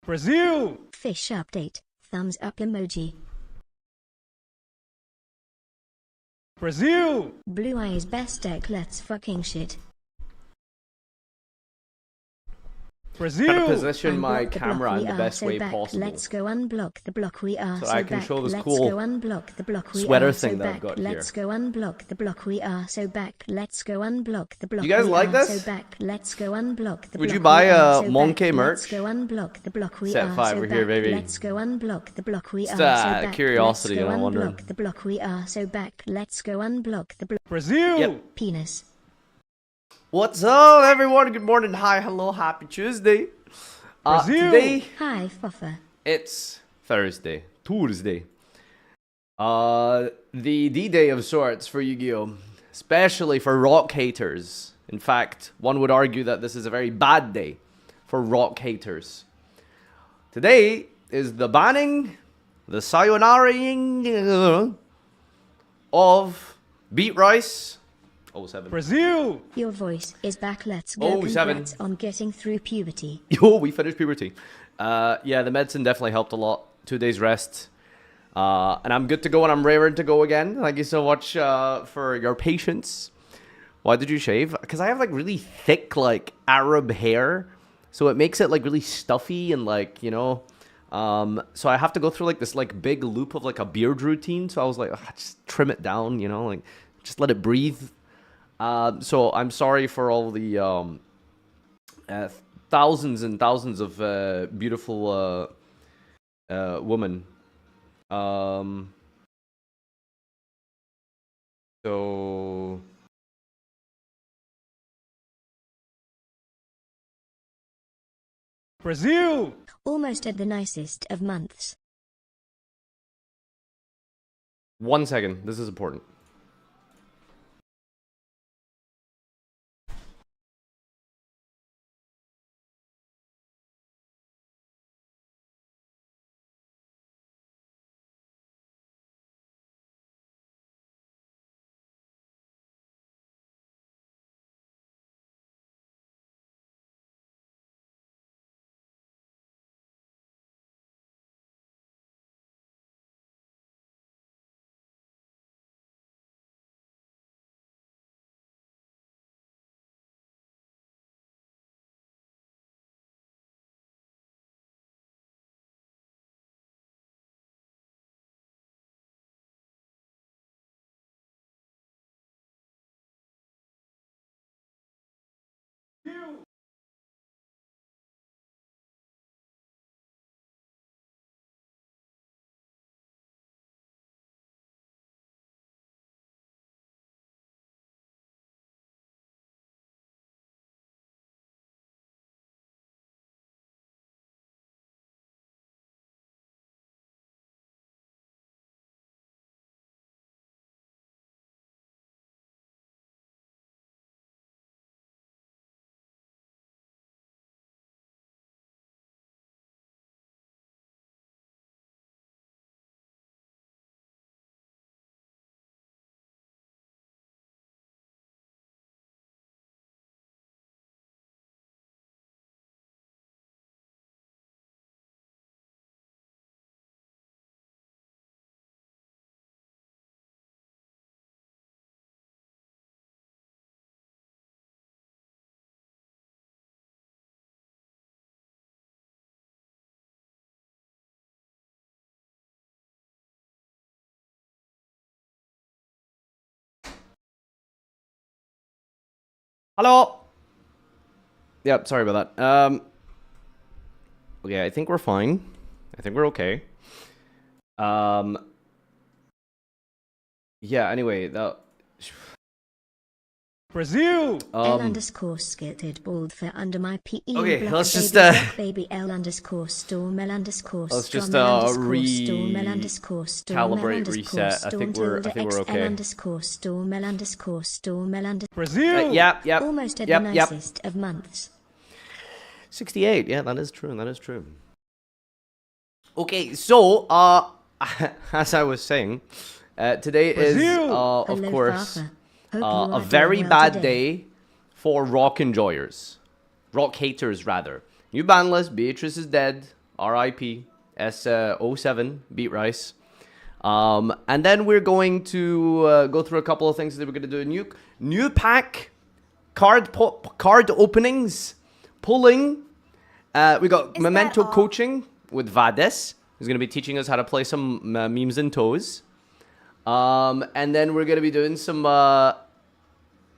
Brazil! Fish update. Thumbs up emoji. Brazil! Blue eyes best deck. Let's fucking shit. Brazil! Trying to position my Unblock the camera block. in We the are best so way back. possible. Let's go unblock the block. We are So so I can back. show this Let's cool go unblock the block. We sweater are thing so that I've back. got Let's here. go unblock the block. We are so back. Let's go unblock the block. You guys we like are this? So back. Let's go unblock the Would block. you buy we are so Monkey back. merch? Let's go unblock the block. We Set are 5 so over back. here, baby. Let's go unblock the block. We Just, are so back. curiosity, Let's go I'm wondering. unblock the block. We are so back. Let's go unblock the block. Brazil! Yep. Penis. What's up, everyone? Good morning, hi, hello, happy Tuesday. Brazil! Today, Hi, Farfa. it's Thursday. The D-Day of sorts for Yu-Gi-Oh! Especially for rock haters. In fact, one would argue that this is a very bad day for rock haters. Today is the banning, the sayonara-ing of Beat Rice 07. Brazil! Your voice is back. Let's go. 07. Congrats on getting through puberty. Yo, we finished puberty. Yeah, the medicine definitely helped a lot. 2 days rest. And I'm good to go and I'm raring to go again. Thank you so much for your patience. Why did you shave? Because I have like really thick like Arab hair. So it makes it like really stuffy and like, you know. So I have to go through like this like big loop of like a beard routine. So I was like, just trim it down, you know, like just let it breathe. So I'm sorry for all the thousands and thousands of beautiful women. So Brazil! Almost at the nicest of months. 1 second. This is important. Hello. Yep, sorry about that. Okay, I think we're fine. I think we're okay. Yeah, anyway, Brazil! L underscore skitted bald for under my PE. Okay, block let's baby just, black baby L underscore storm L underscore let's just, storm L underscore storm L underscore storm L calibrate, underscore reset. I think we're okay. L underscore storm L underscore storm L underscore. Brazil! Yep. Almost at the nicest of months. 68. Yeah, that is true. That is true. Okay, so as I was saying, today is of Hello, course Farfa. Hope you are a doing very well bad today. day for rock enjoyers, rock haters rather. New ban list. Beatrice is dead. RIP S07 beat Rice. And then we're going to go through a couple of things that we're going to do. New pack card openings, pulling. We got Momento coaching with Vades, who's going to be teaching us how to play some memes and toes. And then we're going to be doing some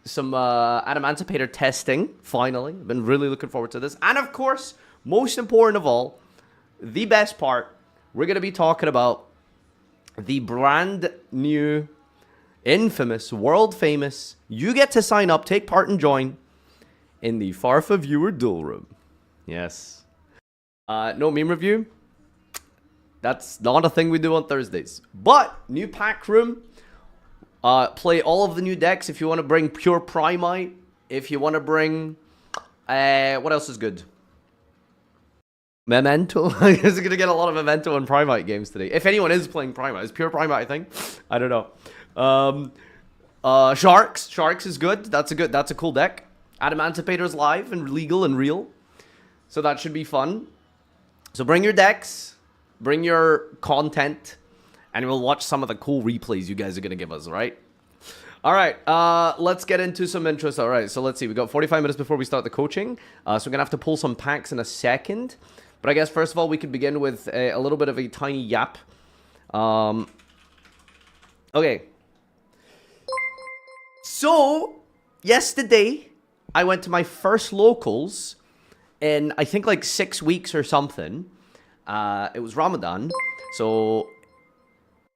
Adamancipator testing, finally. I've been really looking forward to this. And of course, most important of all, the best part, we're going to be talking about the brand new, infamous, world famous, you get to sign up, take part and join in the Farfa viewer duel room. Yes. No meme review. That's not a thing we do on Thursdays. But, new pack room. Play all of the new decks if you want to bring pure Primite. If you want to bring... what else is good? Memento. I'm going to get a lot of Memento and Primite games today. If anyone is playing Primite. It's pure Primite, I think. I don't know. Sharks. Sharks is good. That's a cool deck. Adamancipator's live and legal and real. So that should be fun. So bring your decks. Bring your content. And we'll watch some of the cool replays you guys are going to give us, right? All right, let's get into some intros. All right, so let's see. We got 45 minutes before we start the coaching. So we're going to have to pull some packs in a second. But I guess, first of all, we could begin with a little bit of a tiny yap. Okay. So, yesterday, I went to my first locals in, I think, like 6 weeks or something. It was Ramadan. So...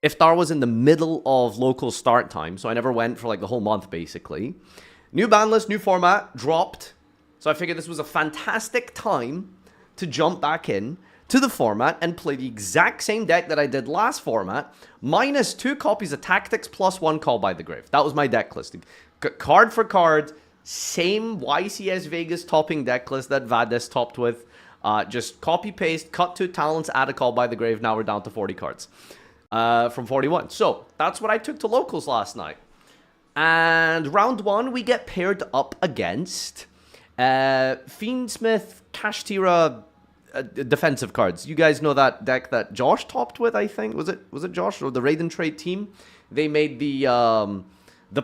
Iftar was in the middle of local start time, so I never went for like the whole month, basically. New ban list, new format, dropped. So I figured this was a fantastic time to jump back in to the format and play the exact same deck that I did last format, minus 2 copies of Tactics plus 1 Call by the Grave. That was my deck list. Card for card, same YCS Vegas topping deck list that Vades topped with. Just copy-paste, cut 2 talents, add a Call by the Grave. Now we're down to 40 cards. From 41. So, that's what I took to locals last night. And round 1, we get paired up against Fiendsmith, Kashtira, defensive cards. You guys know that deck that Josh topped with, I think? Was it Josh or the Raid and Trade team? They made the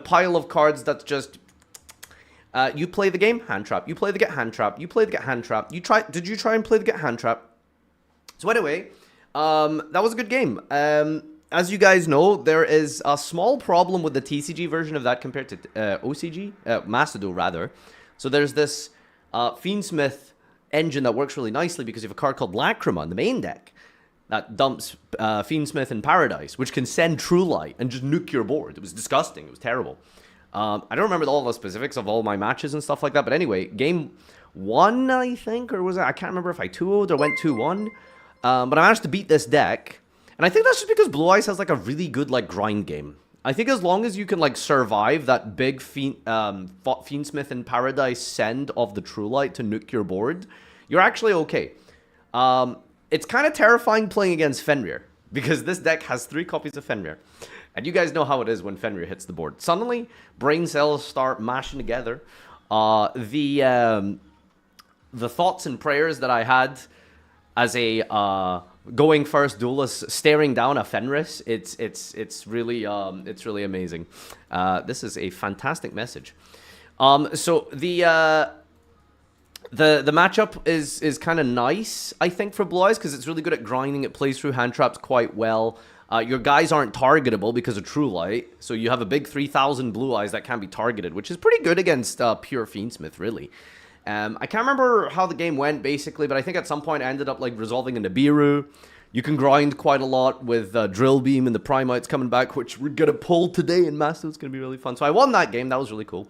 pile of cards that's just... you play the game, hand trap. You play the get hand trap. You play the get hand trap. Did you try and play the get hand trap? So anyway... that was a good game. As you guys know, there is a small problem with the TCG version of that compared to OCG, Master Duel rather. So there's this Fiendsmith engine that works really nicely because you have a card called Lacrima in the main deck that dumps Fiendsmith in Paradise, which can send True Light and just nuke your board. It was disgusting. It was terrible. I don't remember all the specifics of all my matches and stuff like that, but anyway, game 1, I think, or was it? I can't remember if I 2-0'd or went 2-1. But I managed to beat this deck. And I think that's just because Blue Eyes has like a really good like grind game. I think as long as you can like survive that big Fiendsmith in Paradise send of the True Light to nuke your board, you're actually okay. It's kind of terrifying playing against Fenrir. Because this deck has 3 copies of Fenrir. And you guys know how it is when Fenrir hits the board. Suddenly, brain cells start mashing together. The thoughts and prayers that I had... as a going first duelist staring down a Fenris, it's really amazing. This is a fantastic message. So the matchup is kind of nice, I think, for Blue Eyes because it's really good at grinding. It plays through hand traps quite well. Your guys aren't targetable because of True Light, so you have a big 3,000 Blue Eyes that can be targeted, which is pretty good against pure Fiendsmith, really. I can't remember how the game went, basically, but I think at some point I ended up, like, resolving into Biru. You can grind quite a lot with Drill Beam and the Primites coming back, which we're going to pull today in Master. It's going to be really fun. So I won that game. That was really cool.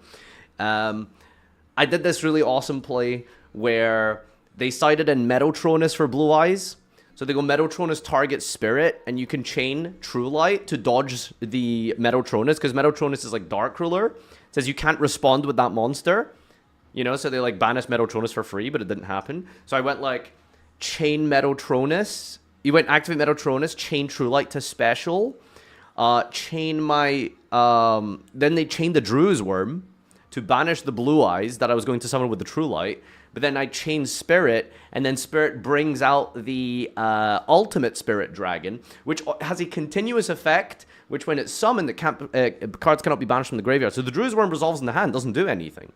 I did this really awesome play where they sided in Metotronus for Blue Eyes. So they go Metotronus target Spirit, and you can chain True Light to dodge the Metotronus, because Metotronus is, like, Dark Ruler. It says you can't respond with that monster. You know, so they, like, banished Metotronus for free, but it didn't happen. So I went, like, chain Metotronus. You went activate Metotronus, chain True Light to special. Chain my... then they chained the Drew's Worm to banish the Blue Eyes that I was going to summon with the True Light. but then I change Spirit, and then Spirit brings out the ultimate Spirit Dragon, which has a continuous effect, which when it's summoned, cards cannot be banished from the graveyard. So the Druid's Worm resolves in the hand, doesn't do anything.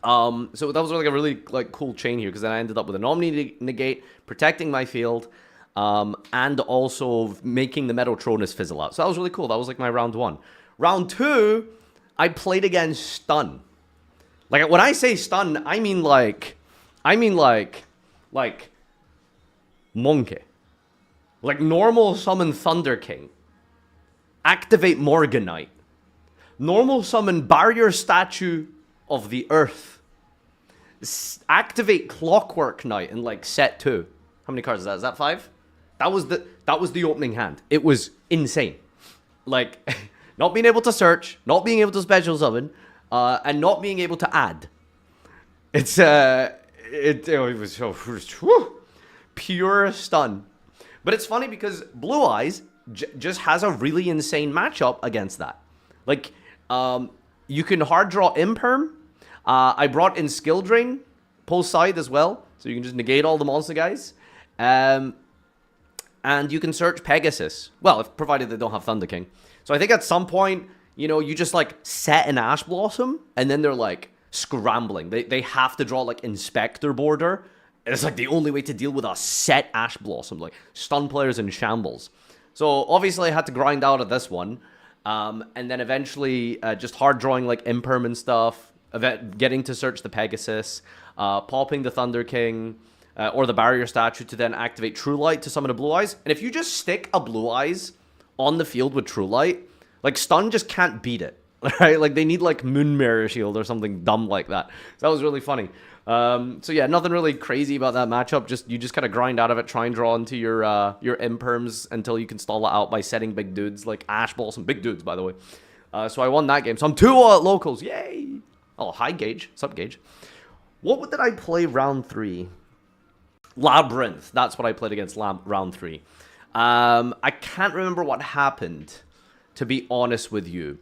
So that was like a really cool chain here, because then I ended up with an Omni Negate, protecting my field, and also making the Metatronus fizzle out. So that was really cool. That was like my round 1. Round 2, I played against Stun. Like when I say Stun, I mean like Monkey. Like normal summon Thunder King. Activate Morganite. Normal summon Barrier Statue of the Earth. Activate Clockwork Knight in like set 2. How many cards is that? Is that 5? That was the opening hand. It was insane. Like not being able to search, not being able to special summon, and not being able to add. It was so pure stun. But it's funny because Blue Eyes just has a really insane matchup against that. Like, you can hard draw Imperm. I brought in Skill Drain, post side as well, so you can just negate all the monster guys. And you can search Pegasus. Well, provided they don't have Thunder King. So I think at some point, you know, you just like set an Ash Blossom, and then they're like scrambling. They have to draw like Inspector Border. And it's like the only way to deal with a set Ash Blossom, like stun players in shambles. So obviously I had to grind out of this one. And then eventually just hard drawing like Imperm and stuff, getting to search the Pegasus, popping the Thunder King, or the Barrier Statue to then activate True Light to summon a Blue Eyes. And if you just stick a Blue Eyes on the field with True Light, like Stun just can't beat it, right? Like they need like Moon Mirror Shield or something dumb like that. So that was really funny. So yeah, nothing really crazy about that matchup. You just kind of grind out of it, try and draw into your Imperms until you can stall it out by setting big dudes like Ash Blossom, big dudes by the way. So I won that game. So I'm 2-0 at locals, yay! Oh, high gauge, sub gauge. What did I play round 3? Labyrinth. That's what I played against round 3. I can't remember what happened, to be honest with you.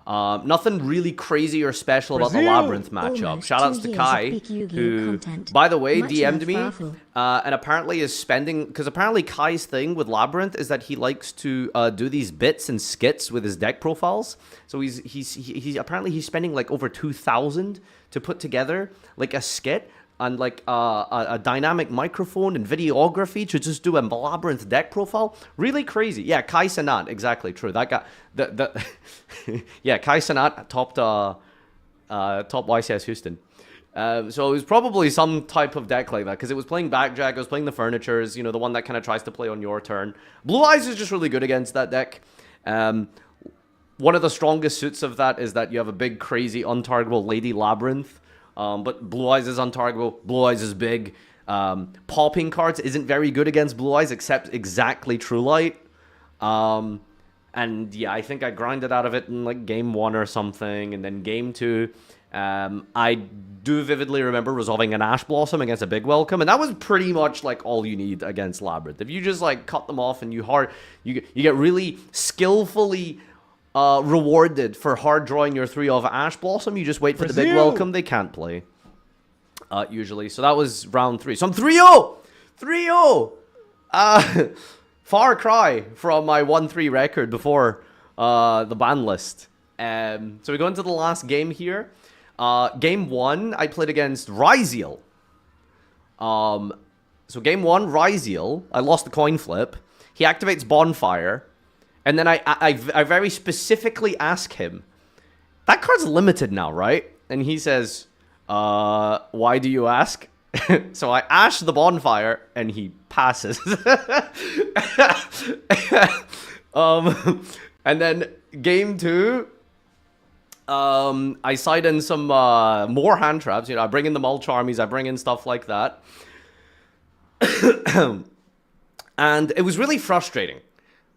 Nothing really crazy or special about the Labyrinth matchup. Almost Shoutouts 2 to years Kai, of peak Yugioh who, content. by the way, Much DM'd love, me, Farfa. and apparently is spending, because apparently Kai's thing with Labyrinth is that he likes to do these bits and skits with his deck profiles. So he's apparently he's spending like over 2,000 to put together like a skit and like a dynamic microphone and videography to just do a Labyrinth deck profile. Really crazy. Yeah, Kai Sanat, exactly true. That guy, yeah, Kai Sanat topped YCS Houston. So it was probably some type of deck like that, because it was playing Backjack, it was playing the Furnitures, you know, the one that kind of tries to play on your turn. Blue Eyes is just really good against that deck. One of the strongest suits of that is that you have a big, crazy, untargetable Lady Labyrinth. But Blue Eyes is untargetable. Blue Eyes is big. Popping cards isn't very good against Blue Eyes, except exactly True Light. And yeah, I think I grinded out of it in like game 1 or something. And then game 2, I do vividly remember resolving an Ash Blossom against a Big Welcome. And that was pretty much like all you need against Labyrinth. If you just like cut them off and you get really skillfully rewarded for hard drawing your 3 of Ash Blossom. You just wait for the Big Welcome. They can't play. Usually. So that was round 3. So I'm 3-0! 3-0! Far cry from my 1-3 record before the ban list. So we go into the last game here. Game 1, I played against Ryziel. So game 1, Ryziel. I lost the coin flip. He activates Bonfire. And then I very specifically ask him, that card's limited now, right? And he says, why do you ask? So I ash the Bonfire, and he passes. And then game 2, I side in some more hand traps. You know, I bring in the Mulch Armies, I bring in stuff like that. And it was really frustrating,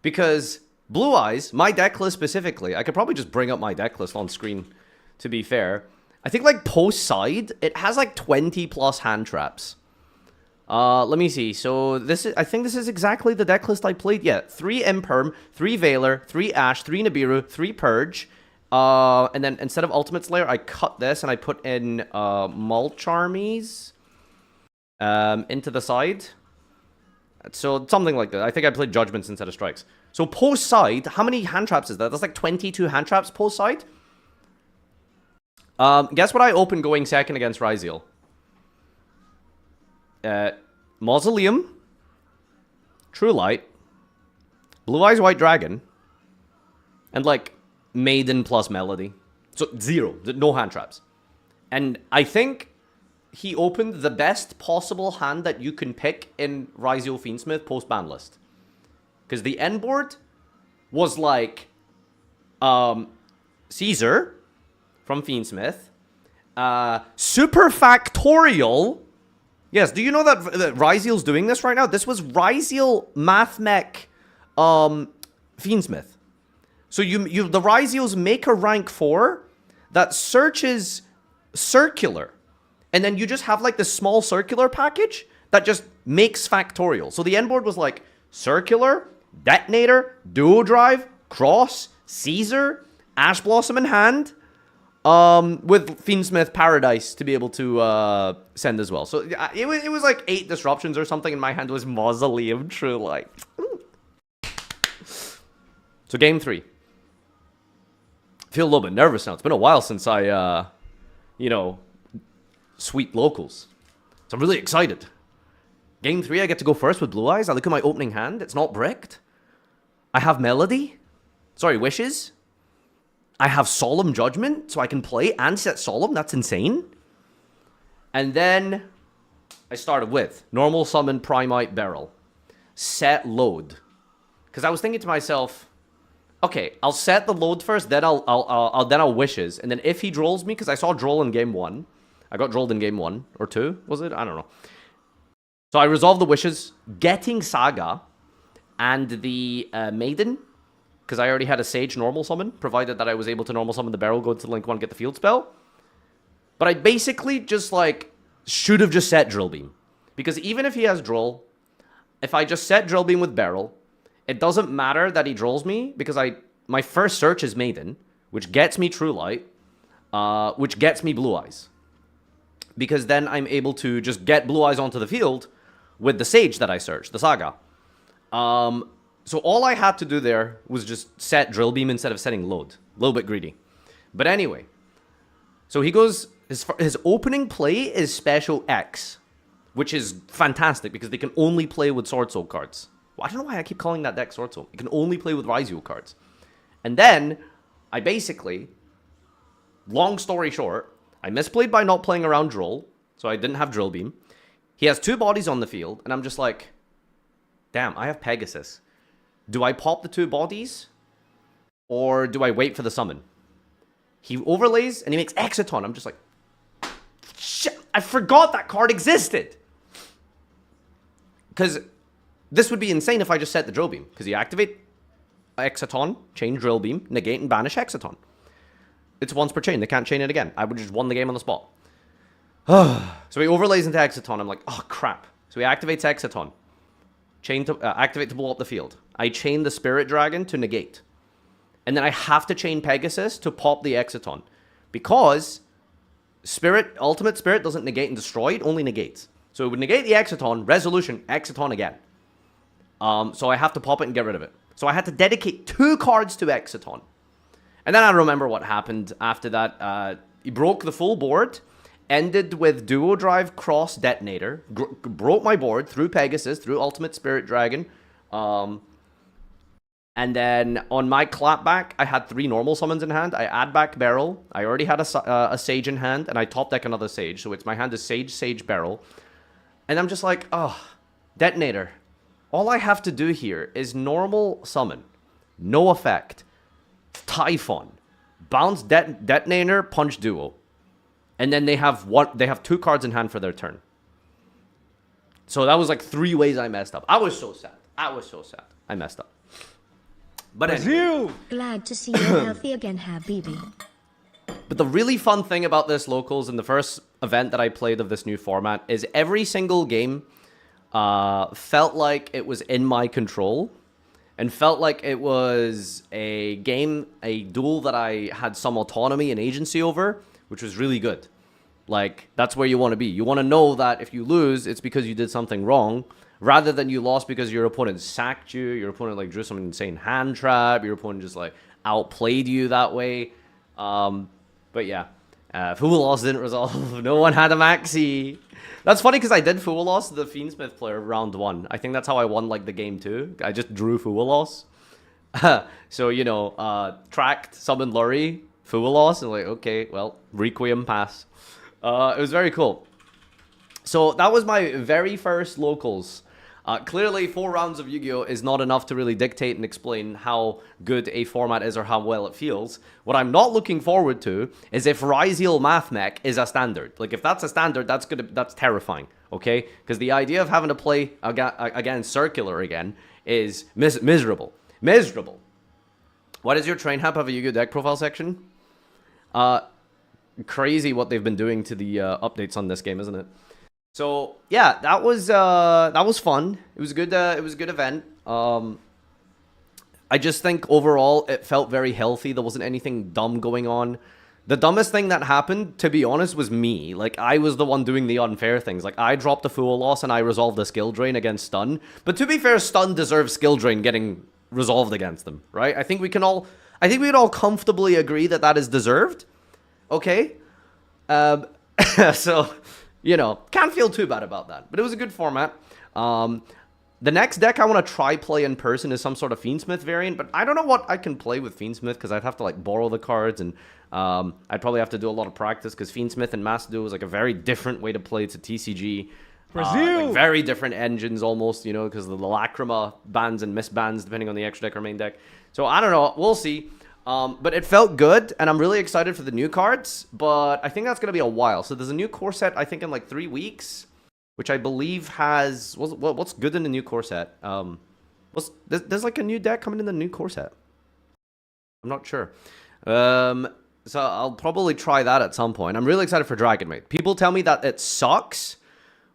because Blue Eyes, my deck list specifically, I could probably just bring up my deck list on screen, to be fair. I think like post side, it has like 20 plus hand traps. Let me see. So I think this is exactly the deck list I played. Yeah, 3 Imperm, 3 Veiler, 3 Ash, 3 Nibiru, 3 Purge, And then instead of Ultimate Slayer, I cut this and I put in Mulch Armies into the side. So something like that. I think I played Judgments instead of Strikes. So post side, how many hand traps is that? That's like 22 hand traps post side. Guess what I opened going second against Ryziel? Mausoleum, True Light, Blue Eyes White Dragon, and like Maiden plus Melody. So 0, no hand traps. And I think he opened the best possible hand that you can pick in Ryziel Fiendsmith post-ban list. Because the end board was like Caesar from Fiendsmith, Super Factorial. Yes, do you know that Ryziel's doing this right now? This was Ryziel Mathmech Fiendsmith. So the Ryziels make a rank 4 that searches circular. And then you just have like this small circular package that just makes factorial. So the end board was like circular, detonator, duo drive, cross, Caesar, Ash Blossom in hand, with Fiendsmith Paradise to be able to send as well. So it was like 8 disruptions or something, and my hand was Mausoleum True Light. So game 3. Feel a little bit nervous now. It's been a while since I, sweep locals. So I'm really excited. Game 3, I get to go first with Blue Eyes. I look at my opening hand. It's not bricked. I have Melody. Sorry, Wishes. I have Solemn Judgment, so I can play and set Solemn. That's insane. And then I started with Normal Summon Primite Beryl. Set Load. Because I was thinking to myself, okay, I'll set the load first, then I'll Wishes. And then if he drolls me, because I saw droll in game 1. I got drolled in game 1 or 2, was it? I don't know. So I resolved the Wishes, getting Saga and the Maiden, because I already had a Sage normal summon, provided that I was able to normal summon the Beryl, go to Link 1, get the field spell. But I basically just, like, should have just set Drill Beam. Because even if he has Droll, if I just set Drill Beam with Beryl, it doesn't matter that he drolls me, because my first search is Maiden, which gets me True Light, which gets me Blue Eyes. Because then I'm able to just get Blue Eyes onto the field with the Sage that I searched, the Saga. So all I had to do there was just set Drill Beam instead of setting Load. A little bit greedy. But anyway. So he goes... His opening play is Special X, which is fantastic because they can only play with Sword Soul cards. Well, I don't know why I keep calling that deck Sword Soul. It can only play with Ryziel cards. And then, I basically... Long story short... I misplayed by not playing around Droll, so I didn't have Drill Beam. He has 2 bodies on the field, and I'm just like, damn, I have Pegasus. Do I pop the 2 bodies, or do I wait for the summon? He overlays, and he makes Exciton. I'm just like, shit, I forgot that card existed. Because this would be insane if I just set the Drill Beam, because you activate Exciton, chain Drill Beam, negate and banish Exciton. It's once per chain. They can't chain it again. I would just won the game on the spot. So he overlays into Exciton. I'm like, oh, crap. So he activates Exciton. Chain to, activate to blow up the field. I chain the Spirit Dragon to negate. And then I have to chain Pegasus to pop the Exciton. Because Ultimate Spirit doesn't negate and destroy. It only negates. So it would negate the Exciton. Resolution. Exciton again. So I have to pop it and get rid of it. So I had to dedicate 2 cards to Exciton. And then I remember what happened after that. He broke the full board, ended with Duo Drive Cross Detonator, broke my board through Pegasus, through Ultimate Spirit Dragon. And then on my clapback, I had 3 normal summons in hand. I add back Beryl. I already had a Sage in hand, and I top deck another Sage. So my hand is Sage, Sage, Beryl. And I'm just like, oh, Detonator. All I have to do here is normal summon. No effect. Typhon, bounce Detonator, punch Duo, and then they have 2 cards in hand for their turn. So that was like 3 ways I messed up. I was so sad. I messed up. But anyway. Glad to see you healthy again, Habibi. But the really fun thing about this locals and the first event that I played of this new format is every single game felt like it was in my control. and felt like it was a game, a duel that I had some autonomy and agency over, which was really good. Like, that's where you want to be. You want to know that if you lose, it's because you did something wrong, rather than you lost because your opponent sacked you, your opponent, like, drew some insane hand trap, your opponent just, like, outplayed you that way. But yeah, Fool Loss didn't resolve. No one had a maxi. That's funny because I did Fool Loss, the Fiendsmith player, round 1. I think that's how I won, like, the game 2. I just drew Fool Loss. So, you know, tracked, summoned Lurie, Fool Loss, and like, okay, well, Requiem pass. It was very cool. So that was my very first locals. Clearly, 4 rounds of Yu-Gi-Oh! Is not enough to really dictate and explain how good a format is or how well it feels. What I'm not looking forward to is if Ryzeal Math Mech is a standard. Like, if that's a standard, that's terrifying, okay? Because the idea of having to play against Circular again is miserable. Miserable. Why does your Train Hub have a Yu-Gi-Oh! Deck profile section? Crazy what they've been doing to the updates on this game, isn't it? So yeah, that was fun. It was a good event. I just think overall it felt very healthy. There wasn't anything dumb going on. The dumbest thing that happened, to be honest, was me. Like, I was the one doing the unfair things. Like, I dropped a Fool Loss and I resolved a skill drain against Stun. But to be fair, Stun deserves skill drain getting resolved against them, right? I think we would all comfortably agree that that is deserved. Okay? So, you know, can't feel too bad about that. But it was a good format. The next deck I want to try play in person is some sort of Fiendsmith variant, but I don't know what I can play with Fiendsmith because I'd have to, like, borrow the cards, and I'd probably have to do a lot of practice because Fiendsmith and Master Duel is, like, a very different way to play. It's a TCG. Brazil! Like, very different engines almost, you know, because of the Lacrima bans and misbans depending on the extra deck or main deck. So I don't know. We'll see. But it felt good, and I'm really excited for the new cards, but I think that's going to be a while. So there's a new core set, I think, in like 3 weeks, which I believe has... What's good in the new core set? There's like a new deck coming in the new core set. I'm not sure. So I'll probably try that at some point. I'm really excited for Dragon Maid. People tell me that it sucks,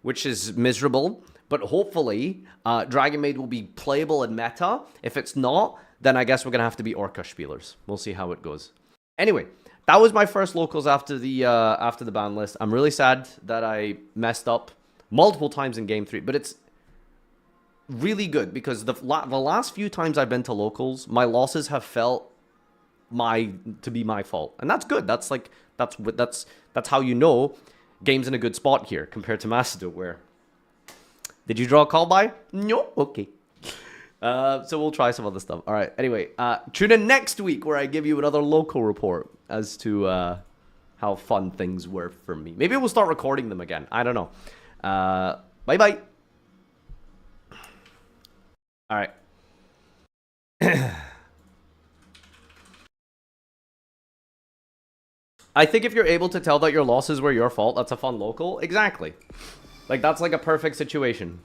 which is miserable, but hopefully Dragon Maid will be playable in meta. If it's not, then I guess we're going to have to be Orca Spielers. We'll see how it goes. Anyway, that was my first locals after the ban list. I'm really sad that I messed up multiple times in Game 3, but it's really good because the last few times I've been to locals, my losses have felt to be my fault. And that's good. That's how you know game's in a good spot here compared to Macedo, where... Did you draw a call by? No? Okay. So we'll try some other stuff. All right. Anyway, tune in next week where I give you another local report as to how fun things were for me. Maybe we'll start recording them again. I don't know. Bye-bye. All right. I think if you're able to tell that your losses were your fault, that's a fun local. Exactly. Like, that's like a perfect situation.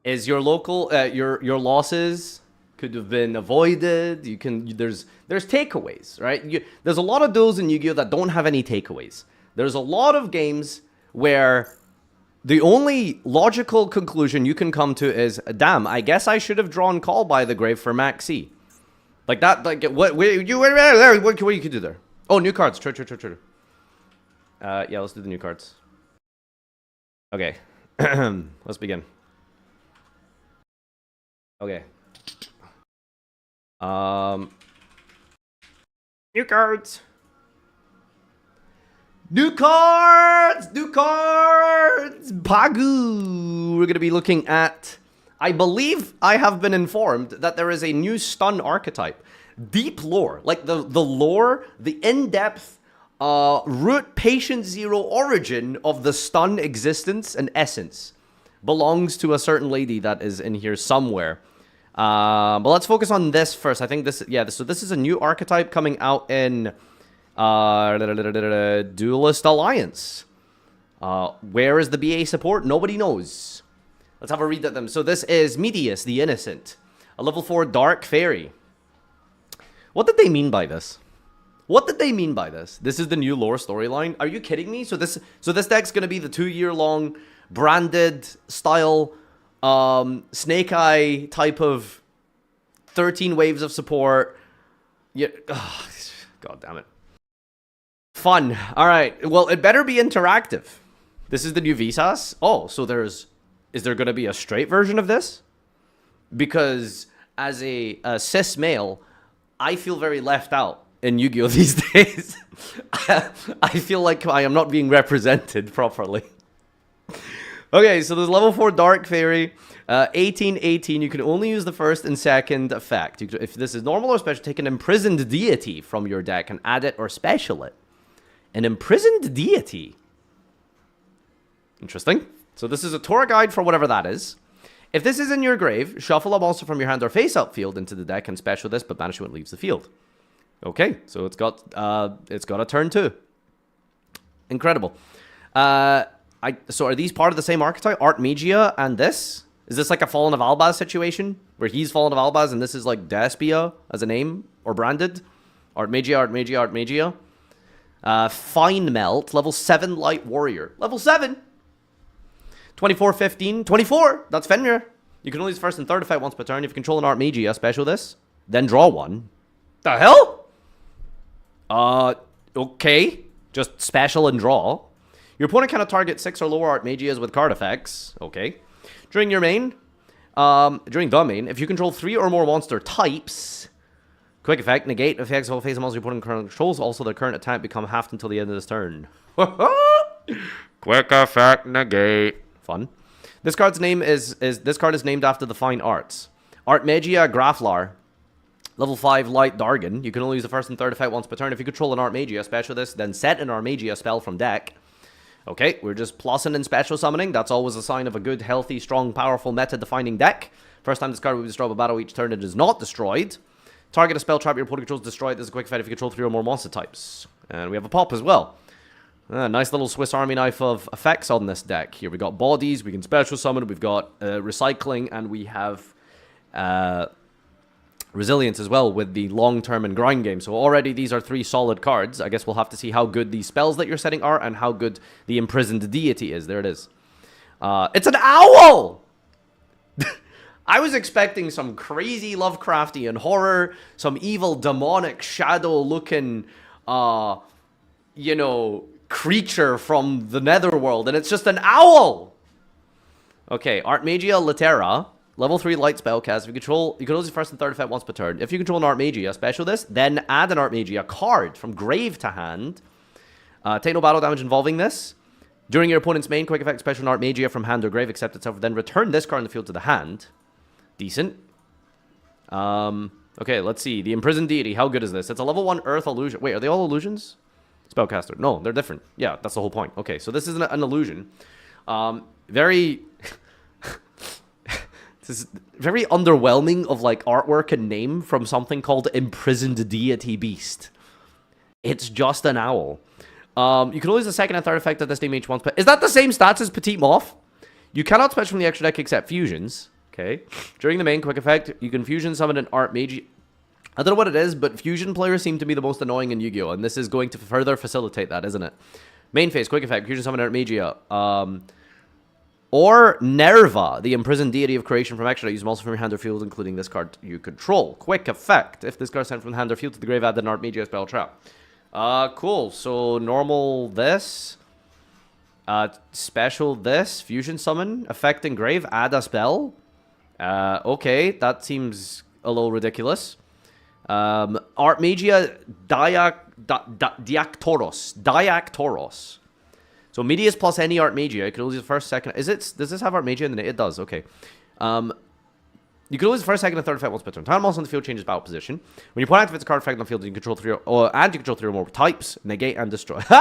Is your local, your losses could have been avoided. You can, there's takeaways, right? There's a lot of duels in Yu-Gi-Oh! That don't have any takeaways. There's a lot of games where the only logical conclusion you can come to is, damn, I guess I should have drawn Call by the Grave for Maxi. Like that, like, what you could do there? Oh, new cards. True. Yeah, let's do the new cards. Okay. Let's begin. Okay. New cards. New cards! New cards! Pagu! We're going to be looking at... I believe I have been informed that there is a new stun archetype. Deep lore. Like the lore, the in-depth, root patient zero origin of the stun existence and essence belongs to a certain lady that is in here somewhere. But let's focus on this first. I think this... Yeah, so this is a new archetype coming out in... Duelist Alliance. Where is the BA support? Nobody knows. Let's have a read at them. So this is Medius, the Innocent. A level 4 Dark Fairy. What did they mean by this? What did they mean by this? This is the new lore storyline? Are you kidding me? So this deck's going to be the 2-year-long branded style Snake Eye type of 13 waves of support. Yeah. Oh, God damn it. Fun. All right. Well, it better be interactive. This is the new Visas. Oh, so is there going to be a straight version of this? Because as a cis male, I feel very left out in Yu-Gi-Oh! These days. I feel like I am not being represented properly. Okay, so there's level 4 Dark Fairy. 1818, you can only use the first and second effect. If this is normal or special, take an imprisoned deity from your deck and add it or special it. An imprisoned deity. Interesting. So this is a tour guide for whatever that is. If this is in your grave, shuffle a monster from your hand or face-up field into the deck and special this, but banish it when it leaves the field. Okay, so it's got a turn 2. Incredible. So are these part of the same archetype? Artmegia and this? Is this like a Fallen of Albaz situation? Where he's Fallen of Albaz and this is like Despia as a name? Or branded? Artmegia. Fine Melt, level 7 Light Warrior. Level 7! 2415. 24! That's Fenrir. You can only use first and third effect once per turn. If you control an Artmegia, special this. Then draw one. The hell? Okay. Just special and draw. Your opponent cannot target 6 or lower Artmegias with card effects. Okay. During the main, if you control 3 or more monster types, quick effect, negate effects of all face of monster your opponent currently controls. Also, their current attack become halved until the end of this turn. Quick effect, negate. Fun. This card's name this card is named after the fine arts. Artmegia Graflar. Level 5 Light Dargon. You can only use the first and third effect once per turn. If you control an Artmegia, special this, then set an Artmegia spell from deck. Okay, we're just plussing in special summoning. That's always a sign of a good, healthy, strong, powerful, meta-defining deck. First time this card will be destroyed by battle each turn, it is not destroyed. Target a spell trap your opponent controls destroyed. This is a quick effect if you control 3 or more monster types. And we have a pop as well. Nice little Swiss Army knife of effects on this deck. Here we got bodies, we can special summon, we've got recycling, and we have resilience as well with the long-term and grind game. So already these are 3 solid cards. I guess we'll have to see how good these spells that you're setting are and how good the imprisoned deity is. There it is. It's an owl! I was expecting some crazy Lovecraftian horror, some evil, demonic, shadow-looking, you know, creature from the netherworld, and it's just an owl! Okay, Artmegia Litera. Level 3 Light Spellcast. If you control, you can only use first and third effect once per turn. If you control an Artmegia, special this, then add an Artmegia card from grave to hand. Take no battle damage involving this. During your opponent's main, quick effect, special an Artmegia from hand or grave, except itself, then return this card in the field to the hand. Decent. Okay, let's see. The Imprisoned Deity, how good is this? It's a level 1 Earth Illusion. Wait, are they all illusions? Spellcaster. No, they're different. Yeah, that's the whole point. Okay, so this is an illusion. Very... This is very underwhelming of like artwork and name from something called Imprisoned Deity Beast. It's just an owl. You can only use the second and third effect at this name each once. Is that the same stats as Petite Moth? You cannot special from the extra deck except fusions. Okay. During the main quick effect, you can fusion summon an Artmegia. I don't know what it is, but fusion players seem to be the most annoying in Yu-Gi-Oh! And this is going to further facilitate that, isn't it? Main phase, quick effect, fusion summon an Artmegia. Or Nerva, the imprisoned deity of creation from extra. Use them also from your hand or field, including this card you control. Quick effect. If this card is sent from the hand or field to the grave, add an Artmegia spell trap. Cool. So normal this. Special this. Fusion summon. Effect in grave. Add a spell. Okay. That seems a little ridiculous. Artmegia Diactoros. So Medius plus any Artmegia. You can only use the first, second. Does this have Artmegia in the name? It does. Okay. You can only use the first, second, and third effect once per turn. Time monster on the field changes battle position. When your opponent activates a card effect on the field, you can control 3 or more types. Negate and destroy. Save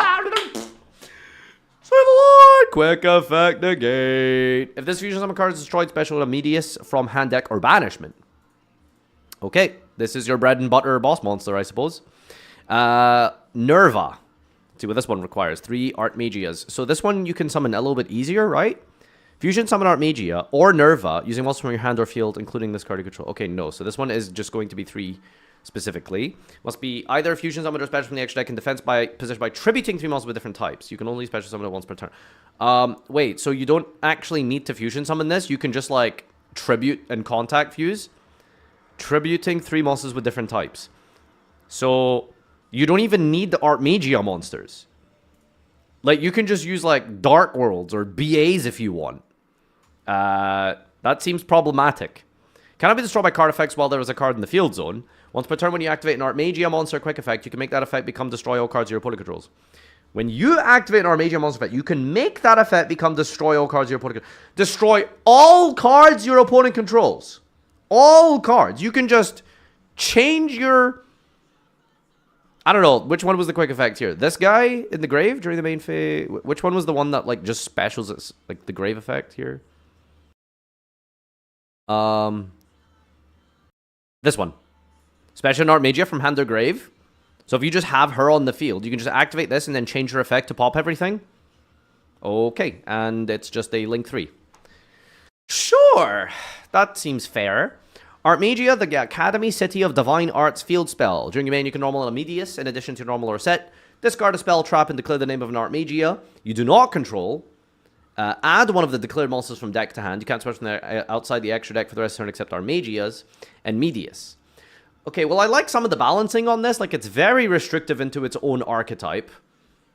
quick effect negate. If this fusion summon card is destroyed, special a Medius from hand deck or banishment. Okay. This is your bread and butter boss monster, I suppose. Nerva. See what this one requires. 3 Artmegias. So this one you can summon a little bit easier, right? Fusion summon Artmegia or Nerva using monsters from your hand or field, including this card you control. Okay, no. So this one is just going to be 3 specifically. Must be either fusion summon or special from the extra deck in defense by position by tributing 3 monsters with different types. You can only special summon it once per turn. Wait, so you don't actually need to fusion summon this? You can just like tribute and contact fuse? tributing 3 monsters with different types. So you don't even need the Artmagia monsters. Like, you can just use, like, Dark Worlds or BAs if you want. That seems problematic. Cannot be destroyed by card effects while there is a card in the field zone. Once per turn, when you activate an Artmagia monster quick effect, you can make that effect become destroy all cards your opponent controls. When you activate an Artmagia monster effect, you can make that effect become destroy all cards your opponent controls. Destroy all cards your opponent controls. All cards. You can just change your... I don't know. Which one was the quick effect here? This guy in the grave during the main phase? Which one was the one that, like, just specials its, like, the grave effect here? This one. Special Artmagia from hand or grave. So if you just have her on the field, you can just activate this and then change her effect to pop everything. Okay, and it's just a Link 3. Sure, that seems fair. Artmagia, the Academy City of Divine Arts field spell. During your main, you can normal a Medius in addition to normal or set. Discard a spell, trap, and declare the name of an Artmagia you do not control. Add one of the declared monsters from deck to hand. You can't switch from there outside the extra deck for the rest of the turn except Artmagias and Medius. Okay, well, I like some of the balancing on this. Like, it's very restrictive into its own archetype.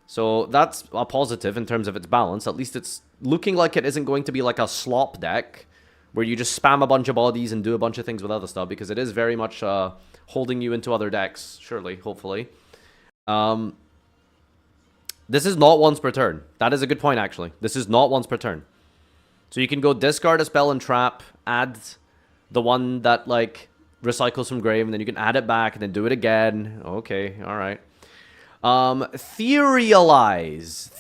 So that's a positive in terms of its balance. At least it's looking like it isn't going to be like a slop deck where you just spam a bunch of bodies and do a bunch of things with other stuff, because it is very much holding you into other decks, surely, hopefully. This is not once per turn. That is a good point, actually. This is not once per turn. So you can go discard a spell and trap, add the one that, like, recycles from grave, and then you can add it back and then do it again. Okay, all right. Theorialize.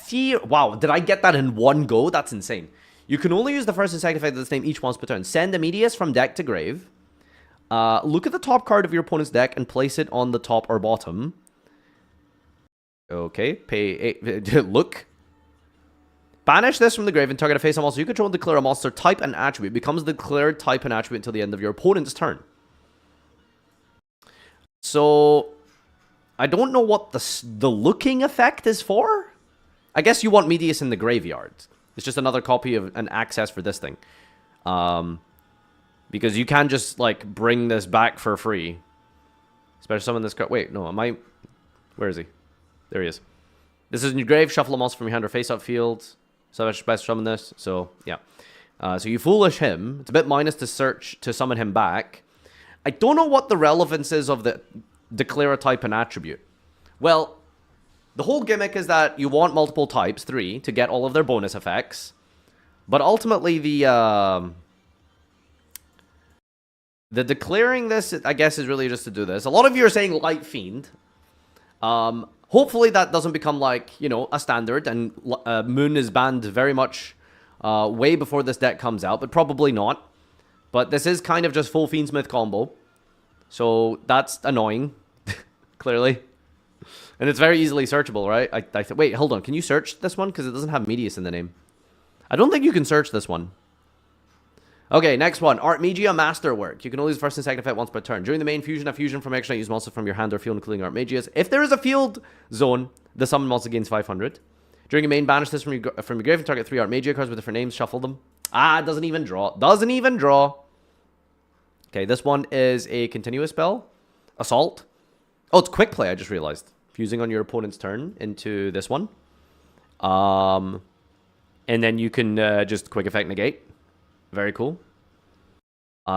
Wow, did I get that in one go? That's insane. You can only use the first and second effect of this name each once per turn. Send a Medius from deck to grave. Look at the top card of your opponent's deck and place it on the top or bottom. Okay, look. Banish this from the grave and target a face-up monster you control and declare a monster type and attribute. Becomes the declared type and attribute until the end of your opponent's turn. So, I don't know what the looking effect is for. I guess you want Medius in the graveyard. It's just another copy of an access for this thing. Because you can just, like, bring this back for free. Special summon this card. Wait, no, am I... Where is he? There he is. This is in your grave. Shuffle a monster from your hand or face-up field. So I special summon this. So, yeah. So you foolish him. It's a bit minus to search to summon him back. I don't know what the relevance is of the declare a type and attribute. Well, the whole gimmick is that you want multiple types, 3, to get all of their bonus effects. But ultimately, the declaring this, I guess, is really just to do this. A lot of you are saying Light Fiend. Hopefully that doesn't become, like, you know, a standard, and Moon is banned very much way before this deck comes out, but probably not. But this is kind of just full Fiendsmith combo. So that's annoying, clearly. And it's very easily searchable, right? Wait, hold on. Can you search this one? Because it doesn't have Medius in the name. I don't think you can search this one. Okay, next one. Artmagia Masterwork. You can only use first and second effect once per turn. During the main fusion, a fusion from extra use monster from your hand or field, including Artmagias. If there is a field zone, the summon monster gains 500. During a main, banish this from your grave and target 3 Artmagia cards with different names. Shuffle them. Ah, it doesn't even draw. Doesn't even draw. Okay, this one is a continuous spell. Assault. Oh, it's quick play, I just realized. Fusing on your opponent's turn into this one. And then you can just quick effect negate. Very cool.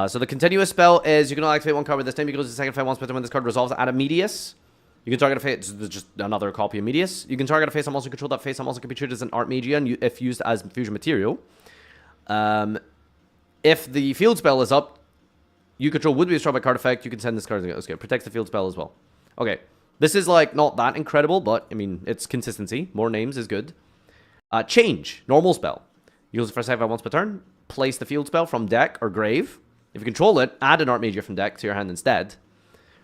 So the continuous spell is you can only activate one card with this name. You can use the second effect once per turn when this card resolves. Add a Medius. You can target a face. It's just another copy of Medius. You can target a face on monster control. That face on monster can be treated as an Artmagia and if used as fusion material. If the field spell is up, you control would be destroyed by card effect. You can send this card. Okay, protects the field spell as well. Okay, this is like not that incredible, but I mean it's consistency. More names is good. Change normal spell. Use the first effect once per turn. Place the field spell from deck or grave. If you control it, add an Artmagia from deck to your hand instead.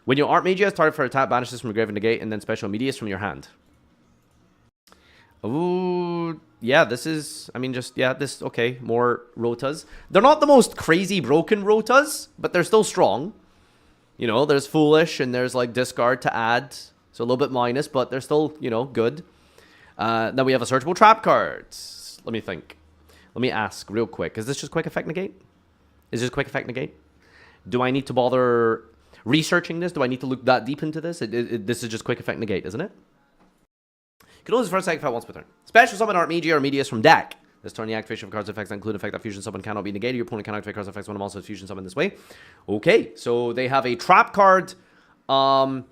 When your Artmagia is targeted for attack, banish this from your grave and negate, and then special Medius from your hand. Ooh, yeah, this is, I mean, just, yeah, this, okay, more rotas. They're not the most crazy broken rotas, but they're still strong. You know, there's Foolish, and there's, like, Discard to add. So a little bit minus, but they're still, you know, good. Then we have a Searchable Trap card. Let me think. Let me ask real quick. Is this just Quick Effect Negate? Is this Quick Effect Negate? Do I need to bother researching this? Do I need to look that deep into this? This is just quick effect negate, isn't it? You can only first effect once per turn. Special summon Artmegia or Medius from deck. This turn, the activation of cards effects that include effect that fusion summon cannot be negated. Your opponent cannot activate cards effects when a monster is fusion summon this way. Okay, so they have a trap card. Tour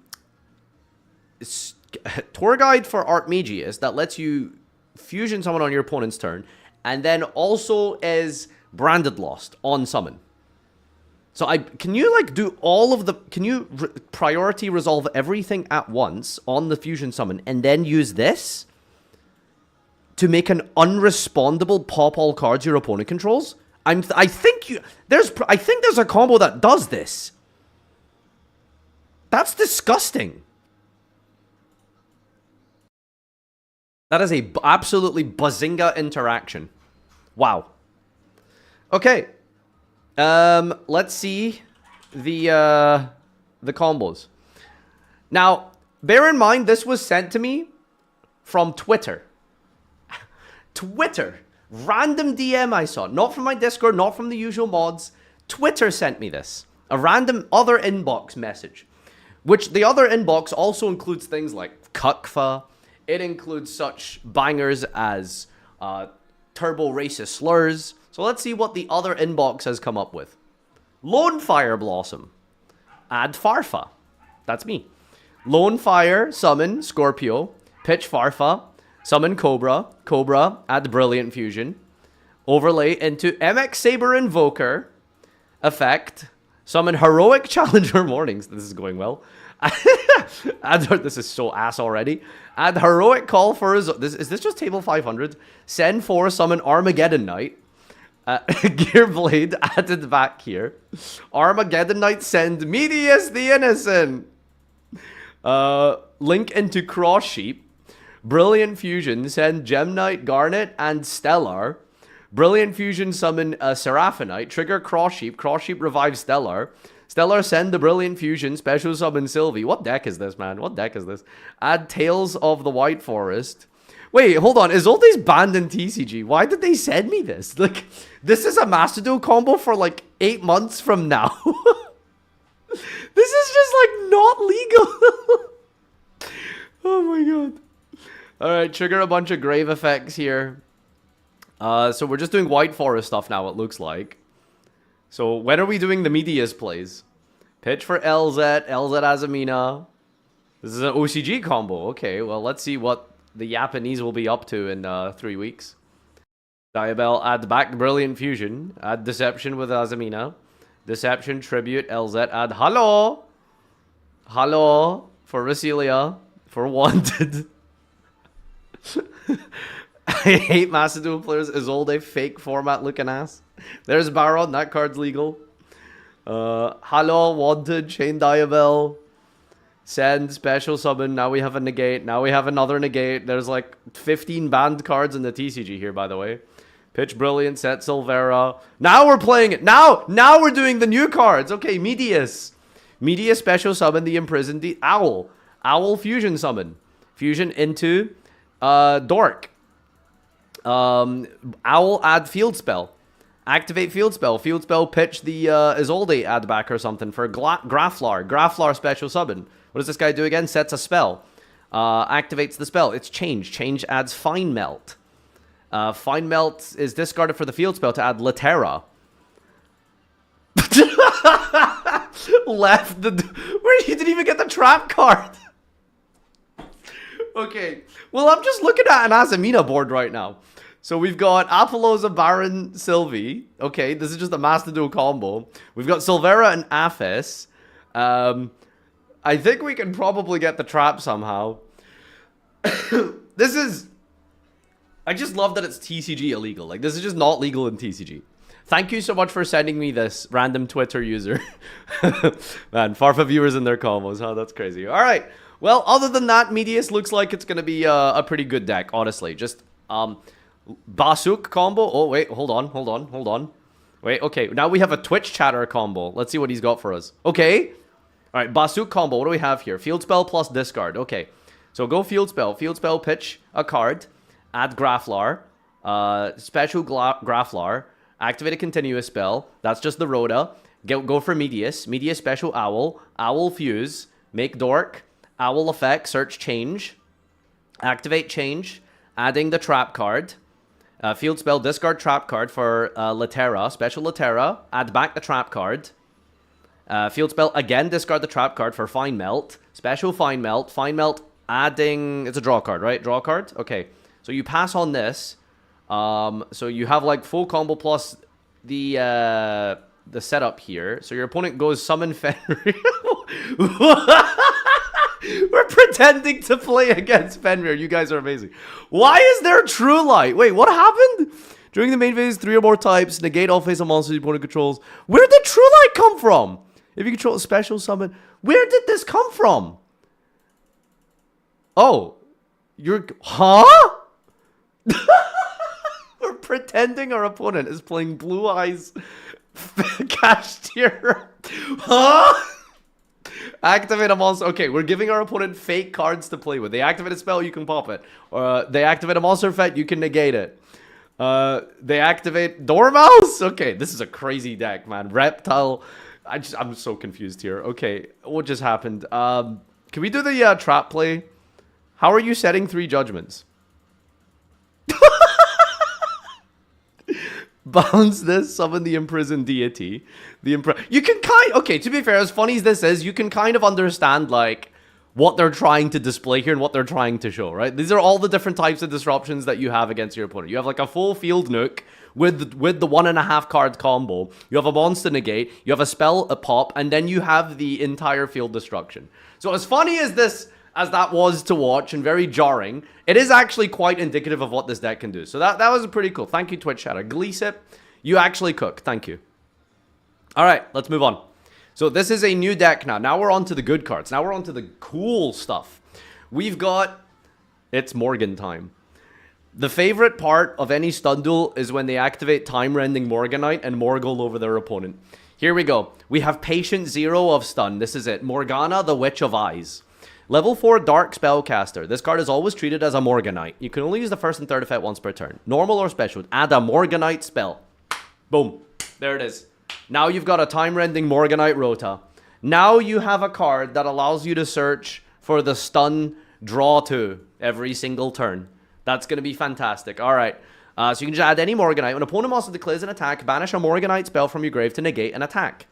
guide for Artmegius that lets you fusion summon on your opponent's turn, and then also is branded lost on summon. So can you like do all of the, can you priority resolve everything at once on the fusion summon and then use this to make an unrespondable pop all cards your opponent controls? I think there's a combo that does this. That's disgusting. That is a absolutely bazinga interaction. Wow. Okay. Let's see the combos. Now, bear in mind this was sent to me from Twitter. Twitter. Random DM I saw. Not from my Discord, not from the usual mods. Twitter sent me this. A random other inbox message. Which the other inbox also includes things like Kukfa. It includes such bangers as turbo racist slurs. So let's see what the other inbox has come up with. Lone Fire Blossom. Add Farfa. That's me. Lone Fire, summon Scorpio. Pitch Farfa. Summon Cobra. Cobra, add Brilliant Fusion. Overlay into MX Saber Invoker. Effect. Summon Heroic Challenger Mornings. This is going well. This is so ass already. Add Heroic Call for is this just table 500? Send 4, summon Armageddon Knight. Gearblade added back here. Armageddon Knight, send Medius the Innocent. Link into Cross Sheep. Brilliant Fusion, send Gem Knight, Garnet, and Stellar. Brilliant Fusion, summon Seraphinite. Trigger Cross Sheep. Cross Sheep revive Stellar. Stellar, send the Brilliant Fusion. Special summon Sylvie. What deck is this, man? What deck is this? Add Tales of the White Forest. Wait, hold on. Izolde's banned in TCG. Why did they send me this? Like, this is a Master Duel combo for like 8 months from now. This is just like not legal. Oh my god. Alright, trigger a bunch of grave effects here. So we're just doing White Forest stuff now, it looks like. So when are we doing the Medius plays? Pitch for LZ, LZ Azamina. This is an OCG combo. Okay, well, let's see what the Japanese will be up to in 3 weeks. Diabell, add back Brilliant Fusion. Add Deception with Azamina. Deception, Tribute, LZ, add Hello. Hello for Rasilia. For Wanted. I hate Master Duel players. Izolde, fake format looking ass. There's Baron, that card's legal. Hello, Wanted, Chain Diabell. Send, special summon. Now we have a negate. Now we have another negate. There's like 15 banned cards in the TCG here, by the way. Pitch Brilliant, set Silvera. Now we're playing it. Now we're doing the new cards. Okay, Medius. Medius special summon the imprisoned Owl. Owl fusion summon. Fusion into Dork. Owl add field spell. Activate field spell. Field spell pitch the Izolde add back or something for Graflar. Graflar special summon. What does this guy do again? Sets a spell. Activates the spell. It's change. Change adds Fine Melt. Fine Melt is discarded for the field spell to add Latera. Left the... Where you didn't even get the trap card. Okay. Well, I'm just looking at an Azamina board right now. So we've got Apollosa, Baron, Sylvie. Okay, this is just a Master Duel combo. We've got Silvera and Aphis. I think we can probably get the trap somehow. This is... I just love that it's TCG illegal. Like, this is just not legal in TCG. Thank you so much for sending me this, random Twitter user. Man, Farfa viewers and their combos, huh? That's crazy. All right. Well, other than that, Medius looks like it's going to be a pretty good deck, honestly. Just, Basuk combo. Oh, wait, hold on. Wait, okay. Now we have a Twitch chatter combo. Let's see what he's got for us. Okay. All right, Basuk combo. What do we have here? Field spell plus discard. Okay. So go field spell. Field spell, pitch a card. Add Graflar. Special Graflar. Activate a continuous spell. That's just the Rhoda. Go for Medius. Medius special Owl. Owl Fuse. Make Dork. Owl Effect. Search Change. Activate Change. Adding the Trap card. Field spell. Discard Trap card for Latera. Special Latera. Add back the Trap card. Field spell. Again, discard the Trap card for Fine Melt. Special Fine Melt. Fine Melt. Adding... It's a draw card, right? Draw card? Okay. So you pass on this. So you have like full combo plus the setup here. So your opponent goes summon Fenrir. We're pretending to play against Fenrir. You guys are amazing. Why is there True Light? Wait, what happened? During the main phase, 3 or more types negate all face of monsters your opponent controls. Where did True Light come from? If you control a special summon, where did this come from? Oh, you're... Huh? We're pretending our opponent is playing Blue Eyes Cash Tier. Huh? Activate a monster. Okay, we're giving our opponent fake cards to play with. They activate a spell, you can pop it. They activate a monster effect, you can negate it. They activate Dormouse? Okay, this is a crazy deck, man. Reptile. I'm so confused here. Okay, what just happened? Can we do the trap play? How are you setting 3 judgments? Bounce this, summon the imprisoned deity. You can okay, to be fair, as funny as this is, you can kind of understand, like, what they're trying to display here and what they're trying to show, right? These are all the different types of disruptions that you have against your opponent. You have, like, a full field nuke with the 1.5 card combo. You have a monster negate. You have a spell, a pop, and then you have the entire field destruction. So as funny as that was to watch and very jarring, it is actually quite indicative of what this deck can do. So that was pretty cool. Thank you, Twitch chatter. Gleesip, you actually cook. Thank you. All right, let's move on. So this is a new deck now. Now we're on to the good cards. Now we're on to the cool stuff. We've got... It's Morgan time. The favorite part of any stun duel is when they activate Time-Rending Morganite and Morgul over their opponent. Here we go. We have Patient 0 of stun. This is it. Morgana, the Witch of Eyes. Level 4 Dark Spellcaster. This card is always treated as a Morganite. You can only use the first and third effect once per turn. Normal or special. Add a Morganite spell. Boom. There it is. Now you've got a Time-Rending Morganite Rota. Now you have a card that allows you to search for the stun draw 2 every single turn. That's going to be fantastic. Alright. So you can just add any Morganite. When an opponent monster declares an attack, banish a Morganite spell from your grave to negate an attack.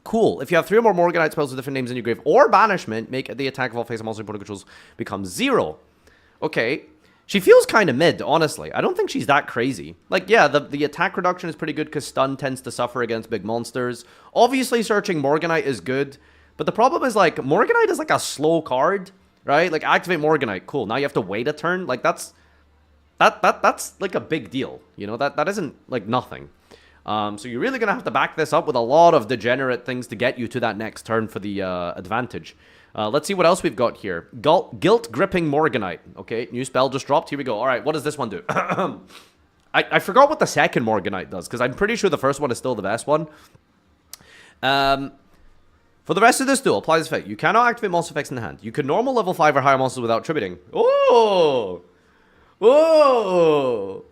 Cool. If you have 3 or more Morganite spells with different names in your grave or banishment, make the attack of all face monster opponent controls become 0. Okay. She feels kind of mid, honestly. I don't think she's that crazy. Like, yeah, the attack reduction is pretty good because stun tends to suffer against big monsters. Obviously, searching Morganite is good. But the problem is, like, Morganite is like a slow card, right? Like, activate Morganite. Cool. Now you have to wait a turn. Like, that's like a big deal. You know, that isn't, like, nothing. So you're really going to have to back this up with a lot of degenerate things to get you to that next turn for the advantage. Let's see what else we've got here. Guilt Gripping Morganite. Okay, new spell just dropped. Here we go. All right, what does this one do? I forgot what the second Morganite does, because I'm pretty sure the first one is still the best one. For the rest of this duel, apply this effect. You cannot activate monster effects in the hand. You can normal level 5 or higher monsters without tributing. Oh! Oh!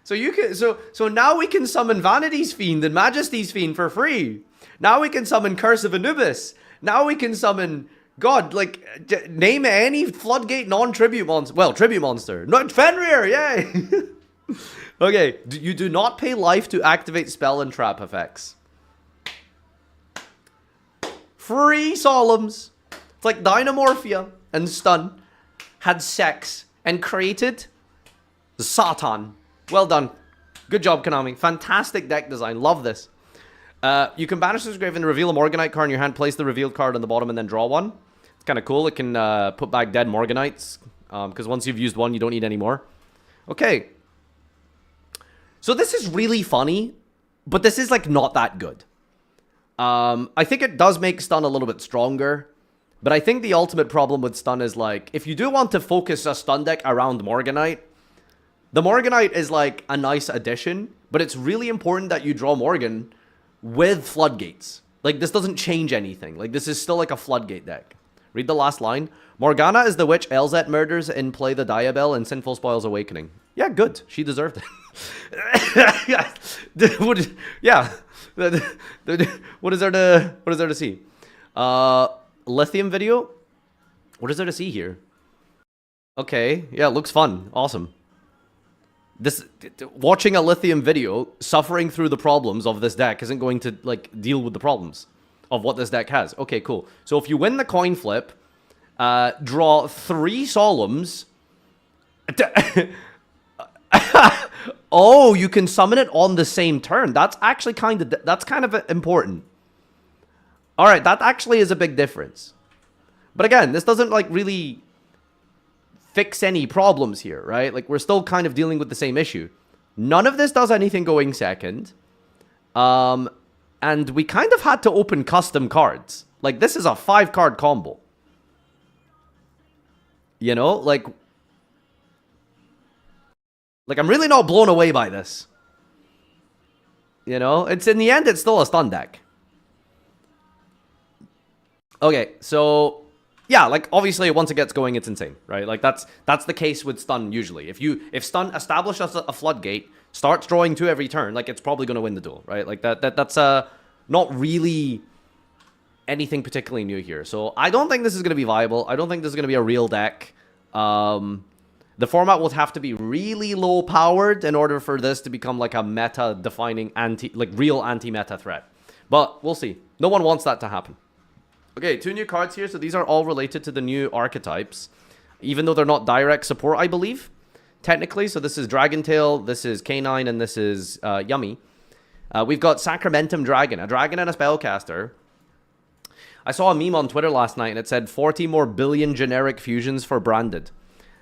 So you can so now we can summon Vanity's Fiend and Majesty's Fiend for free. Now we can summon Curse of Anubis. Now we can summon God, like name any floodgate non-tribute monster. Well, tribute monster. Not Fenrir, yay! Okay, you do not pay life to activate spell and trap effects. Free Solemns. It's like Dynamorphia and Stun had sex and created Satan. Well done. Good job, Konami. Fantastic deck design. Love this. You can banish this grave and reveal a Morganite card in your hand. Place the revealed card on the bottom and then draw one. It's kind of cool. It can put back dead Morganites. Because once you've used one, you don't need any more. Okay. So this is really funny. But this is like not that good. I think it does make stun a little bit stronger. But I think the ultimate problem with stun is like, if you do want to focus a stun deck around Morganite, the Morganite is like a nice addition, but it's really important that you draw Morgan with floodgates. Like, this doesn't change anything. Like, this is still like a floodgate deck. Read the last line. Morgana is the witch Elzet murders in Play the Diabell in Sinful Spoils Awakening. Yeah, good. She deserved it. Yeah. What is there to see? Lithium video? What is there to see here? Okay, yeah, it looks fun. Awesome. Watching a lithium video, suffering through the problems of this deck isn't going to like deal with the problems of what this deck has. Okay, cool. So if you win the coin flip, draw 3 solemns. Oh, you can summon it on the same turn. That's actually kind of important. All right, that actually is a big difference. But again, this doesn't like really fix any problems here, right? Like, we're still kind of dealing with the same issue. None of this does anything going second. And we kind of had to open custom cards. Like, this is a 5-card combo. You know, like I'm really not blown away by this. You know, it's in the end, it's still a stun deck. Okay, so yeah, like obviously once it gets going, it's insane, right? Like that's the case with stun usually. If stun establishes a floodgate, starts drawing 2 every turn, like it's probably going to win the duel, right? Like that's not really anything particularly new here. So I don't think this is going to be viable. I don't think this is going to be a real deck. The format will have to be really low powered in order for this to become like a meta defining real anti-meta threat. But we'll see. No one wants that to happen. Okay, 2 new cards here. So these are all related to the new archetypes, even though they're not direct support, I believe, technically. So this is Dragontail, this is K9, and this is Yummy. We've got Sacramentum Dragon, a dragon and a spellcaster. I saw a meme on Twitter last night, and it said 40 more billion generic fusions for branded.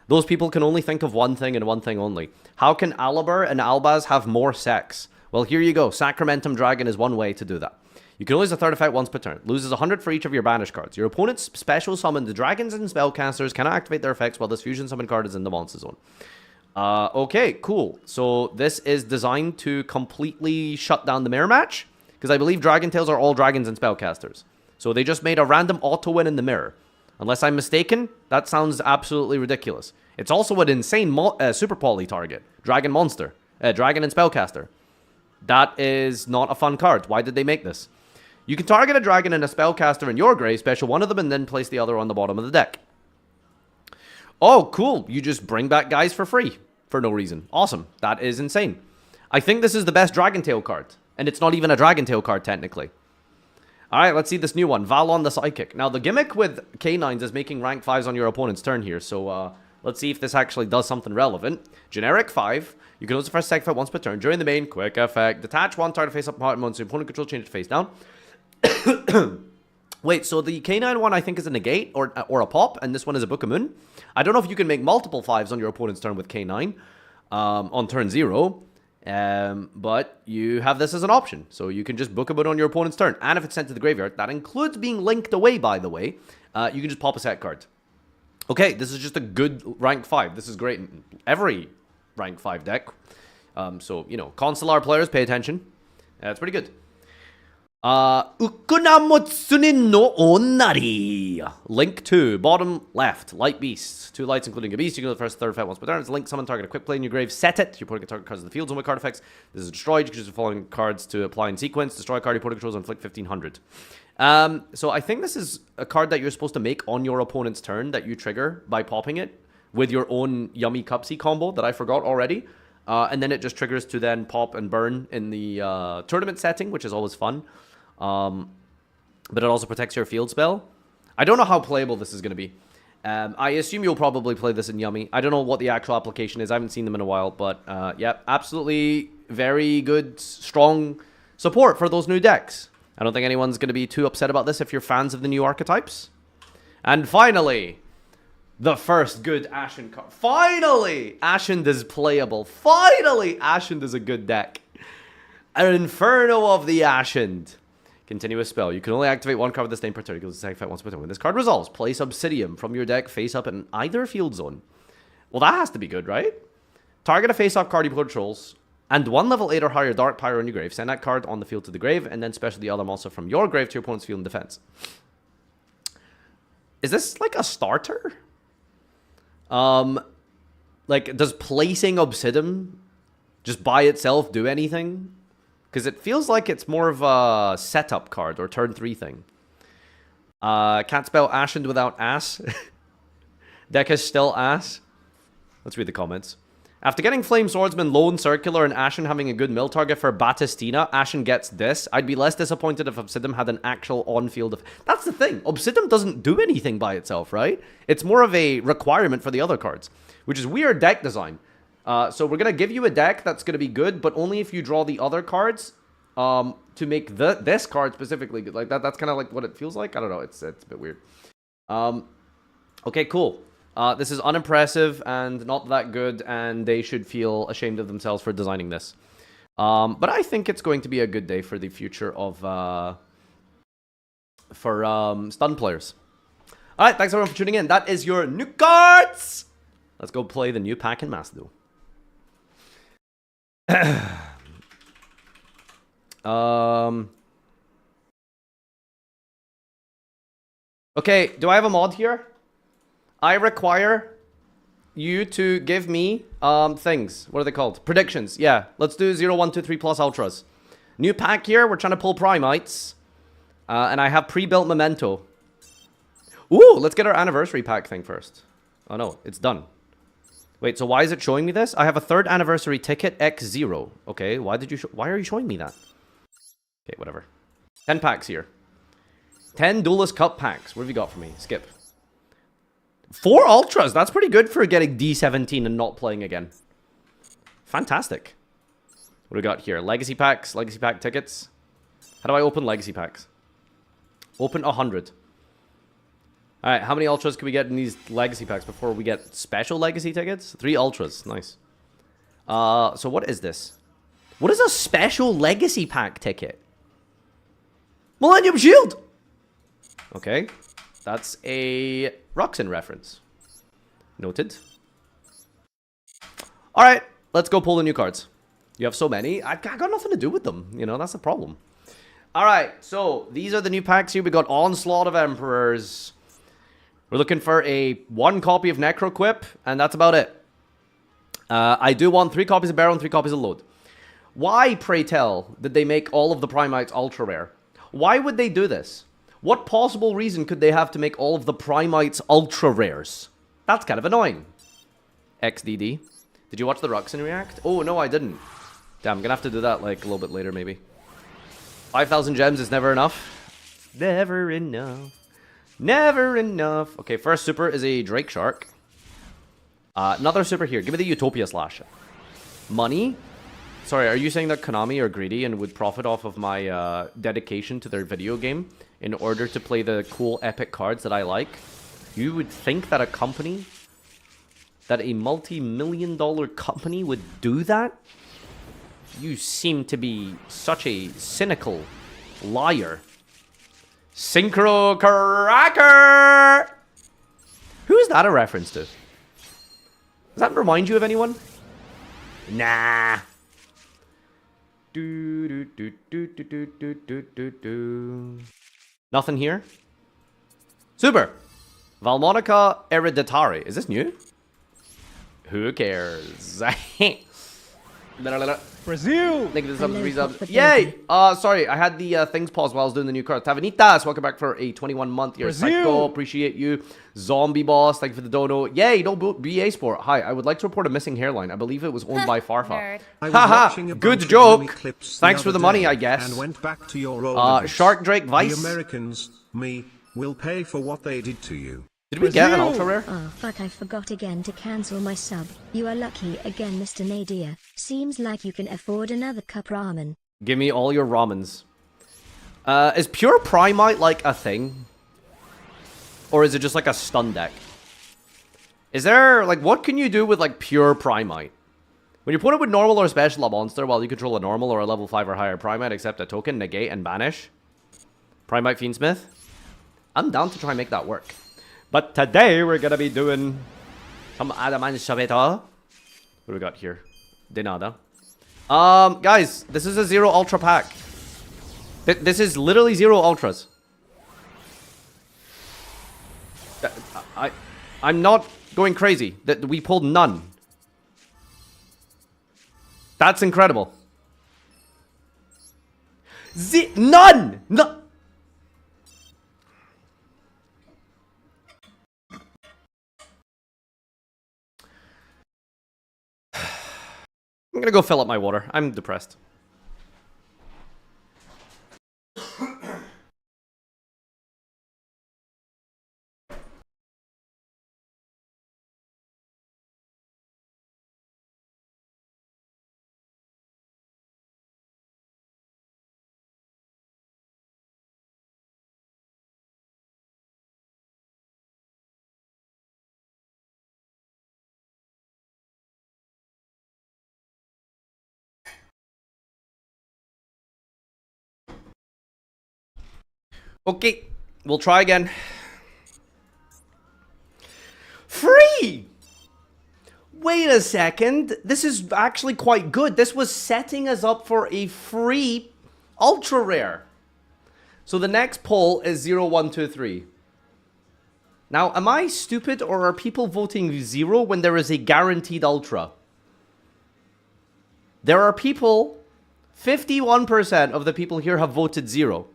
Those people can only think of one thing and one thing only. How can Alibur and Albaz have more sex? Well, here you go. Sacramentum Dragon is one way to do that. You can lose a 3rd effect once per turn. Loses 100 for each of your banished cards. Your opponent's special summoned dragons and spellcasters cannot activate their effects while this fusion summon card is in the monster zone. Okay, cool. So this is designed to completely shut down the mirror match, because I believe Dragontails are all dragons and spellcasters. So they just made a random auto-win in the mirror. Unless I'm mistaken, that sounds absolutely ridiculous. It's also an insane super poly target. Dragon monster. Dragon and spellcaster. That is not a fun card. Why did they make this? You can target a dragon and a spellcaster in your grave, special one of them, and then place the other on the bottom of the deck. Oh, cool. You just bring back guys for free for no reason. Awesome. That is insane. I think this is the best Dragontail card. And it's not even a Dragontail card, technically. Alright, let's see this new one. Valon the Psychic. Now, the gimmick with K9s is making rank 5s on your opponent's turn here. So, let's see if this actually does something relevant. Generic 5. You can use the first effect once per turn. During the main, quick effect. Detach one target face up part once your opponent control change it face down. Wait, so the K9 one I think is a negate or a pop, and this one is a Book of Moon. I don't know if you can make multiple 5s on your opponent's turn with K9 on turn 0, but you have this as an option. So you can just Book of Moon on your opponent's turn, and if it's sent to the graveyard, that includes being linked away, by the way, you can just pop a set card. Okay, this is just a good rank 5. This is great in every rank 5 deck. So, you know, Consular players, pay attention. It's pretty good. Ukunamotsunin no Onnari. Link 2, bottom left, light beast. 2 lights, including a beast. You can go the first 3rd effect once per turn. It's link, summon, target a quick play in your grave, set it. Your opponent can target cards in the field, zone with card effects. This is destroyed. You can use the following cards to apply in sequence. Destroy a card your opponent controls and inflict 1500. So I think this is a card that you're supposed to make on your opponent's turn that you trigger by popping it with your own Yummy Cupsy combo that I forgot already. And then it just triggers to then pop and burn in the tournament setting, which is always fun. But it also protects your field spell. I don't know how playable this is going to be. I assume you'll probably play this in Yummy. I don't know what the actual application is. I haven't seen them in a while. But yeah, absolutely very good, strong support for those new decks. I don't think anyone's going to be too upset about this if you're fans of the new archetypes. And finally, the first good Ashen card. Finally, Ashen is playable. Finally, Ashen is a good deck. An Inferno of the Ashen. Continuous spell. You can only activate one card with this name per turn. You can attack effect once per turn. When this card resolves, place Obsidian from your deck face up in either field zone. Well, that has to be good, right? Target a face-up card you controls, and 1 level 8 or higher Dark Pyro on your grave. Send that card on the field to the grave, and then special the other monster from your grave to your opponent's field in defense. Is this like a starter? Like, does placing Obsidian just by itself do anything? Because it feels like it's more of a setup card or turn 3 thing. Can't spell Ashen without ass. Deck is still ass. Let's read the comments. After getting Flame Swordsman, Lone, Circular, and Ashen having a good mill target for Batistina, Ashen gets this. I'd be less disappointed if Obsidian had an actual on-field... That's the thing. Obsidian doesn't do anything by itself, right? It's more of a requirement for the other cards, which is weird deck design. So we're going to give you a deck that's going to be good, but only if you draw the other cards to make this card specifically good. Like that's kind of like what it feels like. I don't know. It's a bit weird. Okay, cool. This is unimpressive and not that good, and they should feel ashamed of themselves for designing this. But I think it's going to be a good day for the future of stun players. All right, thanks everyone for tuning in. That is your new cards. Let's go play the new pack in Mass Duel. Okay, do I have a mod here? I require you to give me things. What are they called? Predictions. Yeah, let's do 0, 1, 2, 3 plus ultras. New pack here. We're trying to pull Primites. And I have pre-built Momento. Ooh, let's get our anniversary pack thing first. Oh no, it's done. Wait, so why is it showing me this? I have a 3rd anniversary ticket X0. Okay, why are you showing me that? Okay, whatever. 10 packs here. 10 Duelist Cup packs. What have you got for me? Skip. 4 ultras. That's pretty good for getting D17 and not playing again. Fantastic. What do we got here? Legacy packs, legacy pack tickets. How do I open legacy packs? Open 100. All right, how many ultras can we get in these legacy packs before we get special legacy tickets? 3 ultras. Nice. So what is this? What is a special legacy pack ticket? Millennium Shield. Okay. That's a Roxin reference. Noted. All right, let's go pull the new cards. You have so many. I got nothing to do with them. You know, that's the problem. All right, so these are the new packs here. We got Onslaught of Emperors. We're looking for a 1 copy of Necroquip, and that's about it. I do want 3 copies of Barrow and 3 copies of Load. Why, pray tell, did they make all of the Primites ultra rare? Why would they do this? What possible reason could they have to make all of the Primites ultra rares? That's kind of annoying. XDD. Did you watch the Ruxin react? Oh, no, I didn't. Damn, I'm gonna have to do that like a little bit later, maybe. 5,000 gems is never enough. Never enough. Never enough. Okay, first super is a Drake Shark. Another super here. Give me the Utopia Slash. Money. Sorry, are you saying that Konami are greedy and would profit off of my dedication to their video game in order to play the cool epic cards that I like? You would think that a multi-million-dollar company would do that? You seem to be such a cynical liar. Synchro Cracker! Who is that a reference to? Does that remind you of anyone? Nah. Nothing here. Super. Valmonica Hereditary. Is this new? Who cares? Brazil! Thank you for the subs. Yay! Sorry, I had the things paused while I was doing the new cards. Tavanitas, welcome back for a 21-month year. Psycho, appreciate you. Zombie Boss, thank you for the dono. Yay, no BA Sport. Hi, I would like to report a missing hairline. I believe it was owned by Farfa. Haha, good joke. Thanks for the money, I guess. And went back to your Shark Drake Vice. The Americans, will pay for what they did to you. Did we get an ultra rare? Oh fuck, I forgot again to cancel my sub. You are lucky again, Mr. Nadir. Seems like you can afford another cup ramen. Give me all your ramens. Is pure Primite like a thing? Or is it just like a stun deck? Is there, like, what can you do with like pure Primite? When you put it with normal or special a monster, while you control a normal or a level 5 or higher Primite, accept a token, negate, and banish. Primite Fiendsmith? I'm down to try and make that work. But today we're gonna be doing some Adamancipator. What do we got here? De nada. Guys, this is a 0 ultra pack. This is literally 0 ultras. I'm not going crazy. That we pulled none. That's incredible. None! No. I'm gonna go fill up my water. I'm depressed. Okay, we'll try again. Free! Wait a second. This is actually quite good. This was setting us up for a free ultra rare. So the next poll is 0, 1, 2, 3. Now, am I stupid or are people voting 0 when there is a guaranteed ultra? There are people, 51% of the people here have voted 0.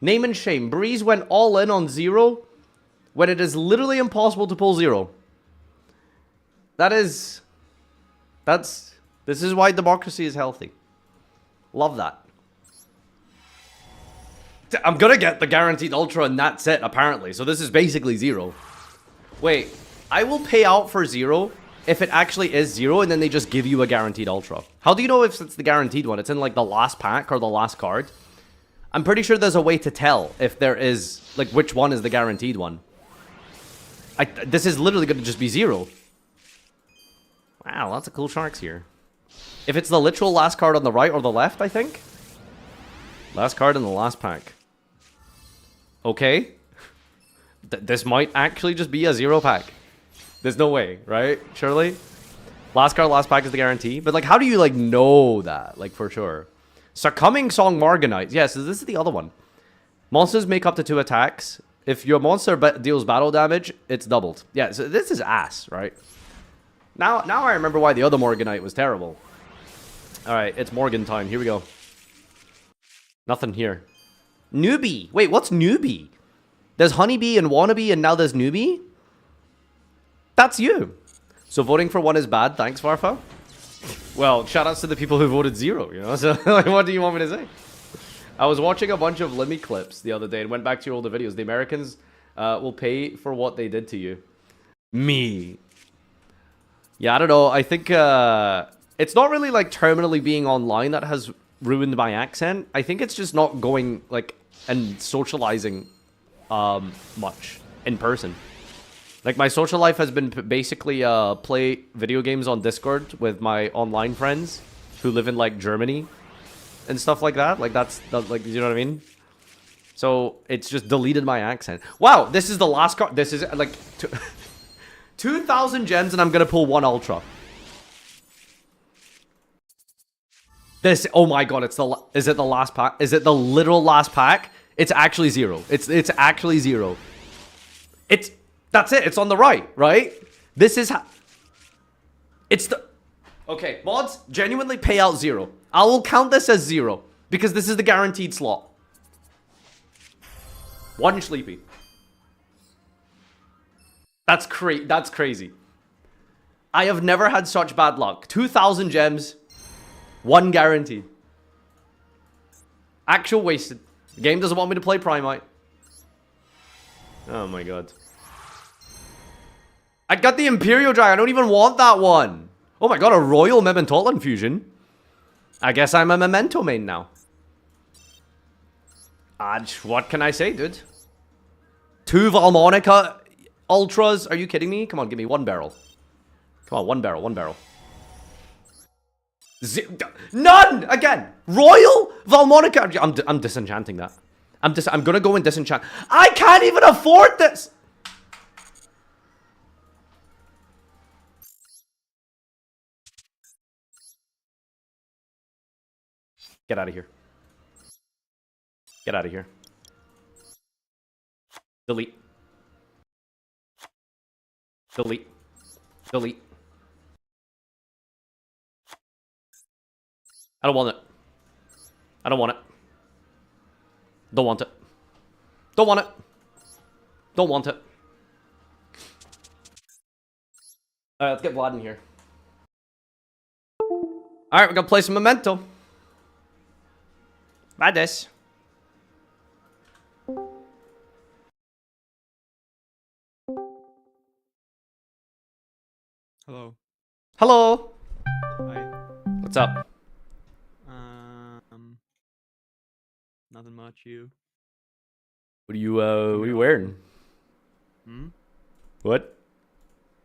Name and shame. Breeze went all in on 0 when it is literally impossible to pull 0. This is why democracy is healthy. Love that. I'm gonna get the guaranteed ultra and that's it, apparently. So this is basically 0. Wait, I will pay out for 0 if it actually is 0 and then they just give you a guaranteed ultra. How do you know if it's the guaranteed one? It's in like the last pack or the last card. I'm pretty sure there's a way to tell if there is, like, which one is the guaranteed one. This is literally gonna just be 0. Wow, lots of cool sharks here. If it's the literal last card on the right or the left, I think. Last card in the last pack. Okay. This might actually just be a 0 pack. There's no way, right? Surely? Last card, last pack is the guarantee. But, like, how do you, like, know that? Like, for sure. Succumbing Song Marganite. Yeah, so this is the other one. Monsters make up to 2 attacks. If your monster deals battle damage, it's doubled. Yeah, so this is ass, right? Now I remember why the other Morganite was terrible. Alright, it's Morgan time. Here we go. Nothing here. Newbie. Wait, what's newbie? There's honeybee and wannabe and now there's newbie? That's you. So voting for 1 is bad. Thanks, Farfa. Well, shoutouts to the people who voted 0, you know? So, like, what do you want me to say? I was watching a bunch of Lemmy clips the other day and went back to your older videos. The Americans will pay for what they did to you. Me. Yeah, I don't know. I think it's not really, like, terminally being online that has ruined my accent. I think it's just not going, like, and socializing much in person. Like, my social life has been basically play video games on Discord with my online friends who live in, like, Germany and stuff like that. Like, that's like, you know what I mean? So, it's just deleted my accent. Wow, this is the last card. This is, like, 2,000 gems and I'm gonna pull 1 ultra. This, oh my god, is it the last pack? Is it the literal last pack? It's actually 0. It's actually 0. That's it. It's on the right? This is how... It's the... Okay, mods, genuinely pay out 0. I will count this as 0. Because this is the guaranteed slot. 1 sleepy. That's crazy. I have never had such bad luck. 2,000 gems. 1 guaranteed. Actual wasted. The game doesn't want me to play Primite. Oh my god. I got the Imperial Dragon. I don't even want that one. Oh my god, a Royal Memento infusion. I guess I'm a Memento main now. What can I say, dude? 2 Valmonica Ultras. Are you kidding me? Come on, give me 1 barrel. Come on, 1 barrel, 1 barrel. None! Again! Royal Valmonica. I'm disenchanting that. I'm gonna go and disenchant. I can't even afford this! Get out of here. Get out of here. Delete. Delete. Delete. I don't want it. I don't want it. Don't want it. Don't want it. Don't want it. Alright, let's get Vlad in here. Alright, we're gonna play some Momento. Vades. Hello. Hello. Hi. What's up? Nothing much. You. What are you wearing? Hmm. What?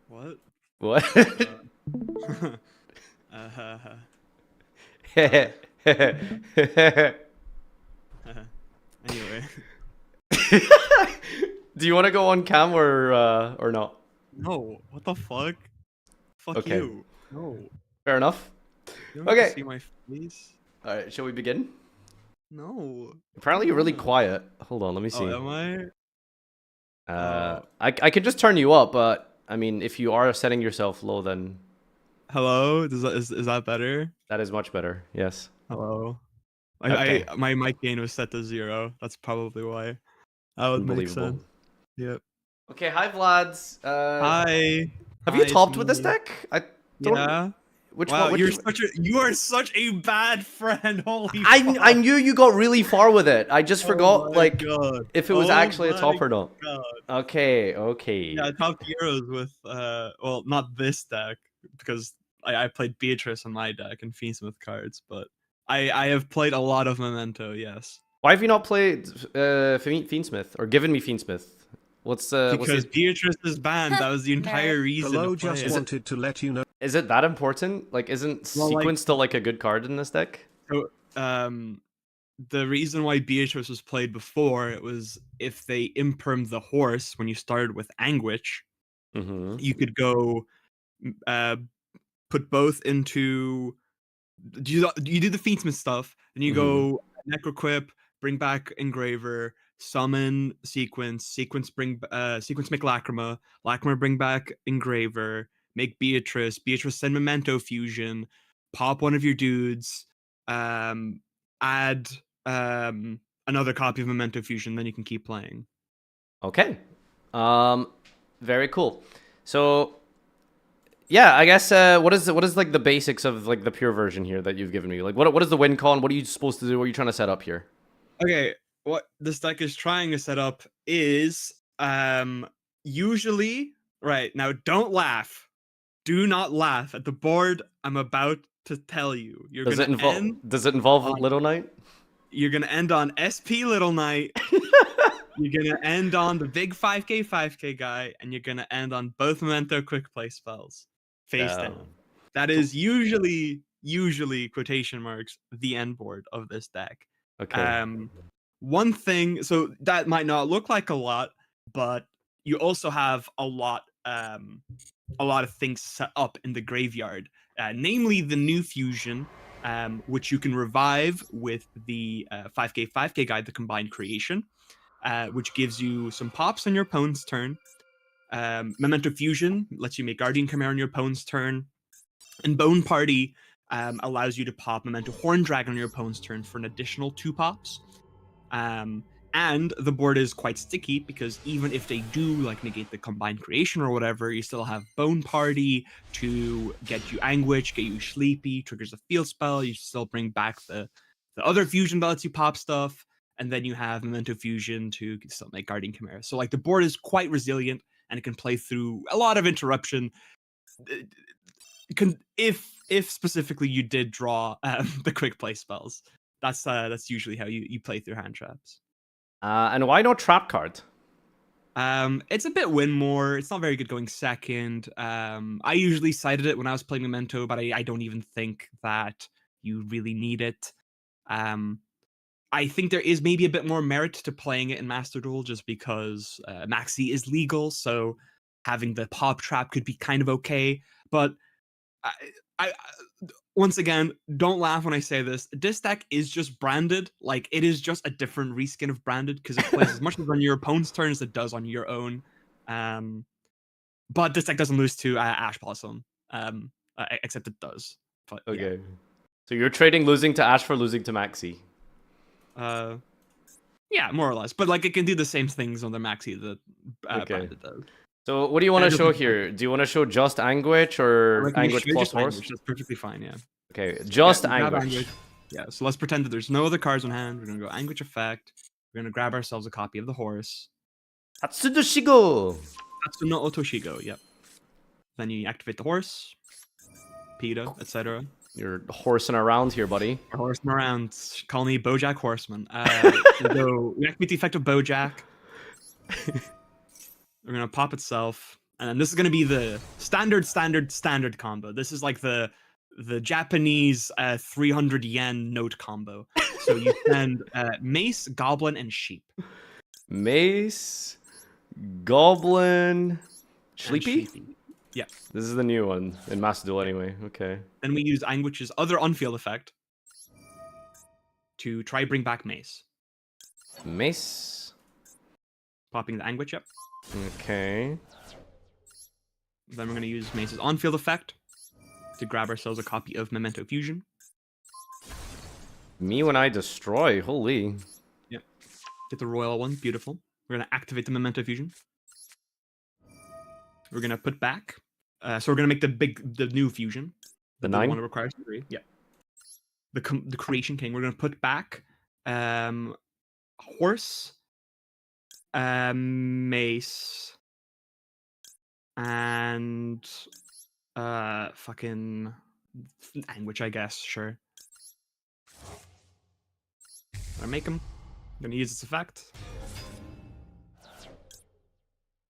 What? What? Anyway. Do you want to go on cam or not? No. What the fuck? Fuck Okay. you. No. Fair enough. You don't get Okay. to see my face. All right, shall we begin? No. Apparently you're really No. quiet. Hold on, let me Oh, see. am I? I could just turn you up, but I mean, if you are setting yourself low, then Hello. Is that better? that is much better. Yes. Hello. Okay. My mic gain was set to 0. That's probably why. That would make Unbelievable. sense. Yep. Okay, hi Vlads. Hi. Have Hi, you it's topped with this me. deck? I don't. Yeah. Which Wow, one? you are such a bad friend. Holy I fuck. knew you got really far with it. I just forgot Oh my like God. if it was Oh actually a top my or not. God. Okay. Yeah, I topped Euros with well, not this deck because I played Beatrice on my deck and Fiendsmith cards, but I have played a lot of Memento, yes. Why have you not played Fiendsmith or given me Fiendsmith? What's Because the Beatrice is banned. That was the entire reason Hello, to play just it. wanted to let you know. is it that important? Like, isn't Well, like- Sequence still like a good card in this deck? So, the reason why Beatrice was played before, it was if they impermed the horse when you started with Anguish, Mm-hmm. you could go put both into you do the Fiendsmith stuff, and you go Necroquip, bring back Engraver, summon Sequence make Lacrima bring back Engraver, make Beatrice send Memento Fusion, pop one of your dudes, add another copy of Memento Fusion, then you can keep playing. Okay. Very cool. So, yeah, I guess what is like the basics of like the pure version here that you've given me? Like, what is the win con? What are you supposed to do? What are you trying to set up here? Okay, what this deck is trying to set up is usually right now. Don't laugh. Do not laugh at the board I'm about to tell you. Does it involve on- Little Knight? You're gonna end on SP Little Knight. You're gonna end on the big 5k guy, and you're gonna end on both Memento quick play spells face down. That is usually quotation marks the end board of this deck. Okay. One thing, so that might not look like a lot, but you also have a lot of things set up in the graveyard, namely the new fusion, which you can revive with the 5k guide, the combined creation, which gives you some pops on your opponent's turn. Memento Fusion lets you make Guardian Chimera on your opponent's turn. And Bone Party allows you to pop Memento Horn Dragon on your opponent's turn for an additional 2 pops. And the board is quite sticky because even if they do like negate the combined creation or whatever, you still have Bone Party to get you Anguish, get you Sleepy, triggers a field spell. You still bring back the other fusion that lets you pop stuff, and then you have Memento Fusion to still make Guardian Chimera. So like the board is quite resilient and it can play through a lot of interruption. If specifically you did draw the quick play spells, that's usually how you play through hand traps. And why no trap card? It's a bit win more. It's not very good going second. I usually cited it when I was playing Memento, but I don't even think that you really need it. I think there is maybe a bit more merit to playing it in Master Duel just because Maxi is legal, so having the pop trap could be kind of okay. But I once again, don't laugh when I say this. This deck is just branded. Like, it is just a different reskin of branded because it plays as much as on your opponent's turn as it does on your own. But this deck doesn't lose to Ash Blossom, except it does. But, Okay. So you're trading losing to Ash for losing to Maxi. Yeah. Yeah, more or less. But like it can do the same things on the maxi that Okay. Bandit does. So what do you want And to it show doesn't- here? Do you want to show just Anguish I or reckon we Anguish should plus just horse? Anguish. That's perfectly fine. Yeah. Okay, just Yeah, we grab Anguish. Yeah. So let's pretend that there's no other cards on hand. We're gonna go Anguish effect. We're gonna grab ourselves a copy of the horse. Hatsudoshigo! Tatsuno Otoshigo. Yep. Then you activate the horse, PETA, etc. You're horsing around here, buddy. Horsing around. Call me Bojack Horseman. We activate the effect of Bojack. We're gonna pop itself, and then this is gonna be the standard combo. This is like the Japanese 300 yen note combo. So you send mace, goblin, and sheep. Mace, Goblin, And Sleepy? sheepy. Yeah. This is the new one in Master Duel anyway. Okay. Then we use Anguish's other unfield effect to try bring back mace. Mace. Popping the Anguish up. Okay. Then we're going to use Mace's on-field effect to grab ourselves a copy of Memento Fusion. Me when I destroy. Holy. Get the royal one. Beautiful. We're going to activate the Memento Fusion. We're going to put back. So we're going to make the new fusion. The one 9? that requires 3. Yeah. The Creation King. We're going to put back horse, mace, and fucking Anguish, I guess. Sure. I make him. I'm gonna use its effect.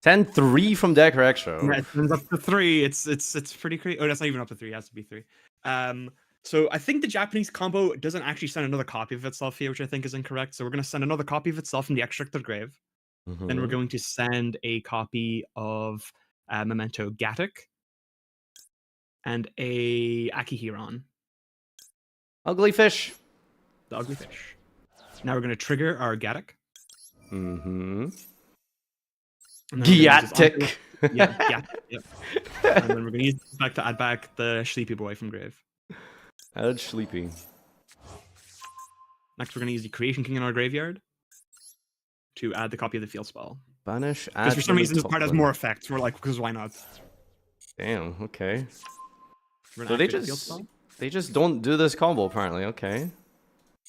10-3 from deck or extra. Yeah, it turns up to 3. It's pretty crazy. Oh, that's not even up to 3. It has to be 3. So I think the Japanese combo doesn't actually send another copy of itself here, which I think is incorrect. So we're gonna send another copy of itself from the extracted grave. Then we're going to send a copy of Memento Gatic and a Akihiron, Ugly fish. the ugly fish. Now we're going to trigger our Gatic. Mm-hmm. And then we're gonna use this Giatic. Yeah, Yep. And then we're going to use this back to add back the Sleepy Boy from grave. Add Sleepy. Next, we're going to use the Creation King in our graveyard to add the copy of the field spell. Banish. Because Add for some to the reason this top card has one. more effects. We're like, because why not? Damn. Okay. We're So gonna they activate the field just spell. they just don't do this combo apparently. Okay.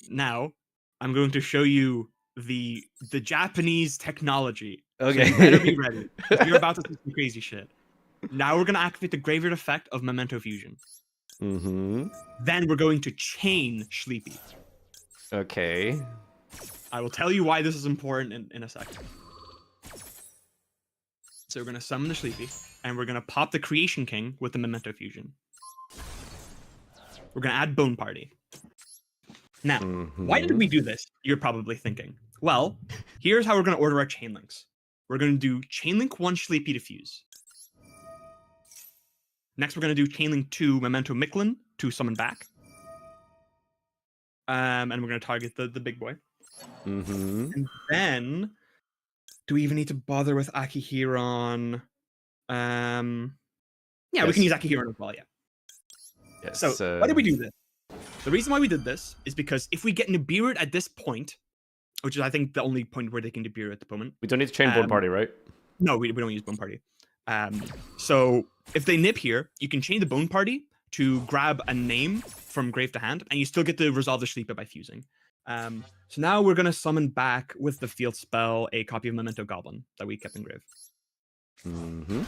Now, I'm going to show you the Japanese technology. So Okay. you better be ready. 'Cause you're about to see some crazy shit. Now we're going to activate the graveyard effect of Memento Fusion. Mm-hmm. Then we're going to chain Sleepy. Okay. I will tell you why this is important in a second. So we're going to summon the Sleepy, and we're going to pop the Creation King with the Memento Fusion. We're going to add Bone Party. Now, why did we do this? You're probably thinking. Well, here's how we're going to order our chain links. We're going to do chain link 1 Sleepy to fuse. Next, we're going to do chain link 2 Memento Micklin to summon back. And we're going to target the big boy. Mm-hmm. And then, do we even need to bother with Akihiron? Yeah, we can use Akihiron as well, yeah. Yes. So, why did we do this? The reason why we did this is because if we get Nibiru at this point, which is, I think, the only point where they can Nibiru at the moment. We don't need to chain Bone Party, right? No, we don't use Bone Party. So, if they nip here, you can chain the Bone Party to grab a name from grave to hand, and you still get to resolve the Sleeper by fusing. So now we're going to summon back with the field spell a copy of Memento Goblin that we kept in grave. Mm-hmm. Then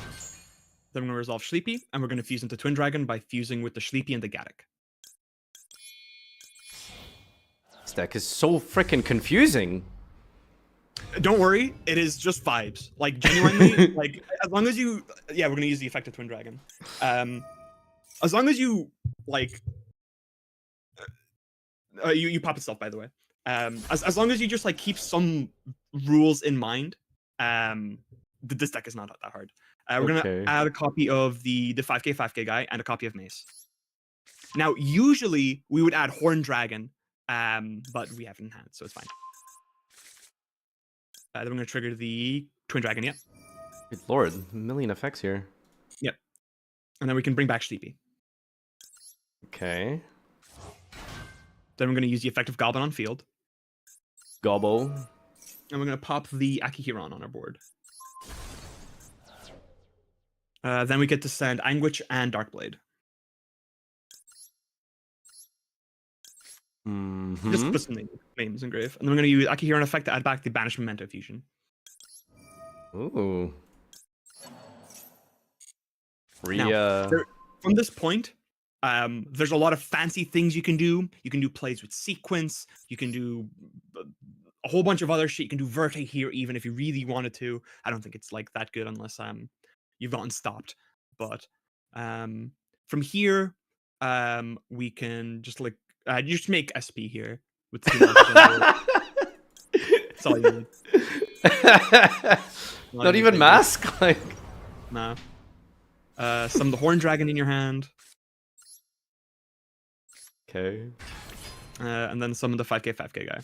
we're going to resolve Sleepy, and we're going to fuse into Twin Dragon by fusing with the Sleepy and the Gatic. This deck is so freaking confusing. Don't worry, it is just vibes. Like, genuinely, like, as long as you... Yeah, we're going to use the effect of Twin Dragon. As long as you, like... You pop itself, by the way. As long as you just, like, keep some rules in mind, this deck is not that hard. We're going to add a copy of the 5k guy and a copy of Mace. Now, usually, we would add Horn Dragon, but we have it in hand, so it's fine. Then we're going to trigger the Twin Dragon, yep. Good lord, a million effects here. Yep. And then we can bring back Sleepy. Okay. Then we're going to use the effect of Goblin on field. Gobbo. And we're gonna pop the Akihiron on our board. Then we get to send Anguish and Darkblade. Just put some names in grave. And then we're gonna use Akihiron effect to add back the Banished Memento fusion. Ooh. From this point, there's a lot of fancy things you can do. You can do plays with sequence. You can do a whole bunch of other shit. You can do Verte here even if you really wanted to. I don't think it's like that good unless you've gotten stopped. But from here, we can just like you just make SP here with two That's all you need. Not even mask, like. Nah. Some of the Horn Dragon in your hand. Okay. And then some of the 5k 5k guy.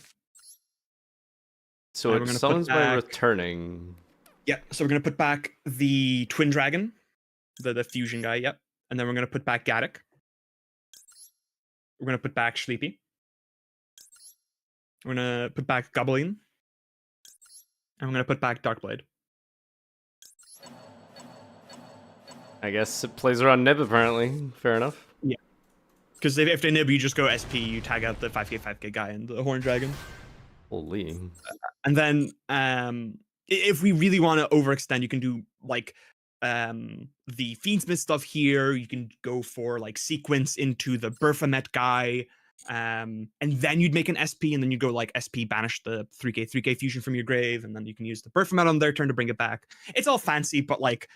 So it summons by returning. Yeah, so we're gonna put back the Twin Dragon, the fusion guy, yep. And then we're gonna put back Gaddock. We're gonna put back Sleepy. We're gonna put back Goblin. And we're gonna put back Darkblade. I guess it plays around Nib, apparently. Fair enough. Yeah. Because if they Nib, you just go SP, you tag out the 5k 5k guy and the Horn Dragon. Holy. And then if we really want to overextend, you can do like the Fiendsmith stuff here. You can go for like sequence into the Berphomet guy. And then you'd make an SP, and then you go like SP banish the 3k fusion from your grave, and then you can use the Berphomet on their turn to bring it back. It's all fancy, but like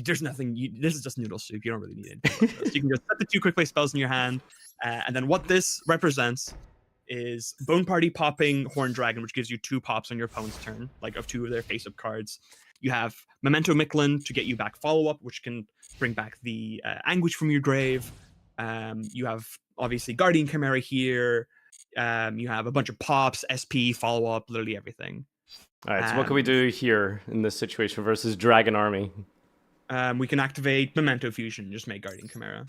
there's nothing. This is just noodle soup. You don't really need it. So you can just set the 2 quick play spells in your hand, and then what this represents is Bone Party popping Horn Dragon, which gives you 2 pops on your opponent's turn, like of 2 of their face-up cards. You have Memento Micklin to get you back follow-up, which can bring back the Anguish from your grave. You have obviously Guardian Chimera here. You have a bunch of pops, SP, follow-up, literally everything. All right, so what can we do here in this situation versus Dragon Army? We can activate Memento Fusion, just make Guardian Chimera.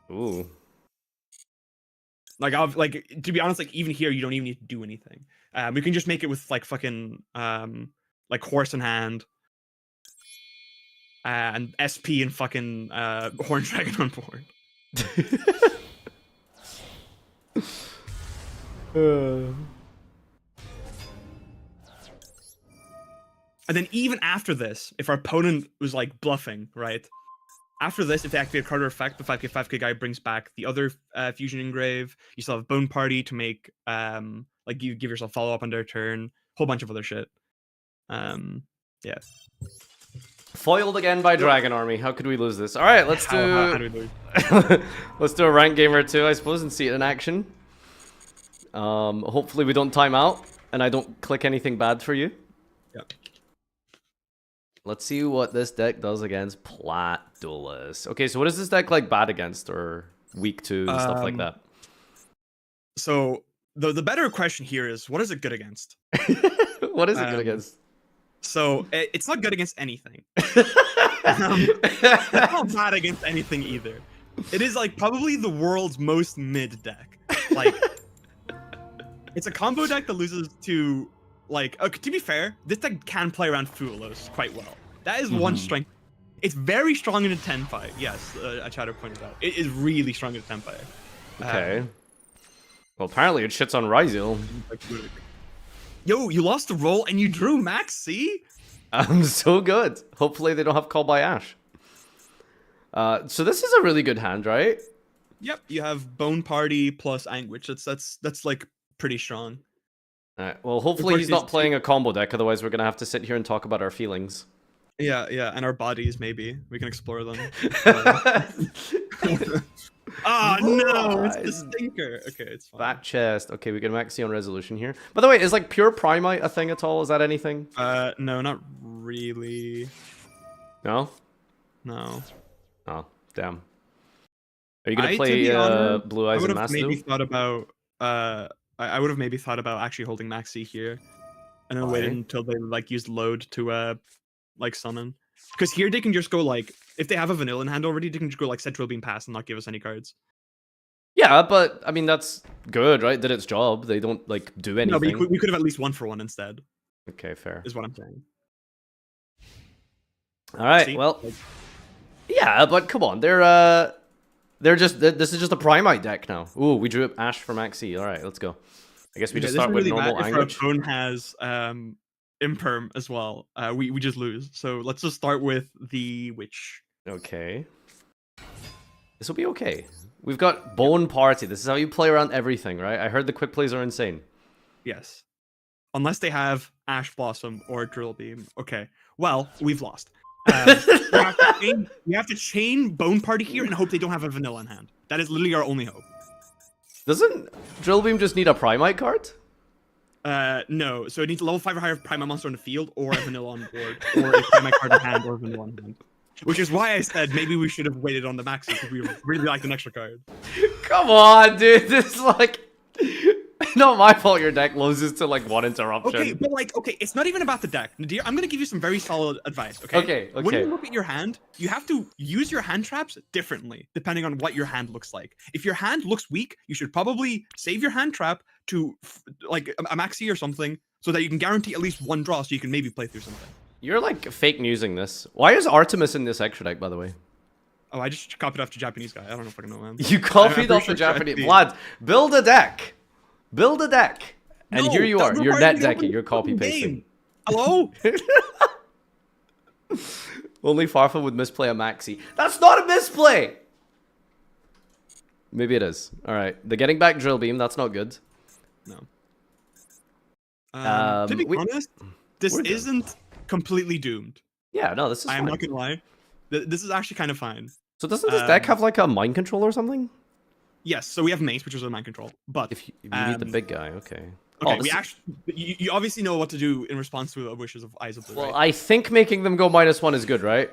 Ooh. Like, to be honest, like even here, you don't even need to do anything. We can just make it with like fucking like Horse in hand, and SP and fucking Horn Dragon on board. And then even after this, if our opponent was like bluffing, right? After this, if they activate a card or effect, the 5k 5k guy brings back the other fusion engrave. You still have Bone Party to make like you give yourself follow up on their turn, whole bunch of other shit. Yeah. Foiled again by Dragon Army. How could we lose this? All right, let's do. How do we lose? Let's do a rank game or two, I suppose, and see it in action. Hopefully we don't time out and I don't click anything bad for you. Yeah. Let's see what this deck does against Plat Duelist. Okay, so what is this deck like bad against or weak to and stuff like that? So the better question here is, what is it good against? What is it good against? So it's not good against anything. It's not bad against anything either. It is like probably the world's most mid deck. Like, it's a combo deck that loses to like. To be fair, this deck can play around Fuelos quite well. That is one strength. It's very strong in a 10 fight. Yes, a chatter pointed out. It is really strong in a 10 fight. Okay. Well, apparently it shits on Ryzel. Yo, you lost the roll and you drew Max C? I'm so good. Hopefully they don't have Call by Ash. So this is a really good hand, right? Yep, you have Bone Party plus Anguish. That's like pretty strong. Alright, well hopefully he's not playing a combo deck, otherwise we're gonna have to sit here and talk about our feelings. Yeah, and our bodies maybe. We can explore them. Oh no, it's the stinker. Okay, it's fine. Fat chest. Okay, we can maxi on resolution here. By the way, is like pure Primite a thing at all? Is that anything? No, not really. No? No. Oh, damn. Are you gonna play Blue Eyes and Master? I would have maybe thought about actually holding Maxi here, and then waiting until they like use load to like summon. Because here they can just go like, if they have a vanilla in hand already, they can just go like Central Beam Pass and not give us any cards. Yeah, but I mean that's good, right? Did its job. They don't like do anything. No, but we could have at least 1-for-1 instead. Okay, fair. Is what I'm saying. All right. See? Well, yeah, but come on, they're just this is just a Primite deck now. Ooh, we drew up Ash for Maxi. All right, let's go. I guess we just This start is with really normal bad. If language. our opponent has imperm as well, we just lose. So let's just start with the witch. Okay. This will be okay. We've got Bone Party. This is how you play around everything, right? I heard the quick plays are insane. Yes. Unless they have Ash Blossom or Drill Beam. Okay. Well, we've lost. We have to chain Bone Party here and hope they don't have a vanilla in hand. That is literally our only hope. Doesn't Drill Beam just need a Primite card? No. So it needs a level 5 or higher Primate monster on the field or a vanilla on the board. Or a Primate card in hand or a vanilla in hand. Which is why I said maybe we should have waited on the Maxi because we really liked an extra card. Come on, dude. This is like... Not my fault your deck loses to like one interruption. Okay, but like, okay, it's not even about the deck. Nadir, I'm gonna give you some very solid advice, okay? Okay. When you look at your hand, you have to use your hand traps differently, depending on what your hand looks like. If your hand looks weak, you should probably save your hand trap to, like, a Maxi or something, so that you can guarantee at least one draw, so you can maybe play through something. You're like fake newsing this. Why is Artemis in this extra deck, by the way? Oh, I just copied off the Japanese guy. I don't know if I can know, man. You copied off the Japanese... Vlad, build a deck! Build a deck! And No, here you that are. You're requires net me to open decking. the You're copy fucking pasting. game. Hello? Only Farfa would misplay a Maxi. That's not a misplay! Maybe it is. Alright. The getting back Drill Beam, that's not good. No. To be we- honest, this we're done. isn't completely doomed. Yeah, no, this is I am fine. not gonna lie. This is actually kind of fine. So doesn't this deck have like a mind control or something? Yes, so we have Mace, which is a mind control. But If you need the Um, big guy, okay. okay, Oh, we this- actually you obviously know what to do in response to the wishes of Eyes of Blue. Well, Right? I think making them go -1 is good, right?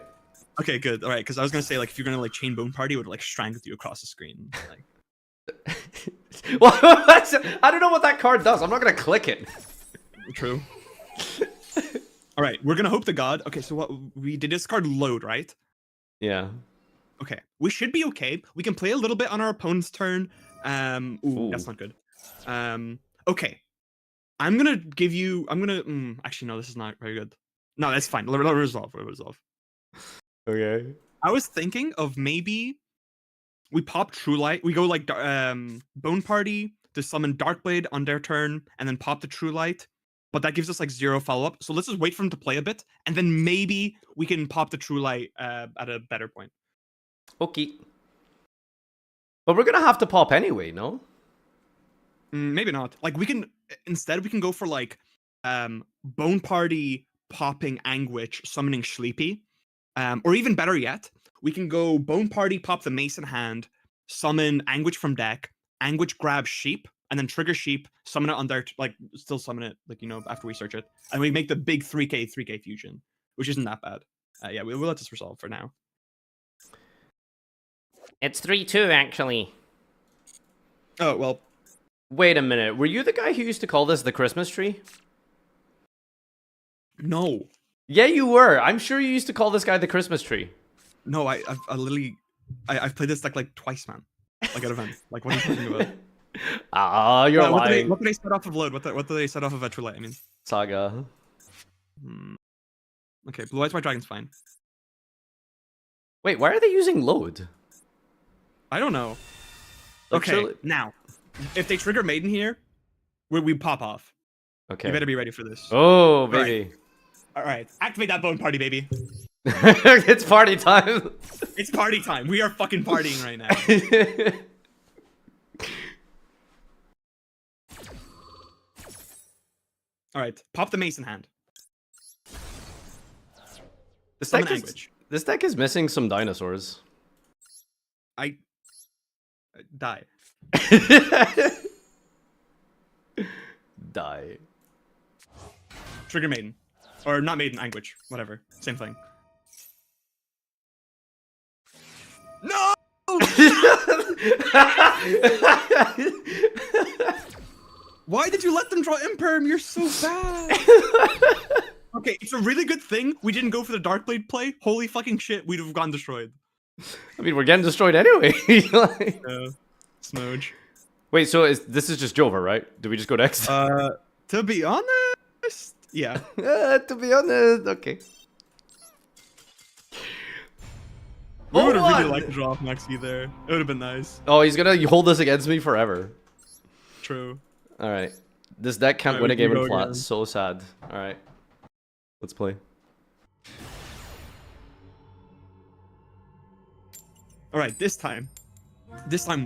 Okay, good. All right, because I was gonna say like if you're gonna like chain Bone Party, it would like strangle you across the screen. Like, Well, I don't know what that card does. I'm not gonna click it. true. All right, we're gonna hope to God. Okay, so what we did this card load, right? Yeah. Okay, we should be okay. We can play a little bit on our opponent's turn. Ooh, that's Ooh. not good. Okay. I'm gonna give you. I'm gonna. Actually, no, this is not very good. No, that's fine. Let resolve. Let resolve. Okay. I was thinking of maybe we pop True Light. We go like Bone Party to summon Darkblade on their turn, and then pop the True Light. But that gives us like 0 follow-up. So let's just wait for him to play a bit, and then maybe we can pop the True Light at a better point. Okay. But we're gonna have to pop anyway, no? Maybe not. Like we can instead we can go for like Bone Party popping Anguish, summoning Sleepy. Or even better yet, we can go Bone Party, pop the Mace in hand, summon Anguish from deck, Anguish grab Sheep, and then trigger Sheep, summon it on their like still summon it, like after we search it. And we make the big 3k fusion, which isn't that bad. Yeah, we'll let this resolve for now. It's 3-2 actually. Oh well. Wait a minute. Were you the guy who used to call this the Christmas tree? No. Yeah, you were. I'm sure you used to call this guy the Christmas tree. No, I literally I've played this deck like twice, man. Like at events. Like what are you talking about? Ah, you're What lying. did they set off of load? What did they set off of True Light? I mean, Saga. Okay, Blue Eyes White Dragon's fine. Wait, why are they using load? I don't know. Like, Okay, surely- now, if they trigger Maiden here, we pop off. Okay. You better be ready for this. Oh, baby. All right, activate that Bone Party, baby. It's party time. It's party time. We are fucking partying right now. All right, pop the Mace in hand. This Summon deck, is, Anguish. this deck is missing some dinosaurs. Die. Die. Trigger Maiden. Or not Maiden, Anguish. Whatever. Same thing. No! Why did you let them draw Imperm? You're so bad. Okay, it's a really good thing we didn't go for the Darkblade play. Holy fucking shit, we'd have gone destroyed. I mean, we're getting destroyed anyway. Like- Smooch. Wait, so this is just Jova, right? Do we just go next? To be honest, yeah. To be honest, okay. We would have really Hold liked on! to draw off Maxi there. It would have been nice. Oh, he's gonna hold this against me forever. True. All right, this deck can't Alright, win we a game can in go flat. again. So sad. All right, let's play. All right, this time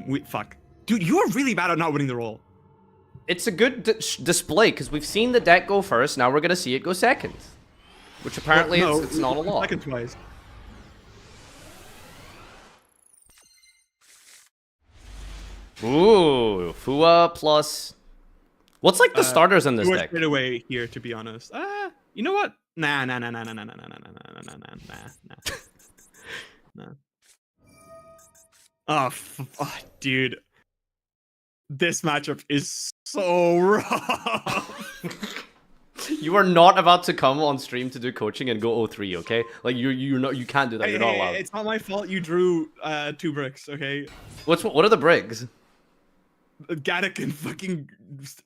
we fuck. Dude, you are really bad at not winning the roll. It's a good display because we've seen the deck go first. Now we're gonna see it go second, which apparently No, it's not a lot. Second twice. Ooh, Fua plus. What's like the starters in this We're deck? straight away here, to be honest. You know what? Nah. Oh, dude. This matchup is so rough. You are not about to come on stream to do coaching and go 0-3, okay? Like you can't do that. You're not allowed. It's not my fault you drew 2 bricks, okay? What are the brigs? Gaddock and fucking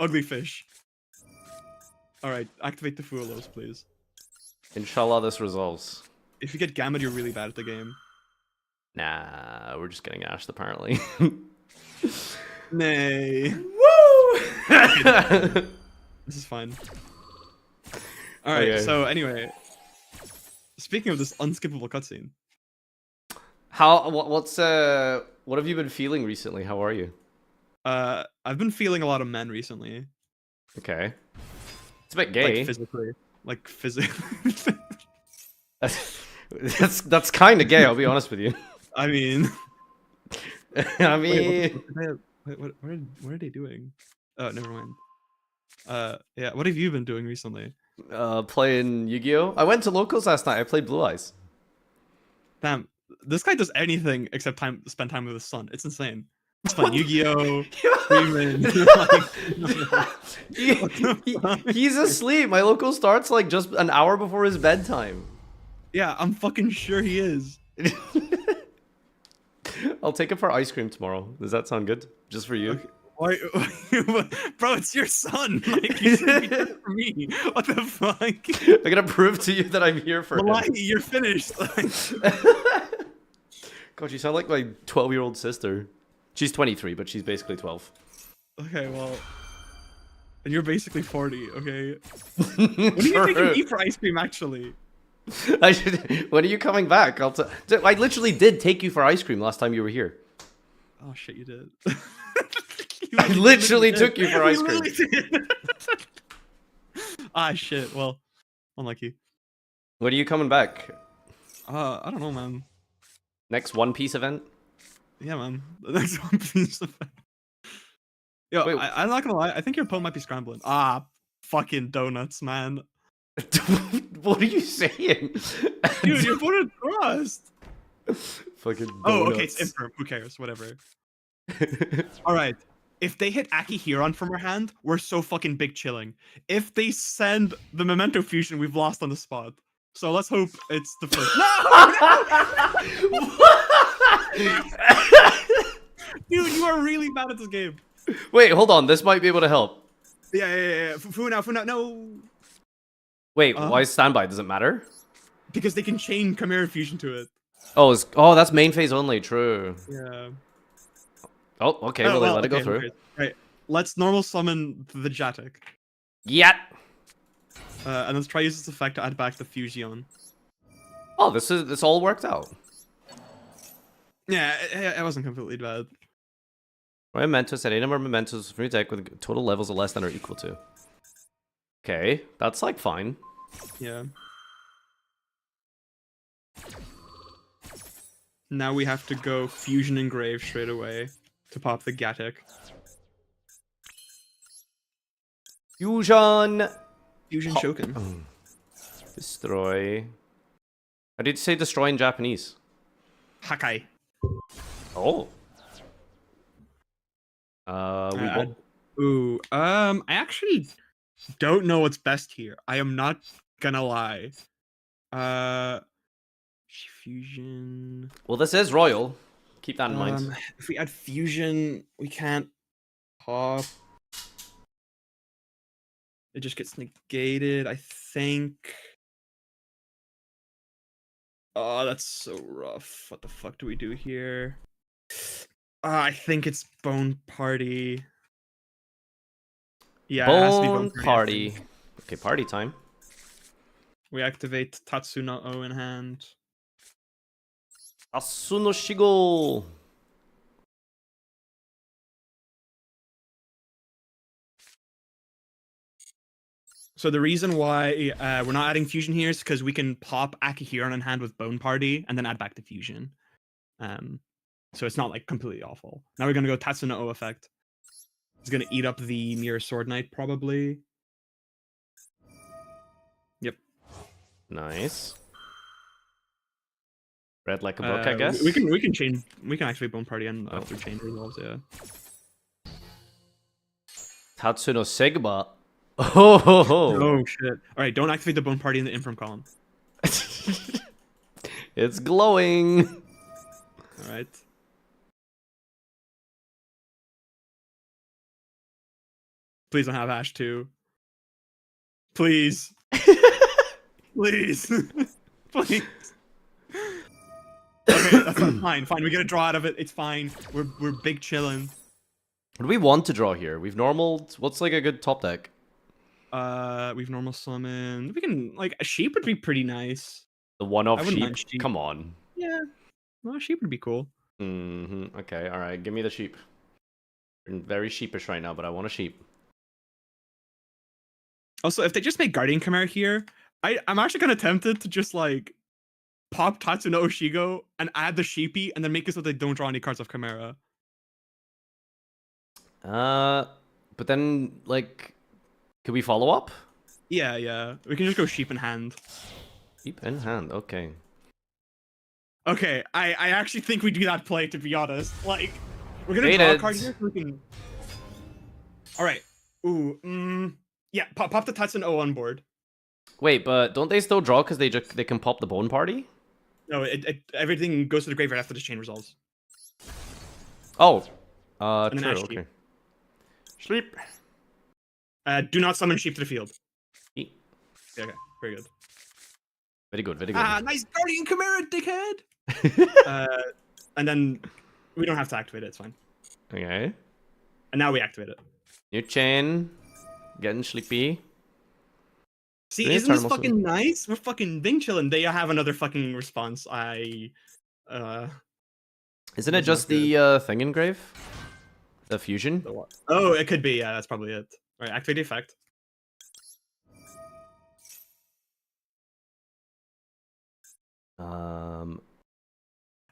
ugly fish. Alright, activate the Fuelos, please. Inshallah, this resolves. If you get Gamma, you're really bad at the game. Nah, we're just getting ashed apparently. Nay. Woo! This is fine. Alright, Okay. so anyway. Speaking of this unskippable cutscene. What have you been feeling recently? How are you? I've been feeling a lot of men recently. Okay. It's a bit gay. Like physically. Like physically. That's kind of gay, I'll be honest with you. I mean... I mean... Wait, what are they doing? Oh, never mind. Yeah, what have you been doing recently? Playing Yu-Gi-Oh! I went to locals last night. I played Blue Eyes. Damn, this guy does anything except spend time with his son. It's insane. He's playing Yu-Gi-Oh! He's asleep. My local starts like just an hour before his bedtime. Yeah, I'm fucking sure he is. I'll take him for ice cream tomorrow. Does that sound good? Just for you? Okay. Why, bro, it's your son. Like, you should be there for me. What the fuck? I'm gonna prove to you that I'm here for him. Malai, you're finished. God, you sound like my 12-year-old sister. She's 23, but she's basically 12. Okay, well, and you're basically 40. Okay. What do you think you eat for ice cream, actually? When are you coming back? I literally did take you for ice cream last time you were here. Oh shit, you did. I literally took you for ice cream. Ah shit. Well, unlucky. When are you coming back? I don't know, man. Next One Piece event? Yeah, man. The next one, please. Yo, Wait. I'm not gonna lie. I think your opponent might be scrambling. Ah, fucking donuts, man. What are you saying? Dude, your opponent crossed. Fucking donuts. Oh, okay, it's Imperm. Who cares? Whatever. All right. If they hit Akihiron from her hand, we're so fucking big chilling. If they send the Memento Fusion, we've lost on the spot. So let's hope it's the first. Dude, you are really bad at this game. Wait, hold on. This might be able to help. Yeah. Fu now, no. Wait, why standby? Does it matter? Because they can chain Chimera Fusion to it. Oh, that's main phase only. True. Yeah. Oh, okay. Well, let it go through. Okay. Right. Let's normal summon the Jatic. Yeah. And let's try use this effect to add back the Fusion. Oh, this all worked out. Yeah, it wasn't completely bad. Memento set any number of mementos from your deck with total levels of less than or equal to. Okay, that's like fine. Yeah. Now we have to go Fusion Engrave straight away to pop the Gatic. Fusion! Fusion Shokin. Destroy. How did you say destroy in Japanese? Hakai. Oh. I actually don't know what's best here. I am not gonna lie. Fusion. Well, this is royal, Keep that in mind. If we add fusion, we can't pop. It just gets negated, I think. Oh, that's so rough. What the fuck do we do here? I think it's Bone Party. Yeah, it has to be Bone Bone Party. I Party. think. Okay, party time. We activate Tatsuno O in hand. Asuno Shigo. So the reason why we're not adding fusion here is because we can pop Akihiron in hand with Bone Party and then add back the fusion. So it's not like completely awful. Now we're gonna go Tatsuno O effect. It's gonna eat up the Mirror Sword Knight probably. Yep. Nice. Red like a book, I guess. We can change. We can actually Bone Party and after chain resolves. Yeah. Tatsuno Segba. Oh. Oh shit! All right, don't activate the Bone Party in the Infirm column. It's glowing. All right. Please don't have Ash 2. Please. Please. Please. Okay, that's fine. Fine. We get a draw out of it. It's fine. We're big chillin'. What do we want to draw here? We've normaled. What's like a good top deck? We've normal summoned. We can like a sheep would be pretty nice. The one-off I wouldn't sheep? mind sheep. Come on. Yeah. No, a sheep would be cool. Okay, alright. Give me the sheep. I'm very sheepish right now, but I want a sheep. Also, if they just make Guardian Chimera here, I'm actually kind of tempted to just like pop Tatsuno Oshigo and add the sheepy and then make it so they don't draw any cards off Chimera. But then, like, could we follow up? Yeah. We can just go sheep in hand. Sheep in hand, okay. Okay, I actually think we do that play, to be honest. Like, we're gonna draw a card here so we can... Alright. Ooh, yeah, pop the Tatsun O on board. Wait, but don't they still draw because they can pop the Bone Party? No, everything goes to the graveyard after this chain resolves. Oh. And True, then okay. Sleep. Do not summon sheep to the field. Eat. Okay, very good. Very good, very good. Ah, nice Guardian Chimera, dickhead! And then we don't have to activate it, it's fine. Okay. And now we activate it. New chain. Getting sleepy. See, Yeah, isn't this Eternal fucking nice? We're fucking Bing chillin'. They have another fucking response. Isn't it just the thing engrave? The fusion? Oh, it could be. Yeah, that's probably it. All right, activate the effect.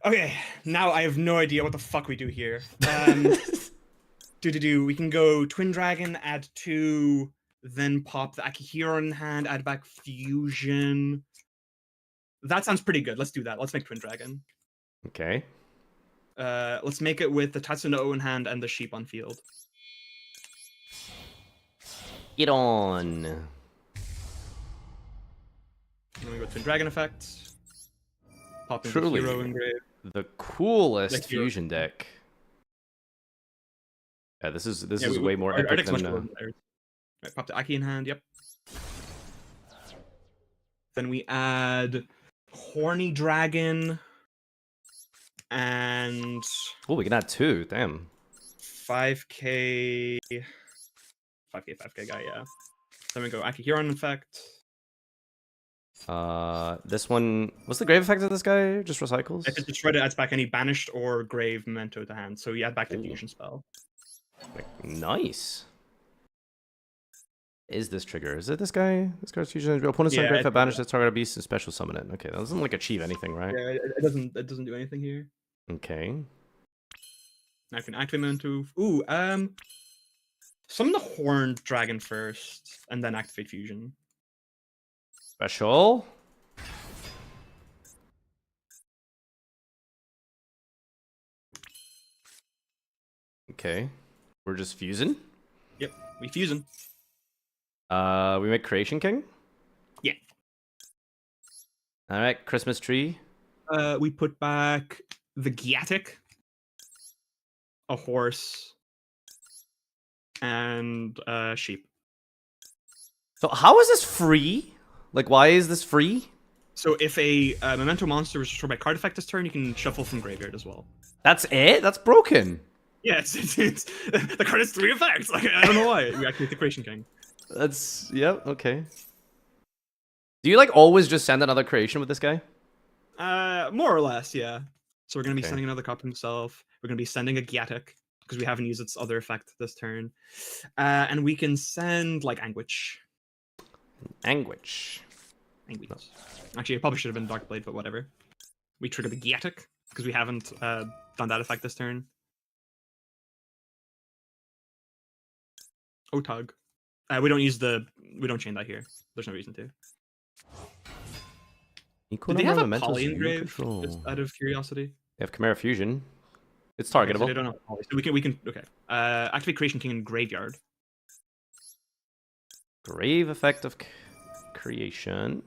Okay, now I have no idea what the fuck we do here. We can go Twin Dragon, add 2, then pop the Akihiro in hand, add back Fusion. That sounds pretty good. Let's do that. Let's make Twin Dragon. Okay. Let's make it with the Tatsuno O in hand and the sheep on field. Get on. And then we go Twin Dragon effect. Pop into Truly. Hero engrave. The coolest Like your- fusion deck. Yeah, this is Yeah, way more our epic deck's much than. cooler than theirs. Right, pop the Aki in hand. Yep. Then we add Horny Dragon and Oh, we can add 2. Damn. 5k guy, yeah. Then we go Akihiron effect. This one. What's the grave effect of this guy? Just recycles. If it's destroyed, it adds back any banished or grave memento to hand. So you add back the Ooh. fusion spell. Nice. Is this trigger? Is it this guy? This card's fusion. Opponent's Yeah, on grave it's- have banished its target beast and special summon it. Okay, that doesn't like achieve anything, right? Yeah, it doesn't do anything here. Okay. Now I can activate memento. Ooh, summon the Horned Dragon first, and then activate fusion. Special. Okay. We're just fusing. Yep, we fusion. We make Creation King. Yeah. All right, Christmas tree. We put back the Giatic. a horse, and a sheep. So how is this free? Like, why is this free? So if a Memento monster is destroyed by card effect this turn, you can shuffle from graveyard as well. That's it? That's broken. Yeah, it's the card has 3 effects. Like, I don't know why. We activate the Creation King. That's, yeah, okay. Do you, like, always just send another creation with this guy? More or less, yeah. So we're going to be Okay. sending another copy himself. We're going to be sending a Giatic, because we haven't used its other effect this turn. And we can send, like, Anguish. Anguish. Anguish. Actually, it probably should have been Dark Blade, but whatever. We trigger the Giatic, because we haven't done that effect this turn. Otug. We don't chain that here. There's no reason to. Equal Do they have number a of mementos poly in your engrave? control. Just out of curiosity. They have Chimera Fusion. It's Okay, so targetable. they don't have poly. So we can okay. Activate Creation King in graveyard. Grave effect of creation.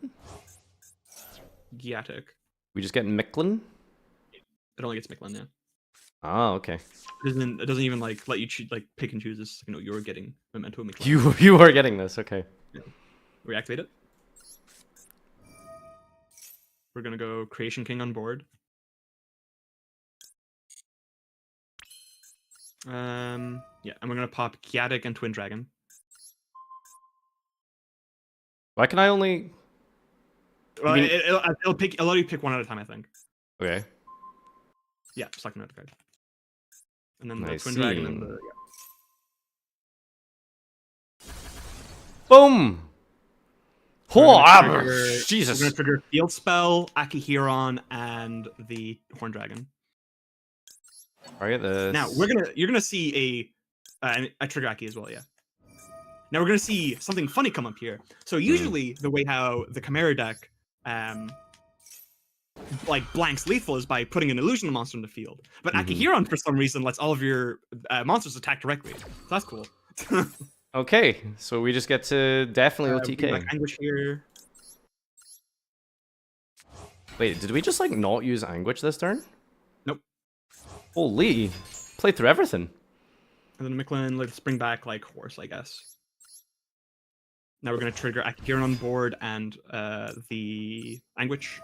Giatic. We just get Micklin. It only gets Micklin, yeah. Ah, okay. It doesn't even like let you pick and choose this. You know, you're getting Memento Micklin. You are getting this, okay. Reactivate it. We're gonna go Creation King on board. Yeah, and we're gonna pop Giatic and Twin Dragon. Why can I only... Well, mean- it'll let you pick one at a time, I think. Okay. Yeah, select another card. And then I the Twin Dragon and see. the Boom! We're Oh, gonna trigger- We're Jesus. gonna trigger Field Spell, Akihiron, and the Horn Dragon. Target this. Now you're gonna see a trigger Aki as well, yeah. Now we're gonna see something funny come up here. So usually the way how the Chimera deck like blanks lethal is by putting an illusion monster in the field. But Akihiron for some reason lets all of your monsters attack directly. So that's cool. Okay, so we just get to definitely We OTK. like Anguish here. Wait, did we just like not use Anguish this turn? Nope. Holy. Play through everything. And then Micklin, let's bring back like Horse, I guess. Now we're gonna trigger Akihiron on board and the Anguish.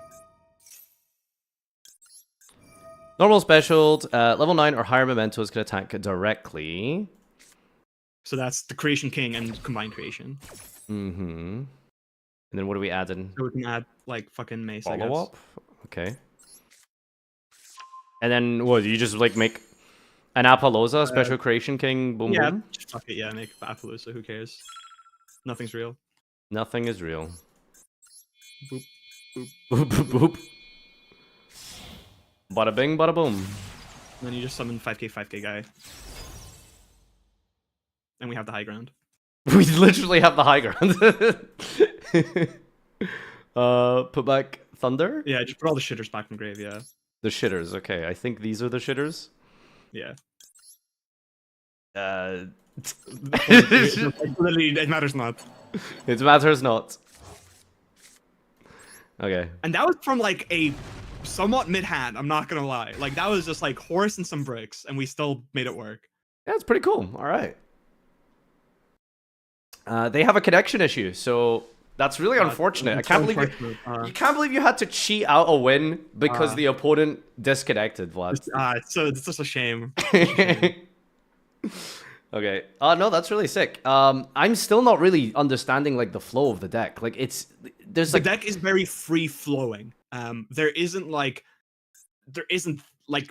Normal special, level 9 or higher mementos can attack directly. So that's the Creation King and Combined Creation. Mm-hmm. And then what do we add in? So we can add like fucking Mace, I guess. Follow up? Okay. And then what, you just like make an Appaloosa, Special Creation King, boom Yeah, boom? just fuck it, yeah, make Appaloosa, who cares? Nothing's real. Nothing is real. Boop, boop. Boop boop boop. Bada bing, bada boom. And then you just summon 5k guy. And we have the high ground. We literally have the high ground. Put back Thunder? Yeah, just put all the shitters back from grave, yeah. The shitters, okay. I think these are the shitters. Yeah. Literally, It matters not. it matters not. Okay. And that was from like a somewhat mid-hand, I'm not gonna lie. Like that was just like horse and some bricks, and we still made it work. Yeah, it's pretty cool. All right. They have a connection issue, so that's really unfortunate. I can't believe you can't believe you had to cheat out a win because the opponent disconnected, Vlad. It's such a shame. Okay. No, that's really sick. I'm still not really understanding like the flow of the deck. Like there's The like deck is very free flowing. There isn't like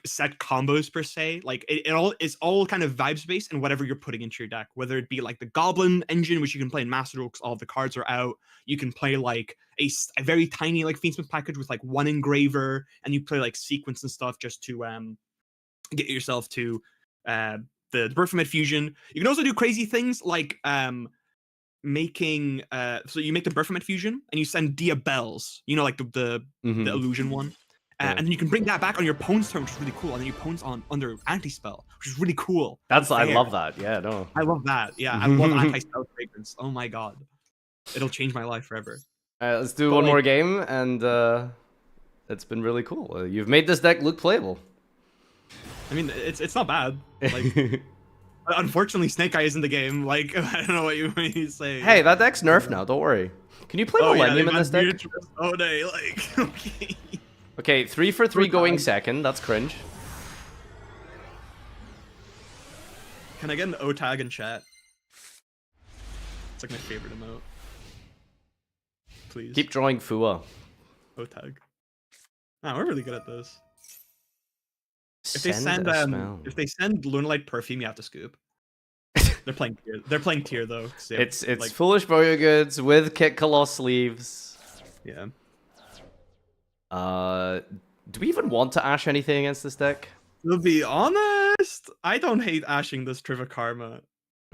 set combos per se. Like it's all kind of vibes based and whatever you're putting into your deck. Whether it be like the Goblin engine, which you can play in Master Duel because all of the cards are out. You can play like a very tiny like Fiendsmith package with like one engraver, and you play like sequence and stuff just to get yourself to the Berfomet fusion. You can also do crazy things like making so you make the Berfomet fusion and you send Dia Bells, you know, like the illusion one. And then you can bring that back on your opponent's turn, which is really cool. And then your opponent's under anti-spell, which is really cool. I love that. Yeah, no. I love that. Yeah, I love anti-spell fragrance. Oh my god. It'll change my life forever. Let's do But, one like- more game, and it's been really cool. You've made this deck look playable. I mean, it's not bad. Like, unfortunately, Snake Eye is in the game. Like, I don't know what you say. Hey, that deck's nerfed now. Don't worry. Can you play Millennium in this deck? Oh, day, like, okay. Okay, 3 for 3 going second. That's cringe. Can I get an O tag in chat? It's like my favorite emote. Please. Keep drawing Fua. O tag. Nah, we're really good at this. If they Send send a spell. if they send Lunalight Perfume, you have to scoop. They're playing tier. They're playing tier though. It's like, Foolish Burial Goods with Kit Kaloss sleeves. yeah. Do we even want to ash anything against this deck? To be honest, I don't hate ashing this Triva Karma.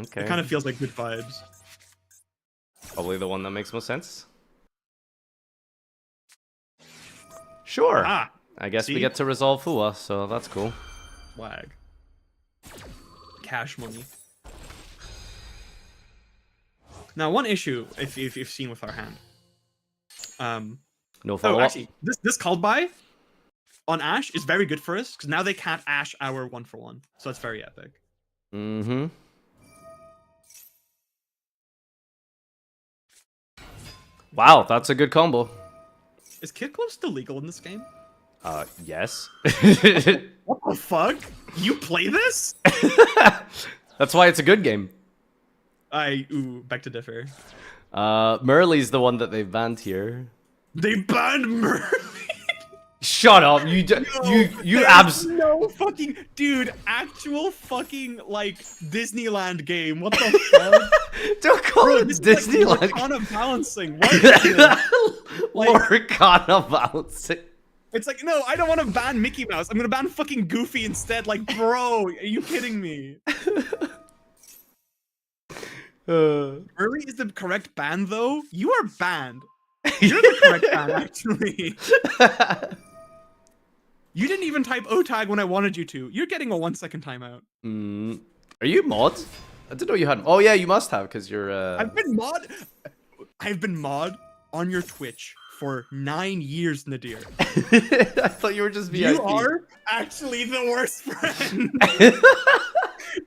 Okay. It kind of feels like good vibes. Probably the one that makes most sense. Sure. Ah, I guess we see? get to resolve Fua, so that's cool. wag. Cash money. Now, one issue, if you've seen with our hand. No Oh, follow-up. actually, this called by on Ash is very good for us because now they can't Ash our 1-for-1, so it's very epic. Mm-hmm. Wow, that's a good combo. Is Kid Club still legal in this game? Yes. What the fuck? You play this? That's why it's a good game. Beg to differ. Merly's the one that they've banned here. They banned Merlin. Shut up! You abs. No fucking dude, actual fucking like Disneyland game. What the fuck? Don't call Bro, it this is Disneyland. like Lorcana balancing. What is this? Lorcana bouncing. It's like, no, I don't want to ban Mickey Mouse. I'm gonna ban fucking Goofy instead. Like, bro, are you kidding me? Early is the correct ban though. You are banned. You're the correct ban, actually. You didn't even type O tag when I wanted you to. You're getting a 1-second timeout. Are you mod? I didn't know you had. Oh yeah, you must have because you're. I've been mod on your Twitch for 9 years, Nadir. I thought you were just VIP. You are actually the worst friend.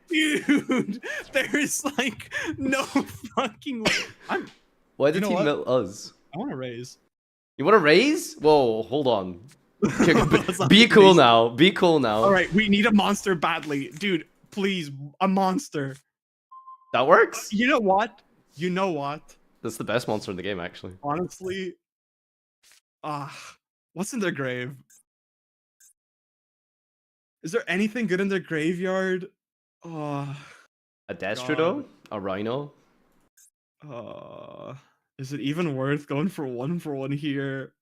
Dude, there's like no fucking way. Why did know he what? melt us? I want to raise. You want to raise? Whoa, hold on. Okay, Let's not be cool raise. now. Be cool now. All right, we need a monster badly. Dude, please, a monster. That works. You know what? You know what? That's the best monster in the game, actually. Honestly, what's in their grave? Is there anything good in their graveyard? Oh, A Destrodo? A Rhino? is it even worth going for 1-for-1 here?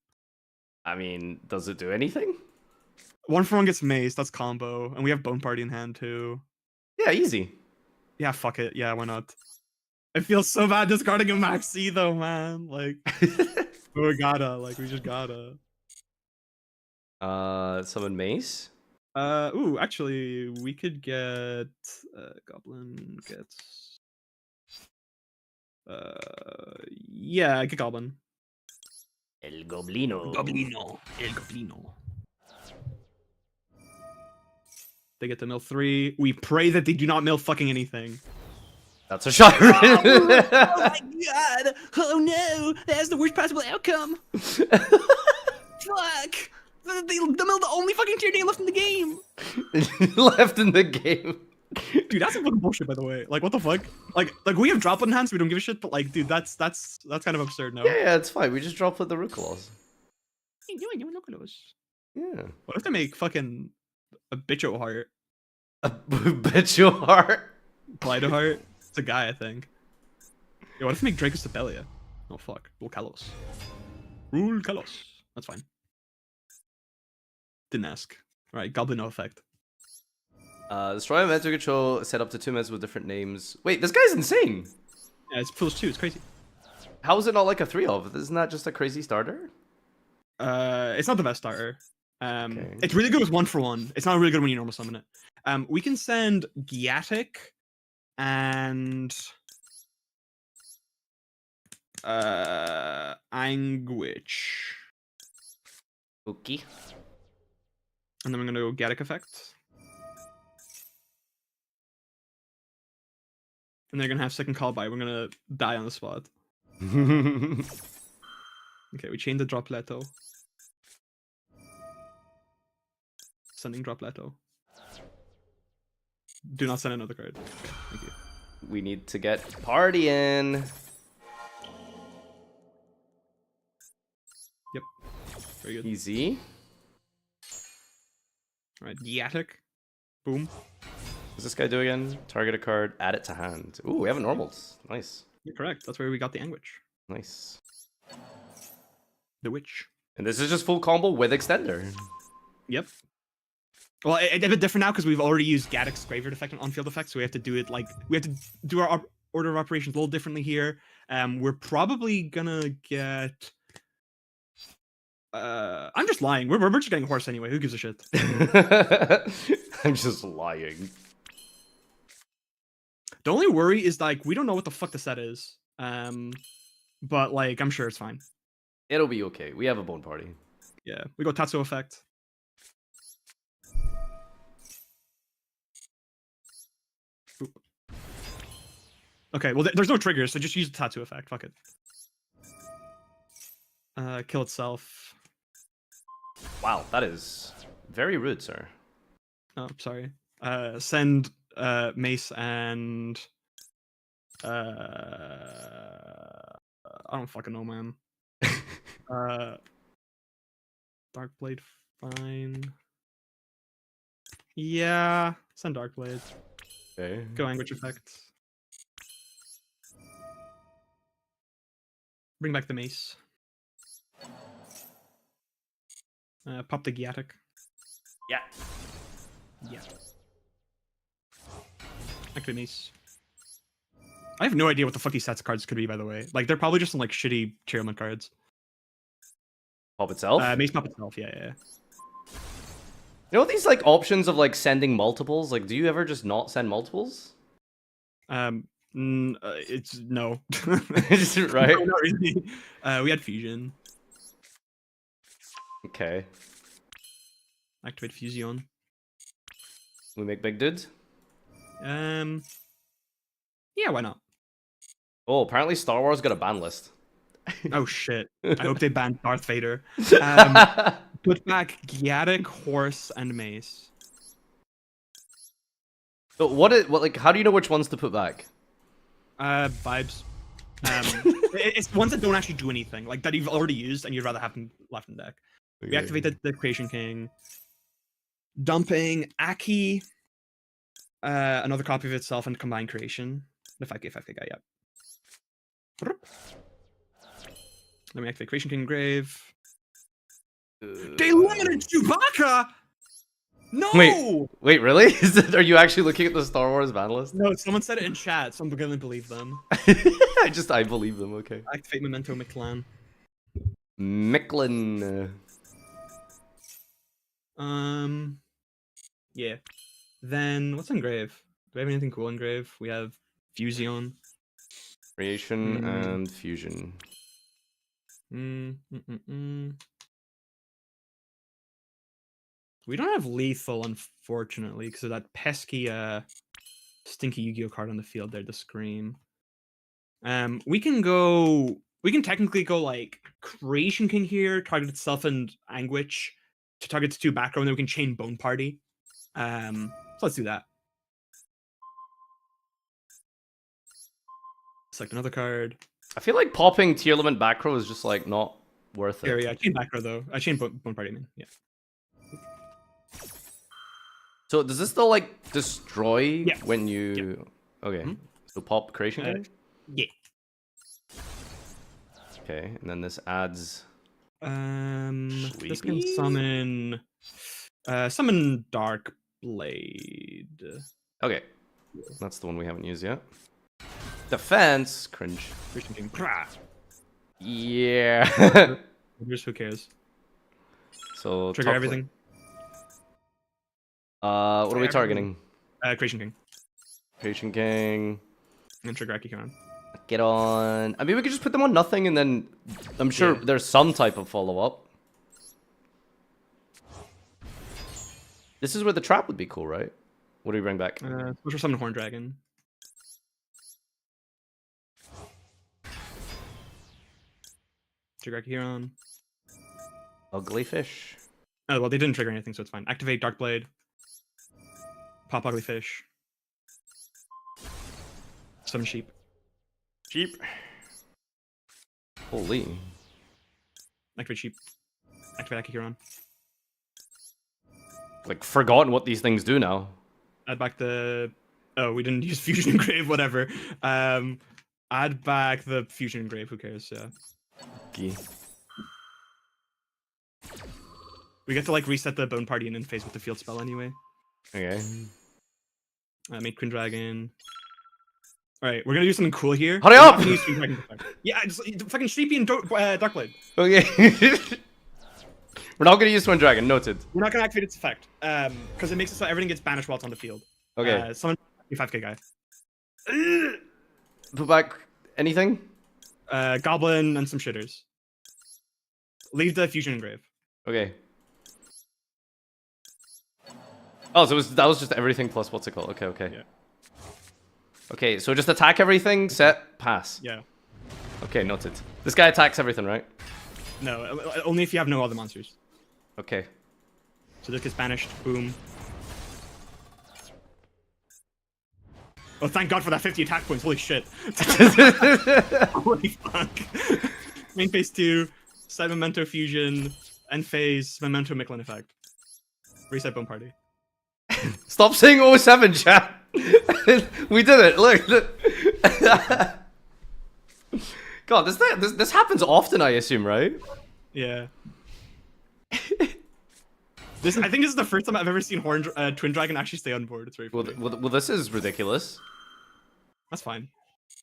I mean, does it do anything? 1-for-1 gets maced, that's combo. And we have Bone Party in hand too. Yeah, easy. Yeah, fuck it. Yeah, why not? It feels so bad discarding a Max C though, man. Like, we gotta. Like, we just gotta. Summon Mace? Actually, we could get Goblin gets yeah, get Goblin. El Goblino. El Goblino. They get to mill 3. We pray that they do not mill fucking anything. That's a shot. Oh my god! Oh no! That's the worst possible outcome! Fuck! They milled the only fucking tier name left in the game! Left in the game. Dude, that's some fucking bullshit, by the way. Like, what the fuck? Like we have drop in hand, so we don't give a shit. But like, dude, that's kind of absurd. No. Yeah, it's fine. We just drop with the Rucolos. Yeah. What if they make fucking a Bitcho Heart, A Bitch heart. Blighto Heart? It's a guy, I think. Yeah, what if they make Dracos Tabelia? Oh fuck, Rule Kalos. Rule Kalos. That's fine. Didn't ask. All right, Goblin no effect. Destroy a Momento control set up to 2 minutes with different names. Wait, this guy's insane. Yeah, it's Foolish 2. It's crazy. How is it not like a 3-of? Isn't that just a crazy starter? It's not the best starter. Okay. It's really good with 1-for-1. It's not really good when you normal summon it. We can send Giatic and Anguish. Okay. And then we're gonna go Giatic effect. And they're gonna have second call by. We're gonna die on the spot. Okay, we chain the Dropletto. Sending Dropletto. Do not send another card. Okay, thank you. We need to get partying. Yep. Very good. Easy. Alright, Yatic. Boom. What's this guy do again? Target a card, add it to hand. Ooh, we have a normals. Nice. You're correct. That's where we got the Anguish. Nice. The Witch. And this is just full combo with extender. Yep. Well, it's a bit different now because we've already used Gaddock's Graveyard effect and on-field effect, so we have to do it like we have to do our order of operations a little differently here. We're probably gonna get. I'm just lying. We're just getting horse anyway. Who gives a shit? I'm just lying. The only worry is like we don't know what the fuck the set is. But like I'm sure it's fine. It'll be okay. We have a bone party. Yeah, we go Tatsu effect. Oop. Okay, well there's no triggers, so just use the Tatsu effect. Fuck it. Kill itself. Wow, that is very rude, sir. Oh, sorry. Send Mace and I don't fucking know, man. Darkblade, fine. Yeah, send Darkblade. Okay. Go Anguish effect. Bring back the Mace. Pop the Giatic. Yeah. Yeah. Activate Mace. I have no idea what the fuck these sets of cards could be, by the way. Like, they're probably just some, like, shitty Cheerleman cards. Pop itself? Mace Pop itself, yeah. You know these, like, options of, like, sending multiples? Like, do you ever just not send multiples? It's no. Right? No, not really. We had Fusion. Okay. Activate Fusion. We make big dudes? Yeah, why not? Oh, apparently Star Wars got a ban list. Oh shit. I hope they ban Darth Vader. Put back Giatic, Horse, and Mace. So like, how do you know which ones to put back? Vibes. It's ones that don't actually do anything, like that you've already used and you'd rather have them left in deck. We activated the Creation King. Dumping Aki. Another copy of itself and Combined Creation. The 5k guy, yeah. Let me activate Creation King Grave. They eliminated Chewbacca! No! Wait, really? Are you actually looking at the Star Wars ban list? No, someone said it in chat, so I'm gonna believe them. I believe them, okay. Activate Memento McClan. Micklin. Yeah. Then, what's in Grave? Do we have anything cool in Grave? We have Fusion. Creation and Fusion. We don't have Lethal, unfortunately, because of that pesky, stinky Yu-Gi-Oh card on the field there, the Scream. We can technically go, like, Creation King here, target itself and Anguish, to target the 2 back row, and then we can chain Bone Party. So let's do that. Select another card. I feel like popping tier limit back row is just like not worth it. Yeah, I chain back row though. I chain Bone Party, man. Yeah. So does this still like destroy when you? Yeah. Okay. So pop Creation King? Yeah. Okay, and then this adds. This can Sleepy? summon Dark Blade. Okay, that's the one we haven't used yet. Defense, cringe. Creation King. Yeah. Just who cares? So Trigger everything. What are we targeting? Creation King. Creation King. And trigger Akikon. Get on. I mean, we could just put them on nothing, and then I'm sure there's some type of follow up. This is where the trap would be cool, right? What do we bring back? Special summon Horn Dragon. Trigger Huron. Ugly fish. Oh well, they didn't trigger anything, so it's fine. Activate Dark Blade. Pop Ugly Fish. Summon Sheep. Sheep. Holy. Activate Sheep. Activate Akihiron. Like, forgotten what these things do now. Add back the... Oh, we didn't use Fusion Engrave, whatever. Add back the Fusion Engrave, who cares, yeah. Okay. We get to, like, reset the Bone Party and then phase with the field spell anyway. Okay. Make Queen Dragon. Alright, we're gonna do something cool here. Hurry We're not up! gonna use Queen Dragon effect. Yeah, just fucking Sleepy and Darkblade. Okay. We're not gonna use Twin Dragon, noted. We're not gonna activate its effect. Because it makes it so everything gets banished while it's on the field. Okay. Summon 5k guy. Put back anything? Goblin and some shitters. Leave the Fusion Engrave. Okay. Oh, so that was just everything plus what's it called? Okay, okay. Yeah. Okay, so just attack everything, set, pass. Yeah. Okay, noted. This guy attacks everything, right? No, only if you have no other monsters. Okay. So this gets banished. Boom. Oh, thank God for that 50 attack points. Holy shit. Holy fuck. Main phase 2, set Memento Fusion, end phase, Memento Micklin effect. Reset Bone Party. Stop saying 07, chat. We did it. Look. God, this happens often, I assume, right? Yeah. I think this is the first time I've ever seen Twin Dragon actually stay on board. It's very funny. Well, this is ridiculous. That's fine.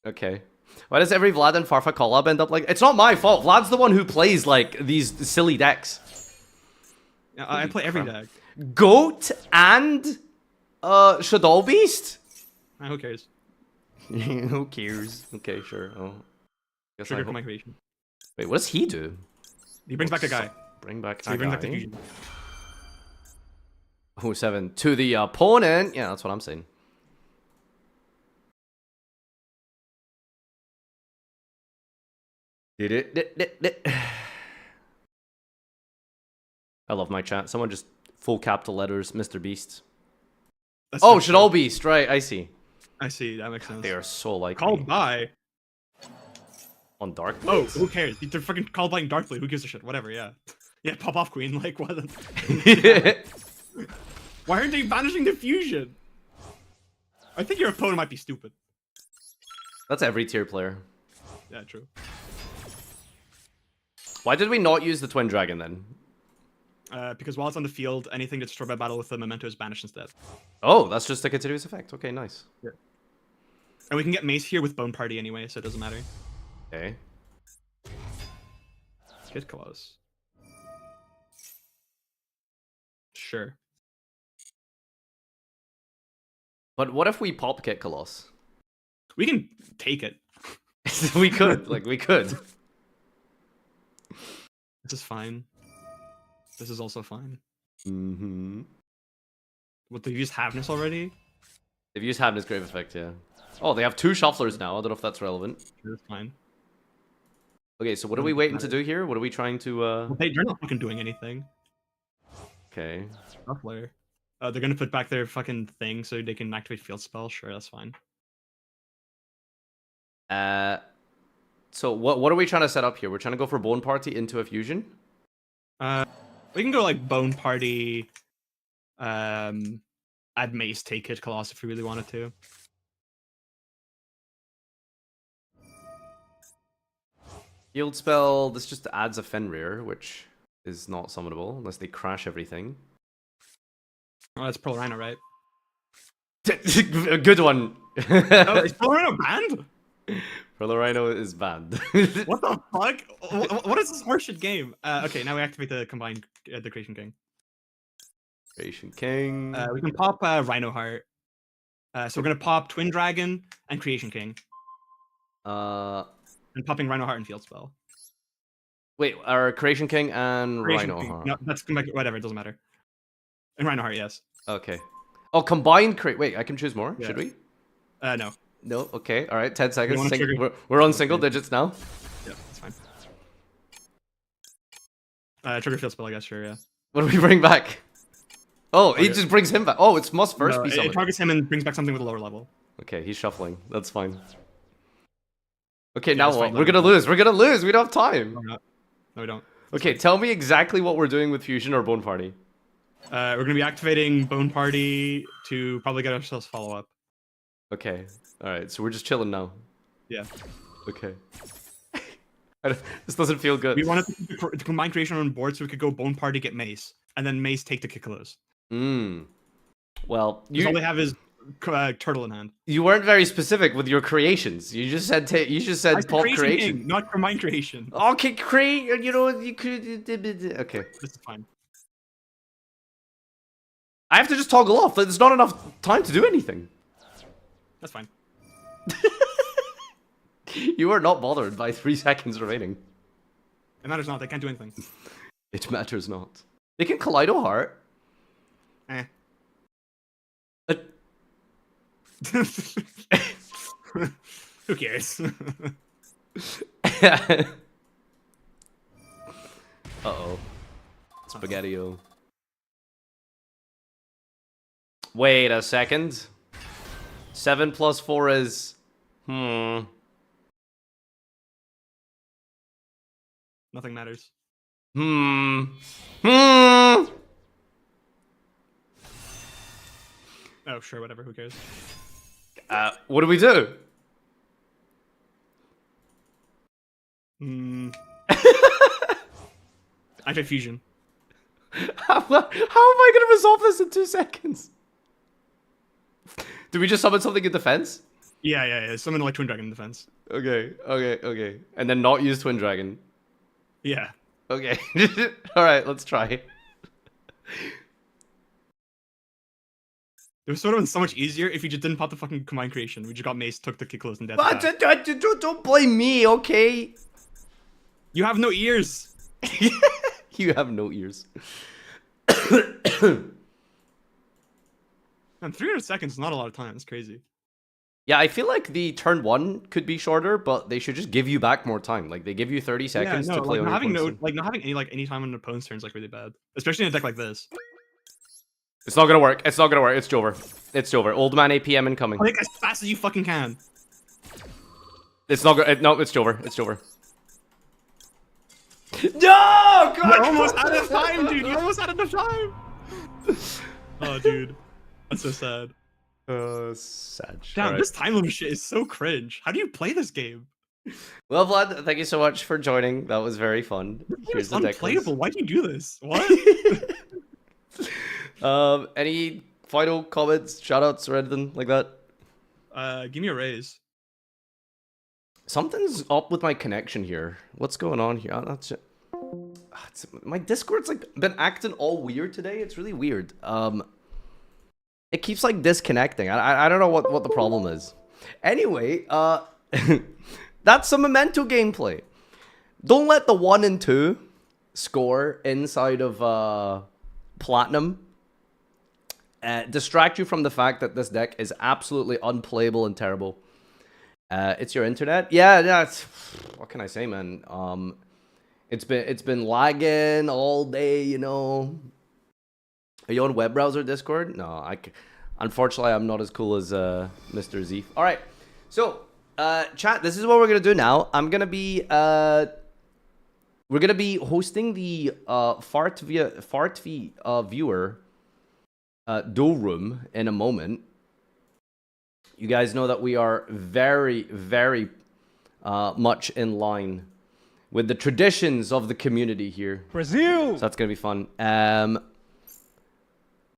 Okay. Why does every Vlad and Farfa collab end up like... It's not my fault. Vlad's the one who plays, like, these silly decks. Yeah, I play every crap. deck. Goat and... Shadow Beast? Who cares? Who cares? Okay, sure. Oh. Guess Trigger I for my creation. Wait, what does he do? He brings back a guy. Bring back So he a brings guy. back the fusion. 07 to the opponent. Yeah, that's what I'm saying. I love my chat. Someone just full capital letters, Mr. Beast. That's Oh, so Shadow true. Beast, right? I see. I see. That makes sense. They are so like Called by. on Dark. Oh, who cares? They're fucking called by Darkblade. Who gives a shit? Whatever. Yeah. Yeah. Pop off, Queen. Like what? Why aren't they banishing the fusion? I think your opponent might be stupid. That's every tier player. Yeah. True. Why did we not use the Twin Dragon then? Because while it's on the field, anything that's destroyed by battle with the memento is banished instead. Oh, that's just a continuous effect. Okay, nice. Yeah. And we can get Mace here with Bone Party anyway, so it doesn't matter. Okay. Get close. Sure. But what if we pop kick Colossus? We can take it. We could. Like, we could. This is fine. This is also fine. Mm-hmm. What, they've used Havness already? They've used Havness Grave Effect, yeah. Oh, they have 2 Shufflers now. I don't know if that's relevant. That's fine. Okay, so what are we waiting to do here? What are we trying to, Well, they're not fucking doing anything. Okay. Shuffler. They're gonna put back their fucking thing so they can activate field spell. Sure, that's fine. So what are we trying to set up here? We're trying to go for Bone Party into a fusion? We can go like Bone Party, add Mace, take it, Colossus if we really wanted to. Yield spell, this just adds a Fenrir, which is not summonable unless they crash everything. Oh, that's Pearl Rhino, right? A good one. Oh, is Pearl Rhino banned? Pearl Rhino is banned. What the fuck? What is this horseshit game? Okay, now we activate the combined the Creation King. Creation King. We can pop Rhino Heart. So we're gonna pop Twin Dragon and Creation King. And popping Rhino Heart and Field Spell. Wait, our Creation King and Creation Rhino King. Heart. No, that's whatever. It doesn't matter. And Rhino Heart, yes. Okay. Oh, combined create. Wait, I can choose more. Yeah. Should we? No. No. Okay. All right. 10 seconds. wanna trigger- We're on single digits now. Yeah, that's fine. Trigger field spell, I guess. Sure, yeah. What do we bring back? Oh, he Okay. just brings him back. Oh, it must first No, be it summoned. targets him and brings back something with a lower level. Okay, he's shuffling. That's fine. Okay, Yeah, now that's what? fine. We're gonna lose. We're gonna lose. We don't have time. No, we're not. No, we don't. Okay, tell me exactly what we're doing with Fusion or Bone Party. We're gonna be activating Bone Party to probably get ourselves follow up. Okay. Alright, so we're just chilling now. Yeah. Okay. This doesn't feel good. We wanted to combine creation on board so we could go Bone Party, get Mace, and then Mace take the Kikkalos. Well, All they have is turtle in hand. you weren't very specific with your creations. You just said pop creation. King, not combine creation. Okay, create. You know you could. Okay. This is fine. I have to just toggle off. There's not enough time to do anything. That's fine. You are not bothered by 3 seconds remaining. It matters not. They can't do anything. It matters not. They can Kaleido Heart. Eh. Uh, Who cares? Uh-oh. Spaghetti-o. Wait a second. 7 plus 4 is... Nothing matters. Oh, Oh, sure, whatever. Who cares? what do we do? Anti-fusion. How am I going to resolve this in 2 seconds? Do we just summon something in defense? Yeah. Summon like Twin Dragon in defense. Okay. And then not use Twin Dragon. Yeah. Okay. Alright, let's try. It was sort of been so much easier if you just didn't pop the fucking combine creation. We just got Mace, took the Kikkalos, and death. But don't blame me, okay? You have no ears. You have no ears. Man, 300 seconds is not a lot of time. That's crazy. Yeah, I feel like the turn 1 could be shorter, but they should just give you back more time. Like, they give you 30 seconds to play like on not your having opponent's not having any time on an opponent's turn is like really bad, especially in a deck like this. It's not gonna work. It's Jover. It's Jover. Old man APM incoming. Like as fast as you fucking can. It's not gonna. No, it's Jover. No! God! You're almost out of time, dude. You're almost out of time. Oh, dude, that's so sad. Sad. Damn, this time limit shit is so cringe. How do you play this game? Well, Vlad, thank you so much for joining. That was very fun. It's unplayable. Why do you do this? What? Any final comments, shoutouts, or anything like that? Give me a raise. Something's up with my connection here. What's going on here? My Discord's like been acting all weird today. It's really weird. It keeps like disconnecting. I don't know what the problem is. Anyway, that's some Memento gameplay. Don't let the 1 and 2 score inside of Platinum distract you from the fact that this deck is absolutely unplayable and terrible. It's your internet. Yeah. What can I say, man? It's been lagging all day. You know. Are you on web browser Discord? No, unfortunately I'm not as cool as Mr. Z. All right, so chat. This is what we're gonna do now. We're gonna be hosting the Farfa viewer duel room in a moment. You guys know that we are very, very much in line with the traditions of the community here. Brazil! So that's going to be fun.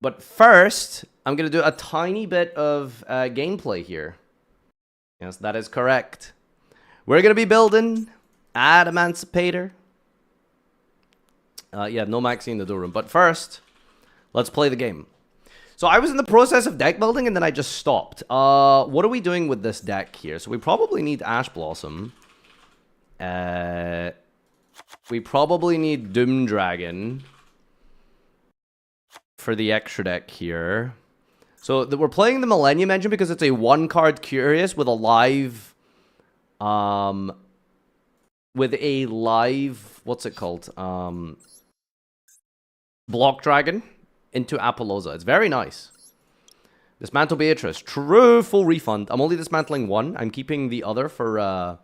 But first, I'm going to do a tiny bit of gameplay here. Yes, that is correct. We're going to be building Adamancipator. Yeah, no Maxi in the duel room. But first, let's play the game. So I was in the process of deck building and then I just stopped. What are we doing with this deck here? So we probably need Ash Blossom. We probably need Doom Dragon for the extra deck here. So we're playing the Millennium Engine because it's a 1-card Curious with a live... what's it called? Block Dragon into Apollosa. It's very nice. Dismantle Beatrice. True full refund. I'm only dismantling one. I'm keeping the other for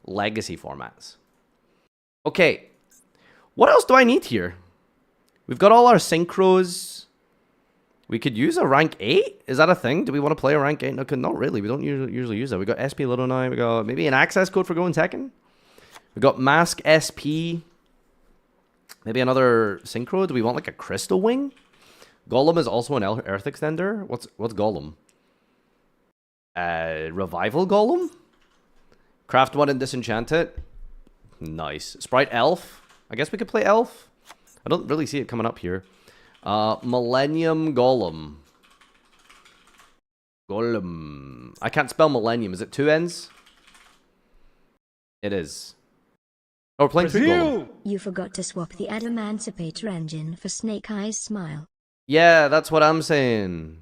legacy formats. Okay. What else do I need here? We've got all our synchros. We could use a rank 8? Is that a thing? Do we want to play a rank 8? No, not really. We don't usually use that. We got SP Little 9. We got maybe an access code for going Tekken. We got Mask SP. Maybe another synchro. Do we want like a Crystal Wing? Golem is also an Earth Extender. What's Golem? Revival Golem? Craft one and disenchant it. Nice. Sprite Elf. I guess we could play Elf. I don't really see it coming up here. Millennium Golem. Golem. I can't spell Millennium. Is it 2 N's? It is. Oh, we're playing 3 Golem. You forgot to swap the Adamancipator engine for Snake Eyes Smile. Yeah, that's what I'm saying.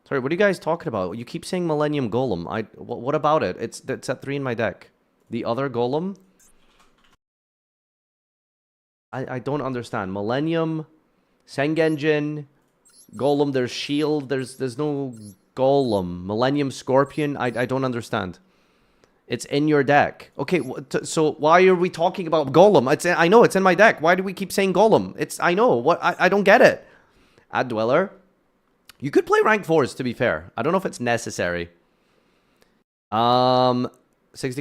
Sorry, what are you guys talking about? You keep saying Millennium Golem. What about it? It's at 3 in my deck. The other Golem? I don't understand. Millennium, Sengenjin, Golem, there's Shield, there's no Golem. Millennium Scorpion, I don't understand. It's in your deck. Okay, so why are we talking about Golem? I know it's in my deck. Why do we keep saying Golem? I know. I don't get it. Add Dweller. You could play rank 4s, to be fair. I don't know if it's necessary. 60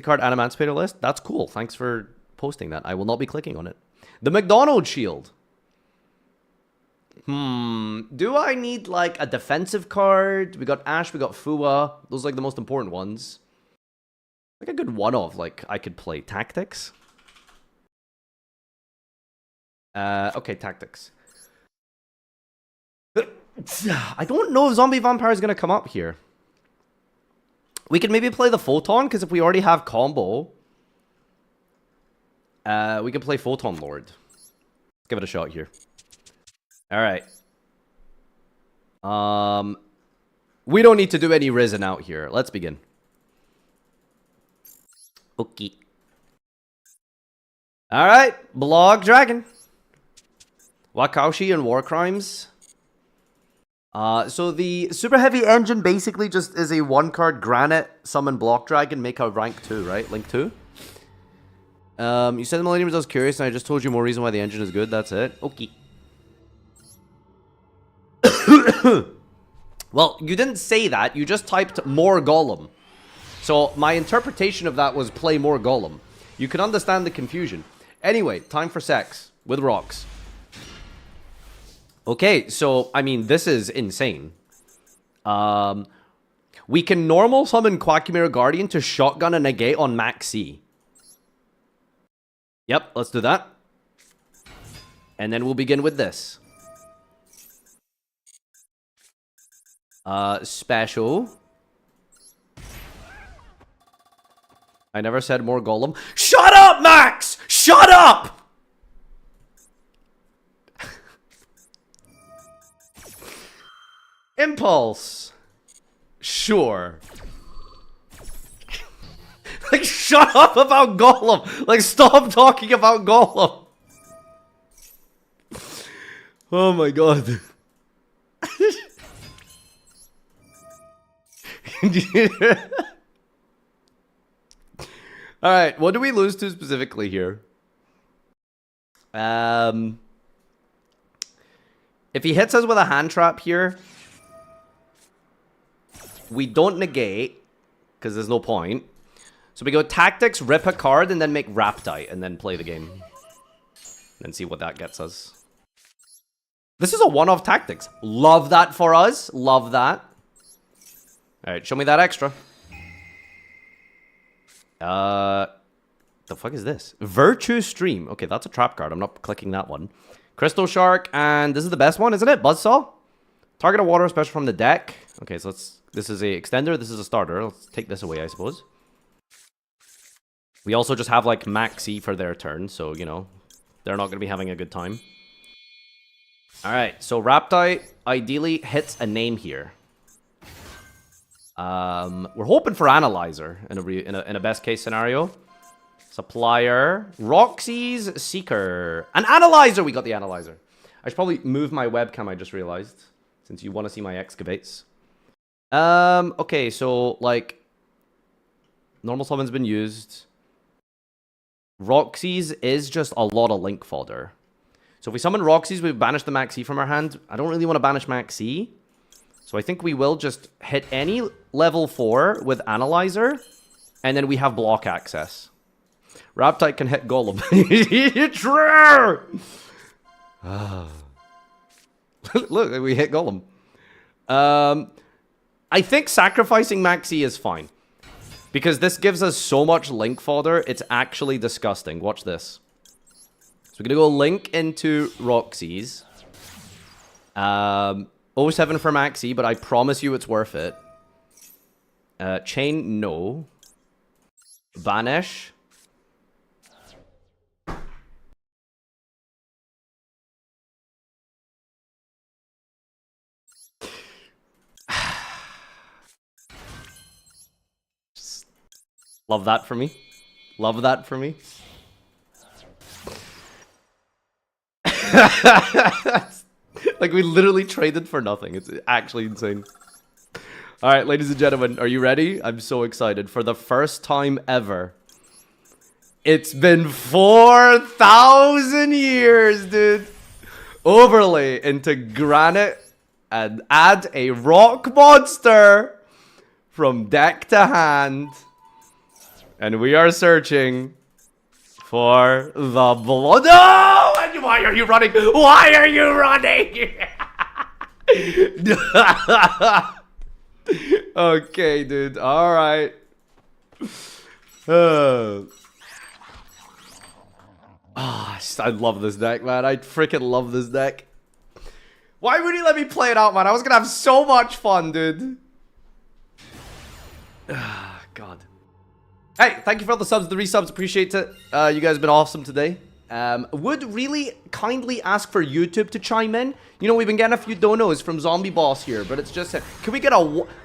card Adamancipator list. That's cool. Thanks for posting that. I will not be clicking on it. The McDonald's Shield. Do I need like a defensive card? We got Ash, we got Fua. Those are like the most important ones. Like a good one-off, like I could play Tactics. Okay, Tactics. I don't know if Zombie Vampire is going to come up here. We could maybe play the Photon, because if we already have combo, we can play Photon Lord. Let's give it a shot here. Alright. We don't need to do any Risen out here. Let's begin. Okay. Alright. Blog Dragon. Wakaushi and War Crimes. So the Super Heavy Engine basically just is a 1-card Granite, summon Block Dragon, make a rank 2, right? Link 2. You said the Millennium was curious, and I just told you more reason why the engine is good. That's it. Okay. Well, you didn't say that. You just typed more Golem. So my interpretation of that was play more Golem. You can understand the confusion. Anyway, time for sex with rocks. Okay, so, I mean, this is insane. We can normal summon Quackmere Guardian to shotgun a negate on Max C. Yep, let's do that. And then we'll begin with this. Special. I never said more Golem. Shut up, Max! Shut up! Impulse. Sure. Like, shut up about Golem. Like, stop talking about Golem. Oh my god. Alright, what do we lose to specifically here? If he hits us with a hand trap here, we don't negate, because there's no point. So we go Tactics, rip a card, and then make Raptite, and then play the game. And see what that gets us. This is a one-off Tactics. Love that for us. Love that. Alright, show me that extra. The fuck is this? Virtue Stream. Okay, that's a trap card. I'm not clicking that one. Crystal Shark, and this is the best one, isn't it? Buzzsaw? Target a water special from the deck. Okay, so let's... This is a extender, this is a starter. Let's take this away, I suppose. We also just have, like, Maxi for their turn, so, you know, they're not going to be having a good time. Alright, so Raptite ideally hits a name here. We're hoping for Analyzer in a best case scenario. Supplier. Roxy's Seeker. An Analyzer! We got the Analyzer. I should probably move my webcam, I just realized. Since you want to see my excavates. Okay, so, like... Normal summon's been used. Roxy's is just a lot of link fodder. So if we summon Roxy's, we banish the Maxi from our hand. I don't really want to banish Maxi. So I think we will just hit any level 4 with Analyzer. And then we have block access. Raptite can hit Golem. True! Look, we hit Golem. I think sacrificing Maxi is fine. Because this gives us so much link fodder, it's actually disgusting. Watch this. So we're going to go link into Roxy's. 07 for Maxi, but I promise you it's worth it. Chain, no. Banish. Love that for me. Love that for me. Like, we literally traded for nothing. It's actually insane. Alright, ladies and gentlemen, are you ready? I'm so excited. For the first time ever. It's been 4,000 years, dude. Overlay into granite and add a rock monster from deck to hand. And we are searching for the blood. No! And why are you running? Why are you running? Okay, dude. All right. I love this deck, man. I freaking love this deck. Why would you let me play it out, man? I was gonna have so much fun, dude. God. Hey, thank you for all the subs, the resubs. Appreciate it. You guys have been awesome today. Would really kindly ask for YouTube to chime in. You know, we've been getting a few donos from Zombie Boss here, but it's just... Can we get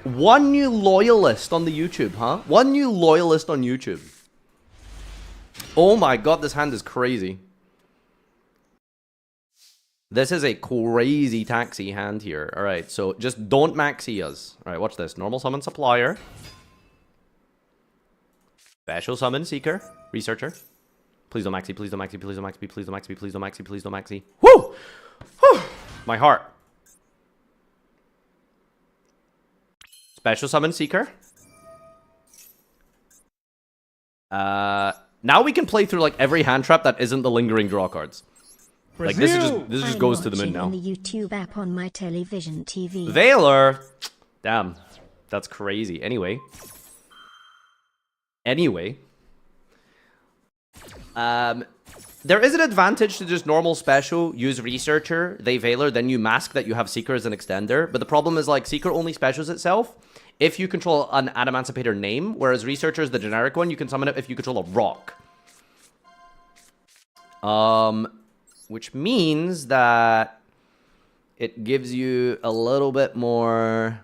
one new loyalist on the YouTube, huh? One new loyalist on YouTube. Oh my god, this hand is crazy. This is a crazy taxi hand here. Alright, so just don't maxi us. Alright, watch this. Normal summon Supplier. Special summon Seeker. Researcher. Please don't maxi, please don't maxi, please don't maxi, please don't maxi, please don't maxi, please don't maxi. Woo! Whew! My heart. Special summon Seeker. Now we can play through like every hand trap that isn't the lingering draw cards. Like this just goes to the moon now. I'm watching on the YouTube app on my television TV. Valor. Damn. That's crazy. Anyway. There is an advantage to just normal special, use Researcher, they Valor, then you mask that you have Seeker as an extender. But the problem is, like, Seeker only specials itself if you control an Adamancipator name, whereas Researcher is the generic one. You can summon it if you control a rock. Which means that it gives you a little bit more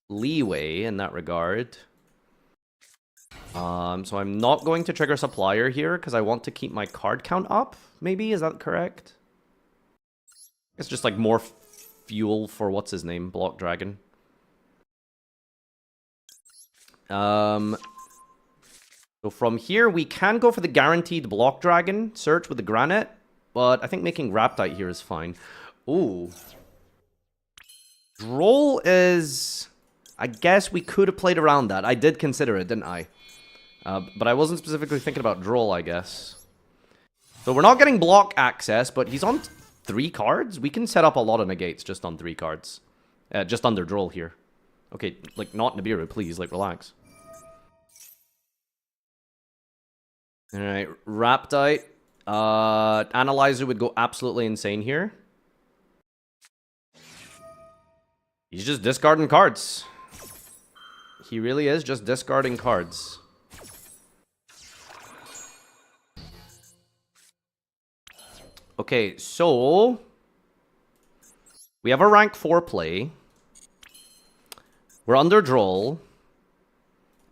leeway in that regard. So I'm not going to trigger Supplier here because I want to keep my card count up. Maybe, is that correct? It's just like more fuel for what's his name, Block Dragon. So from here we can go for the guaranteed Block Dragon search with the Granite, but I think making Raptite here is fine. Ooh. Droll is... I guess we could have played around that. I did consider it, didn't I? But I wasn't specifically thinking about Droll, I guess. So we're not getting block access, but he's on 3 cards? We can set up a lot of negates just on 3 cards. Just under Droll here. Okay, like, not Nibiru, please, like, relax. Alright, Raptite. Analyzer would go absolutely insane here. He's just discarding cards. He really is just discarding cards. Okay, so we have a rank 4 play. We're under Droll.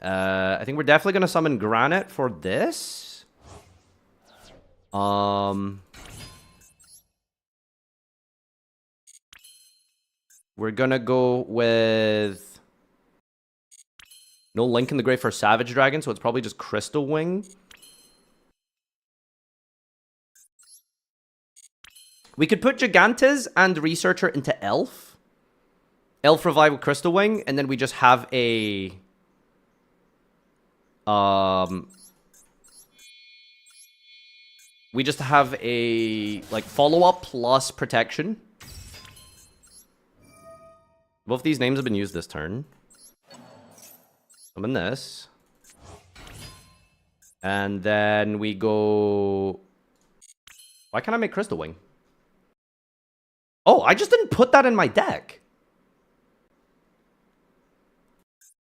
I think we're definitely going to summon Granite for this. We're gonna go with no Link in the Grave for Savage Dragon, so it's probably just Crystal Wing. We could put Gigantes and Researcher into Elf. Elf Revive with Crystal Wing, and then we just have a... We just have a, like, follow-up plus protection. Both these names have been used this turn. I'm in this. And then we go... Why can't I make Crystal Wing? Oh, I just didn't put that in my deck.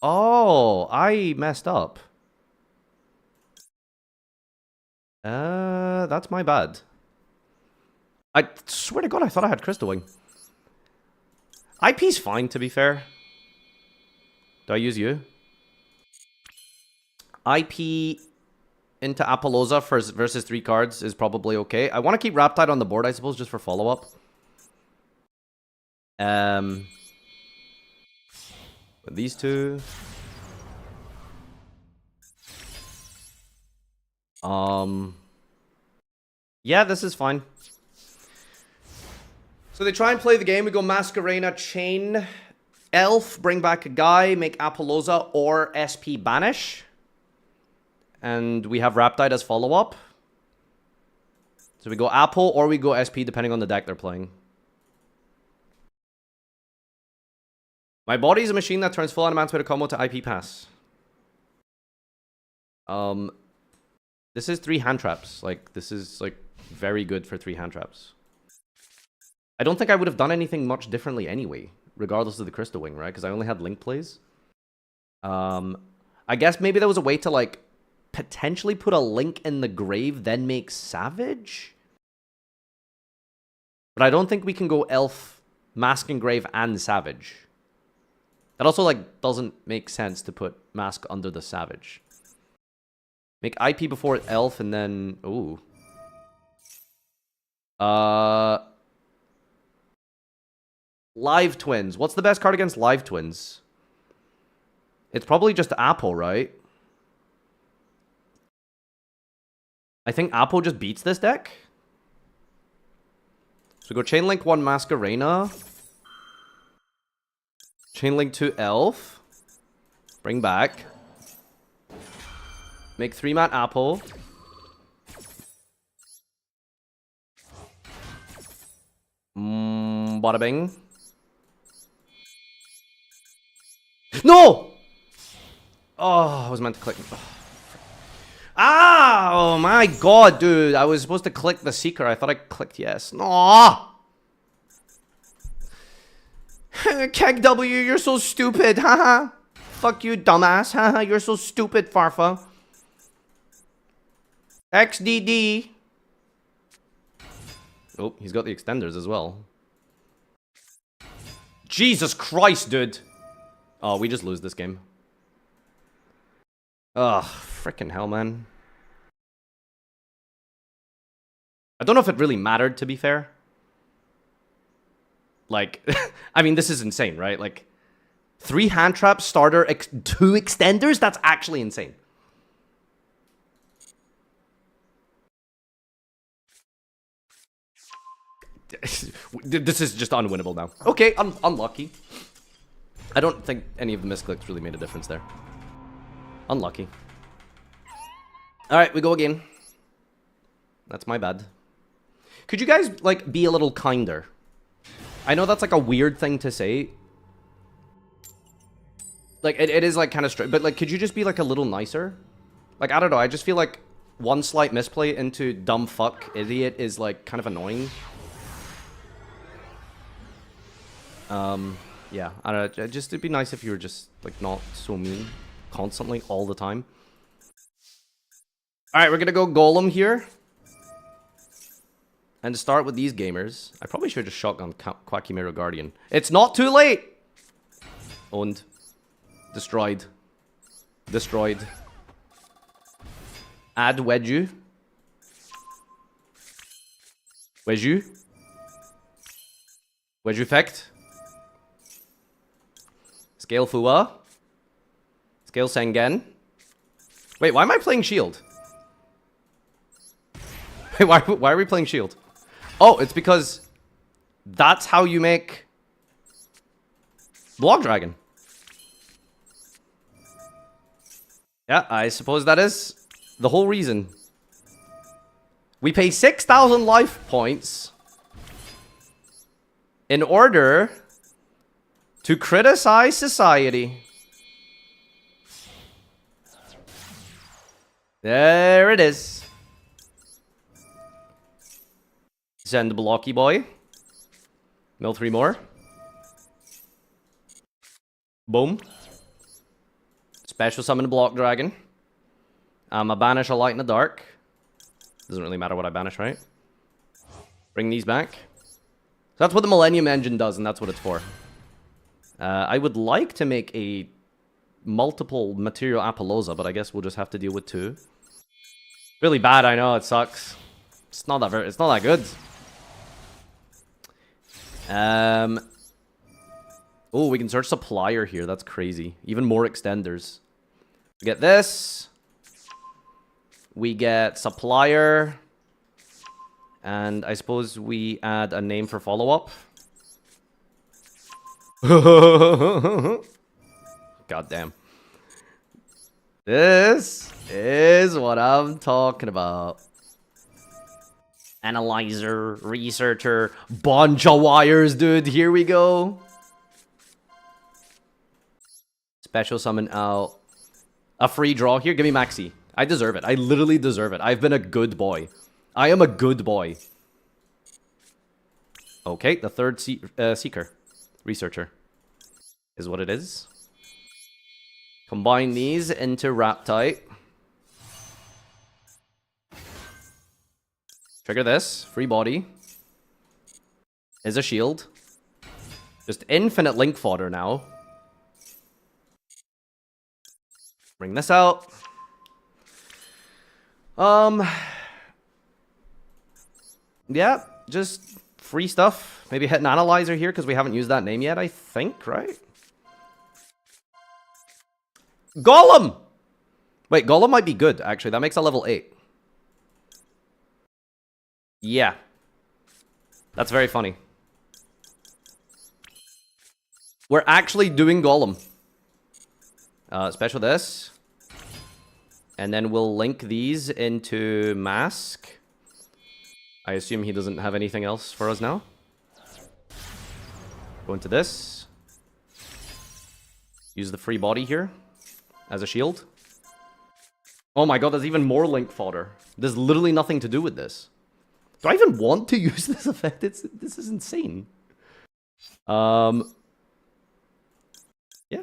Oh, I messed up. That's my bad. I swear to God, I thought I had Crystal Wing. IP's fine, to be fair. Do I use you? IP into Apollosa versus 3 cards is probably okay. I want to keep Riptide on the board, I suppose, just for follow-up. With these two. Yeah, this is fine. So they try and play the game. We go Masquerena, Chain, Elf, bring back a guy, make Apollosa or SP Banish. And we have Riptide as follow-up. So we go Apple or we go SP depending on the deck they're playing. My body is a machine that turns full Adamancipator combo to IP pass. This is 3 hand traps. Like, this is, like, very good for 3 hand traps. I don't think I would have done anything much differently anyway, regardless of the Crystal Wing, right? Because I only had Link plays. I guess maybe there was a way to, like, potentially put a Link in the grave, then make Savage? But I don't think we can go Elf, Mask and Grave, and Savage. That also, like, doesn't make sense to put Mask under the Savage. Make IP before Elf and then... Ooh. Live Twins. What's the best card against Live Twins? It's probably just Apple, right? I think Apple just beats this deck. So go Chain Link 1 Masquerena. Chain Link 2 Elf. Bring back. Make 3-mat Apple. Bada bing. No! Oh, I was meant to click. Ah! Oh my God, dude. I was supposed to click the Seeker. I thought I clicked yes. No! Keg W, you're so stupid. Haha. Fuck you, dumbass. Haha, you're so stupid, Farfa. XDD. Oh, he's got the extenders as well. Jesus Christ, dude. Oh, we just lose this game. Ugh, frickin' hell, man. I don't know if it really mattered, to be fair. Like, I mean, this is insane, right? Like, 3 hand traps, starter, 2 extenders? That's actually insane. This is just unwinnable now. Okay, unlucky. I don't think any of the misclicks really made a difference there. Unlucky. Alright, we go again. That's my bad. Could you guys, like, be a little kinder? I know that's, like, a weird thing to say. Like, it is, like, kind of straight. But, like, could you just be, like, a little nicer? Like, I don't know. I just feel like one slight misplay into dumb fuck idiot is, like, kind of annoying. Yeah, I don't know, just, it'd be nice if you were just, like, not so mean constantly, all the time. Alright, we're gonna go Golem here. And to start with these gamers, I probably should have just shotgun Quackimero Guardian. It's not too late! Owned. Destroyed. Destroyed. Add Wedju. Wedju. Wedge effect. Scale Fua. Scale Sengen. Wait, why am I playing Shield? Wait, why are we playing Shield? Oh, it's because that's how you make Block Dragon. Yeah, I suppose that is the whole reason. We pay 6,000 life points in order to criticize society. There it is. Send Blocky Boy. Mill 3 more. Boom. Special summon Block Dragon. I banish a Light in the Dark. Doesn't really matter what I banish, right? Bring these back. So that's what the Millennium Engine does, and that's what it's for. I would like to make a multiple material Apollosa, but I guess we'll just have to deal with 2. Really bad, I know, it sucks. It's not that good. Oh, we can search supplier here. That's crazy. Even more extenders. We get this. We get supplier. And I suppose we add a name for follow-up. God damn. This is what I'm talking about. Analyzer, researcher, bunch of wires, dude. Here we go. Special summon out. A free draw here. Give me Maxi. I deserve it. I literally deserve it. I've been a good boy. I am a good boy. Okay, the third seeker. Researcher. Is what it is. Combine these into Raptite. Trigger this. Free body. Is a shield. Just infinite link fodder now. Bring this out. Yeah, just free stuff. Maybe hit an analyzer here because we haven't used that name yet, I think, right? Golem! Wait, Golem might be good, actually. That makes a level 8. Yeah. That's very funny. We're actually doing Golem. Special this. And then we'll link these into Mask. I assume he doesn't have anything else for us now. Go into this. Use the free body here as a shield. Oh my god, there's even more link fodder. There's literally nothing to do with this. Do I even want to use this effect? This is insane. Yeah,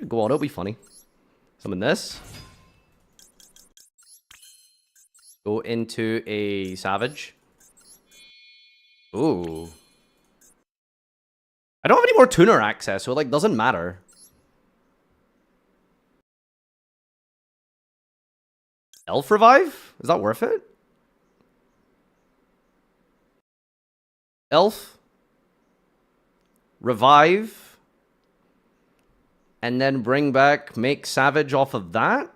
go on, it'll be funny. Summon this. Go into a Savage. Ooh. I don't have any more tuner access, so it like doesn't matter. Elf Revive? Is that worth it? Elf. Revive. And then bring back Make Savage off of that?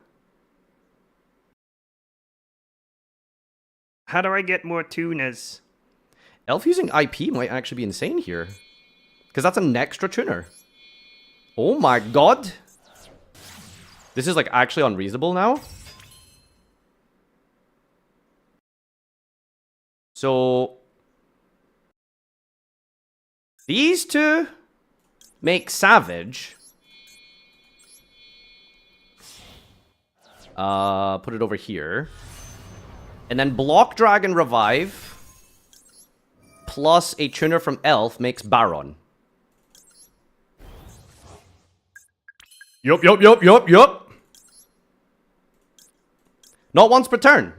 How do I get more tuners? Elf using IP might actually be insane here. Because that's an extra tuner. Oh my god. This is like actually unreasonable now. So these two make Savage. Put it over here. And then Block Dragon Revive plus a tuner from Elf makes Baron. Yup. Not once per turn.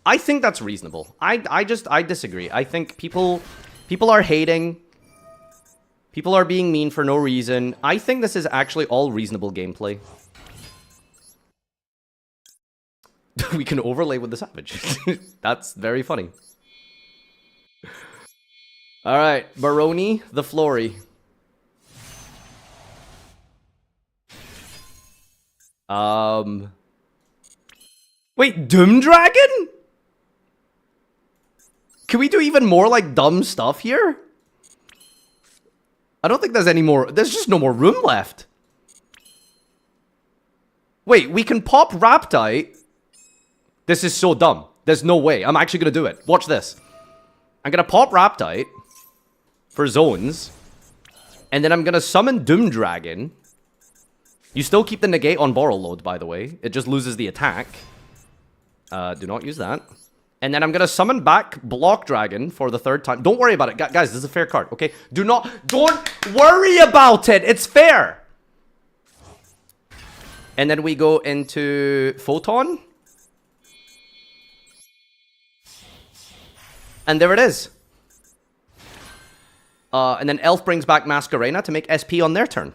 I think that's reasonable. I disagree. I think people are hating. People are being mean for no reason. I think this is actually all reasonable gameplay. We can overlay with the Savage. That's very funny. Alright, Baroni the Flory. Wait, Doom Dragon? Can we do even more like dumb stuff here? I don't think there's any more. There's just no more room left. Wait, we can pop Raptite. This is so dumb. There's no way. I'm actually going to do it. Watch this. I'm going to pop Raptite for zones. And then I'm going to summon Doom Dragon. You still keep the negate on Borrow Load, by the way. It just loses the attack. Do not use that. And then I'm going to summon back Block Dragon for the third time. Don't worry about it. Guys, this is a fair card, okay? Don't worry about it. It's fair. And then we go into Photon. And there it is. And then Elf brings back Masquerena to make SP on their turn.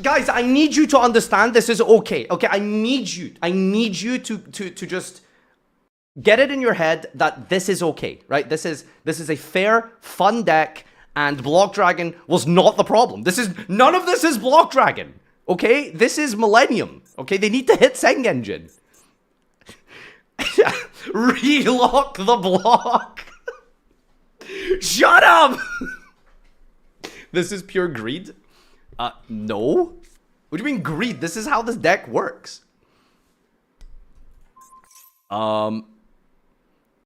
Guys, I need you to understand this is okay. Okay, I need you to just get it in your head that this is okay, right? This is a fair, fun deck, and Block Dragon was not the problem. None of this is Block Dragon. Okay? This is Millennium. Okay? They need to hit Seng Engine. Relock the block. Shut up! This is pure greed. No. What do you mean greed? This is how this deck works.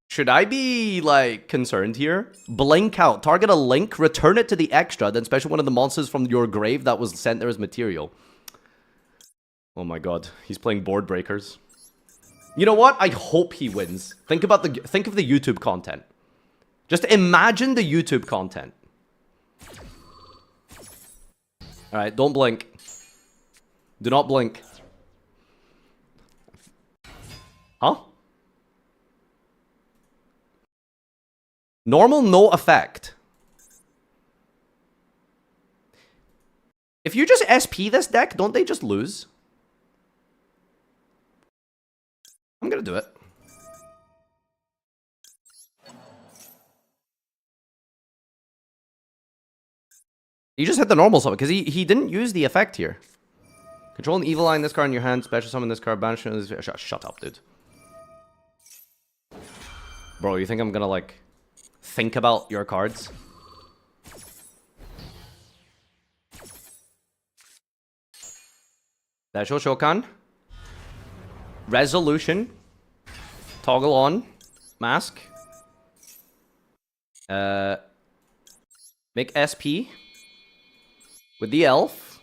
Should I be, like, concerned here? Blink out. Target a link, return it to the extra, then special one of the monsters from your grave that was sent there as material. Oh my god. He's playing Board Breakers. You know what? I hope he wins. Think of the YouTube content. Just imagine the YouTube content. Alright, don't blink. Do not blink. Huh? Normal, no effect. If you just SP this deck, don't they just lose? I'm gonna do it. You just hit the normal summon, because he didn't use the effect here. Control an evil eye in this card in your hand, special summon this card, banish this. Shut up, dude. Bro, you think I'm gonna, like, think about your cards? Daisho Shokan. Resolution. Toggle on. Mask. Make SP. With the elf.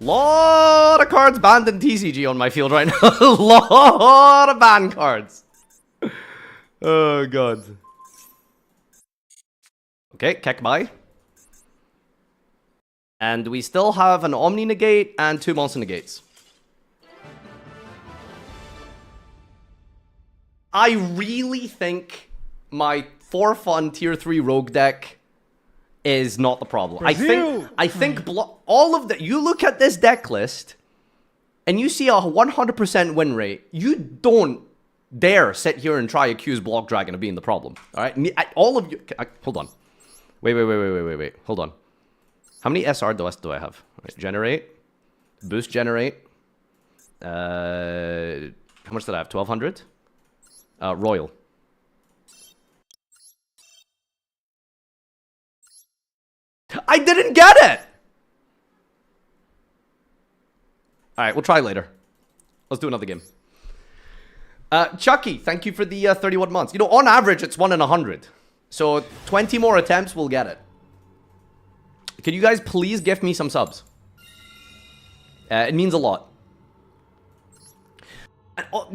Lot of cards banned in TCG on my field right now. Lot of banned cards. Oh god. Okay, Kekbai. And we still have an Omni Negate and 2 Monster Negates. I really think my for fun tier 3 rogue deck is not the problem. Brazil! I think all of the... You look at this deck list, and you see a 100% win rate. You don't dare sit here and try accuse Block Dragon of being the problem. All right? All of you... Hold on. Wait. Hold on. How many SR do I have? Right, generate. Boost generate. How much did I have? 1200? Royal. I didn't get it! Alright, we'll try later. Let's do another game. Chucky, thank you for the 31 months. You know, on average, it's 1 in 100. So, 20 more attempts, we'll get it. Can you guys please gift me some subs? It means a lot.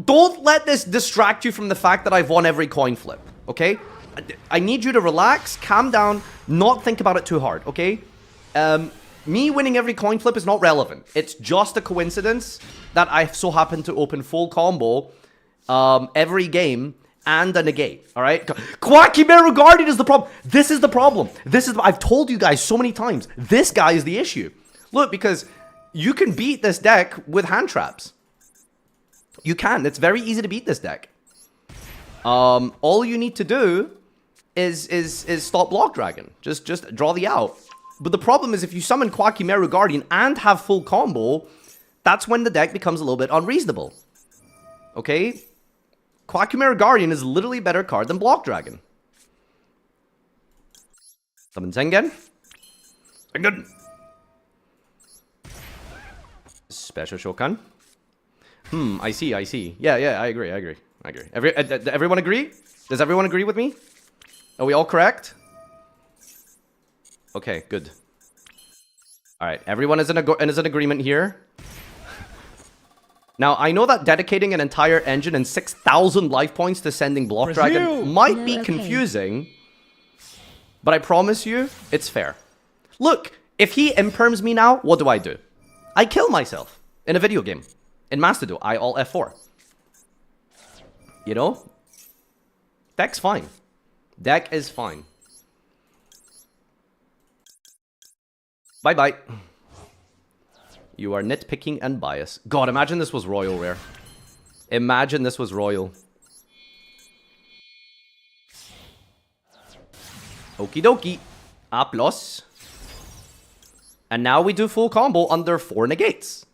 Don't let this distract you from the fact that I've won every coin flip, okay? I need you to relax, calm down, not think about it too hard, okay? Me winning every coin flip is not relevant. It's just a coincidence that I so happen to open full combo every game and a negate, alright? Quackimeru Guardian is the problem. This is the problem. I've told you guys so many times. This guy is the issue. Look, because you can beat this deck with hand traps. You can. It's very easy to beat this deck. All you need to do is stop Block Dragon. Just draw the out. But the problem is if you summon Quakimeru Guardian and have full combo, that's when the deck becomes a little bit unreasonable. Okay? Quakimeru Guardian is literally a better card than Block Dragon. Summon Sengen. Sengen. Special Shokan. I see. Yeah, I agree. Everyone agree? Does everyone agree with me? Are we all correct? Okay, good. Alright, everyone is in agreement here. Now, I know that dedicating an entire engine and 6,000 life points to sending Block Brazil! Dragon might No, be okay. confusing, but I promise you, it's fair. Look, if he imperms me now, what do? I kill myself in a video game. In Master Duel, I all F4. You know? Deck's fine. Deck is fine. Bye-bye. You are nitpicking and biased. God, imagine this was royal rare. Imagine this was royal. Okie dokie. A plus. And now we do full combo under 4 negates.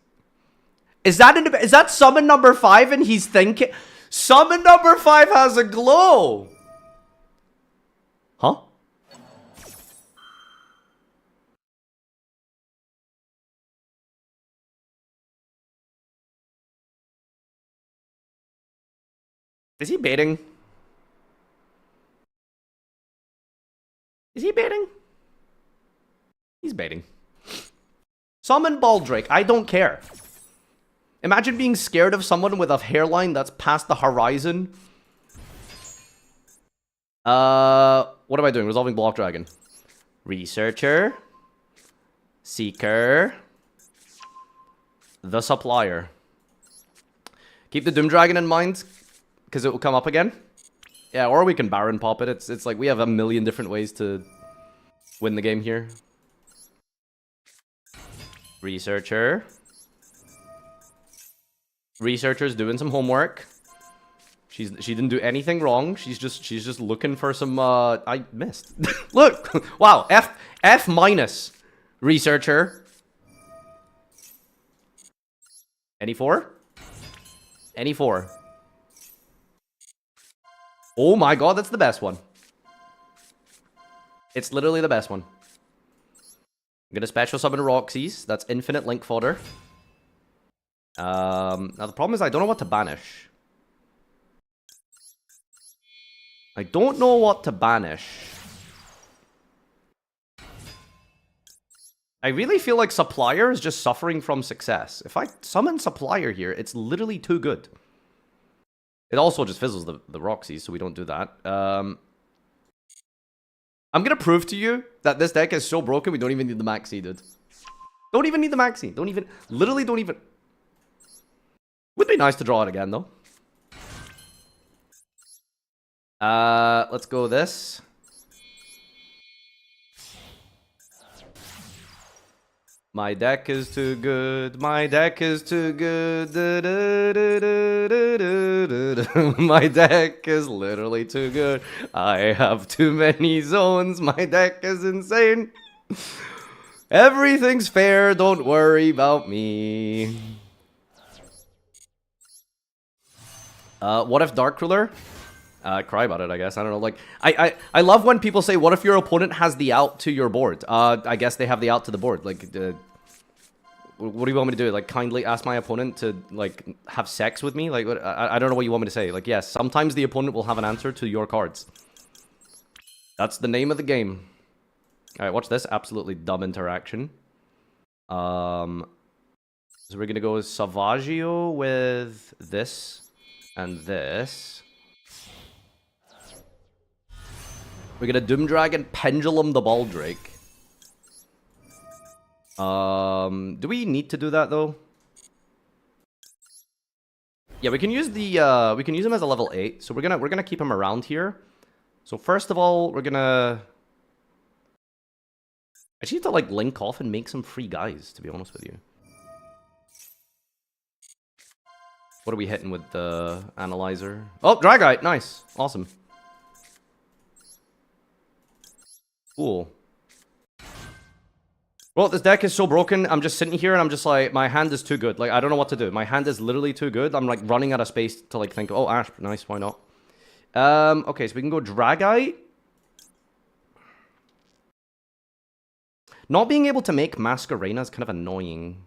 Is that summon number 5 and he's thinking... Summon number 5 has a glow! Huh? Is he baiting? Is he baiting? He's baiting. Summon Baldrake. I don't care. Imagine being scared of someone with a hairline that's past the horizon. What am I doing? Resolving Block Dragon. Researcher. Seeker. The Supplier. Keep the Doom Dragon in mind, because it will come up again. Yeah, or we can Baron pop it. It's like we have a million different ways to win the game here. Researcher. Researcher's doing some homework. She didn't do anything wrong. She's just looking for some I missed. Look. Wow. F minus. Researcher. Any 4? Any 4? Oh my god, that's the best one. It's literally the best one. I'm gonna special summon Roxy's. That's infinite link fodder. Now the problem is I don't know what to banish. I don't know what to banish. I really feel like Supplier is just suffering from success. If I summon Supplier here, it's literally too good. It also just fizzles the Roxy, so we don't do that. I'm gonna prove to you that this deck is so broken we don't even need the Maxi, dude. Don't even need the Maxi. Literally don't even... Would be nice to draw it again, though. Let's go this. My deck is too good. My deck is too good. My deck is literally too good. I have too many zones. My deck is insane. Everything's fair. Don't worry about me. What if Dark Ruler? Cry about it, I guess. I don't know. Like, I love when people say, "What if your opponent has the out to your board?" I guess they have the out to the board. Like, what do you want me to do? Like, kindly ask my opponent to like have sex with me? Like, what, I don't know what you want me to say. Like, yes, sometimes the opponent will have an answer to your cards. That's the name of the game. All right, watch this. Absolutely dumb interaction. So we're gonna go Savaggio with this and this. We're gonna Doom Dragon Pendulum the Baldrake. Do we need to do that though? Yeah, we can use the we can use him as a level 8. So we're gonna keep him around here. So first of all, we're gonna I just need to like link off and make some free guys, to be honest with you. What are we hitting with the analyzer? Oh, Dragite, nice. Awesome. Cool. Well, this deck is so broken. I'm just sitting here and I'm just like, my hand is too good. Like, I don't know what to do. My hand is literally too good. I'm like running out of space to like think, oh, Ash, nice, why not? Okay, so we can go Dragite. Not being able to make Masquerena is kind of annoying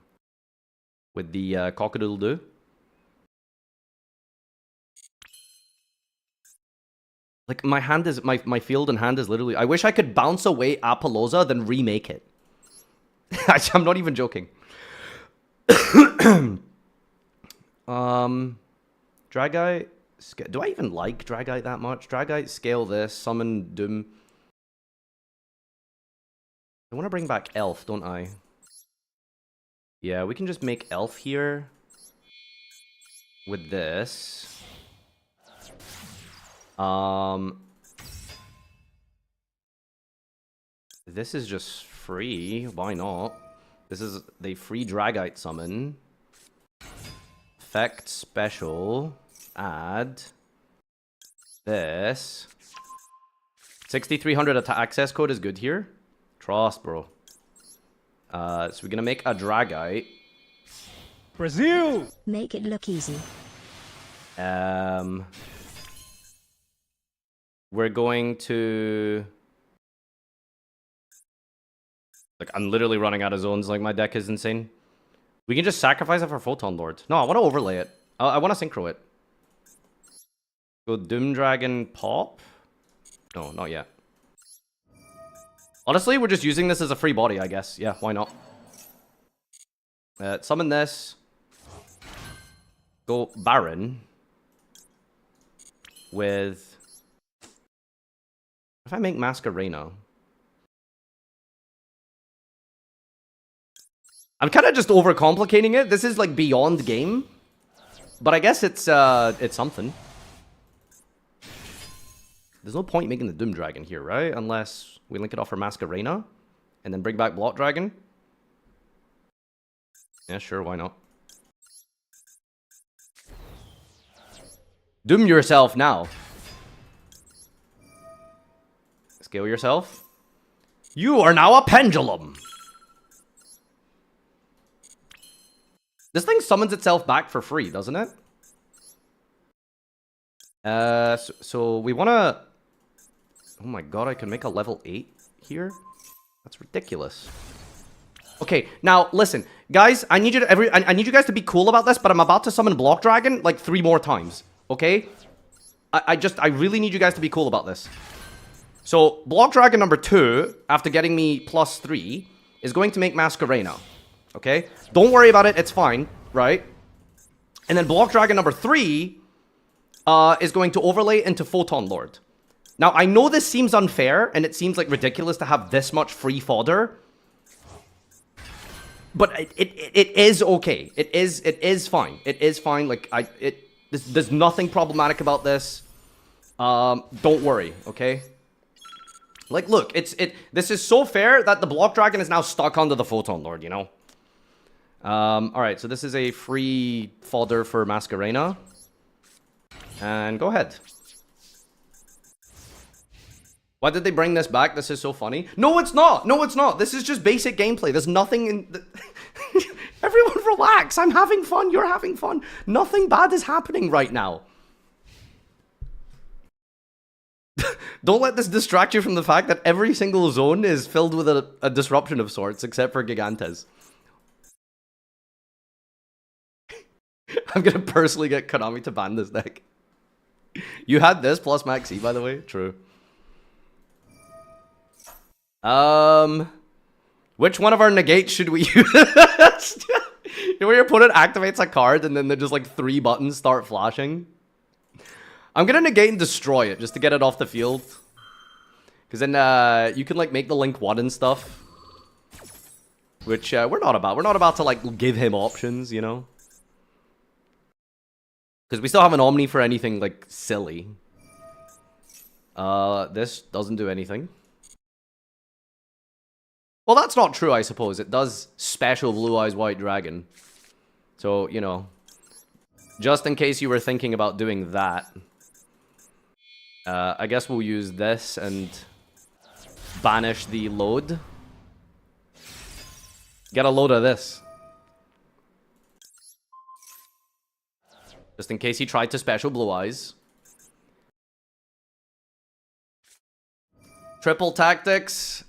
with the Cock-a-doodle-doo. Like, my hand is, my field and hand is literally... I wish I could bounce away Apollosa, then remake it. I'm not even joking. Dragite... Do I even like Dragite that much? Dragite, scale this, summon Doom. I want to bring back Elf, don't I? Yeah, we can just make Elf here. With this. This is just free. Why not? This is the free Dragite summon. Effect special. Add. This. 6300 access code is good here. Trust, bro. So we're gonna make a Dragite. Brazil! Make it look easy. We're going to... Like, I'm literally running out of zones. Like, my deck is insane. We can just sacrifice it for Photon Lord. No, I want to overlay it. I want to synchro it. Go Doom Dragon Pop? No, not yet. Honestly, we're just using this as a free body, I guess. Yeah, why not? Summon this. Go Baron. With... If I make Masquerena... I'm kind of just overcomplicating it. This is like beyond game. But I guess it's something. There's no point making the Doom Dragon here, right? Unless we link it off for Masquerena. And then bring back Block Dragon. Yeah, sure, why not? Doom yourself now. Scale yourself. You are now a pendulum. This thing summons itself back for free, doesn't it? So we want to... Oh my god, I can make a level 8 here? That's ridiculous. Okay, now listen. Guys, I need you to I need you guys to be cool about this, but I'm about to summon Block Dragon like 3 more times. Okay? I really need you guys to be cool about this. So, Block Dragon number 2, after getting me +3, is going to make Masquerena. Okay? Don't worry about it, it's fine, right? And then Block Dragon number 3 is going to overlay into Photon Lord. Now, I know this seems unfair, and it seems like ridiculous to have this much free fodder. But it is okay. It is fine. It is fine. Like, there's nothing problematic about this. Don't worry, okay? Like, look, this is so fair that the Block Dragon is now stuck under the Photon Lord, you know? Alright, so this is a free fodder for Masquerena. And go ahead. Why did they bring this back? This is so funny. No, it's not! No, it's not! This is just basic gameplay. There's nothing in... Everyone relax! I'm having fun, you're having fun. Nothing bad is happening right now. Don't let this distract you from the fact that every single zone is filled with a disruption of sorts, except for Gigantes. I'm gonna personally get Konami to ban this deck. You had this plus Maxi, by the way. True. Which one of our negates should we use? You know, where your opponent activates a card and then they're just like 3 buttons start flashing. I'm gonna negate and destroy it just to get it off the field. Because then you can like make the Link 1 and stuff. Which we're not about. We're not about to like give him options, you know. Because we still have an Omni for anything like silly. This doesn't do anything. Well, that's not true, I suppose. It does special Blue Eyes White Dragon. So, you know. Just in case you were thinking about doing that. I guess we'll use this and banish the load. Get a load of this. Just in case he tried to special Blue Eyes. Triple tactics.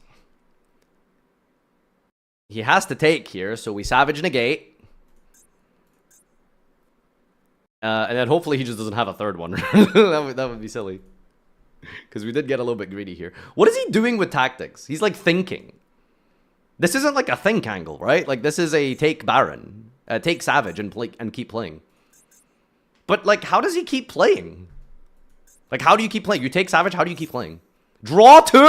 He has to take here, so we Savage negate. And then hopefully he just doesn't have a third one. that would be silly. Because we did get a little bit greedy here. What is he doing with tactics? He's like thinking. This isn't like a think angle, right? Like this is a take Baron. Take Savage and play and keep playing. But like, how does he keep playing? Like, how do you keep playing? You take Savage, how do you keep playing? Draw 2?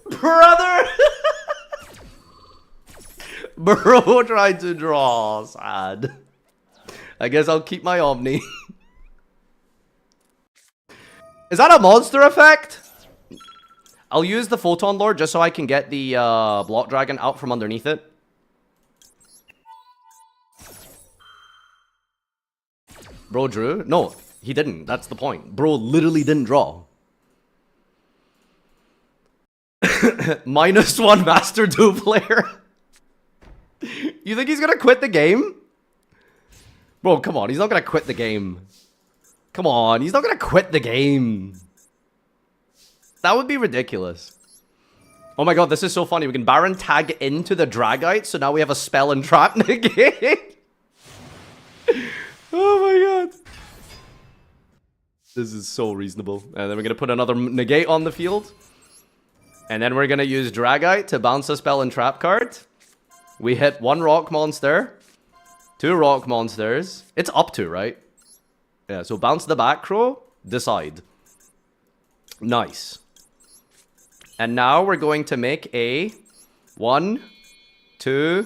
Brother! Bro tried to draw. Sad. I guess I'll keep my Omni. Is that a monster effect? I'll use the Photon Lord just so I can get the Block Dragon out from underneath it. Bro drew? No, he didn't. That's the point. Bro literally didn't draw. -1 Master Duel player. You think he's gonna quit the game? Bro, come on. He's not gonna quit the game. Come on. He's not gonna quit the game. That would be ridiculous. Oh my god, this is so funny. We can Baron tag into the Dragite, so now we have a spell and trap negate. Oh my god. This is so reasonable. And then we're gonna put another negate on the field. And then we're gonna use Dragite to bounce a spell and trap card. We hit 1 rock monster. 2 rock monsters. It's up to, right? Yeah, so bounce the back row. Decide. Nice. And now we're going to make a 1, 2,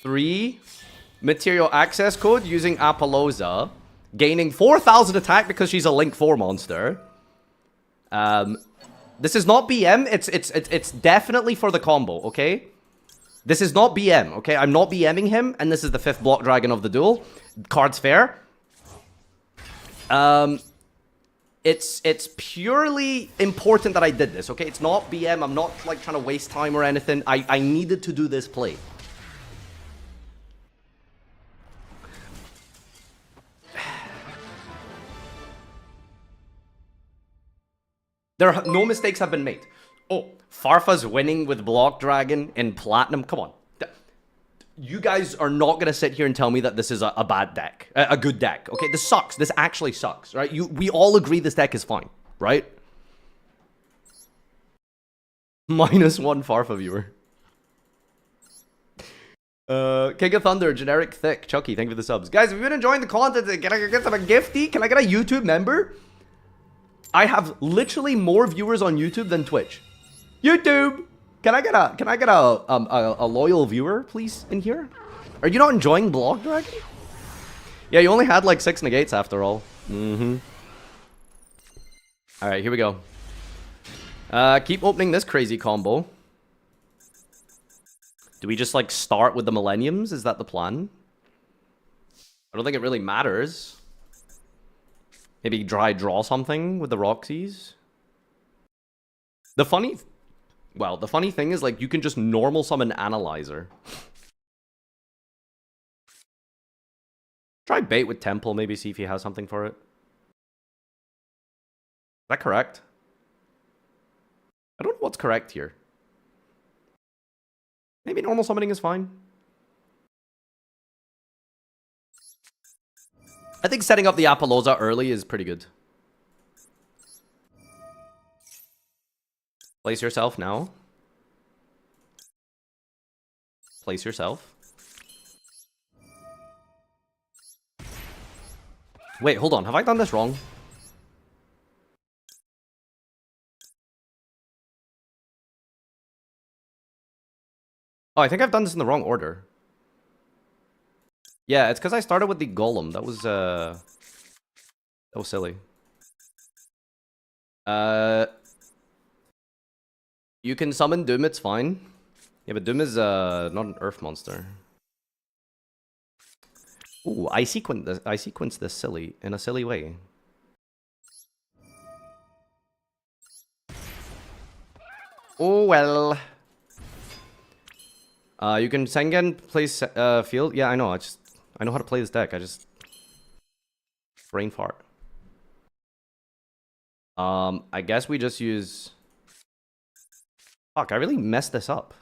3 material access code using Apollousa, gaining 4,000 attack because she's a Link 4 monster. This is not BM. It's definitely for the combo. Okay, this is not BM. Okay, I'm not BMing him, and this is the 5th Block Dragon of the duel. Cards fair. It's purely important that I did this. Okay, it's not BM. I'm not like trying to waste time or anything. I needed to do this play. No mistakes have been made. Oh, Farfa's winning with Block Dragon in Platinum. Come on. You guys are not going to sit here and tell me that this is a bad deck. A good deck. Okay, this sucks. This actually sucks, right? We all agree this deck is fine, right? -1 Farfa viewer. King of Thunder, Generic Thick, Chucky, thank you for the subs. Guys, if you've been enjoying the content, can I get some gifty? Can I get a YouTube member? I have literally more viewers on YouTube than Twitch. YouTube! Can I get a loyal viewer, please, in here? Are you not enjoying Block Dragon? Yeah, you only had like 6 negates after all. Alright, here we go. Keep opening this crazy combo. Do we just like start with the Millenniums? Is that the plan? I don't think it really matters. Maybe draw something with the Roxys. The funny thing is, like, you can just normal summon Analyzer. Try bait with Temple, maybe see if he has something for it. Is that correct? I don't know what's correct here. Maybe normal summoning is fine. I think setting up the Apollousa early is pretty good. Place yourself now. Place yourself. Wait, hold on. Have I done this wrong? Oh, I think I've done this in the wrong order. Yeah, it's because I started with the Golem. That was silly. You can summon Doom, it's fine. Yeah, but Doom is not an Earth monster. Ooh, I sequenced this in a silly way. Oh well. You can Sengen play field. Yeah, I know. I know how to play this deck. I just brain fart. I guess we just use. Fuck! I really messed this up.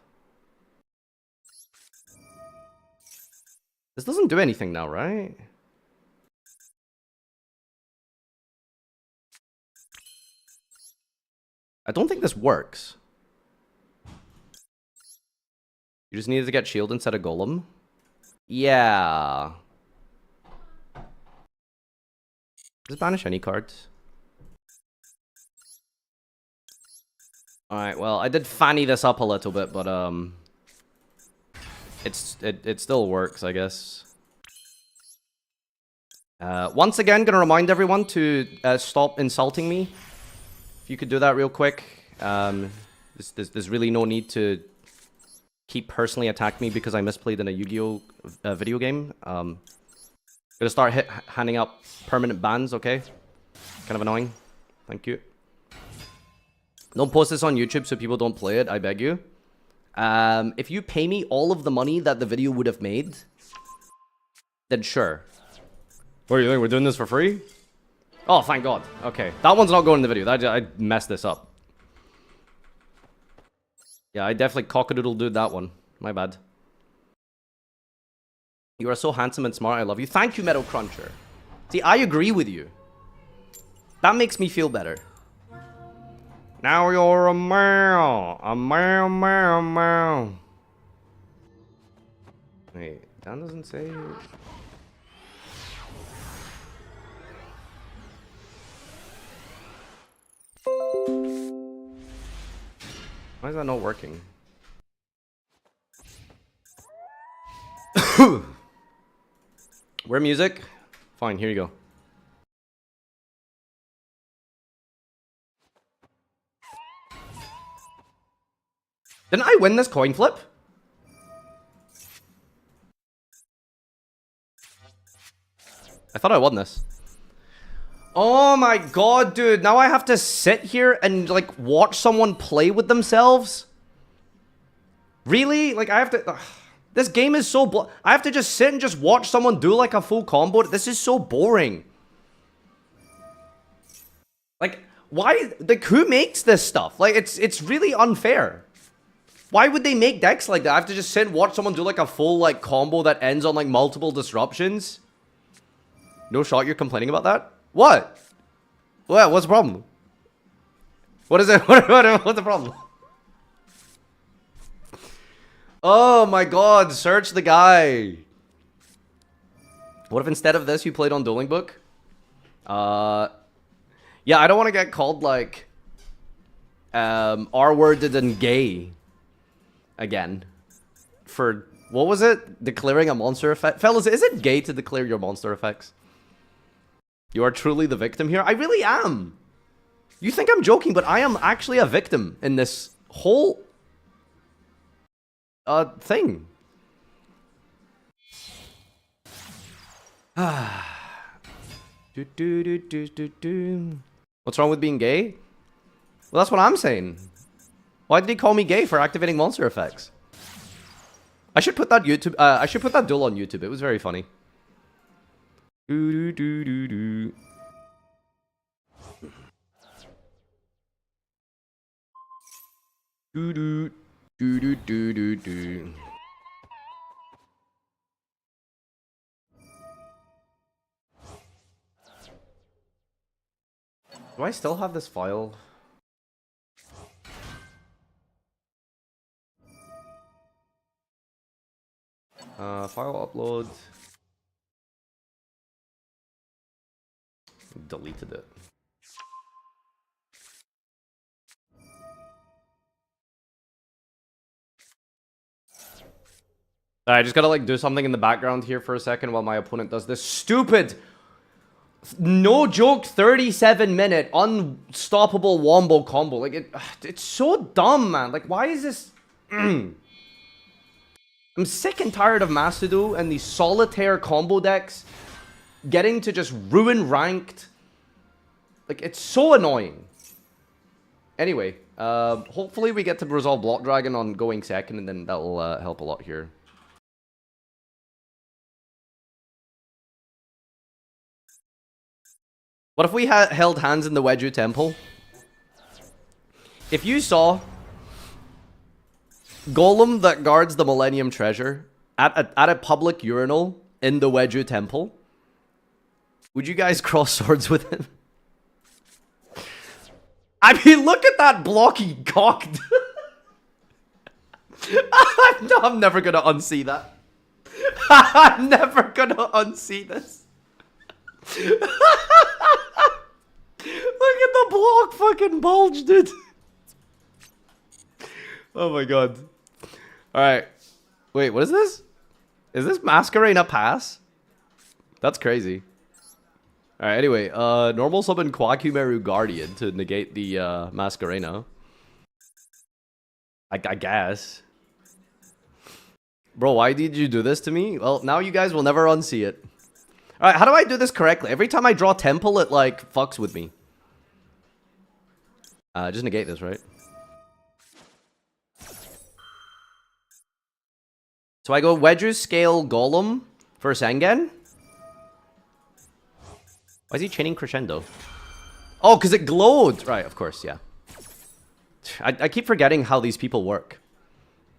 This doesn't do anything now, right? I don't think this works. You just needed to get shield instead of golem. Yeah. Just banish any cards. Alright, well, I did fanny this up a little bit, but it still works, I guess. Once again, gonna remind everyone to stop insulting me. If you could do that real quick. There's really no need to keep personally attack me because I misplayed in a Yu-Gi-Oh video game. Gonna start handing out permanent bans, okay? Kind of annoying. Thank you. Don't post this on YouTube so people don't play it, I beg you. If you pay me all of the money that the video would have made, then sure. What do you think? We're doing this for free? Oh, thank God. Okay. That one's not going in the video. I messed this up. Yeah, I definitely cockadoodle-dooed that one. My bad. You are so handsome and smart. I love you. Thank you, Meadow Cruncher. See, I agree with you. That makes me feel better. Now you're a meow. A meow, meow, meow. Wait, that doesn't say... Why is that not working? Where music? Fine, here you go. Didn't I win this coin flip? I thought I won this. Oh my God, dude. Now I have to sit here and, like, watch someone play with themselves? Really? Like, I have to... Ugh. This game is so... I have to just sit and just watch someone do, like, a full combo? This is so boring. Like, why... Like, who makes this stuff? Like, it's really unfair. Why would they make decks like that? I have to just sit and watch someone do, like, a full, like, combo that ends on, like, multiple disruptions? No shot, you're complaining about that? What? What? What's the problem? What is it? What's the problem? Oh my God, search the guy. What if instead of this you played on Dueling Book? Yeah, I don't want to get called like R-worded and gay again. For what was it? Declaring a monster effect? Fellas, is it gay to declare your monster effects? You are truly the victim here? I really am. You think I'm joking, but I am actually a victim in this whole thing. What's wrong with being gay? Well, that's what I'm saying. Why did he call me gay for activating monster effects? I should put that I should put that duel on YouTube. It was very funny. Do do do do do. Do do do do do do do. Do I still have this file? File upload. Deleted it. I just gotta like do something in the background here for a second while my opponent does this stupid, no joke, 37-minute unstoppable wombo combo. Like it's so dumb, man. Like why is this? I'm sick and tired of Masudo and these solitaire combo decks getting to just ruin ranked. Like, it's so annoying. Anyway, Hopefully we get to resolve Block Dragon on going second, and then that'll help a lot here. What if we held hands in the Yugioh Temple? If you saw Golem that guards the Millennium Treasure at a public urinal in the Yugioh Temple, would you guys cross swords with him? I mean, look at that block he cocked. I'm never gonna unsee that. I'm never gonna unsee this. Look at the block fucking bulge, dude. Oh my god. Alright. Wait, what is this? Is this Masquerena Pass? That's crazy. Alright, anyway, normal summon Quakumeru Guardian to negate the Masquerena. I guess. Bro, why did you do this to me? Well, now you guys will never unsee it. Alright, how do I do this correctly? Every time I draw Temple, it like fucks with me. Just negate this, right? So I go Yugioh Scale Golem for Sengen. Why is he chaining Crescendo? Oh, because it glowed! Right, of course, yeah. I keep forgetting how these people work.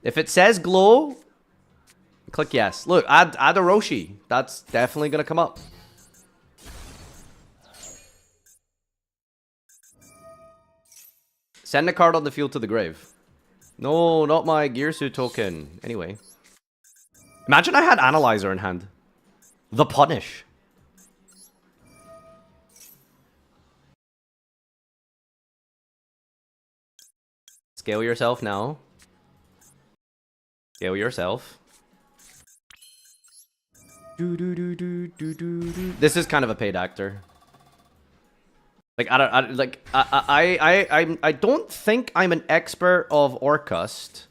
If it says glow, click yes. Look, add a Roshi. That's definitely going to come up. Send a card on the field to the grave. No, not my Gearsu token. Anyway. Imagine I had Analyzer in hand. The Punish. Scale yourself now. Scale yourself. This is kind of a paid actor. Like I don't think I'm an expert of Orcust,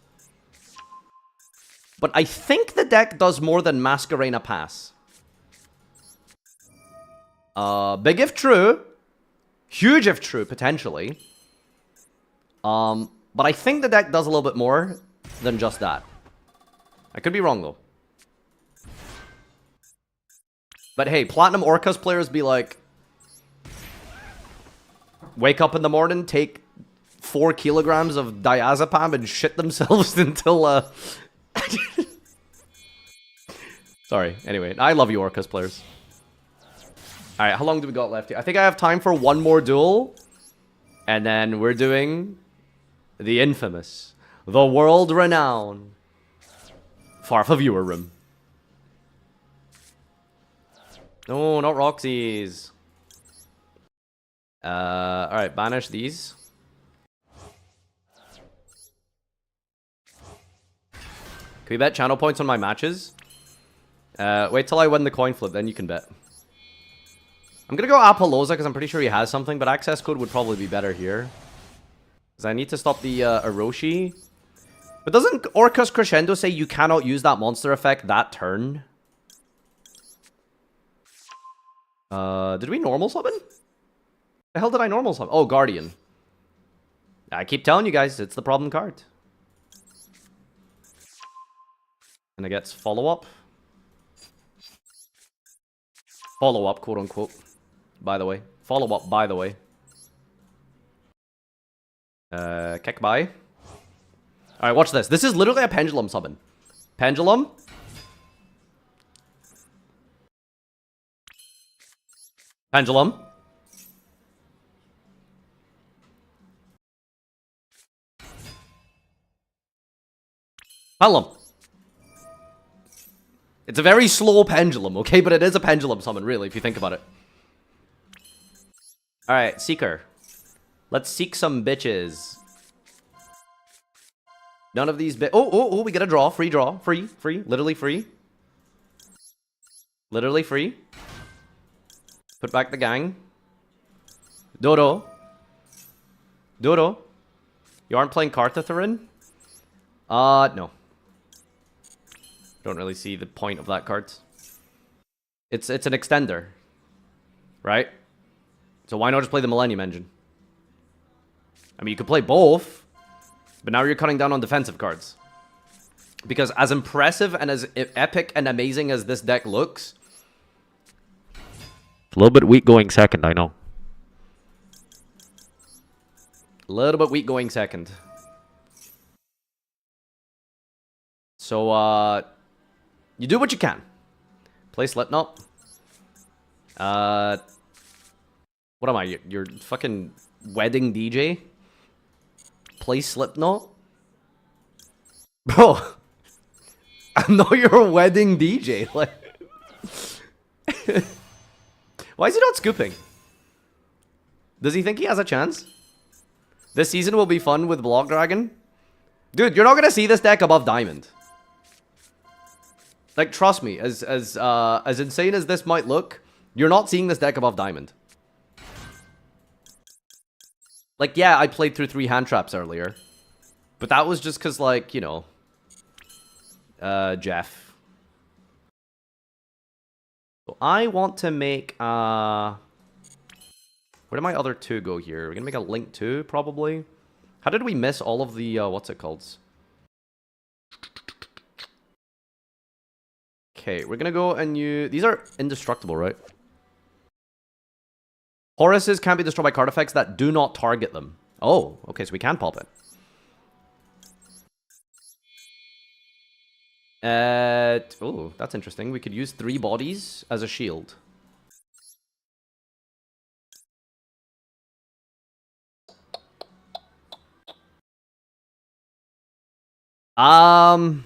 but I think the deck does more than Masquerena Pass. Big if true, huge if true potentially. But I think the deck does a little bit more than just that. I could be wrong though. But hey, Platinum Orcust players be like, wake up in the morning, take 4 kilograms of diazepam and shit themselves until, Sorry, anyway, I love you Orcust players. Alright, how long do we got left here? I think I have time for one more duel. And then we're doing the infamous, the world-renowned Farfa viewer room. No, not Roxy's. Alright, banish these. Can we bet channel points on my matches? Wait till I win the coin flip, then you can bet. I'm gonna go Apollosa because I'm pretty sure he has something, but access code would probably be better here. Because I need to stop the Orochi. But doesn't Orcust Crescendo say you cannot use that monster effect that turn? Did we normal summon? The hell did I normal summon? Oh, Guardian. I keep telling you guys, it's the problem card. And it gets follow-up. Follow-up, quote-unquote. By the way. Follow-up, by the way. Kick by. Alright, watch this. This is literally a pendulum summon. Pendulum. Pendulum. Pendulum. It's a very slow pendulum, okay? But it is a pendulum summon, really, if you think about it. Alright, Seeker. Let's seek some bitches. None of these oh, we get a draw. Free draw. Free. Literally free. Literally free. Put back the gang. Dodo. Dodo. You aren't playing Kartatharin? No. Don't really see the point of that card. It's an extender. Right? So why not just play the Millennium Engine? I mean, you could play both, but now you're cutting down on defensive cards. Because as impressive and as epic and amazing as this deck looks, a little bit weak going second, I know. A little bit weak going second. So, you do what you can. Play Slipknot. What am I? Your fucking wedding DJ? Play Slipknot? Bro, I'm not your wedding DJ. Like, why is he not scooping? Does he think he has a chance? This season will be fun with Block Dragon? Dude, you're not gonna see this deck above Diamond. Like, trust me, as insane as this might look, you're not seeing this deck above Diamond. Like, yeah, I played through 3 hand traps earlier. But that was just because, like, you know... Jeff. So I want to make, where did my other 2 go here? We're gonna make a Link 2, probably. How did we miss all of the, what's it called? Okay, we're gonna go and use... These are indestructible, right? Horuses can't be destroyed by card effects that do not target them. Oh, okay, so we can pop it. Oh, that's interesting. We could use 3 bodies as a shield. I'm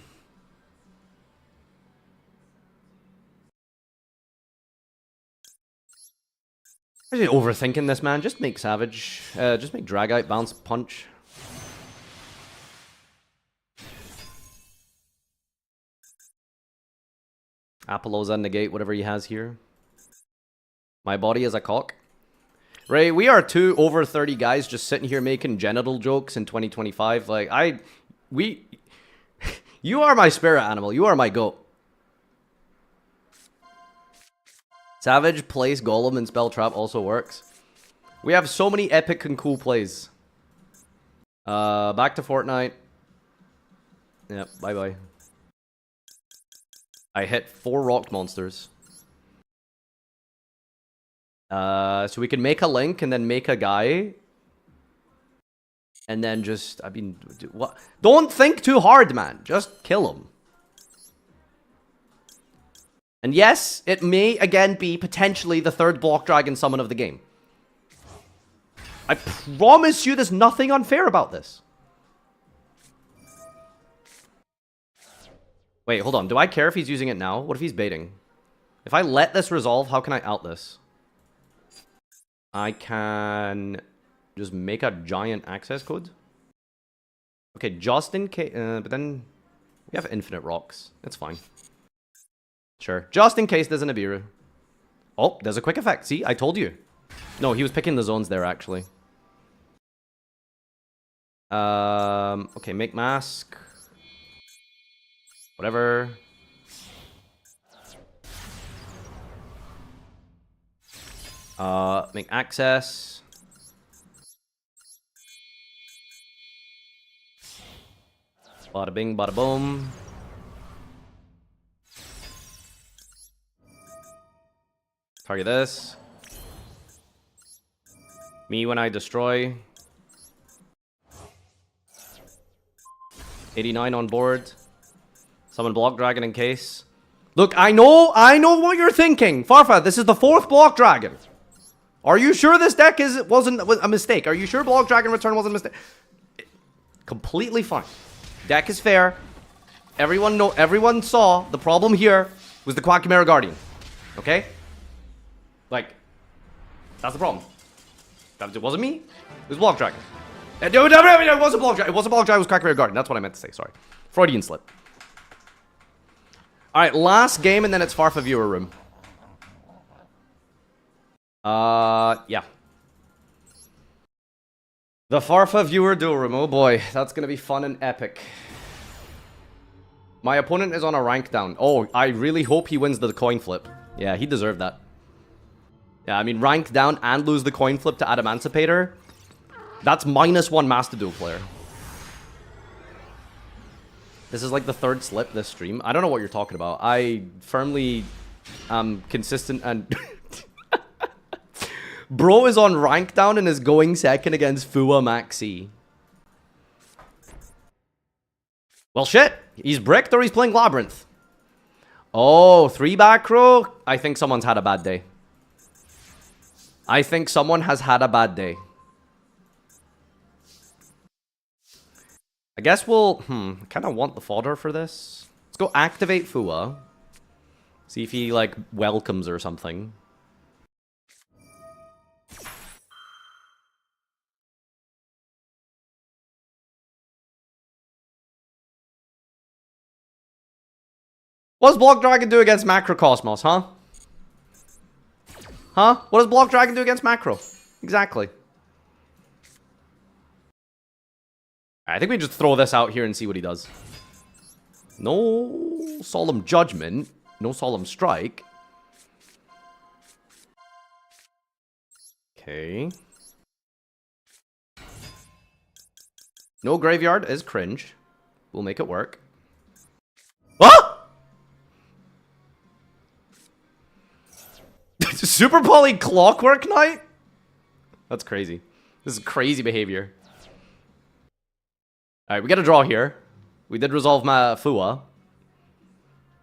really overthinking this, man. Just make Savage. Just make Dragite, Bounce, Punch. Apollosa, negate whatever he has here. My body is a cock. Ray, we are 2 over 30 guys just sitting here making genital jokes in 2025. Like, you are my spirit animal. You are my goat. Savage, Place, Golem, and Spell Trap also works. We have so many epic and cool plays. Back to Fortnite. Yep, bye-bye. I hit 4 rock monsters. So we can make a Link and then make a guy. And then just, I mean, what? Don't think too hard, man. Just kill him. And yes, it may again be potentially the 3rd Block Dragon summon of the game. I promise you there's nothing unfair about this. Wait, hold on. Do I care if he's using it now? What if he's baiting? If I let this resolve, how can I out this? I can just make a giant access code. Okay, just in case... but then we have infinite rocks. That's fine. Sure. Just in case there's an Ibiru. Oh, there's a quick effect. See, I told you. No, he was picking the zones there, actually. Okay, make mask. Whatever. Make access. Bada bing, bada boom. Target this. Me when I destroy. 89 on board. Summon Block Dragon in case. Look, I know what you're thinking. Farfa, this is the 4th Block Dragon. Are you sure this deck wasn't a mistake? Are you sure Block Dragon Return wasn't a mistake? Completely fine. Deck is fair. Everyone saw the problem here was the Quackmare Guardian. Okay? Like, that's the problem. It wasn't me. It was Block Dragon. It wasn't Block Dragon. It wasn't Block Dragon. It was Quackmare Guardian. That's what I meant to say. Sorry. Freudian slip. Alright, last game and then it's Farfa viewer room. Yeah. The Farfa viewer duel room. Oh boy, that's gonna be fun and epic. My opponent is on a rank down. Oh, I really hope he wins the coin flip. Yeah, he deserved that. Yeah, I mean, rank down and lose the coin flip to Adamancipator. That's -1 Master Duel player. This is like the 3rd slip this stream. I don't know what you're talking about. I firmly am consistent and... Bro is on rank down and is going 2nd against Fua Maxi. Well, shit. He's bricked or he's playing Labyrinth. Oh, 3 back row? I think someone's had a bad day. I think someone has had a bad day. I guess we'll... I kind of want the fodder for this. Let's go activate Fua. See if he, like, welcomes or something. What does Block Dragon do against Macrocosmos, huh? Huh? What does Block Dragon do against Macro? Exactly. I think we just throw this out here and see what he does. No Solemn Judgment. No Solemn Strike. Okay. No Graveyard is cringe. We'll make it work. What? Super Poly Clockwork Knight? That's crazy. This is crazy behavior. Alright, we got a draw here. We did resolve my Fua.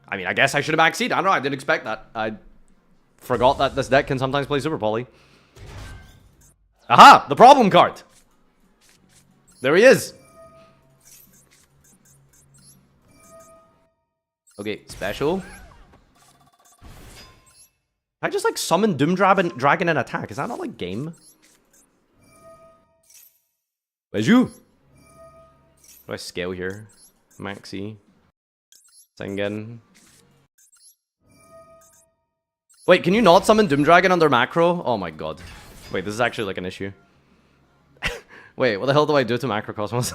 I mean, I guess I should have backseated. I don't know, I didn't expect that. I forgot that this deck can sometimes play Super Poly. Aha! The problem card! There he is! Okay, special. I just like summon Doom Dragon and attack. Is that not like game? Where's you? Do I scale here? Maxi. Sengen. Wait, can you not summon Doom Dragon under macro? Oh my god. Wait, this is actually like an issue. Wait, what the hell do I do to Macrocosmos?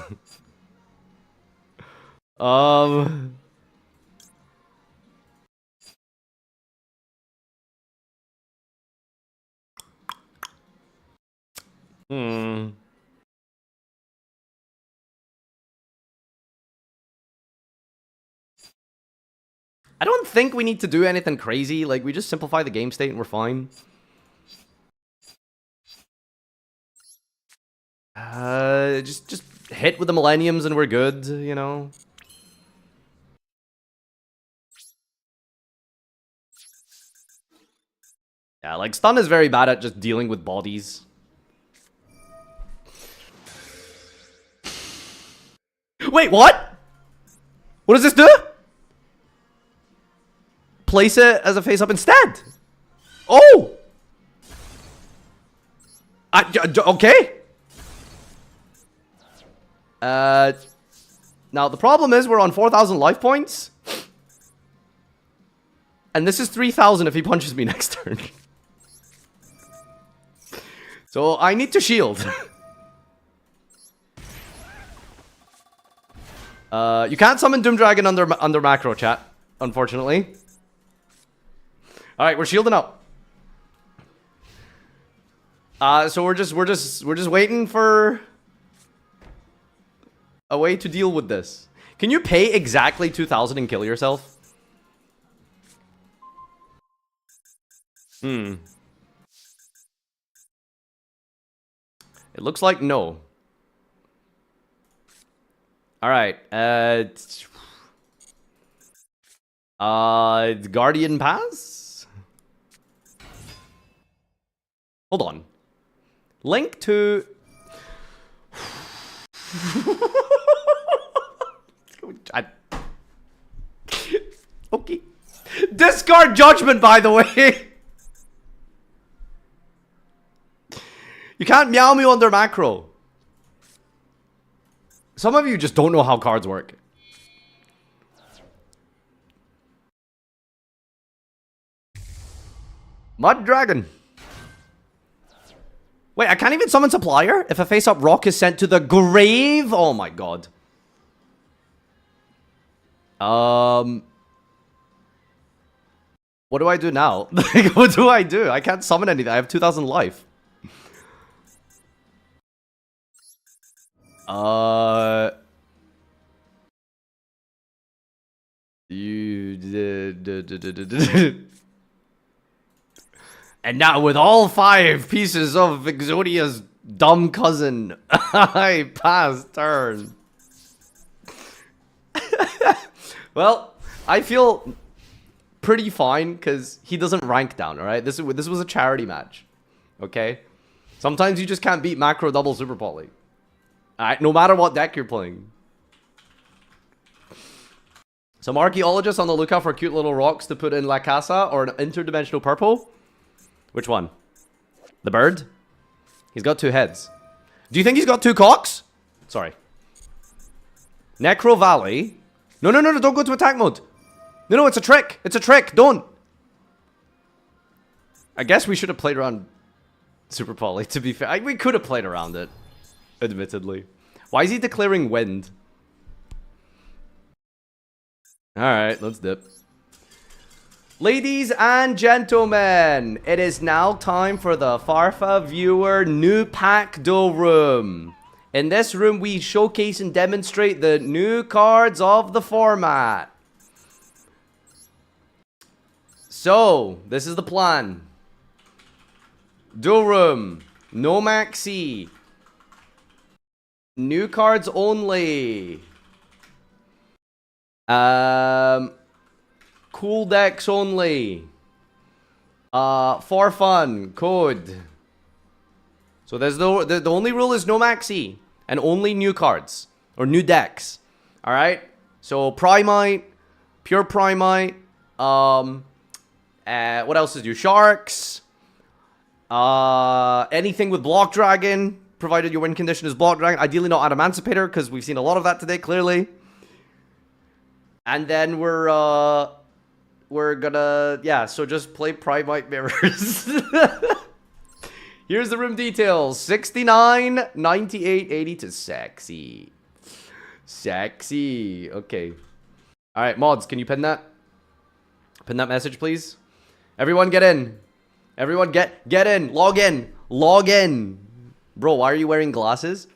I don't think we need to do anything crazy. Like, we just simplify the game state and we're fine. Just hit with the Millenniums and we're good, you know? Yeah, like, stun is very bad at just dealing with bodies. Wait, what? What does this do? Place it as a face-up instead. Oh! Okay. Now, the problem is we're on 4,000 life points. And this is 3,000 if he punches me next turn. So, I need to shield. You can't summon Doom Dragon under macro, chat. Unfortunately. Alright, we're shielding up. So we're just waiting for a way to deal with this. Can you pay exactly 2,000 and kill yourself? It looks like no. Alright, Guardian Pass? Hold on. Link to... Okay. Discard Judgment, by the way! You can't meow me under macro. Some of you just don't know how cards work. Mud Dragon. Wait, I can't even summon Supplier if a face-up rock is sent to the grave? Oh my god. What do I do now? Like, what do I do? I can't summon anything. I have 2,000 life. You did. And now with all 5 pieces of Exodia's dumb cousin, I pass turn. Well, I feel pretty fine because he doesn't rank down, alright? This was a charity match. Okay? Sometimes you just can't beat macro double super poly. Alright, no matter what deck you're playing. Some archaeologists on the lookout for cute little rocks to put in La Casa or an interdimensional purple. Which one? The bird? He's got 2 heads. Do you think he's got 2 cocks? Sorry. Necro Valley. No, don't go to attack mode. No, it's a trick. It's a trick. Don't. I guess we should have played around Super Poly, to be fair. We could have played around it, admittedly. Why is he declaring wind? Alright, let's dip. Ladies and gentlemen, it is now time for the Farfa viewer new pack duel room. In this room, we showcase and demonstrate the new cards of the format. So, this is the plan. Duel room, no maxi. New cards only. Cool decks only. For fun code. So there's no the only rule is no maxi and only new cards or new decks. All right. So Primite, pure Primite. What else is new? Sharks. Anything with Block Dragon, provided your win condition is Block Dragon. Ideally not Adamancipator, because we've seen a lot of that today, clearly. And then we're gonna, yeah, so just play Primite Mirrors. Here's the room details. 69, 98, 80 to sexy. Sexy. Okay. All right, mods, can you pin that? Pin that message, please. Everyone get in. Everyone get in. Log in. Log in. Bro, why are you wearing glasses?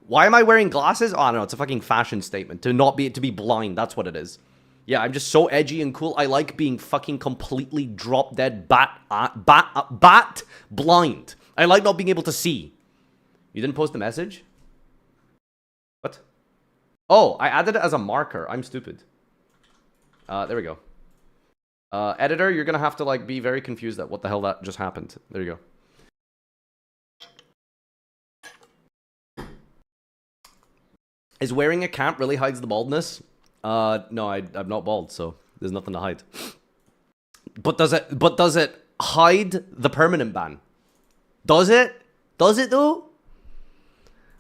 Why am I wearing glasses? Oh, no, it's a fucking fashion statement. To be blind. That's what it is. Yeah, I'm just so edgy and cool. I like being fucking completely drop dead bat blind. I like not being able to see. You didn't post the message? What? Oh, I added it as a marker. I'm stupid. There we go. Editor, you're gonna have to like be very confused at what the hell that just happened. There you go. Is wearing a cap really hides the baldness? No, I'm not bald, so there's nothing to hide. But does it hide the permanent ban? Does it? Does it though?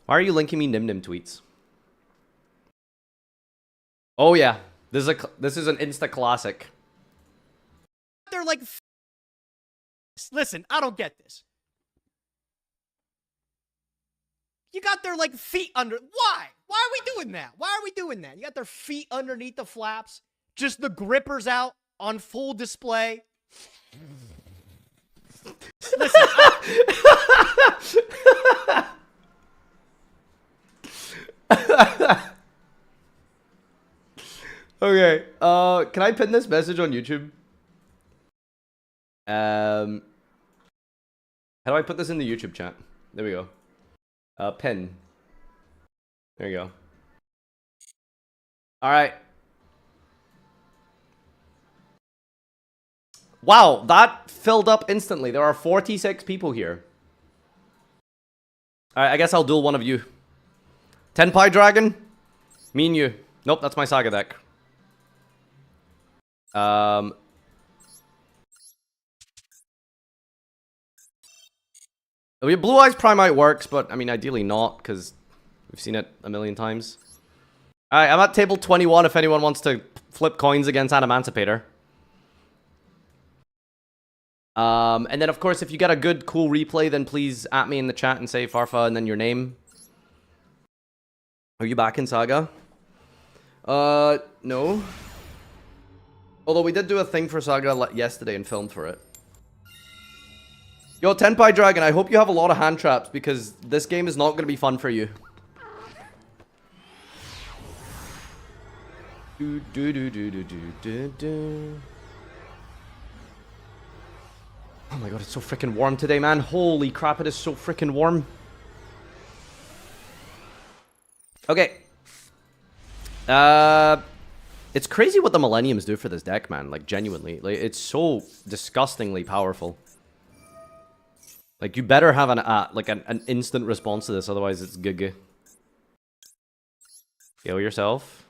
Why are you linking me Nim tweets? Oh yeah, this is an Insta classic. They're like, listen, I don't get this. You got their like feet under. Why? Why are we doing that? Why are we doing that? You got their feet underneath the flaps, just the grippers out on full display. Listen. Okay. Can I pin this message on YouTube? How do I put this in the YouTube chat? There we go. Pin. There you go. All right. Wow, that filled up instantly. There are 46 people here. All right, I guess I'll duel one of you. Tenpai Dragon? Me and you. Nope, that's my Saga deck. Blue Eyes Primite works, but I mean, ideally not, because we've seen it a million times. Alright, I'm at table 21 if anyone wants to flip coins against Adamancipator. And then, of course, if you get a good, cool replay, then please at me in the chat and say Farfa and then your name. Are you back in Saga? No. Although we did do a thing for Saga yesterday and filmed for it. Yo, Tenpai Dragon, I hope you have a lot of hand traps because this game is not going to be fun for you. Do, do, do, do, do, do, do, do. Oh my god, it's so freaking warm today, man. Holy crap, it is so freaking warm. Okay. It's crazy what the Millenniums do for this deck, man. Like, genuinely. Like, it's so disgustingly powerful. Like, you better have an instant response to this, otherwise it's GG. Scale yourself.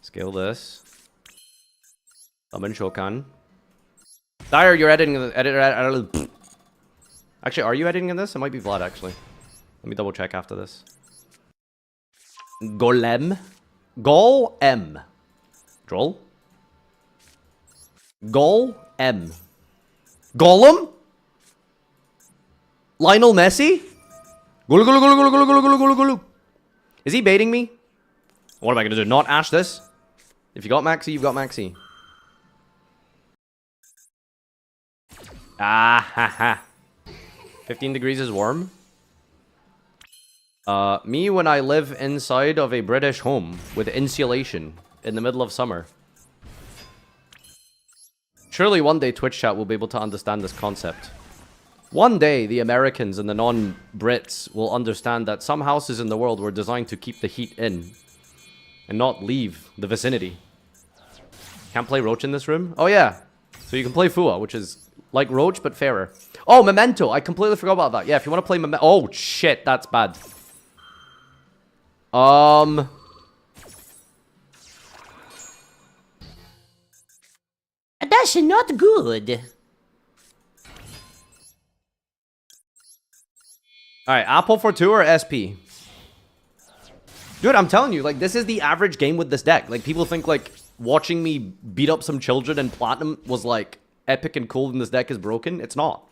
Scale this. Summon Shokan. Dyer, you're editing the Actually, are you editing in this? It might be Vlad, actually. Let me double check after this. Golem. Golem. Droll. Golem. Golem? Lionel Messi? Gulu gulu gulu gulu gulu gulu gulu gulu gulu. Is he baiting me? What am I gonna do? Not ash this? If you got Maxi, you've got Maxi. Ah ha ha. 15 degrees is warm. Me when I live inside of a British home with insulation in the middle of summer. Surely one day Twitch chat will be able to understand this concept. One day the Americans and the non-Brits will understand that some houses in the world were designed to keep the heat in and not leave the vicinity. Can't play Roach in this room? Oh yeah. So you can play Fua, which is like Roach but fairer. Oh, Memento. I completely forgot about that. Yeah, if you want to play Memento. Oh shit, that's bad. That's not good. Alright, Apple for 2 or SP? Dude, I'm telling you, like, this is the average game with this deck. Like, people think, like, watching me beat up some children in Platinum was, like, epic and cool and this deck is broken. It's not.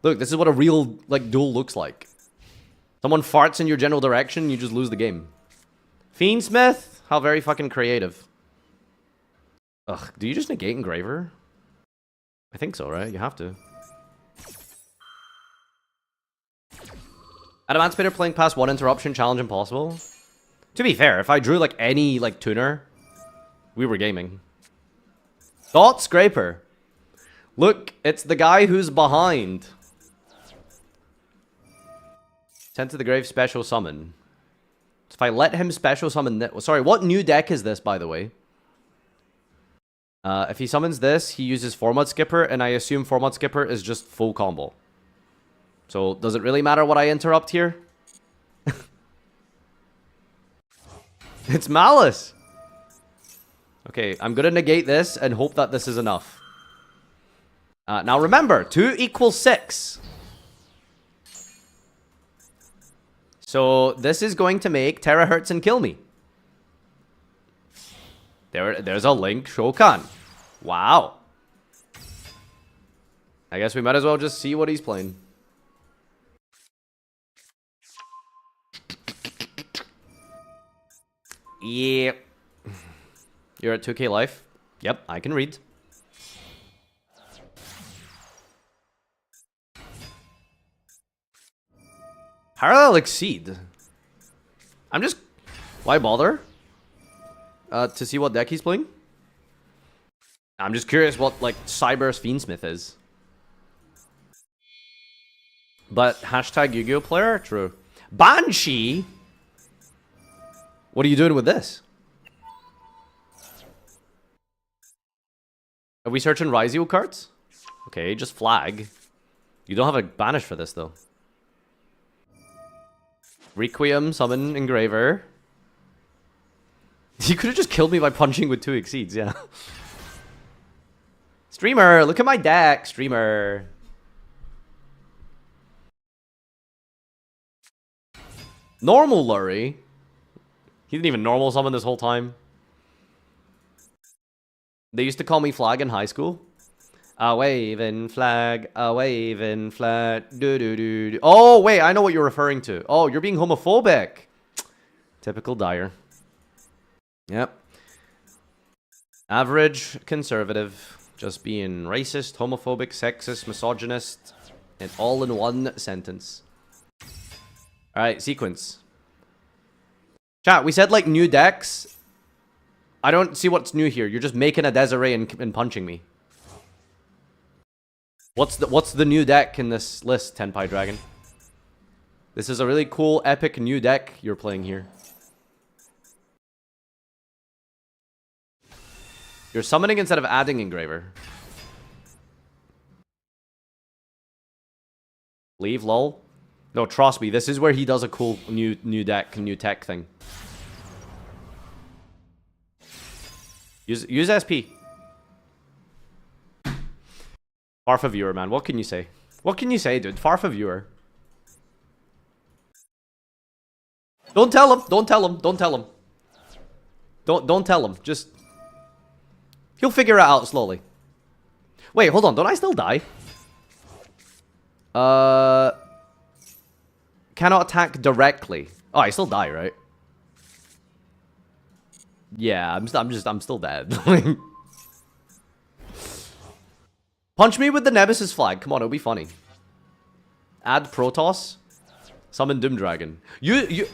Look, this is what a real, like, duel looks like. Someone farts in your general direction, you just lose the game. Fiendsmith? How very fucking creative. Ugh, do you just negate Engraver? I think so, right? You have to. Adamancipator playing past 1 interruption, challenge impossible. To be fair, if I drew like any like tuner, we were gaming. Thought Scraper. Look, it's the guy who's behind. Sent to the grave, special summon. If I let him special summon... Sorry, what new deck is this, by the way? If he summons this, he uses Format Skipper, and I assume Format Skipper is just full combo. So, does it really matter what I interrupt here? It's Malice! Okay, I'm gonna negate this and hope that this is enough. Now remember, 2 equals 6. So, this is going to make terahertz and kill me. There's a Link Shokan. Wow. I guess we might as well just see what he's playing. Yep. You're at 2k life? Yep, I can read. Parallel Exceed. I'm just... Why bother? To see what deck he's playing? I'm just curious what, like, Cyber's Fiendsmith is. But hashtag Yu-Gi-Oh player? True. Banshee? What are you doing with this? Are we searching Ryzeo cards? Okay, just flag. You don't have a banish for this, though. Requiem, summon, Engraver. You could have just killed me by punching with 2 Exceeds, yeah. Streamer, look at my deck, streamer. Normal Lurie. He didn't even normal summon this whole time. They used to call me Flag in high school. A waving flag, a waving flag. Do do do do. Oh wait, I know what you're referring to. Oh, you're being homophobic. Typical Dyer. Yep. Average conservative. Just being racist, homophobic, sexist, misogynist, and all in one sentence. Alright, sequence. Chat, we said like new decks. I don't see what's new here. You're just making a Desiree and punching me. What's the new deck in this list, Tenpai Dragon? This is a really cool, epic new deck you're playing here. You're summoning instead of adding Engraver. Leave, lol. No, trust me, this is where he does a cool new deck, new tech thing. Use SP. Farfa viewer, man. What can you say? What can you say, dude? Farfa viewer. Don't tell him. Don't tell him. Don't tell him. Don't tell him. Just he'll figure it out slowly. Wait, hold on. Don't I still die? Cannot attack directly. Oh, I still die, right? Yeah, I'm still dead. Punch me with the Nemesis flag. Come on, it'll be funny. Add Protoss. Summon Doom Dragon.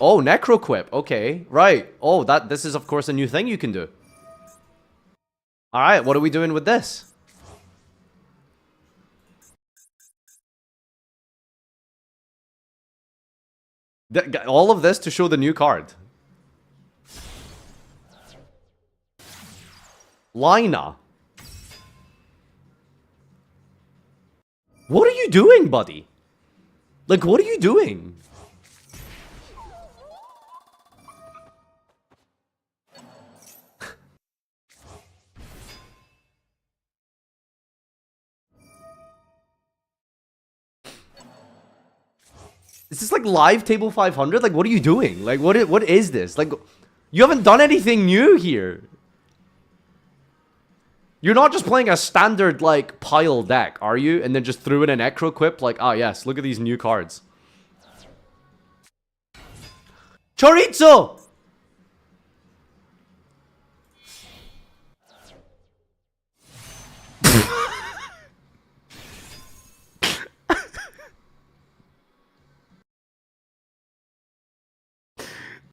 Oh, Necroquip. Okay, right. Oh, this is of course a new thing you can do. All right, what are we doing with this? All of this to show the new card. Lina. What are you doing, buddy? Like, what are you doing? Is this like live table 500? Like, what are you doing? Like, what is this? Like, you haven't done anything new here. You're not just playing a standard, like, pile deck, are you? And then just threw in an Necroquip, like, ah, yes, look at these new cards. Chorizo!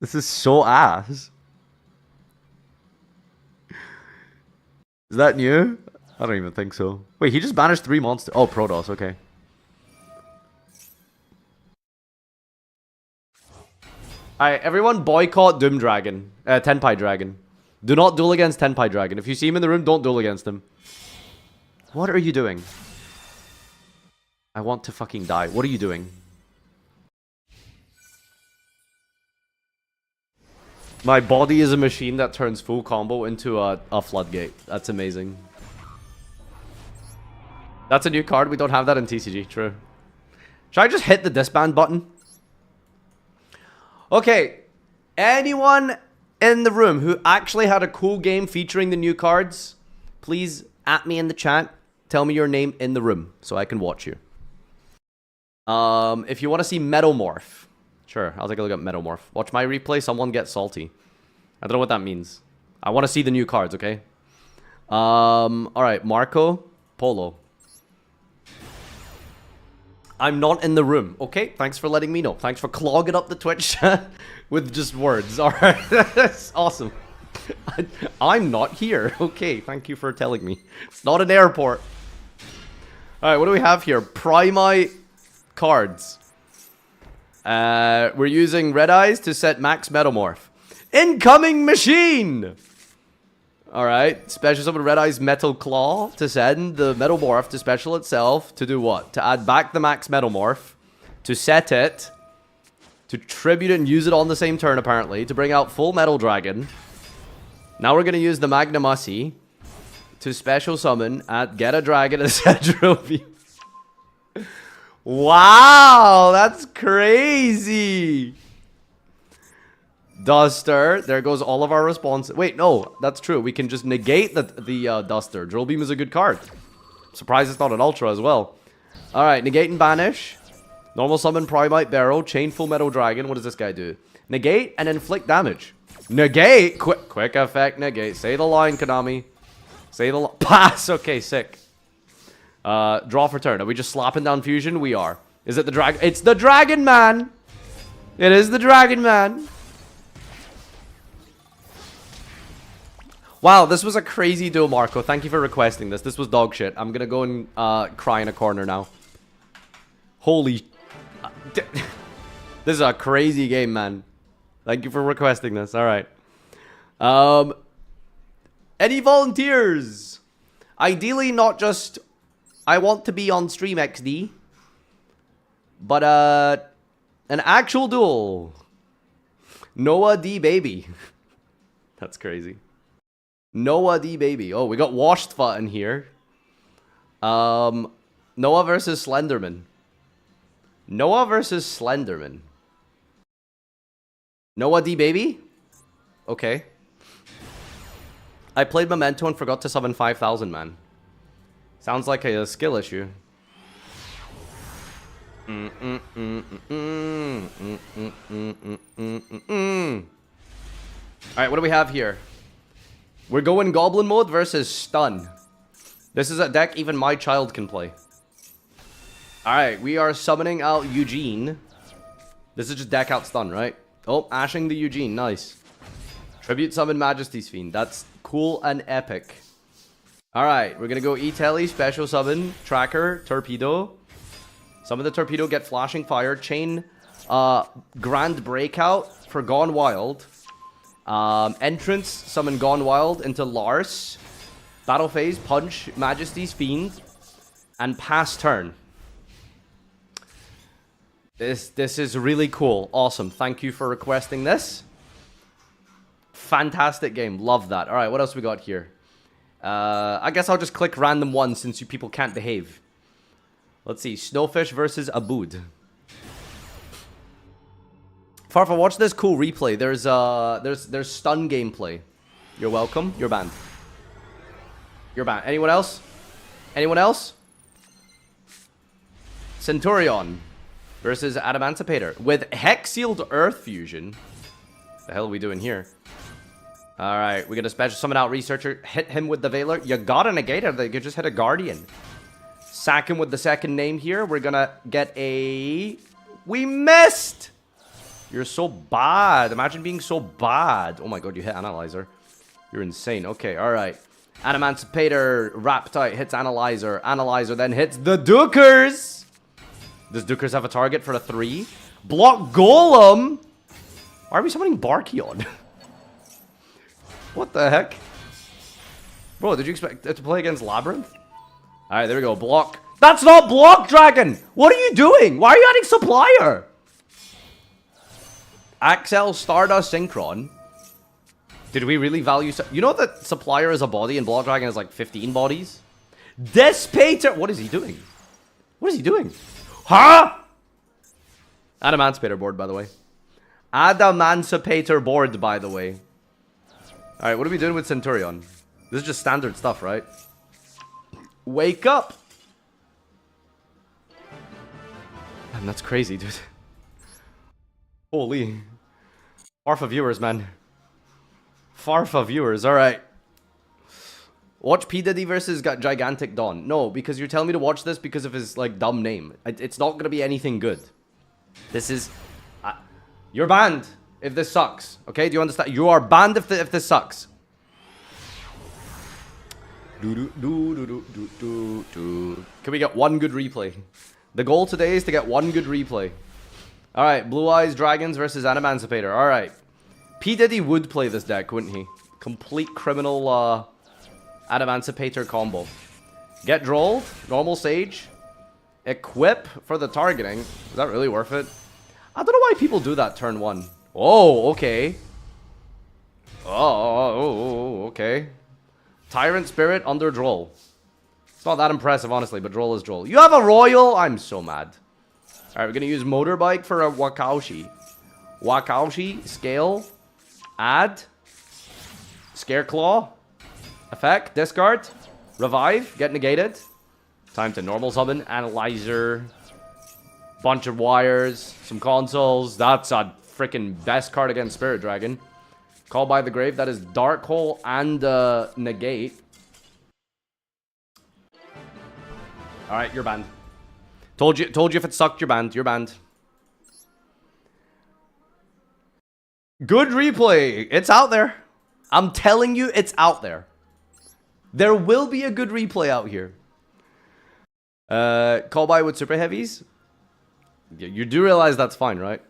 This is so ass. Is that new? I don't even think so. Wait, he just banished 3 monsters. Oh, Protoss, okay. Alright, everyone boycott Doom Dragon. Tenpai Dragon. Do not duel against Tenpai Dragon. If you see him in the room, don't duel against him. What are you doing? I want to fucking die. What are you doing? My body is a machine that turns full combo into a floodgate. That's amazing. That's a new card. We don't have that in TCG. True. Should I just hit the disband button? Okay. Anyone in the room who actually had a cool game featuring the new cards, please at me in the chat. Tell me your name in the room so I can watch you. If you want to see Metamorph. Sure, I'll take a look at Metamorph. Watch my replay, someone get salty. I don't know what that means. I want to see the new cards, okay? Alright, Marco Polo. I'm not in the room. Okay, thanks for letting me know. Thanks for clogging up the Twitch chat with just words. Alright, that's awesome. I'm not here. Okay, thank you for telling me. It's not an airport. Alright, what do we have here? Primite cards. We're using Red Eyes to set Max Metamorph. Incoming machine! Alright, special summon Red Eyes Metal Claw to send the Metamorph to special itself. To do what? To add back the Max Metamorph. To set it. To tribute it and use it on the same turn, apparently. To bring out full Metal Dragon. Now we're going to use the Magnamussi to special summon at Get a Dragon, etc. Wow, that's crazy. Duster. There goes all of our responses. Wait, no, that's true. We can just negate the Duster. Drill Beam is a good card. Surprised it's not an Ultra as well. Alright, negate and banish. Normal summon Primite Barrow. Chain Full Metal Dragon. What does this guy do? Negate and inflict damage. Negate? Quick effect negate. Say the line, Konami. Say the line. Pass. Okay, sick. Draw for turn. Are we just slapping down fusion? We are. Is it the dragon? It's the Dragon Man! It is the Dragon Man. Wow, this was a crazy duel, Marco. Thank you for requesting this. This was dog shit. I'm gonna go and cry in a corner now. Holy... This is a crazy game, man. Thank you for requesting this. Alright. Any volunteers? Ideally, not just... I want to be on stream XD. But, an actual duel. Noah D. Baby. That's crazy. Noah D. Baby. Oh, we got Washed in here. Noah versus Slenderman. Noah versus Slenderman. Noah D. Baby? Okay. I played Momento and forgot to summon 5,000, man. Sounds like a skill issue. Alright, what do we have here? We're going Goblin mode versus Stun. This is a deck even my child can play. Alright, we are summoning out Eugene. This is just deck out Stun, right? Oh, ashing the Eugene, nice. Tribute summon Majesty's Fiend. That's cool and epic. Alright, we're gonna go E-Telly, special summon, Tracker, Torpedo. Summon the Torpedo, get Flashing Fire, chain Grand Breakout for Gone Wild. Entrance, summon Gone Wild into Lars. Battle phase, punch Majesty's Fiend. And pass turn. This is really cool. Awesome. Thank you for requesting this. Fantastic game. Love that. Alright, what else we got here? I guess I'll just click random one since you people can't behave. Let's see. Snowfish versus Abood. Farfa, watch this cool replay. There's stun gameplay. You're welcome. You're banned. You're banned. Anyone else? Anyone else? Centurion versus Adamancipator with Hex Sealed Earth Fusion. The hell are we doing here? Alright, we're gonna special summon out Researcher. Hit him with the Veiler. You got a Negator. They could just hit a Guardian. Sack him with the second name here. We're gonna get a... We missed! You're so bad. Imagine being so bad. Oh my god, you hit Analyzer. You're insane. Okay, alright. Adamancipator, Raptite hits Analyzer. Analyzer then hits the Dukers. Does Dukers have a target for a 3? Block Golem! Why are we summoning Barkion? What the heck? Bro, did you expect it to play against Labyrinth? Alright, there we go. Block. That's not Block Dragon! What are you doing? Why are you adding Supplier? Axel Stardust Synchron. Did we really value... You know that Supplier is a body and Block Dragon is like 15 bodies? Despater! What is he doing? What is he doing? Huh? Adamancipator board, by the way. Adamancipator board, by the way. Alright, what are we doing with Centurion? This is just standard stuff, right? Wake up! Man, that's crazy, dude. Holy. Farfa viewers, man. Farfa viewers, alright. Watch P. Diddy versus Gigantic Dawn. No, because you're telling me to watch this because of his, like, dumb name. It's not gonna be anything good. This is... you're banned if this sucks. Okay, do you understand? You are banned if this sucks. Can we get one good replay? The goal today is to get one good replay. Alright, Blue Eyes Dragons versus Adamancipator. Alright. P. Diddy would play this deck, wouldn't he? Complete criminal Adamancipator combo. Get Drolled, normal Sage. Equip for the targeting. Is that really worth it? I don't know why people do that turn 1. Oh, okay. Oh, okay. Tyrant Spirit under Droll. It's not that impressive, honestly, but Droll is Droll. You have a Royal? I'm so mad. Alright, we're gonna use Motorbike for a Wakaushi. Wakaushi, Scale, Add, Scareclaw, Effect, Discard, Revive, get negated. Time to normal summon, Analyzer, bunch of wires, some consoles. That's a freaking best card against Spirit Dragon. Call by the Grave, that is Dark Hole and Negate. Alright, you're banned. Told you if it sucked, you're banned. You're banned. Good replay. It's out there. I'm telling you, it's out there. There will be a good replay out here. Call by with super heavies. You do realize that's fine, right?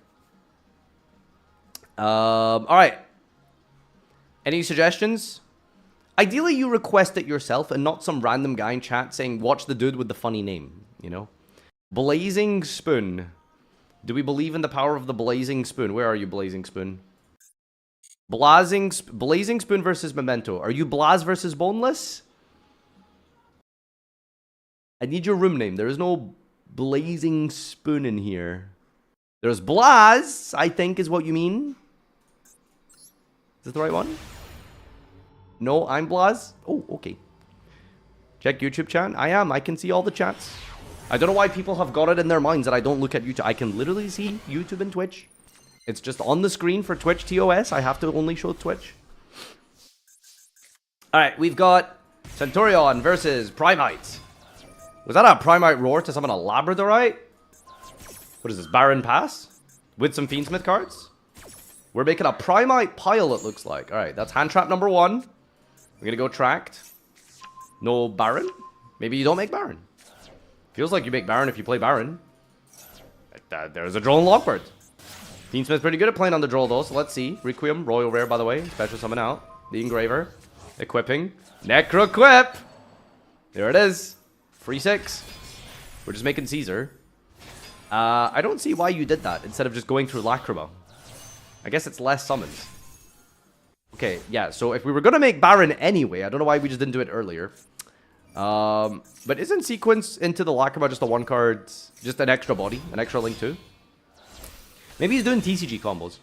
Alright. Any suggestions? Ideally, you request it yourself and not some random guy in chat saying, watch the dude with the funny name, you know? Blazing Spoon. Do we believe in the power of the Blazing Spoon? Where are you, Blazing Spoon? Blazing Spoon versus Memento. Are you Blaz versus Boneless? I need your room name. There is no Blazing Spoon in here. There's Blaz, I think is what you mean. Is this the right one? No, I'm Blaz. Oh, okay. Check YouTube chat. I am. I can see all the chats. I don't know why people have got it in their minds that I don't look at YouTube. I can literally see YouTube and Twitch. It's just on the screen for Twitch TOS. I have to only show Twitch. Alright, we've got Centurion versus Primite. Was that a Primite Roar to summon a Labradorite? What is this, Baron Pass? With some Fiendsmith cards? We're making a Primite pile, it looks like. Alright, that's hand trap number 1. We're gonna go tracked. No Baron? Maybe you don't make Baron. Feels like you make Baron if you play Baron. There's a Droll and Lockbird. Fiendsmith's pretty good at playing on the Droll though, so let's see. Requiem, Royal Rare by the way. Special summon out. The Engraver. Equipping. Necro-Equip! There it is. Free 6. We're just making Caesar. I don't see why you did that instead of just going through Lacrima. I guess it's less summons. Okay, yeah, so if we were going to make Baron anyway, I don't know why we just didn't do it earlier. But isn't Sequence into the Lacrima just a 1 card, just an extra body, an extra link too? Maybe he's doing TCG combos.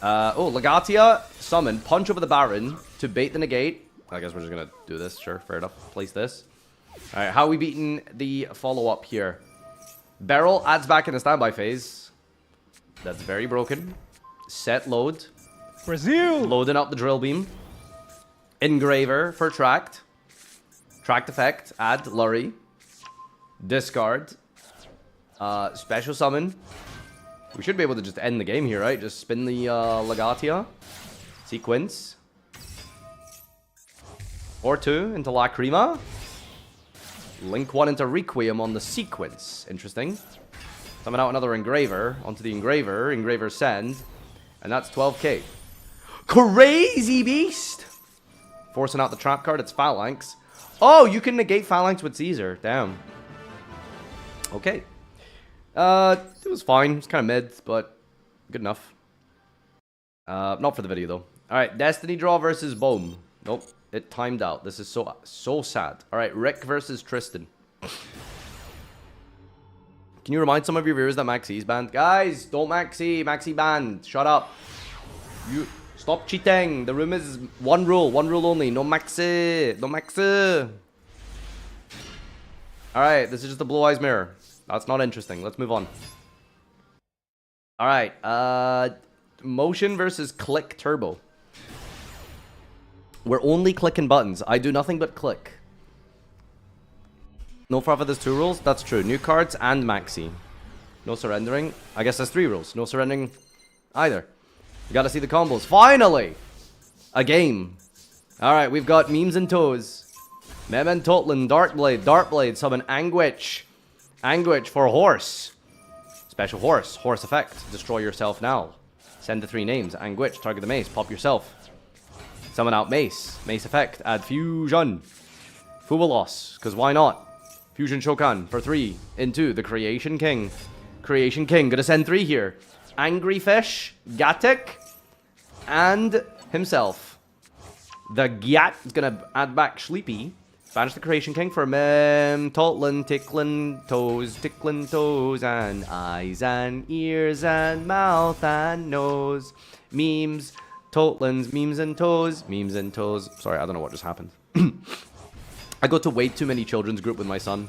Oh, Legatia, summon, punch over the Baron to bait the negate. I guess we're just going to do this, sure, fair enough. Place this. Alright, how are we beating the follow-up here? Beryl adds back in the standby phase. That's very broken. Set load. Brazil! Loading up the drill beam. Engraver for tracked. Tracked effect. Add Lurry. Discard. Special summon. We should be able to just end the game here, right? Just spin the Legatia. Sequence. Or 2 into Lacrima. Link 1 into Requiem on the Sequence. Interesting. Summon out another Engraver onto the Engraver. Engraver send. And that's 12k. Crazy Beast! Forcing out the trap card. It's Phalanx. Oh, you can negate Phalanx with Caesar. Damn. Okay. It was fine. It was kind of mid, but good enough. Not for the video, though. Alright, Destiny Draw versus Bohm. Nope. It timed out. This is so sad. Alright, Rick versus Tristan. Can you remind some of your viewers that Maxi's banned? Guys, don't Maxi. Maxi banned. Shut up. You stop cheating. The room is one rule only. No Maxi. No Maxi. Alright, this is just a Blue Eyes Mirror. That's not interesting. Let's move on. Alright, Motion versus Click Turbo. We're only clicking buttons. I do nothing but click. No Farfa, there's 2 rules. That's true. New cards and Maxi. No surrendering. I guess there's 3 rules. No surrendering either. You gotta see the combos. Finally! A game. Alright, we've got Memes and Toes. Memento, Darkblade, summon Anguish. Anguish for Horse. Special Horse. Horse effect. Destroy yourself now. Send the 3 names. Anguish, target the mace. Pop yourself. Summon out Mace. Mace effect. Add Fusion. Fuwalos, because why not? Fusion Shokan for 3 into the Creation King. Creation King, gonna send 3 here. Angry Fish, Gatik, and himself. The Gyat is gonna add back Sleepy. Banish the Creation King for Totlin, Ticklin, Toes, and eyes, and ears, and mouth, and nose. Memes, Totlins, Memes and Toes. Sorry, I don't know what just happened. I go to way too many children's group with my son.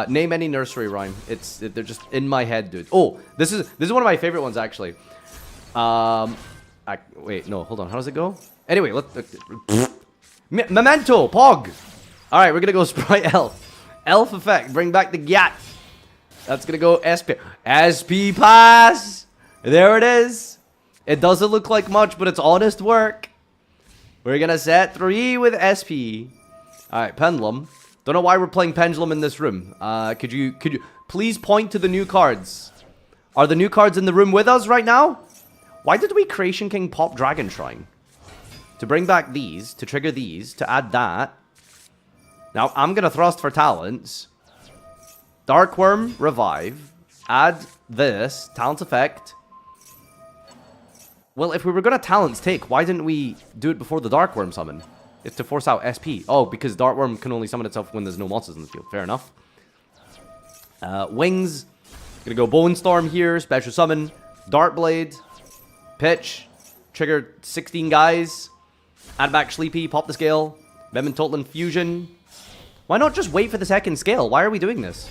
Name any nursery rhyme. They're just in my head, dude. Oh, this is one of my favorite ones actually. Wait, no, hold on. How does it go? Anyway, Memento, Pog. All right, we're gonna go Sprite Elf. Elf effect. Bring back the Gyat. That's gonna go SP. SP pass. There it is. It doesn't look like much, but it's honest work. We're gonna set 3 with SP. Alright, Pendulum. Don't know why we're playing Pendulum in this room. Could you please point to the new cards? Are the new cards in the room with us right now? Why did we Creation King pop Dragon Shrine? To bring back these, to trigger these, to add that. Now, I'm gonna thrust for talents. Dark Worm, revive. Add this, talent effect. Well, if we were gonna talents take, why didn't we do it before the Dark Worm summon? It's to force out SP. Oh, because Dark Worm can only summon itself when there's no monsters in the field. Fair enough. Wings. Gonna go Bone Storm here, special summon. Dart Blade. Pitch. Trigger 16 guys. Add back Sleepy, pop the scale. Memento Fusion. Why not just wait for the second scale? Why are we doing this?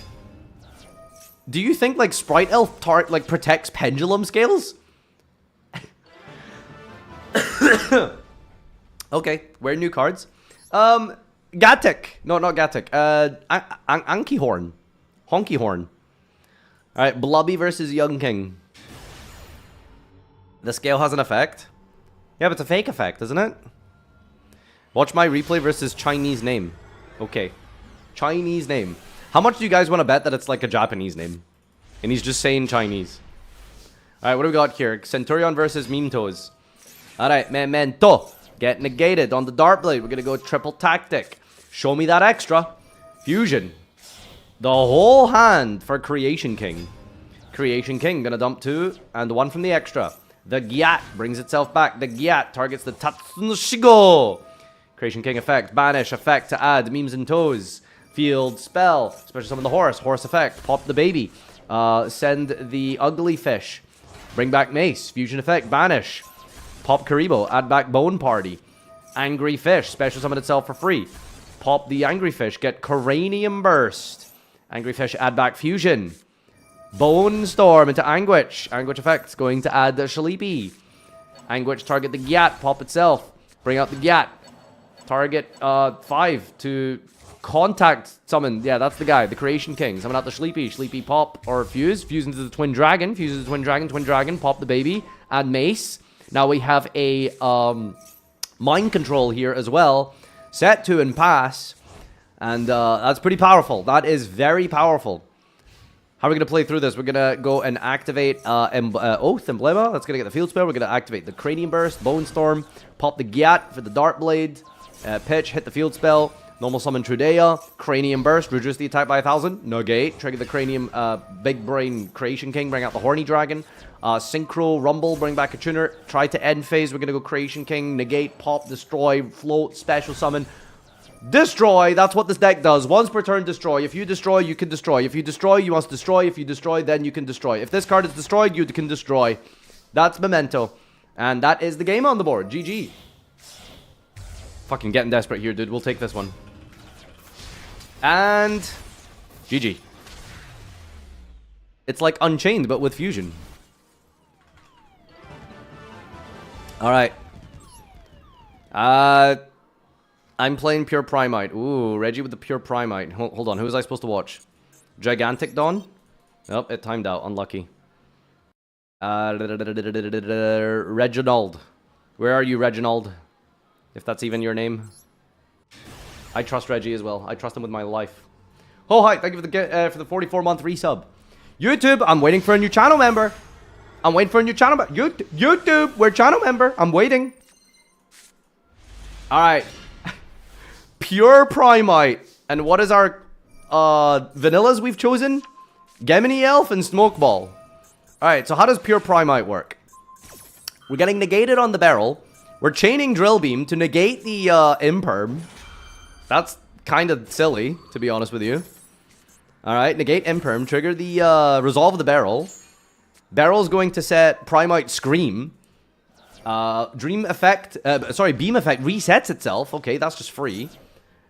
Do you think, like, Sprite Elf like protects pendulum scales? Okay, we're new cards. Gatic. No, not Gatic. Anki Horn. Honky Horn. Alright, Blubby versus Young King. The scale has an effect. Yeah, but it's a fake effect, isn't it? Watch my replay versus Chinese name. Okay. Chinese name. How much do you guys want to bet that it's like a Japanese name? And he's just saying Chinese. Alright, what do we got here? Centurion versus Mentos. Alright, Memento. Get negated on the Dart Blade. We're going to go triple tactic. Show me that extra. Fusion. The whole hand for Creation King. Creation King going to dump 2 and 1 from the extra. The Gyat brings itself back. The Gyat targets the Tatsunoshigo. Creation King effect. Banish effect to add memes and toes. Field spell. Special summon the horse. Horse effect. Pop the baby. Send the ugly fish. Bring back mace. Fusion effect. Banish. Pop Karibo. Add back Bone Party. Angry Fish. Special summon itself for free. Pop the Angry Fish. Get Cranium Burst. Angry Fish. Add back Fusion. Bone Storm into Anguish. Anguish effects. Going to add the Shalipi. Anguish target the Gyat. Pop itself. Bring out the Gyat. Target 5 to contact summon. Yeah, that's the guy. The Creation King. Summon out the Sleepy. Sleepy pop or fuse. Fuse into the Twin Dragon. Fuse into the Twin Dragon. Twin Dragon. Pop the baby. Add mace. Now we have a mind control here as well. Set to and pass. And that's pretty powerful. That is very powerful. How are we going to play through this? We're going to go and activate Oath Emblema. That's going to get the field spell. We're going to activate the Cranium Burst, Bone Storm, pop the Gyat for the Dart Blade, pitch, hit the field spell, normal summon Trudea, Cranium Burst, reduce the attack by 1,000, negate, trigger the Cranium Big Brain Creation King, bring out the Horny Dragon, Synchro Rumble, bring back a tuner, try to end phase. We're going to go Creation King, negate, pop, destroy, float, special summon. Destroy, that's what this deck does. Once per turn, destroy. If you destroy, you can destroy. If you destroy, you must destroy. If you destroy, then you can destroy. If this card is destroyed, you can destroy. That's Memento. And that is the game on the board. GG. Fucking getting desperate here, dude. We'll take this one. And GG. It's like Unchained, but with Fusion. Alright. I'm playing Pure Primite. Ooh, Reggie with the Pure Primite. Hold on, who was I supposed to watch? Gigantic Dawn? Nope, it timed out. Unlucky. Reginald. Where are you, Reginald? If that's even your name. I trust Reggie as well. I trust him with my life. Oh, hi. Thank you for the 44-month resub. YouTube, I'm waiting for a new channel member. I'm waiting for a new channel member. YouTube, we're channel member. I'm waiting. Alright. Pure Primite. And what is our vanillas we've chosen? Gemini Elf and Smokeball. Alright, so how does Pure Primite work? We're getting negated on the barrel. We're chaining Drill Beam to negate the Imperm. That's kind of silly, to be honest with you. Alright, negate Imperm. Trigger the Resolve of the Barrel. Barrel's going to set Primite Scream. Beam effect resets itself. Okay, that's just free.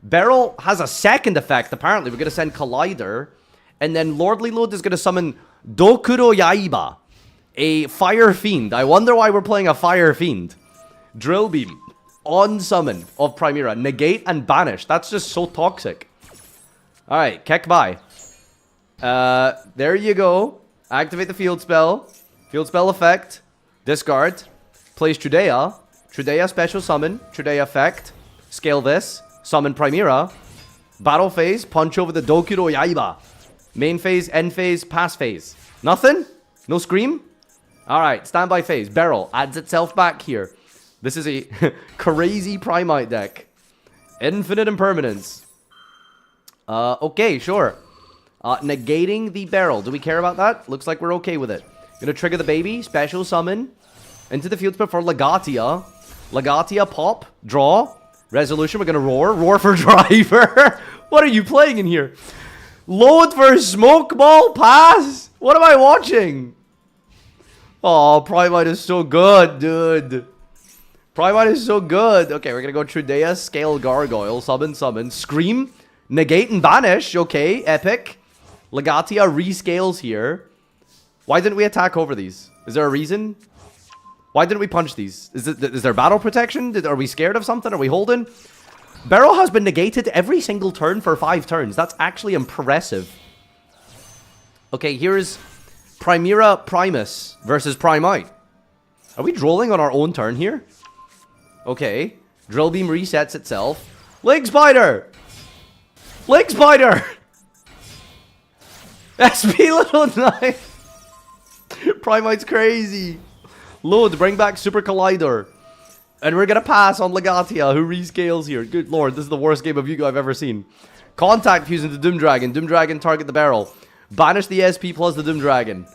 Barrel has a second effect, apparently. We're going to send Collider. And then Lordly Load is going to summon Dokuro Yaiba, a Fire Fiend. I wonder why we're playing a Fire Fiend. Drill Beam on summon of Primera. Negate and banish. That's just so toxic. Alright, Kek Bai. There you go. Activate the field spell. Field spell effect. Discard. Plays Trudea. Trudea special summon. Trudea effect. Scale this. Summon Primera. Battle phase. Punch over the Dokuro Yaiba. Main phase, end phase, pass phase. Nothing? No scream? Alright, standby phase. Barrel adds itself back here. This is a crazy Primite deck. Infinite Impermanence. Okay, sure. Negating the barrel. Do we care about that? Looks like we're okay with it. Gonna trigger the baby. Special summon. Into the field before Legatia. Legatia, pop. Draw. Resolution. We're gonna roar. Roar for driver. What are you playing in here? Load for smoke ball. Pass. What am I watching? Oh, Primite is so good, dude. Primite is so good. Okay, we're gonna go Trudea, Scale Gargoyle. Summon, summon. Scream. Negate and banish. Okay, epic. Legatia rescales here. Why didn't we attack over these? Is there a reason? Why didn't we punch these? Is there battle protection? Are we scared of something? Are we holding? Barrel has been negated every single turn for 5 turns. That's actually impressive. Okay, here's Primera Primus versus Primite. Are we drolling on our own turn here? Okay. Drill Beam resets itself. Leg Spider! Leg Spider! SP Little Knife! Primite's crazy. Load, bring back Super Collider. And we're gonna pass on Legatia, who rescales here. Good lord, this is the worst game of Yugioh I've ever seen. Contact fuse into Doom Dragon. Doom Dragon target the barrel. Banish the SP plus the Doom Dragon.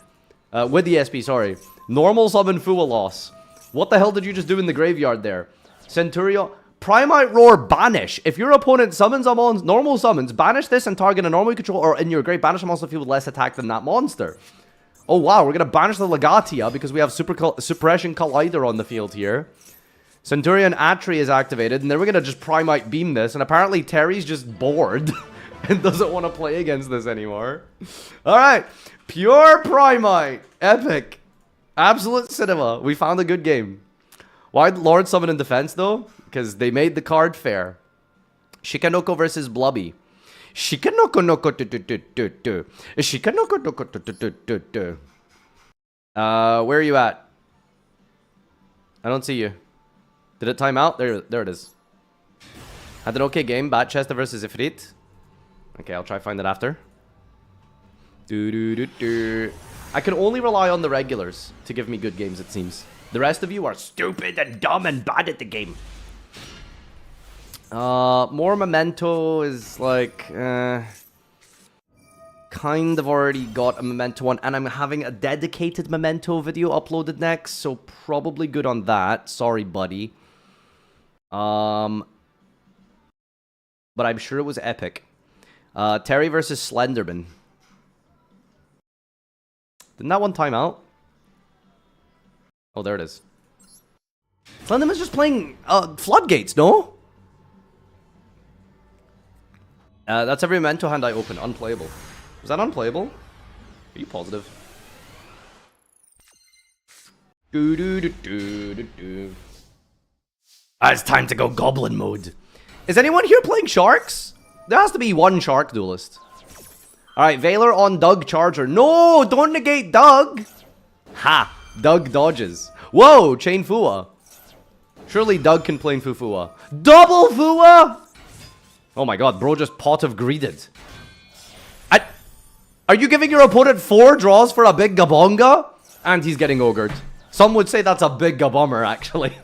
With the SP, sorry. Normal summon Fua loss. What the hell did you just do in the graveyard there? Centurion. Primite Roar banish. If your opponent summons a normal summons, banish this and target a normal control or in your grave. Banish a monster field with less attack than that monster. Oh wow, we're gonna banish the Legatia because we have Suppression Collider on the field here. Centurion Atri is activated, and then we're gonna just Primite Beam this, and apparently Terry's just bored and doesn't want to play against this anymore. Alright, pure Primite. Epic. Absolute cinema. We found a good game. Why'd Lord summon in defense though? Because they made the card fair. Shikanoko versus Blubby. Shikanoko noko do. Shikanoko noko do. Where are you at? I don't see you. Did it time out? There it is. Had an okay game. Batchester versus Ifrit. Okay, I'll try find it after. I can only rely on the regulars to give me good games, it seems. The rest of you are stupid and dumb and bad at the game. More Momento is like, kind of already got a Memento one, and I'm having a dedicated Memento video uploaded next, so probably good on that. Sorry, buddy. But I'm sure it was epic. Terry versus Slenderman. Didn't that one time out? Oh, there it is. Slenderman's just playing Floodgates, no? That's every Memento hand I open. Unplayable. Was that unplayable? Are you positive? It's time to go Goblin mode. Is anyone here playing Sharks? There has to be one Shark duelist. Alright, Valor on Doug Charger. No, don't negate Doug. Ha, Doug dodges. Whoa, Chain Fua. Surely Doug can play Fufua. Double Fua? Oh my god, bro just pot of greeded. Are you giving your opponent 4 draws for a big Gabonga? And he's getting ogred. Some would say that's a big Gabummer, actually.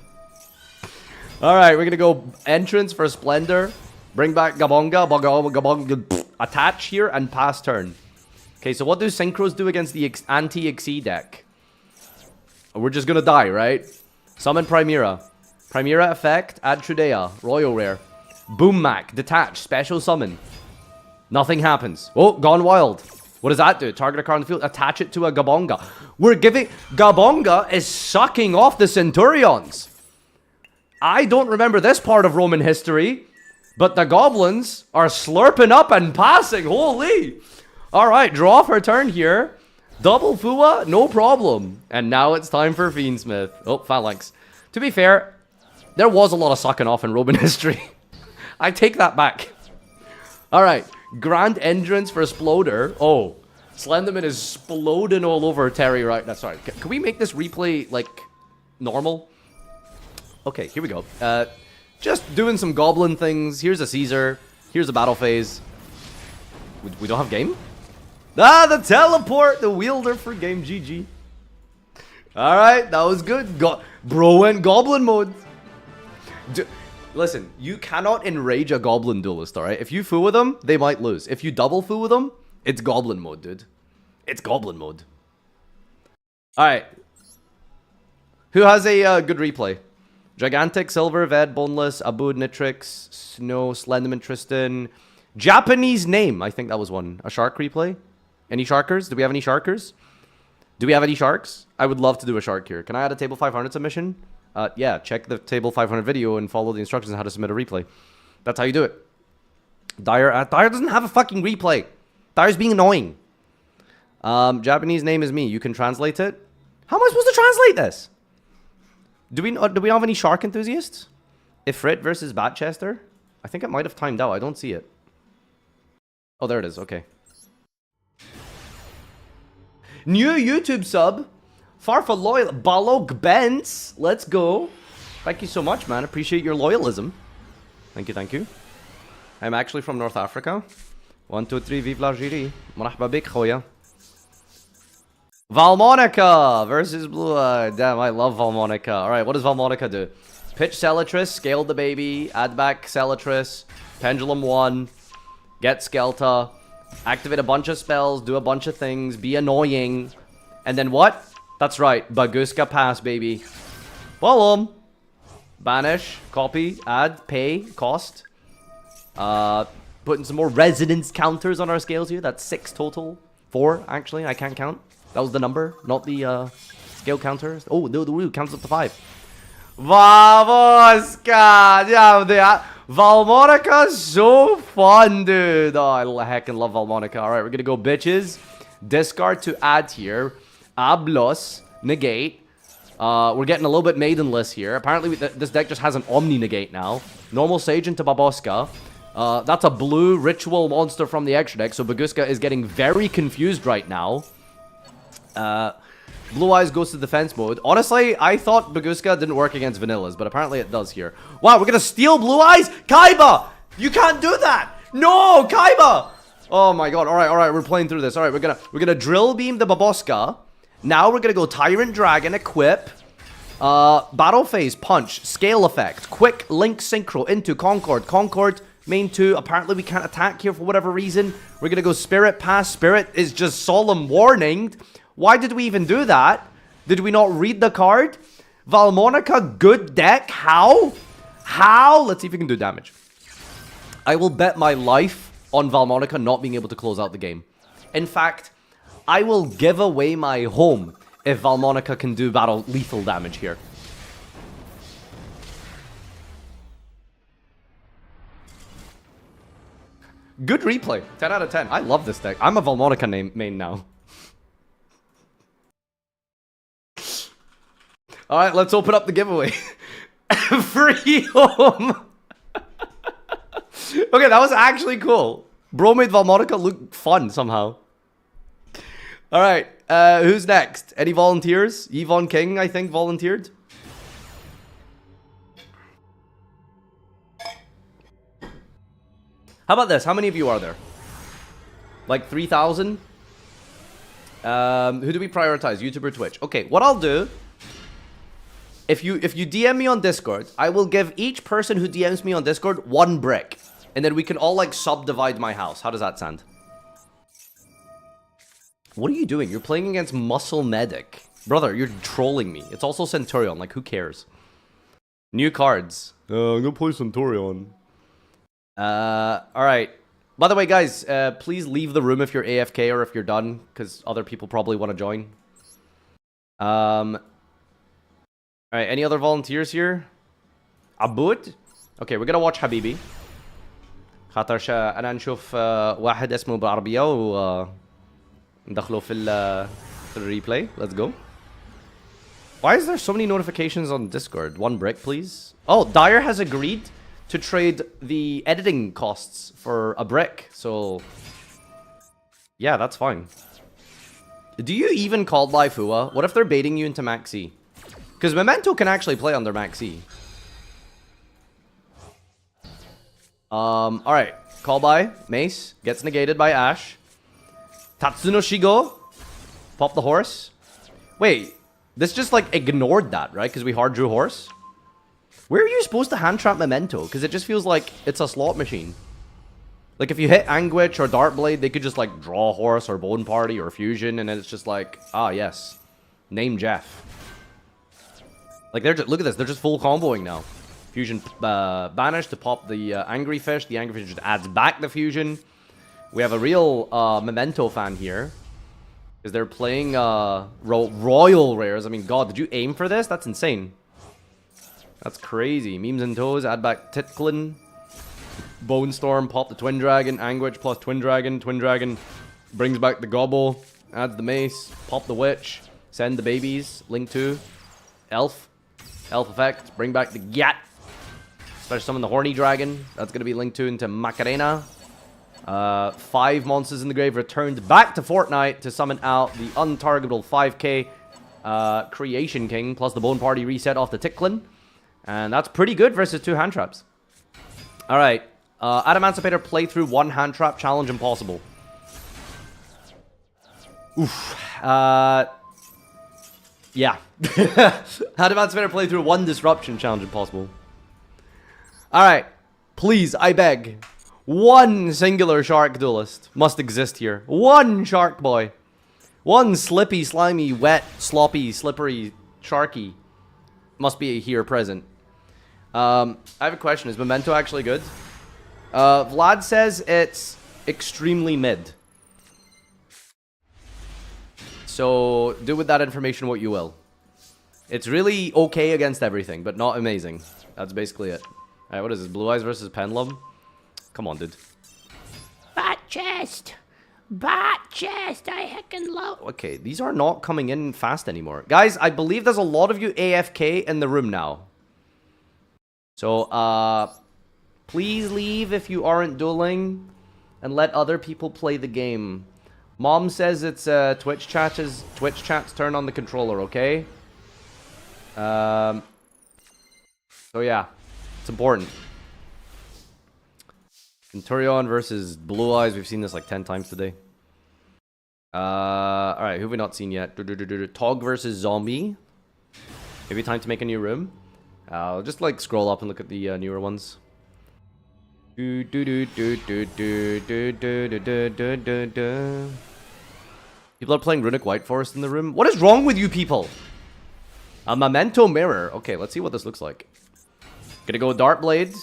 Alright, we're gonna go entrance for Splendor. Bring back Gabonga, attach here, and pass turn. Okay, so what do Synchros do against the anti-Xe deck? We're just gonna die, right? Summon Primera. Primera effect, add Trudea, Royal Rare. Boom Mac, detach, special summon. Nothing happens. Oh, gone wild. What does that do? Target a card on the field, attach it to a Gabonga. We're giving... Gabonga is sucking off the Centurions. I don't remember this part of Roman history, but the goblins are slurping up and passing. Holy. Alright, draw for a turn here. Double Fua, no problem. And now it's time for Fiendsmith. Oh, Phalanx. To be fair, there was a lot of sucking off in Roman history. I take that back. Alright, Grand Entrance for Sploder. Oh, Slenderman is sploding all over Terry right now. Sorry, can we make this replay, like, normal? Okay, here we go. Just doing some goblin things. Here's a Caesar. Here's a battle phase. We don't have game? Ah, the teleport! The wielder for game. GG. Alright, that was good. Bro went goblin mode. Listen, you cannot enrage a goblin duelist, alright? If you fool with them, they might lose. If you double fool with them, it's goblin mode, dude. It's goblin mode. Alright. Who has a good replay? Gigantic, Silver, Ved, Boneless, Abud, Nitrix, Snow, Slenderman, Tristan. Japanese name. I think that was one. A shark replay? Any sharkers? Do we have any sharkers? Do we have any sharks? I would love to do a shark here. Can I add a table 500 submission? Yeah, check the table 500 video and follow the instructions on how to submit a replay. That's how you do it. Dyer doesn't have a fucking replay. Dyer's being annoying. Japanese name is me. You can translate it. How am I supposed to translate this? Do we have any shark enthusiasts? Ifrit versus Batchester? I think it might have timed out. I don't see it. Oh, there it is. Okay. New YouTube sub. Farfa loyal. Balog Benz. Let's go. Thank you so much, man. Appreciate your loyalism. Thank you, thank you. I'm actually from North Africa. 1, 2, 3, vive l'Algérie. مرحبا بك خويا. Valmonica versus Blue Eye. Damn, I love Valmonica. Alright, what does Valmonica do? Pitch Celatris, scale the baby, add back Celatris, Pendulum 1, get Skelta, activate a bunch of spells, do a bunch of things, be annoying. And then what? That's right, Baguska pass, baby. Boom. Banish, copy, add, pay, cost. Putting some more resonance counters on our scales here. That's 6 total. 4, actually, I can't count. That was the number, not the scale counters. Oh, the rule counts up to 5. Vamos, God. Yeah, Valmonica so fun, dude. Oh, I heckin' love Valmonica. All right, we're gonna go bitches. Discard to add here. Ablos, negate. We're getting a little bit maidenless here. Apparently, this deck just has an Omni negate now. Normal Sage into Baboska. That's a blue ritual monster from the extra deck, so Baguska is getting very confused right now. Blue Eyes goes to defense mode. Honestly, I thought Baguska didn't work against Vanillas, but apparently it does here. Wow, we're gonna steal Blue Eyes? Kaiba! You can't do that! No, Kaiba! Oh my god, alright, we're playing through this. Alright, we're gonna drill beam the Baboska. Now we're gonna go Tyrant Dragon, equip. Battle phase, punch, scale effect, quick link synchro into Concord. Concord, main 2. Apparently we can't attack here for whatever reason. We're gonna go Spirit Pass. Spirit is just solemn warning. Why did we even do that? Did we not read the card? Valmonica, good deck. How? How? Let's see if we can do damage. I will bet my life on Valmonica not being able to close out the game. In fact, I will give away my home if Valmonica can do battle lethal damage here. Good replay. 10 out of 10. I love this deck. I'm a Valmonica main now. Alright, let's open up the giveaway. Free home. Okay, that was actually cool. Bro made Valmonica look fun somehow. Alright, who's next? Any volunteers? Yvonne King, I think, volunteered. How about this? How many of you are there? Like 3,000? Who do we prioritize? YouTube or Twitch? Okay, what I'll do... If you DM me on Discord, I will give each person who DMs me on Discord 1 brick. And then we can all, like, subdivide my house. How does that sound? What are you doing? You're playing against Muscle Medic. Brother, you're trolling me. It's also Centurion. Like, who cares? New cards. I'm gonna play Centurion. Alright. By the way, guys, please leave the room if you're AFK or if you're done. Because other people probably want to join. Alright, any other volunteers here? Abud? Okay, we're gonna watch Habibi. خاطر انا نشوف واحد اسمه بالعربية و ندخله في الreplay. Let's go. Why is there so many notifications on Discord? 1 brick, please. Oh, Dyer has agreed to trade the editing costs for a brick. So, yeah, that's fine. Do you even call Life Hua? What if they're baiting you into Maxi? Because Momento can actually play under Maxi. Alright. Call by. Mace. Gets negated by Ash. Tatsuno Shigo. Pop the horse. Wait. This just like ignored that, right? Because we hard drew horse. Where are you supposed to hand trap Memento? Because it just feels like it's a slot machine. Like if you hit Anguish or Dartblade, they could just like draw horse or Bone Party or Fusion, and then it's just like, ah yes. Name Jeff. Like they're just, look at this, they're just full comboing now. Fusion banished to pop the Angry Fish. The Angry Fish just adds back the Fusion. We have a real Memento fan here. Because they're playing Royal Rares. I mean, God, did you aim for this? That's insane. That's crazy. Memes and Toes, add back Titlin. Bone Storm, pop the Twin Dragon. Anguish plus Twin Dragon. Twin Dragon brings back the Gobble. Adds the Mace. Pop the Witch. Send the babies. Link 2. Elf. Elf effect. Bring back the Gyat. Special summon the Horny Dragon. That's going to be linked to into Macarena. 5 monsters in the grave returned back to Fortnite to summon out the untargetable 5k Creation King plus the Bone Party reset off the Ticklin. And that's pretty good versus 2 hand traps. Alright. Adamancipator playthrough 1 hand trap challenge impossible. Oof. Yeah. Adamancipator playthrough 1 disruption challenge impossible. Alright. Please, I beg. 1 singular shark duelist must exist here. 1 shark boy. 1 slippy, slimy, wet, sloppy, slippery, sharky must be here present. I have a question. Is Memento actually good? Vlad says it's extremely mid. So do with that information what you will. It's really okay against everything, but not amazing. That's basically it. Alright, what is this? Blue Eyes versus Pendulum? Come on, dude. Bat chest! Bat chest! I heckin' love. Okay, these are not coming in fast anymore. Guys, I believe there's a lot of you AFK in the room now. So, please leave if you aren't dueling. And let other people play the game. Mom says it's Twitch chat's turn on the controller, okay? So yeah. It's important. Centurion versus Blue Eyes. We've seen this like 10 times today. Alright, who have we not seen yet? Tog versus Zombie. Maybe time to make a new room. I'll just like scroll up and look at the newer ones. People are playing Runic White Forest in the room. What is wrong with you people? A Memento Mirror. Okay, let's see what this looks like. Gonna go Dartblade.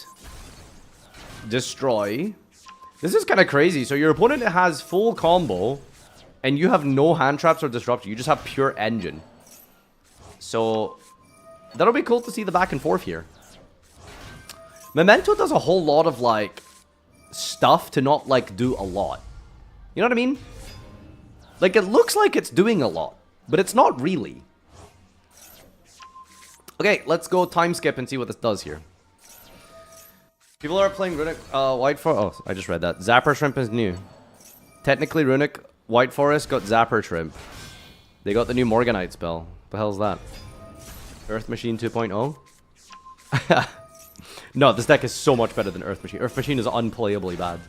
Destroy. This is kind of crazy. So your opponent has full combo, and you have no hand traps or disruption. You just have pure engine. So that'll be cool to see the back and forth here. Memento does a whole lot of like stuff to not like do a lot. You know what I mean? Like it looks like it's doing a lot, but it's not really. Okay, let's go time skip and see what this does here. People are playing Runic White Forest. Oh, I just read that. Zapper Shrimp is new. Technically, Runic White Forest got Zapper Shrimp. They got the new Morganite spell. What the hell's that? Earth Machine 2.0? No, this deck is so much better than Earth Machine. Earth Machine is unplayably bad.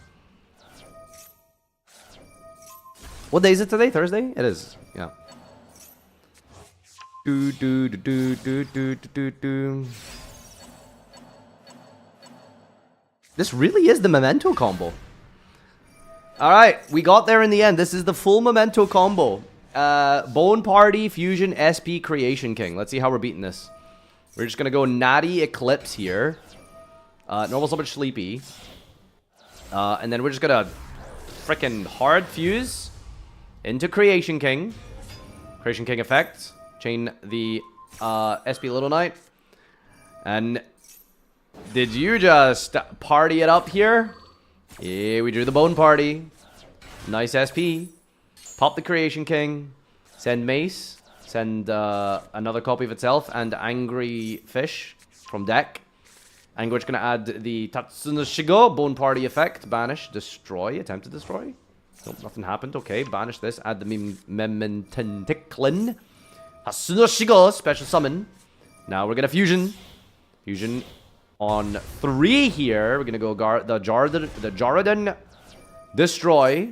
What day is it today? Thursday? It is. Yeah. This really is the Memento combo. Alright, we got there in the end. This is the full Memento combo. Bone Party, Fusion, SP, Creation King. Let's see how we're beating this. We're just gonna go Natty Eclipse here. Normal Summon Sleepy. And then we're just gonna frickin' hard fuse into Creation King. Creation King effect. Chain the SP Little Knight. And did you just party it up here? Yeah, we drew the Bone Party. Nice SP. Pop the Creation King. Send Mace. Send another copy of itself. And Angry Fish from deck. Anguish gonna add the Tatsuno Shigo Bone Party effect. Banish. Destroy. Attempt to destroy. Nope, nothing happened. Okay, banish this. Add the Mementiklin. Tatsuno Shigo. Special summon. Now we're gonna fusion. Fusion On 3 here, we're gonna go the Jaredon Destroy.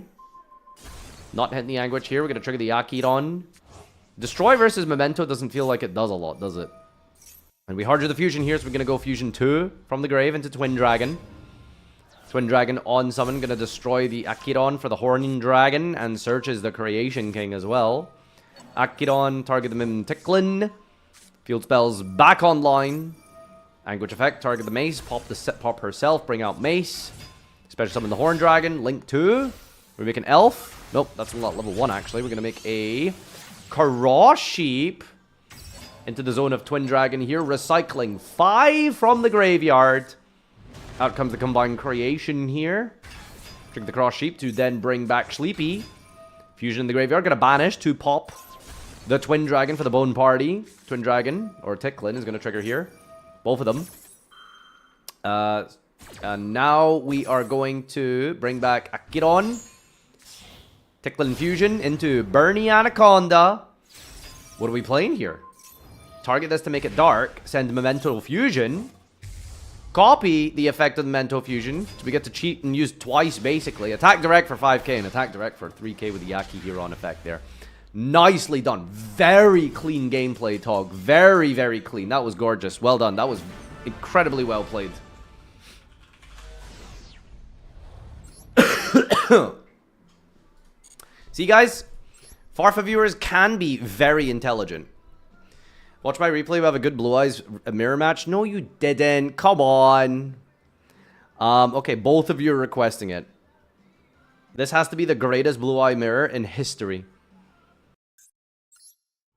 Not hitting the Anguish here. We're gonna trigger the Akidon. Destroy versus Memento doesn't feel like it does a lot, does it? And we hard drew the Fusion here, so we're gonna go Fusion 2 from the grave into Twin Dragon. Twin Dragon on summon, gonna destroy the Akidon for the Horning Dragon, and searches the Creation King as well. Akidon, target the Mimticklin. Field spells back online. Anguish effect, target the Mace, pop herself, bring out Mace. Special summon the Horn Dragon, Link 2. We make an Elf. Nope, that's not level 1 actually. We're gonna make a Kara Sheep into the zone of Twin Dragon here, recycling 5 from the graveyard. Out comes the Combined Creation here. Trigger the Cross Sheep to then bring back Sleepy. Fusion in the graveyard, gonna banish to pop the Twin Dragon for the Bone Party. Twin Dragon, or Ticklin, is gonna trigger here. Both of them. And now we are going to bring back Akidon. Ticklin Fusion into Bernie Anaconda. What are we playing here? Target this to make it dark. Send Memento Fusion. Copy the effect of the Memento Fusion. So we get to cheat and use twice, basically. Attack direct for 5k and attack direct for 3k with the Yaki Huron effect there. Nicely done. Very clean gameplay, Tog. Very, very clean. That was gorgeous. Well done. That was incredibly well played. See, guys? Farfa viewers can be very intelligent. Watch my replay. We have a good Blue Eyes mirror match. No, you didn't. Come on. Okay, both of you are requesting it. This has to be the greatest Blue Eye mirror in history.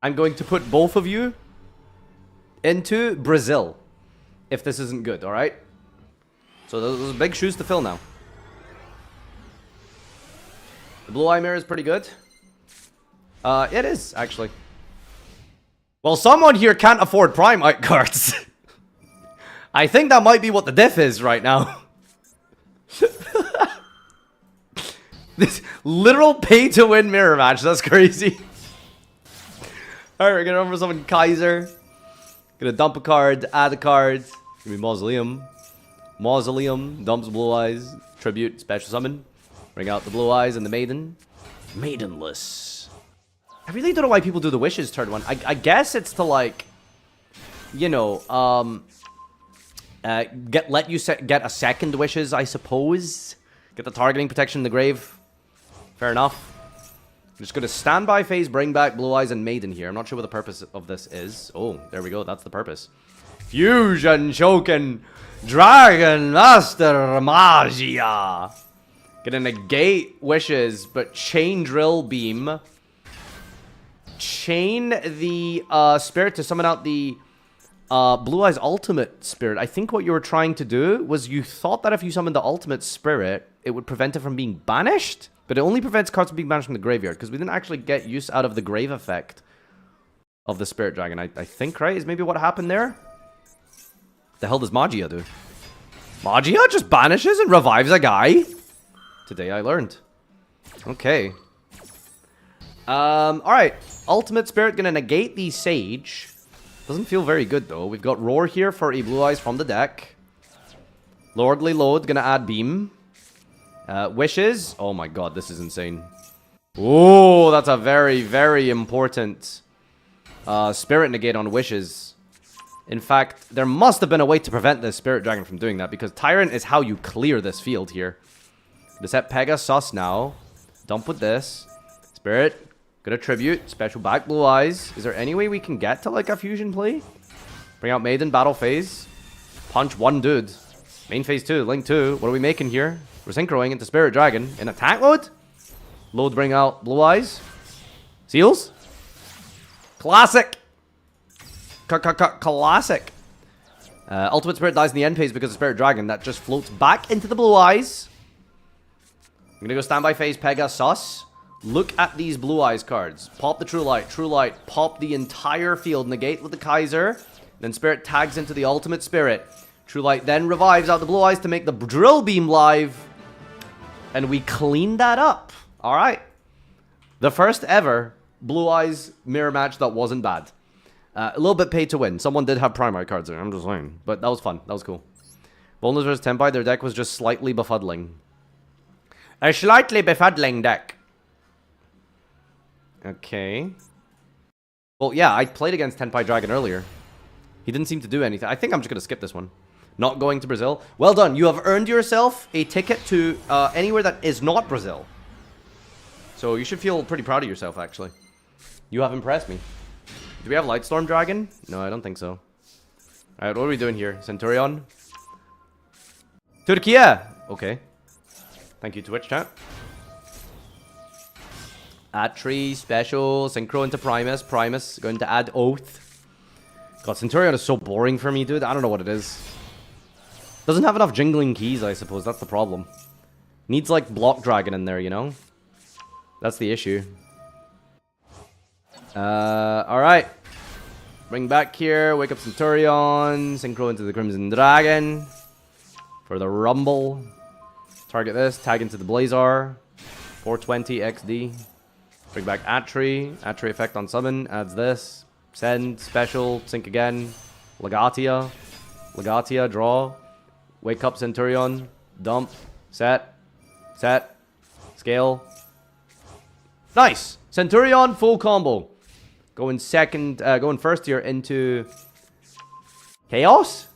I'm going to put both of you into Brazil if this isn't good, alright? So those are big shoes to fill now. The Blue Eye mirror is pretty good. It is, actually. Well, someone here can't afford Prime Art cards. I think that might be what the diff is right now. This literal pay-to-win mirror match. That's crazy. Alright, we're gonna run for summon Kaiser. Gonna dump a card, add a card. Gonna be Mausoleum. Mausoleum, dumps Blue Eyes. Tribute, special summon. Bring out the Blue Eyes and the Maiden. Maidenless. I really don't know why people do the wishes turn 1. I guess it's to, like, you know, let you get a second wishes, I suppose. Get the targeting protection in the grave. Fair enough. I'm just going to standby phase, bring back Blue Eyes and Maiden here. I'm not sure what the purpose of this is. Oh, there we go. That's the purpose. Fusion Choken Dragon Master Magia. Gonna negate wishes, but chain Drill Beam. Chain the spirit to summon out the Blue Eyes Ultimate Spirit. I think what you were trying to do was you thought that if you summoned the Ultimate Spirit, it would prevent it from being banished. But it only prevents cards from being banished from the graveyard, because we didn't actually get use out of the grave effect of the Spirit Dragon. I think, right? Is maybe what happened there? The hell does Magia do? Magia just banishes and revives a guy? Today I learned. Okay. Alright. Ultimate Spirit gonna negate the Sage. Doesn't feel very good though. We've got Roar here for a Blue Eyes from the deck. Lordly Load gonna add Beam. Wishes. Oh my god, this is insane. Oh, that's a very, very important Spirit negate on Wishes. In fact, there must have been a way to prevent this Spirit Dragon from doing that, because Tyrant is how you clear this field here. Gonna set Pegasus now. Dump with this. Spirit. Gonna tribute. Special back Blue Eyes. Is there any way we can get to like a fusion play? Bring out Maiden, battle phase. Punch one dude. Main phase 2, Link 2. What are we making here? We're synchroing into Spirit Dragon. In attack mode? Load, bring out Blue Eyes. Seals? Classic! Classic! Ultimate Spirit dies in the end phase because of Spirit Dragon. That just floats back into the Blue Eyes. I'm gonna go standby phase Pegasus. Look at these Blue Eyes cards. Pop the True Light, pop the entire field, negate with the Kaiser, then Spirit tags into the Ultimate Spirit. True Light then revives out the Blue Eyes to make the Drill Beam live. And we cleaned that up. Alright. The first ever Blue Eyes mirror match that wasn't bad. A little bit pay to win. Someone did have primary cards there, I'm just saying. But that was fun. That was cool. Boneless versus Tenpai, their deck was just slightly befuddling. A slightly befuddling deck. Okay. Well, yeah, I played against Tenpai Dragon earlier. He didn't seem to do anything. I think I'm just going to skip this one. Not going to Brazil. Well done. You have earned yourself a ticket to anywhere that is not Brazil. So you should feel pretty proud of yourself, actually. You have impressed me. Do we have Lightstorm Dragon? No, I don't think so. Alright, what are we doing here? Centurion? Turkiye! Okay. Thank you, Twitch chat. Add tree, special, synchro into Primus. Primus going to add Oath. God, Centurion is so boring for me, dude. I don't know what it is. Doesn't have enough jingling keys, I suppose. That's the problem. Needs, like, Block Dragon in there, you know? That's the issue. Alright. Bring back here. Wake up Centurion. Synchro into the Crimson Dragon. For the Rumble. Target this. Tag into the Blazar. 420 XD. Bring back Atri. Atri effect on summon. Adds this. Send. Special. Sync again. Legatia. Legatia. Draw. Wake up Centurion. Dump. Set. Set. Scale. Nice! Centurion full combo. Going first here into Chaos.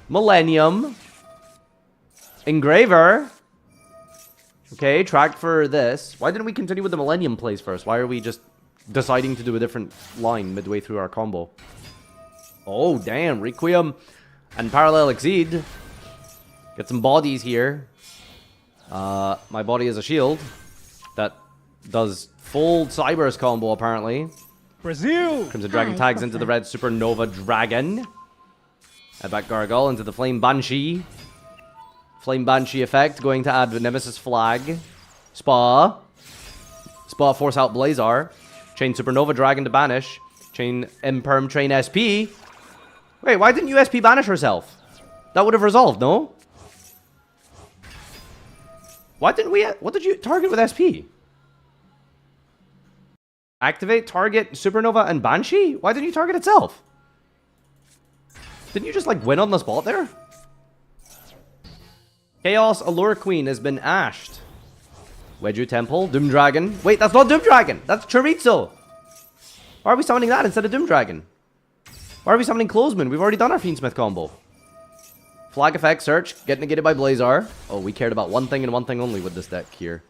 Millennium. Engraver. Okay, track for this. Why didn't we continue with the Millennium plays first? Why are we just deciding to do a different line midway through our combo? Oh, damn. Requiem and Parallel Exceed. Get some bodies here. My body is a shield. That does full Cyber's combo, apparently. Brazil! Crimson Dragon Hi, tags into Farfa. the red Supernova Dragon. Add back Gargoyle into the Flame Banshee. Flame Banshee effect, going to add the Nemesis Flag. Spa. Spa force out Blazar. Chain Supernova Dragon to banish. Chain Imperm Train SP. Wait, why didn't you SP banish herself? That would have resolved, no? Why didn't we... What did you target with SP? Activate, target, Supernova, and Banshee? Why didn't you target itself? Didn't you just, like, win on the spot there? Chaos Allure Queen has been ashed. Wedju Temple, Doom Dragon. Wait, that's not Doom Dragon! That's Chorizo! Why are we summoning that instead of Doom Dragon? Why are we summoning Clothesman? We've already done our Fiendsmith combo. Flag effect, search, get negated by Blazar. Oh, we cared about one thing and one thing only with this deck here.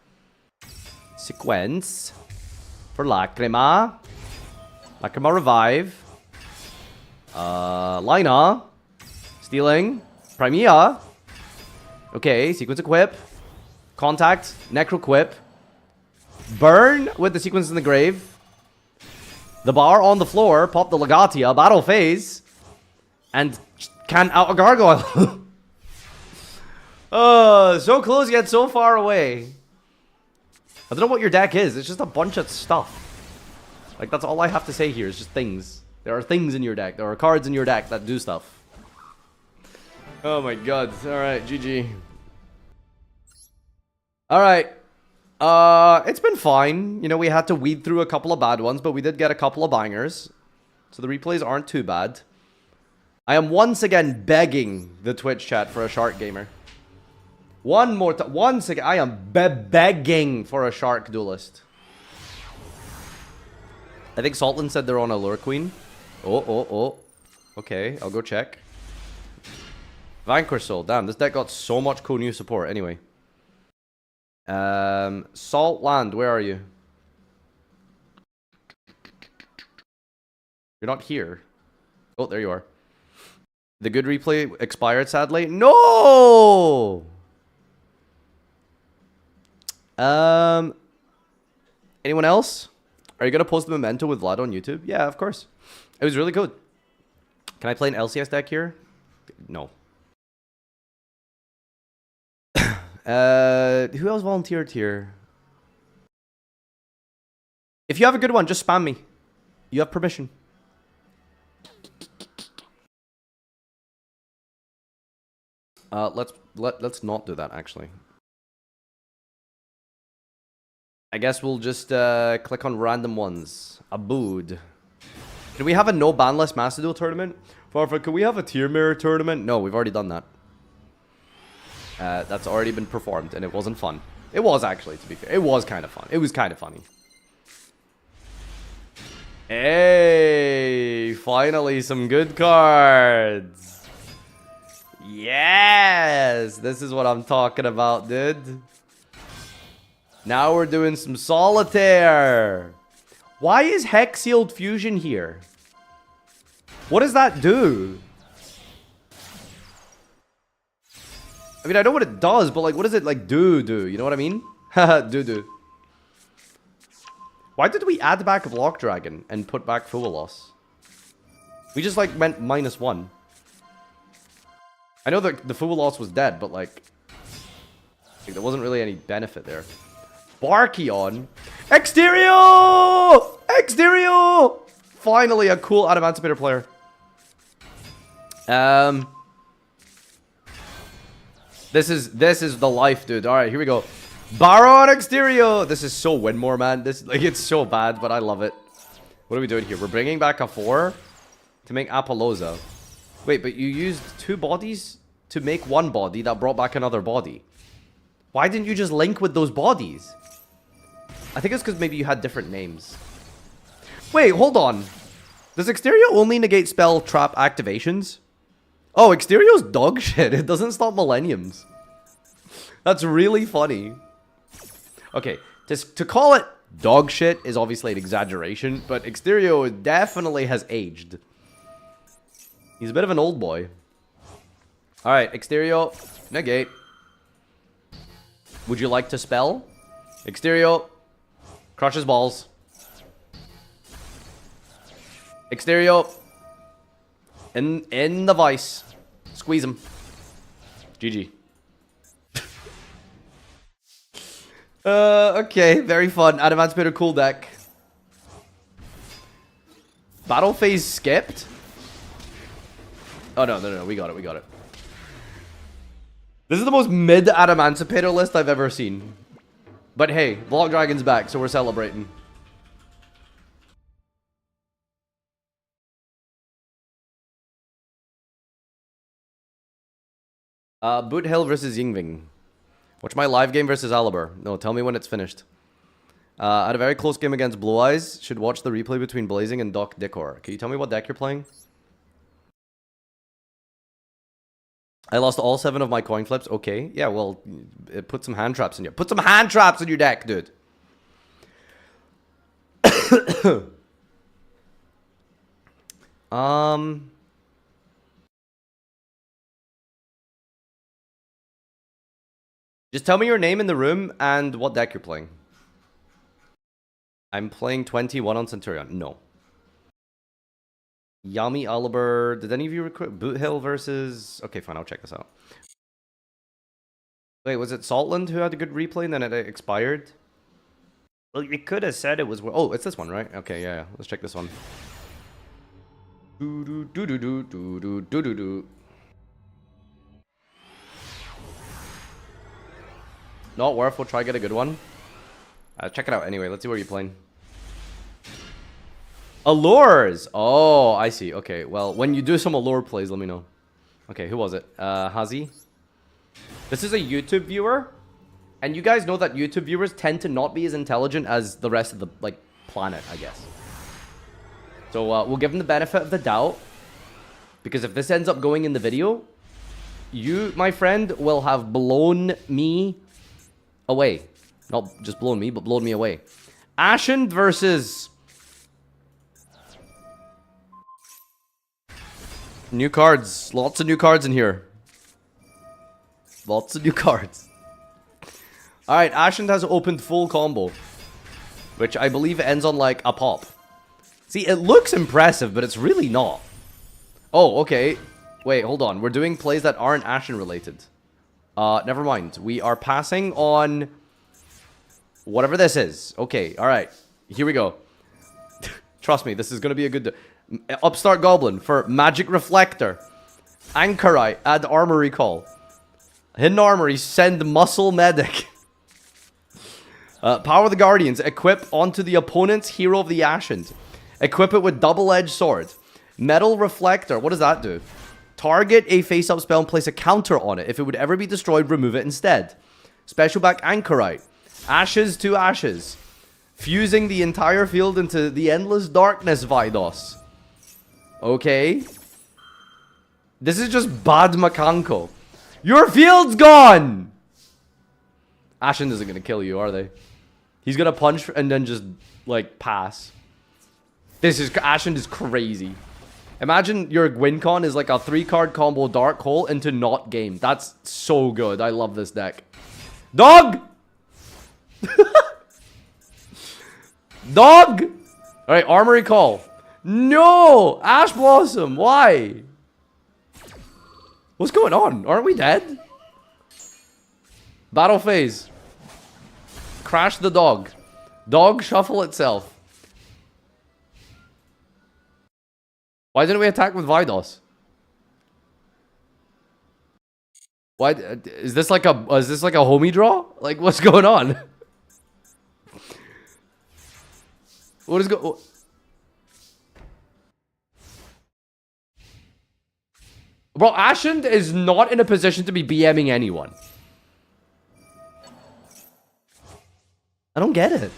Sequence. For Lacrima. Lacrima Revive. Lina. Stealing. Primea. Okay, Sequence Equip. Contact. Necro Quip. Burn with the Sequence in the Grave. The bar on the floor. Pop the Legatia. Battle Phase. And can out a Gargoyle. Oh, so close yet so far away. I don't know what your deck is. It's just a bunch of stuff. Like, that's all I have to say here. It's just things. There are things in your deck. There are cards in your deck that do stuff. Oh my god. Alright, GG. Alright. It's been fine. You know, we had to weed through a couple of bad ones, but we did get a couple of bangers. So the replays aren't too bad. I am once again begging the Twitch chat for a Shark Gamer. One more time. Once again, I am begging for a Shark Duelist. I think Saltland said they're on a Lure Queen. Oh. Okay, I'll go check. Vanquish Soul. Damn, this deck got so much cool new support. Anyway. Saltland, where are you? You're not here. Oh, there you are. The good replay expired, sadly. No! Anyone else? Are you gonna post the Memento with Vlad on YouTube? Yeah, of course. It was really good. Can I play an LCS deck here? No. Who else volunteered here? If you have a good one, just spam me. You have permission. Let's not do that, actually. I guess we'll just click on random ones. Abood. Can we have a no banless Master Duel tournament? Farfa, can we have a tier mirror tournament? No, we've already done that. That's already been performed, and it wasn't fun. It was actually, to be fair. It was kind of fun. It was kind of funny. Hey, finally some good cards. Yes, this is what I'm talking about, dude. Now we're doing some solitaire. Why is Hex Sealed Fusion here? What does that do? I mean, I know what it does, but like, what does it like do? You know what I mean? Haha, do. Why did we add back Block Dragon and put back Full Loss? We just like went -1. I know that the Full Loss was dead, but like there wasn't really any benefit there. Barkion! Exterio! Exterio! Finally, a cool Adamancipator player. This is the life, dude. All right, here we go. Baron Exterio! This is so Winmore, man. This like it's so bad, but I love it. What are we doing here? We're bringing back a 4 to make Apollosa. Wait, but you used 2 bodies to make 1 body that brought back another body. Why didn't you just link with those bodies? I think it's because maybe you had different names. Wait, hold on. Does Exterio only negate spell trap activations? Oh, Exterio's dog shit. It doesn't stop millenniums. That's really funny. Okay, to call it dog shit is obviously an exaggeration, but Exterio definitely has aged. He's a bit of an old boy. Alright, Exterio, negate. Would you like to spell? Exterio, crush his balls. Exterio, in the vice. Squeeze him. GG. Okay, very fun. Adamancipator cool deck. Battle phase skipped? Oh, no, we got it. This is the most mid Adamancipator list I've ever seen. But hey, Block Dragon's back, so we're celebrating. Boot Hill versus Yingving. Watch my live game versus Aliber. No, tell me when it's finished. I had a very close game against Blue Eyes. Should watch the replay between Blazing and Doc Dicor. Can you tell me what deck you're playing? I lost all 7 of my coin flips. Okay. Yeah, well, put some hand traps in your... Put some hand traps in your deck, dude. Just tell me your name in the room and what deck you're playing. I'm playing 21 on Centurion. No. Yami Oliver. Did any of you recruit Boot Hill versus... Okay, fine. I'll check this out. Wait, was it Saltland who had a good replay and then it expired? Well, you could have said it was... Oh, it's this one, right? Okay, yeah. Let's check this one. Not worth. We'll try to get a good one. Check it out anyway. Let's see where you're playing. Allures! Oh, I see. Okay, well, when you do some Allure plays, let me know. Okay, who was it? Hazi? This is a YouTube viewer. And you guys know that YouTube viewers tend to not be as intelligent as the rest of the, like, planet, I guess. So, we'll give him the benefit of the doubt. Because if this ends up going in the video, you, my friend, will have blown me away. Not just blown me, but blown me away. Ashen versus... New cards. Lots of new cards in here. Lots of new cards. Alright, Ashen has opened full combo. Which I believe ends on like a pop. See, it looks impressive, but it's really not. Oh, okay. Wait, hold on. We're doing plays that aren't Ashen related. Never mind. We are passing on whatever this is. Okay, alright. Here we go. Trust me, this is going to be a good... Upstart Goblin for Magic Reflector. Anchorite, add Armor Recall. Hidden Armory, send Muscle Medic. Power of the Guardians, equip onto the opponent's Hero of the Ashen. Equip it with double-edged sword. Metal reflector. What does that do? Target a face-up spell and place a counter on it. If it would ever be destroyed, remove it instead. Special back anchorite. Ashes to ashes. Fusing the entire field into the endless darkness, Vidos. Okay. This is just bad Makanko. Your field's gone! Ashen isn't gonna kill you, are they? He's gonna punch and then just, like, pass. Ashen is crazy. Imagine your win con is like a 3-card combo Dark Hole into not game. That's so good. I love this deck. Dog! Dog! Alright, Armory Call. No! Ash Blossom, why? What's going on? Aren't we dead? Battle phase. Crash the dog. Dog shuffle itself. Why didn't we attack with Vidos? Why is this like a homie draw? Like what's going on? What is go? Bro, Ashen is not in a position to be BMing anyone. I don't get it.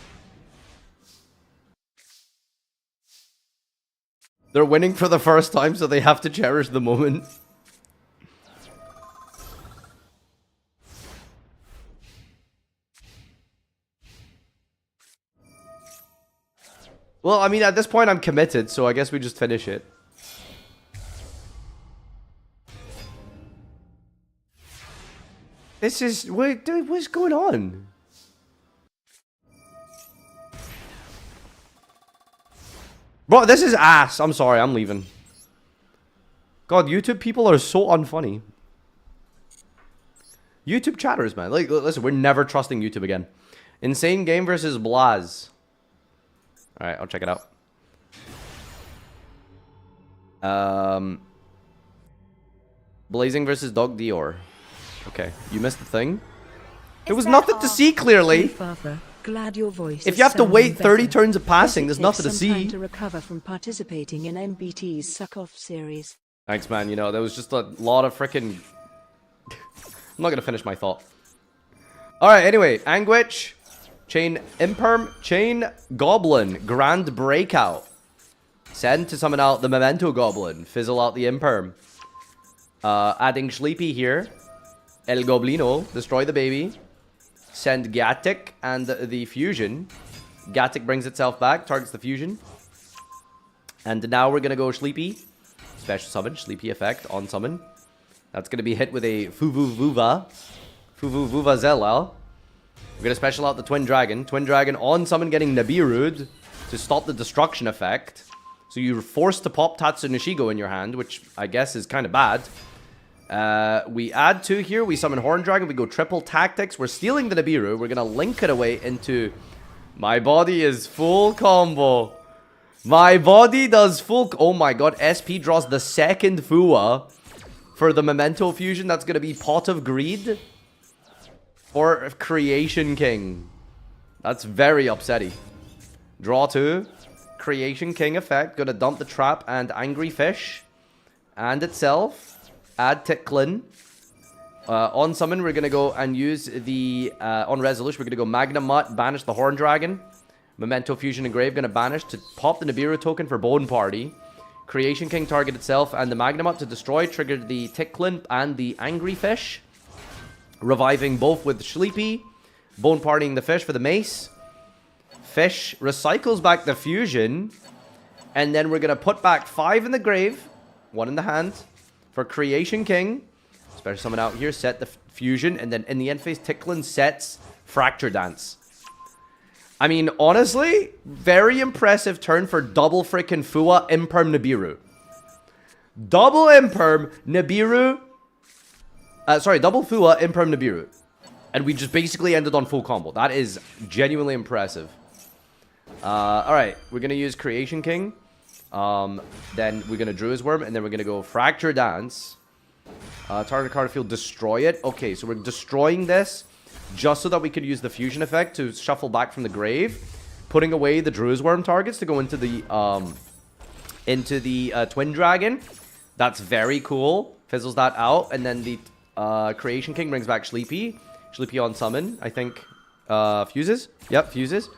They're winning for the first time, so they have to cherish the moment. Well, I mean, at this point, I'm committed, so I guess we just finish it. This is... Wait, dude, what's going on? Bro, this is ass. I'm sorry, I'm leaving. God, YouTube people are so unfunny. YouTube chatters, man. Like, listen, we're never trusting YouTube again. Insane Game versus Blaz. Alright, I'll check it out. Blazing versus Dog Dior. Okay, you missed the thing. There was nothing to see clearly. Farfa, glad your voice If you have to wait 30 turns of passing, there's nothing to some time see. to recover from participating in MBT's Suck-Off series. Thanks, man. You know, there was just a lot of freaking... I'm not gonna finish my thought. Alright, anyway. Anguish. Chain Imperm. Chain Goblin. Grand Breakout. Send to summon out the Memento Goblin. Fizzle out the Imperm. Adding Sleepy here. El Goblino. Destroy the baby. Send Gatic and the Fusion. Gatic brings itself back. Targets the Fusion. And now we're gonna go Sleepy. Special summon. Sleepy effect on summon. That's gonna be hit with a Fuvu Vuva. Fuvu Vuvazela. We're gonna special out the Twin Dragon. Twin Dragon on summon getting Nibiru'd to stop the destruction effect. So you're forced to pop Tatsunashigo in your hand, which I guess is kind of bad. We add 2 here. We summon Horn Dragon. We go triple tactics. We're stealing the Nibiru. We're gonna link it away into... My body is full combo. My body does full... Oh my god. SP draws the second Fua for the Memento Fusion. That's gonna be Pot of Greed. Or Creation King. That's very upsetting. Draw 2. Creation King effect. Gonna dump the Trap and Angry Fish. And itself. Add Ticklin. On summon, we're gonna go and use the... on resolution, we're gonna go Magna Mutt, banish the Horn Dragon. Memento Fusion Engrave, gonna banish to pop the Nibiru token for Bone Party. Creation King target itself and the Magna Mutt to destroy, triggered the Ticklin and the Angry Fish. Reviving both with Sleepy. Bone Partying the Fish for the Mace. Fish recycles back the Fusion. And then we're gonna put back 5 in the grave. 1 in the hand. For Creation King. Special summon out here, set the Fusion, and then in the end phase, Ticklin sets Fracture Dance. I mean, honestly, very impressive turn for double freaking Fua, Imperm, Nibiru. Double Imperm, Nibiru. Sorry, double Fua, Imperm, Nibiru. And we just basically ended on full combo. That is genuinely impressive. Alright, we're going to use Creation King. Then we're going to Druid's Worm, and then we're going to go Fracture Dance. Target card field, destroy it. Okay, so we're destroying this just so that we could use the Fusion effect to shuffle back from the grave. putting away the Druid's Worm targets to go into the Twin Dragon. That's very cool. Fizzles that out, and then the Creation King brings back Sleepy. Sleepy on summon, I think. Fuses. Yep, fuses.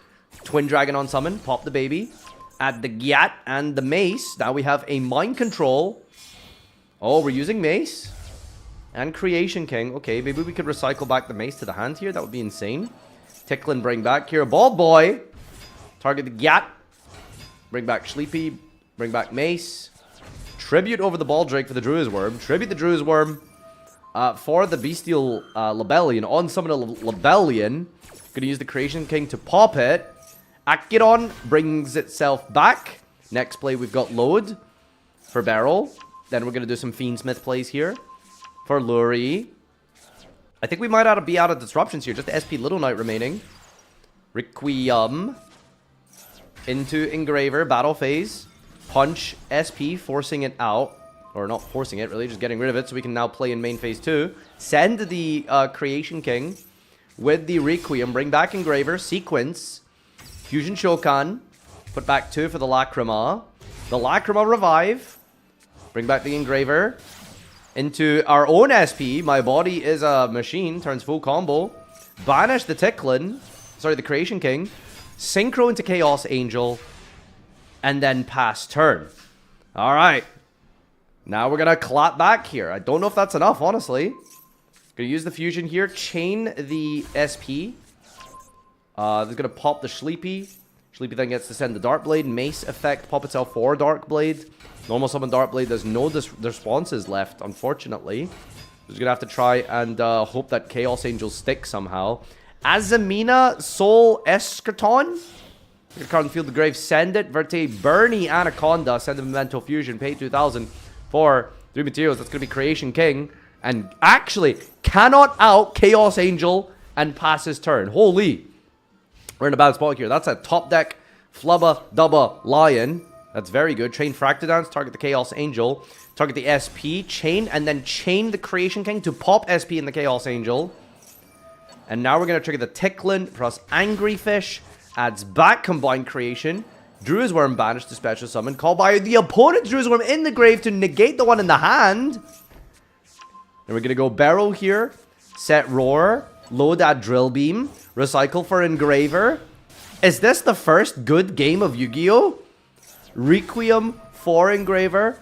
Twin Dragon on summon. Pop the baby. Add the Gyat and the Mace. Now we have a Mind Control. Oh, we're using Mace. And Creation King. Okay, maybe we could recycle back the Mace to the hand here. That would be insane. Ticklin bring back here. Bald Boy. Target the Gyat. Bring back Sleepy. Bring back Mace. Tribute over the Baldrake for the Druid's Worm. Tribute the Druid's Worm for the Bestial Labellion. On summon a Labellion. Gonna use the Creation King to pop it. Acheron brings itself back. Next play, we've got Load for Barrel. Then we're gonna do some Fiendsmith plays here for Luri. I think we might be out of disruptions here. Just SP Little Knight remaining. Requiem. Into Engraver. Battle phase. Punch SP, forcing it out. Or not forcing it, really. Just getting rid of it so we can now play in main phase 2. Send the Creation King with the Requiem. Bring back Engraver. Sequence. Fusion Shokan. Put back 2 for the Lacrima. The Lacrima revive. Bring back the Engraver. Into our own SP. My body is a machine. Turns full combo. Banish the Ticklin. Sorry, the Creation King. Synchro into Chaos Angel. And then pass turn. Alright. Now we're going to clap back here. I don't know if that's enough, honestly. Going to use the fusion here. Chain the SP. This is going to pop the Sleepy. Sleepy then gets to send the Dark Blade. Mace effect. Pop itself for Dark Blade. Normal summon Dark Blade. There's no responses left, unfortunately. Just going to have to try and hope that Chaos Angel sticks somehow. Azamina Soul Eschaton. Your card in Field of Grave. Send it. Verte Bernie Anaconda. Send a Memento Fusion. Pay 2,000 for 3 materials. That's going to be Creation King. And actually cannot out Chaos Angel and pass his turn. Holy. We're in a bad spot here. That's a top deck Flubba Dubba Lion. That's very good. Chain Fractodance. Target the Chaos Angel. Target the SP. Chain. And then chain the Creation King to pop SP in the Chaos Angel. And now we're going to trigger the Ticklin plus Angry Fish. Adds back Combined Creation. Druid's Worm banished to special summon. Call by the opponent's Druid's Worm in the grave to negate the one in the hand. Then we're going to go Barrel here. Set Roar. Load at Drill Beam. Recycle for Engraver. Is this the first good game of Yu-Gi-Oh? Requiem for Engraver.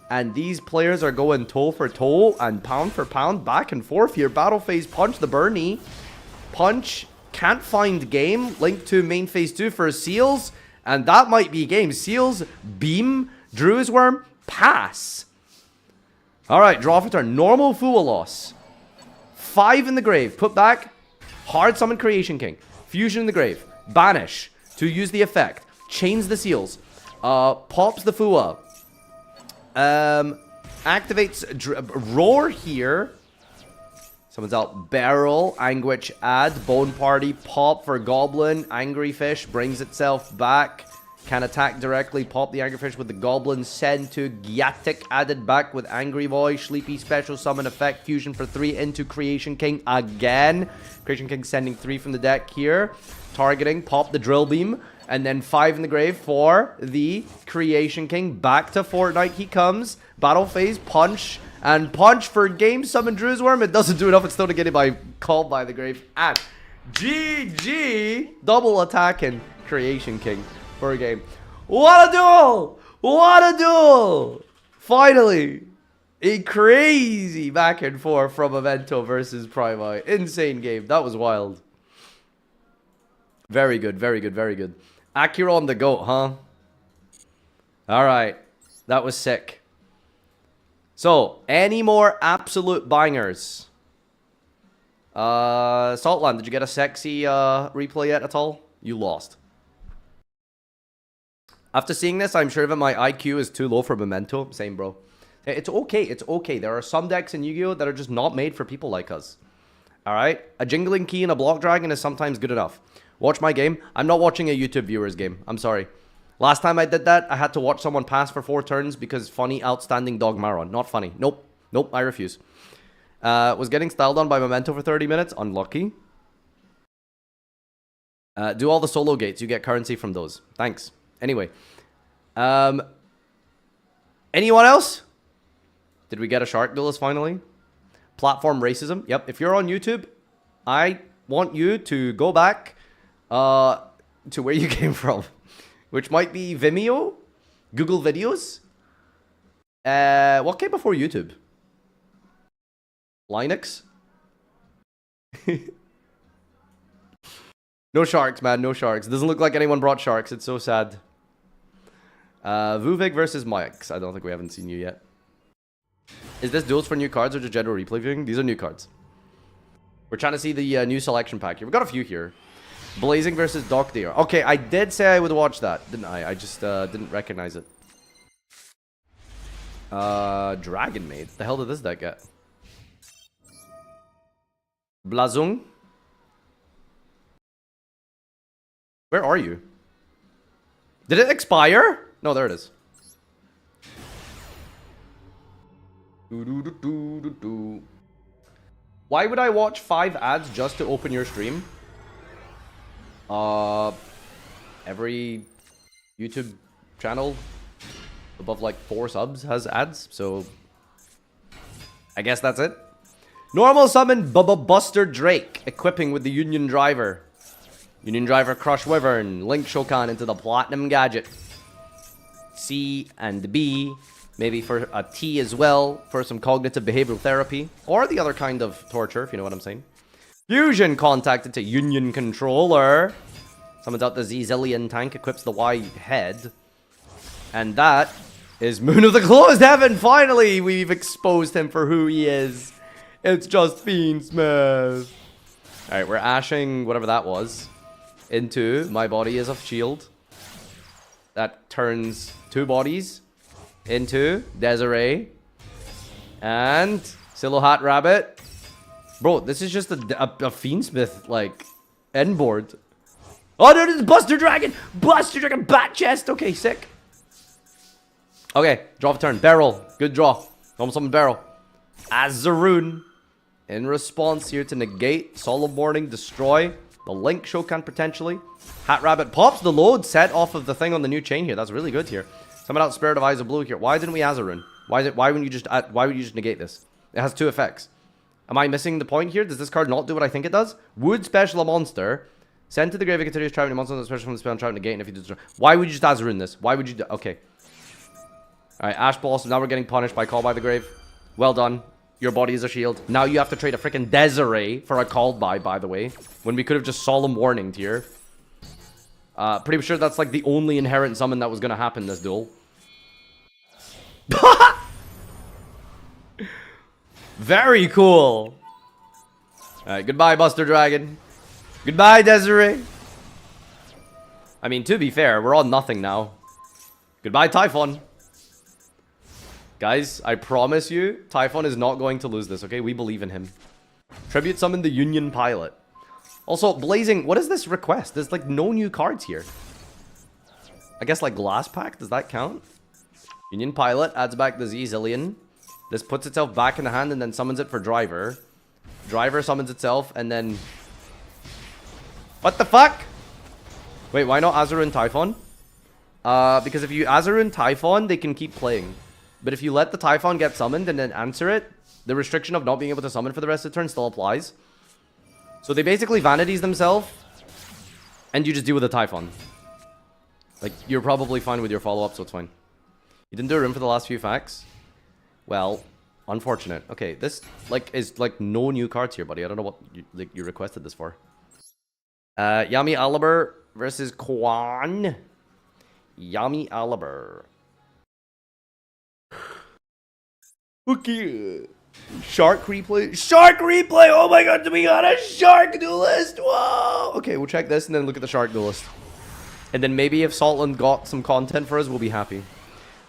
And these players are going toe for toe and pound for pound back and forth here. Battle phase, punch the Bernie. Punch, can't find game. Link to main phase 2 for Seals. And that might be game. Seals, Beam, Druid's Worm, pass. Alright, draw for turn. Normal Fool loss. 5 in the grave. Put back. Hard summon Creation King. Fusion in the grave. Banish to use the effect. Chains the Seals. Pops the Fua. Activates Roar here. Someone's out. Barrel. Anguish add. Bone Party. Pop for Goblin. Angry Fish brings itself back. Can attack directly. Pop the Angry Fish with the Goblin. Send to Gyatic. Added back with Angry Boy. Sleepy special summon effect. Fusion for 3 into Creation King again. Creation King sending 3 from the deck here. Targeting. Pop the Drill Beam. And then 5 in the grave for the Creation King. Back to Fortnite he comes. Battle phase. Punch. And punch for game. Summon Druid's Worm. It doesn't do enough. It's still to get it called by the grave. And GG. Double attacking Creation King for a game. What a duel! What a duel! Finally. A crazy back and forth from Momento versus Primi. Insane game. That was wild. Very good. Very good. Very good. Acheron the GOAT, huh? Alright. That was sick. So, any more absolute bangers? Saltland, did you get a sexy replay yet at all? You lost. After seeing this, I'm sure that my IQ is too low for Memento. Same, bro. It's okay. It's okay. There are some decks in Yu-Gi-Oh! That are just not made for people like us. Alright? A Jingling Key and a Block Dragon is sometimes good enough. Watch my game. I'm not watching a YouTube viewer's game. I'm sorry. Last time I did that, I had to watch someone pass for 4 turns because funny, outstanding Dog Maron. Not funny. Nope. Nope, I refuse. Was getting styled on by Momento for 30 minutes. Unlucky. Do all the solo gates. You get currency from those. Thanks. Anyway. Anyone else? Did we get a shark duelist finally? Platform racism. Yep. If you're on YouTube, I want you to go back to where you came from. Which might be Vimeo? Google Videos? What came before YouTube? Linux? No sharks, man. No sharks. It doesn't look like anyone brought sharks. It's so sad. Vuvig versus Mike's. I don't think we haven't seen you yet. Is this duels for new cards or just general replay viewing? These are new cards. We're trying to see the new selection pack here. We've got a few here. Blazing versus Doc Deer. Okay, I did say I would watch that, didn't I? I just didn't recognize it. Dragon Maid. The hell did this deck get? Blazung. Where are you? Did it expire? No, there it is. Why would I watch 5 ads just to open your stream? Every YouTube channel above like 4 subs has ads, so I guess that's it. Normal summon Bubba Buster Drake, equipping with the Union Driver. Union Driver Crush Wyvern, Link Shokan into the Platinum Gadget. C and B, maybe for a T as well, for some cognitive behavioral therapy, or the other kind of torture, if you know what I'm saying. Fusion Contact into Union Controller. Summons out the Zillion tank, equips the Y head. And that is Moon of the Closed Heaven. Finally, we've exposed him for who he is. It's just Fiend Smith. Alright, we're ashing whatever that was into My Body is a Shield. That turns 2 bodies into Desiree and Silo Hat Rabbit. Bro, this is just a Fiendsmith, like, end board. Oh, no, this is Buster Dragon! Buster Dragon Bat Chest! Okay, sick. Okay, draw of turn. Barrel. Good draw. Almost summon Barrel. Azaroon. In response here to negate, Solemn Warning, destroy the Link Shokan potentially. Hat Rabbit pops the load set off of the thing on the new chain here. That's really good here. Summon out Spirit of Eyes of Blue here. Why didn't we Azaroon? Why would you just negate this? It has 2 effects. Am I missing the point here? Does this card not do what I think it does? Would special a monster. Send to the grave a continuous traveling monster special from the spell and try to negate, and if you destroy. Why would you just Azaroon this? Why would you do? Okay. Alright, Ash Blossom. Now we're getting punished by Call by the Grave. Well done. Your body is a shield. Now you have to trade a freaking Desiree for a Called by the way. When we could have just Solemn Warninged here. Pretty sure that's like the only inherent summon that was going to happen this duel. Very cool. Alright, goodbye, Buster Dragon. Goodbye, Desiree. I mean, to be fair, we're on nothing now. Goodbye, Typhon. Guys, I promise you, Typhon is not going to lose this, okay? We believe in him. Tribute summon the Union Pilot. Also, Blazing, what is this request? There's like no new cards here. I guess like Glass Pack, does that count? Union Pilot adds back the Zillion. This puts itself back in the hand and then summons it for Driver. Driver summons itself and then... What the fuck? Wait, why not Azaroon Typhon? Because if you Azaroon Typhon, they can keep playing. But if you let the Typhon get summoned and then answer it, the restriction of not being able to summon for the rest of the turn still applies. So they basically vanities themselves, and you just deal with the Typhon. Like, you're probably fine with your follow-up, so it's fine. You didn't do a room for the last few facts? Well, unfortunate. Okay, this, like, is, like, no new cards here, buddy. I don't know what you requested this for. Yami Aliber versus Quan. Yami Aliber. Okay. Shark replay. Shark replay! Oh my god, we got a shark duelist! Whoa! Okay, we'll check this and then look at the shark duelist. And then maybe if Saltland got some content for us, we'll be happy.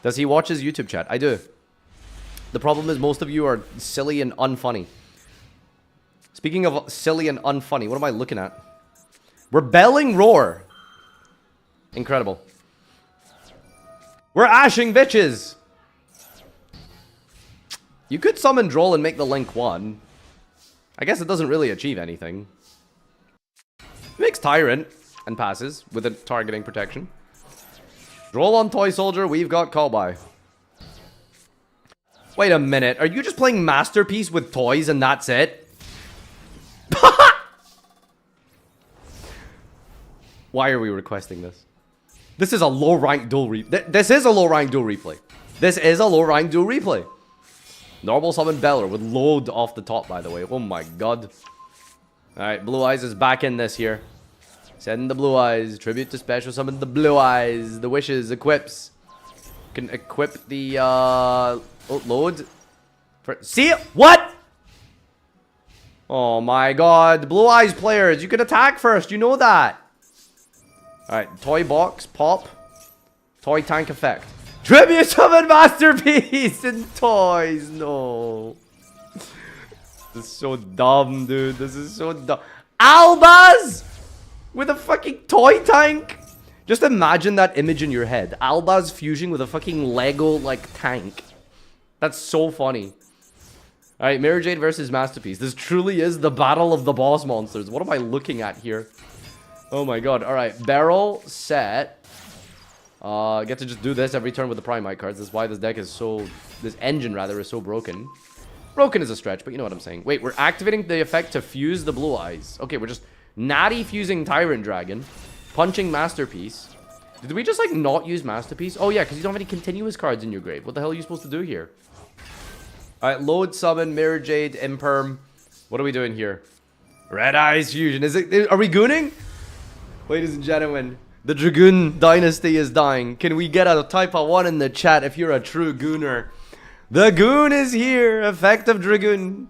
Does he watch his YouTube chat? I do. The problem is most of you are silly and unfunny. Speaking of silly and unfunny, what am I looking at? Rebelling Roar. Incredible. We're ashing bitches. You could summon Droll and make the Link 1. I guess it doesn't really achieve anything. It makes Tyrant. and passes with a targeting protection. Roll on Toy Soldier, we've got call by. Wait a minute, are you just playing Masterpiece with toys and that's it? Why are we requesting this? This is a low rank duel This is a low rank duel replay. This is a low rank duel replay. Normal summon Beller with load off the top, by the way. Oh my god. Alright, Blue Eyes is back in this here. Send the Blue Eyes. Tribute to special summon the Blue Eyes. The wishes, equips. Can equip the load. See it? What? Oh my god. Blue Eyes players, you can attack first. You know that. Alright, toy box, pop. Toy tank effect. Tribute summon Masterpiece and toys. No. This is so dumb, dude. This is so dumb. Albaz with a fucking toy tank. Just imagine that image in your head. Albaz fusing with a fucking Lego like tank. That's so funny. Alright, Mirror Jade versus Masterpiece. This truly is the battle of the boss monsters. What am I looking at here? Oh my god. Alright, barrel set. Get to just do this every turn with the Primite cards. That's why this deck is so... This engine, rather, is so broken. Broken is a stretch, but you know what I'm saying. Wait, we're activating the effect to fuse the Blue Eyes. Okay, we're just natty fusing Tyrant Dragon. Punching Masterpiece. Did we just, like, not use Masterpiece? Oh, yeah, because you don't have any continuous cards in your grave. What the hell are you supposed to do here? Alright, load, summon, Mirror Jade, Imperm. What are we doing here? Red Eyes Fusion. Are we gooning? Ladies and gentlemen, the Dragoon Dynasty is dying. Can we get a type of 1 in the chat if you're a true gooner? The Goon is here. Effective Dragoon.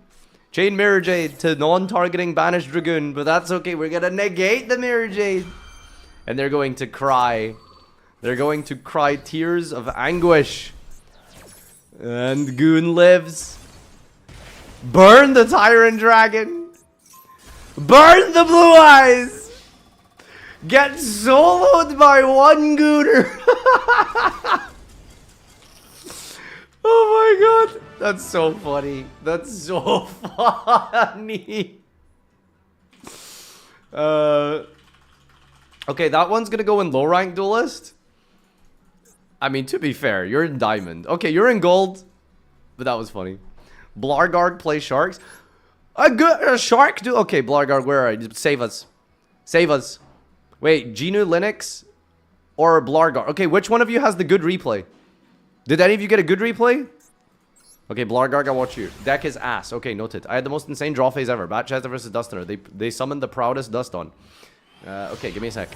Chain Mirror Jade to non-targeting Banished Dragoon. But that's okay. We're going to negate the Mirror Jade. And they're going to cry. They're going to cry tears of anguish. And Goon lives. Burn the Tyrant Dragon. Burn the Blue Eyes. Get soloed by one Gooner. Oh my god. That's so funny. That's so funny. Okay, that one's gonna go in low rank duelist. I mean, to be fair, you're in diamond. Okay, you're in gold. But that was funny. Blargarg plays sharks. A shark do. Okay, Blargarg, where are you? Save us. Save us. Wait, Genu Linux or Blargarg? Okay, which one of you has the good replay? Did any of you get a good replay? Okay, Blargarg, I watch you. Deck is ass. Okay, noted. I had the most insane draw phase ever. Batchester versus Duster. They summoned the proudest Dust on. Okay, give me a sec.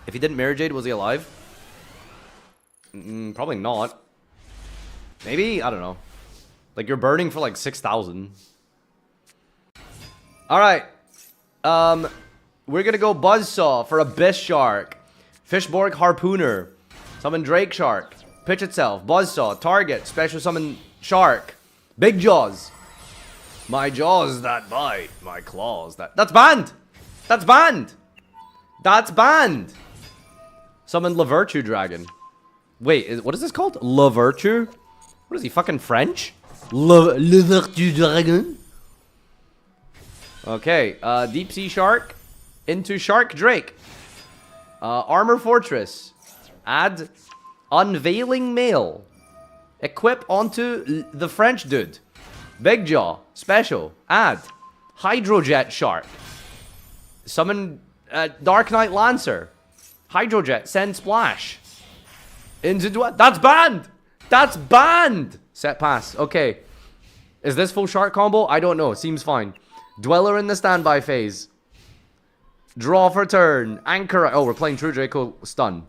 If he didn't Mirror Jade, was he alive? Probably not. Maybe? I don't know. Like, you're burning for like 6,000. Alright. We're gonna go Buzzsaw for Abyss Shark. Fishborg Harpooner. Summon Drake Shark. Pitch itself. Buzzsaw. Target. Special summon Shark. Big Jaws. My jaws that bite. My claws that... That's banned! That's banned! That's banned! Summon La Virtue Dragon. Wait, what is this called? La Virtue? What is he, fucking French? La Virtue Dragon? Okay, Deep Sea Shark. Into Shark Drake. Armor Fortress. Add Unveiling Mail. Equip onto the French dude. Big Jaw. Special. Add Hydrojet Shark. Summon Dark Knight Lancer. Hydrojet. Send Splash. Into Duel. That's banned! That's banned! Set pass. Okay. Is this full shark combo? I don't know. Seems fine. Dweller in the standby phase. Draw for turn. Anchor. Oh, we're playing True Draco Stun.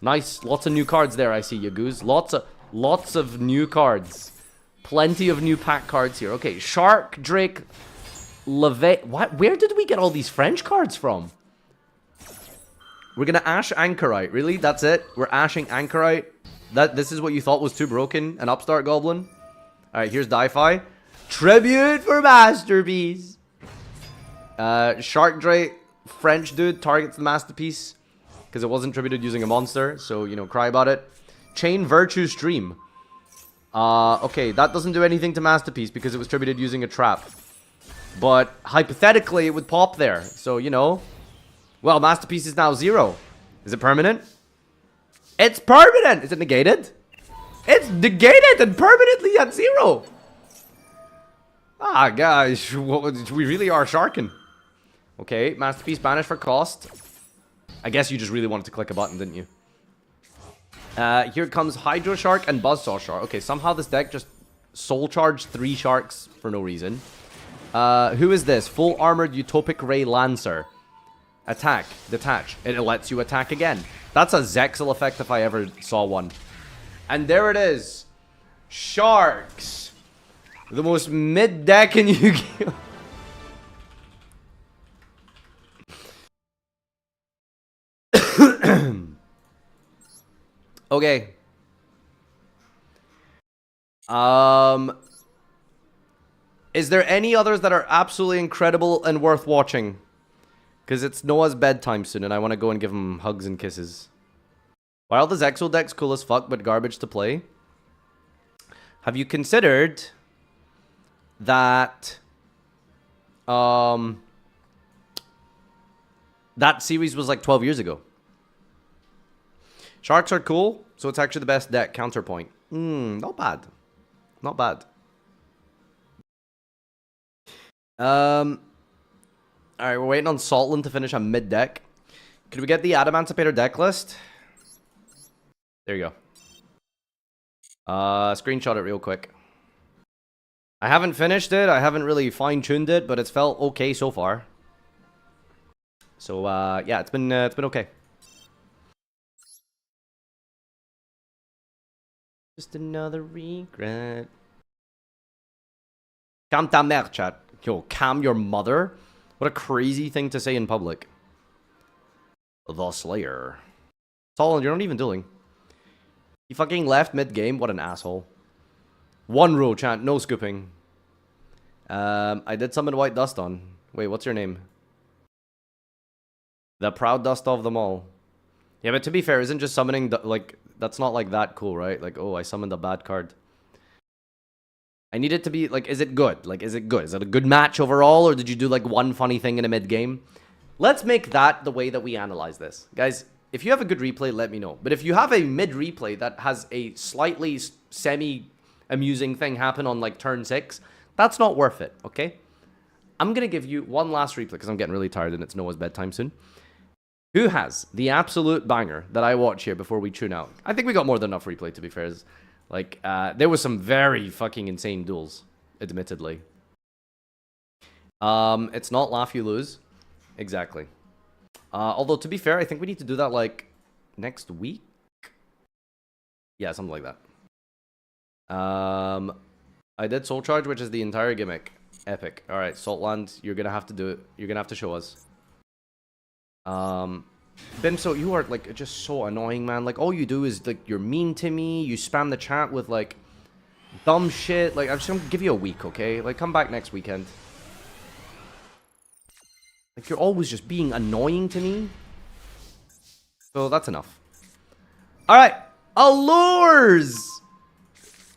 Nice. Lots of new cards there, I see you, Goose. Lots of new cards. Plenty of new pack cards here. Okay, Shark, Drake, Leve... What? Where did we get all these French cards from? We're gonna Ash Anchorite. Really? That's it? We're Ashing Anchorite? This is what you thought was too broken? An Upstart Goblin? Alright, here's Di-Fi. Tribute for Masterpiece. Shark Drake, French dude, targets the Masterpiece. Because it wasn't tributed using a monster. So, you know, cry about it. Chain Virtue Stream. Okay, that doesn't do anything to Masterpiece because it was tributed using a trap. But hypothetically, it would pop there. So, you know, Well, Masterpiece is now 0. Is it permanent? It's permanent! Is it negated? It's negated and permanently at 0! Ah, guys, we really are sharking. Okay, Masterpiece banished for cost. I guess you just really wanted to click a button, didn't you? Here comes Hydro Shark and Buzzsaw Shark. Okay, somehow this deck just soul charged 3 sharks for no reason. Who is this? Full armored Utopic Ray Lancer. Attack. Detach. It lets you attack again. That's a Zexal effect if I ever saw one. And there it is. Sharks. The most mid-deck in Yu-Gi-Oh! Okay. Is there any others that are absolutely incredible and worth watching? Because it's Noah's bedtime soon and I want to go and give him hugs and kisses. While the Zexal deck's cool as fuck but garbage to play, have you considered that that series was like 12 years ago? Sharks are cool, so it's actually the best deck. Counterpoint. Not bad. Not bad. Alright, we're waiting on Saltland to finish on mid-deck. Could we get the Adamancipator deck list? There you go. Screenshot it real quick. I haven't finished it. I haven't really fine-tuned it, but it's felt okay so far. So, yeah, it's been okay. Just another regret. Calm ta mère, chat. Yo, calm your mother? What a crazy thing to say in public. The Slayer. Solon, you're not even dueling. He fucking left mid-game. What an asshole. One rule, chat. No scooping. I did summon White Dust on. Wait, what's your name? The proud dust of them all. Yeah, but to be fair, isn't just summoning, like, that's not, like, that cool, right? Like, oh, I summoned a bad card. I need it to be, like, is it good? Like, is it good? Is it a good match overall, or did you do, like, one funny thing in a mid-game? Let's make that the way that we analyze this. Guys, if you have a good replay, let me know. But if you have a mid-replay that has a slightly semi-amusing thing happen on, like, turn 6, that's not worth it, okay? I'm going to give you one last replay, because I'm getting really tired and it's Noah's bedtime soon. Who has the absolute banger that I watch here before we tune out? I think we got more than enough replay, to be fair. Like, there was some very fucking insane duels, admittedly. It's not laugh you lose. Exactly. Although, to be fair, I think we need to do that, like, next week? Yeah, something like that. I did Soul Charge, which is the entire gimmick. Epic. Alright, Saltland, you're gonna have to do it. You're gonna have to show us. Bimso, you are, like, just so annoying, man. Like, all you do is, like, you're mean to me. You spam the chat with, like, dumb shit. Like, I'm just gonna give you a week, okay? Like, come back next weekend. Like, you're always just being annoying to me. So, that's enough. Alright. Allures!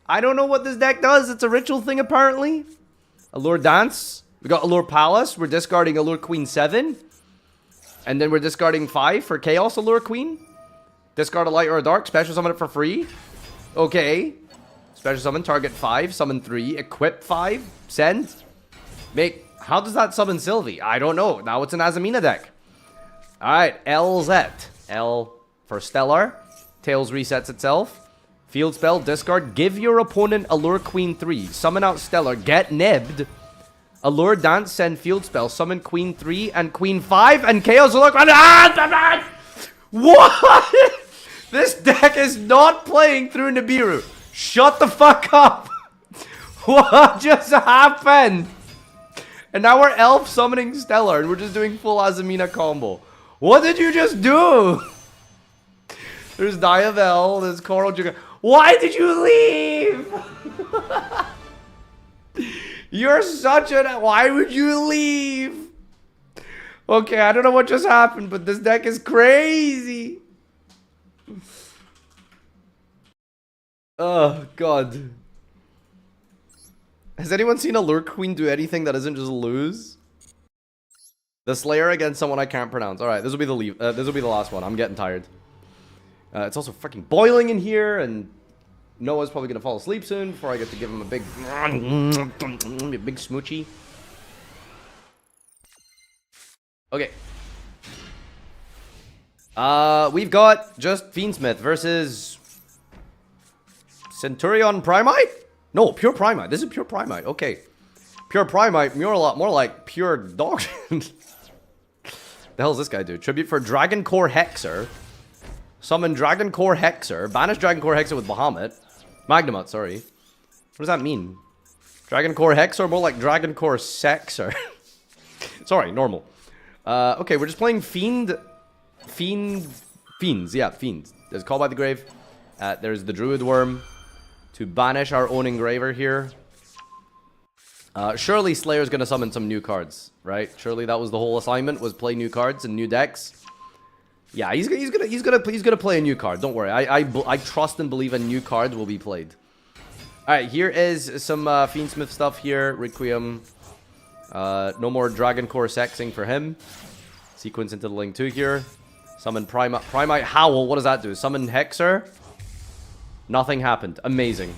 I don't know what this deck does. It's a ritual thing, apparently. Allure Dance. We got Allure Palace. We're discarding Allure Queen 7. And then we're discarding 5 for Chaos Allure Queen. Discard a light or a dark. Special summon it for free. Okay. Special summon. Target 5. Summon 3. Equip 5. Send. Make. How does that summon Sylvie? I don't know. Now it's an Azamina deck. Alright. LZ. L for Stellar. Tails resets itself. Field spell. Discard. Give your opponent Allure Queen 3. Summon out Stellar. Get nibbed. Allure Dance, send Field Spell, summon Queen 3 and Queen 5, and Chaos will look. What? This deck is not playing through Nibiru. Shut the fuck up. What just happened? And now we're Elf summoning Stellar, and we're just doing full Azamina combo. What did you just do? There's Diavel, there's Coral Jugger. Why did you leave? You're such a... Why would you leave? Okay, I don't know what just happened, but this deck is crazy. Oh, God. Has anyone seen Allure Queen do anything that isn't just lose? The Slayer against someone I can't pronounce. All right, this will be the last one. I'm getting tired. It's also freaking boiling in here, and Noah's probably gonna fall asleep soon before I get to give him a big smoochie. Okay. We've got just Fiendsmith versus Centurion Primite? No, pure Primite. This is pure Primite. Okay. Pure Primite, more like pure dog. The hell does this guy do? Tribute for Dragon Core Hexer. Summon Dragon Core Hexer. Banish Dragon Core Hexer with Bahamut. Magnamut, sorry. What does that mean? Dragon Core Hexer? More like Dragon Core Sexer. Sorry, normal. Okay, we're just playing Fiends. Yeah, Fiends. There's Call by the Grave. There's the Druid Worm. To banish our own Engraver here. Surely Slayer's gonna summon some new cards, right? Surely that was the whole assignment, was play new cards and new decks. Yeah, he's gonna play a new card. Don't worry. I trust and believe a new card will be played. All right, here is some Fiendsmith stuff here. Requiem. No more Dragon Core sexing for him. Sequence into the Link 2 here. Summon Primite Howl. What does that do? Summon Hexer. Nothing happened. Amazing.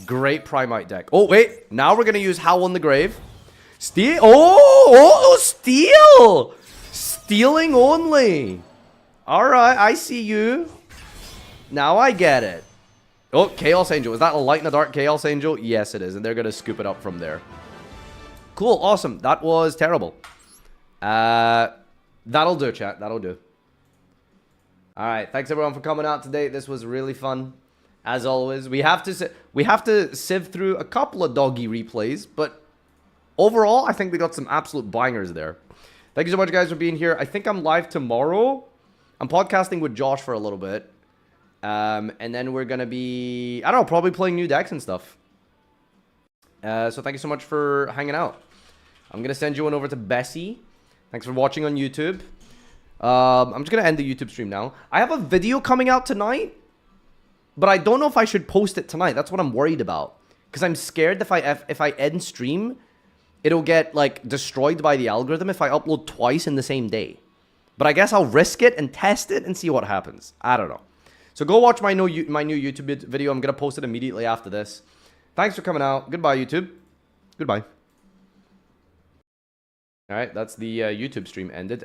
Great Primite deck. Oh, wait. Now we're going to use Howl in the Grave. Steal. Oh, steal. Stealing only. All right. I see you. Now I get it. Oh, Chaos Angel. Is that a Light in the Dark Chaos Angel? Yes, it is. And they're going to scoop it up from there. Cool. Awesome. That was terrible. That'll do, chat. That'll do. All right. Thanks, everyone, for coming out today. This was really fun. As always, we have to sieve through a couple of doggy replays, but overall, I think we got some absolute bangers there. Thank you so much, guys, for being here. I think I'm live tomorrow. I'm podcasting with Josh for a little bit, and then we're gonna be, I don't know, probably playing new decks and stuff. So thank you so much for hanging out. I'm gonna send you one over to Bessie. Thanks for watching on YouTube. I'm just gonna end the YouTube stream now. I have a video coming out tonight. But I don't know if I should post it tonight. That's what I'm worried about. Because I'm scared if I end stream, it'll get, like, destroyed by the algorithm if I upload twice in the same day. But I guess I'll risk it and test it and see what happens. I don't know. So go watch my new YouTube video. I'm going to post it immediately after this. Thanks for coming out. Goodbye, YouTube. Goodbye. All right, that's the YouTube stream ended.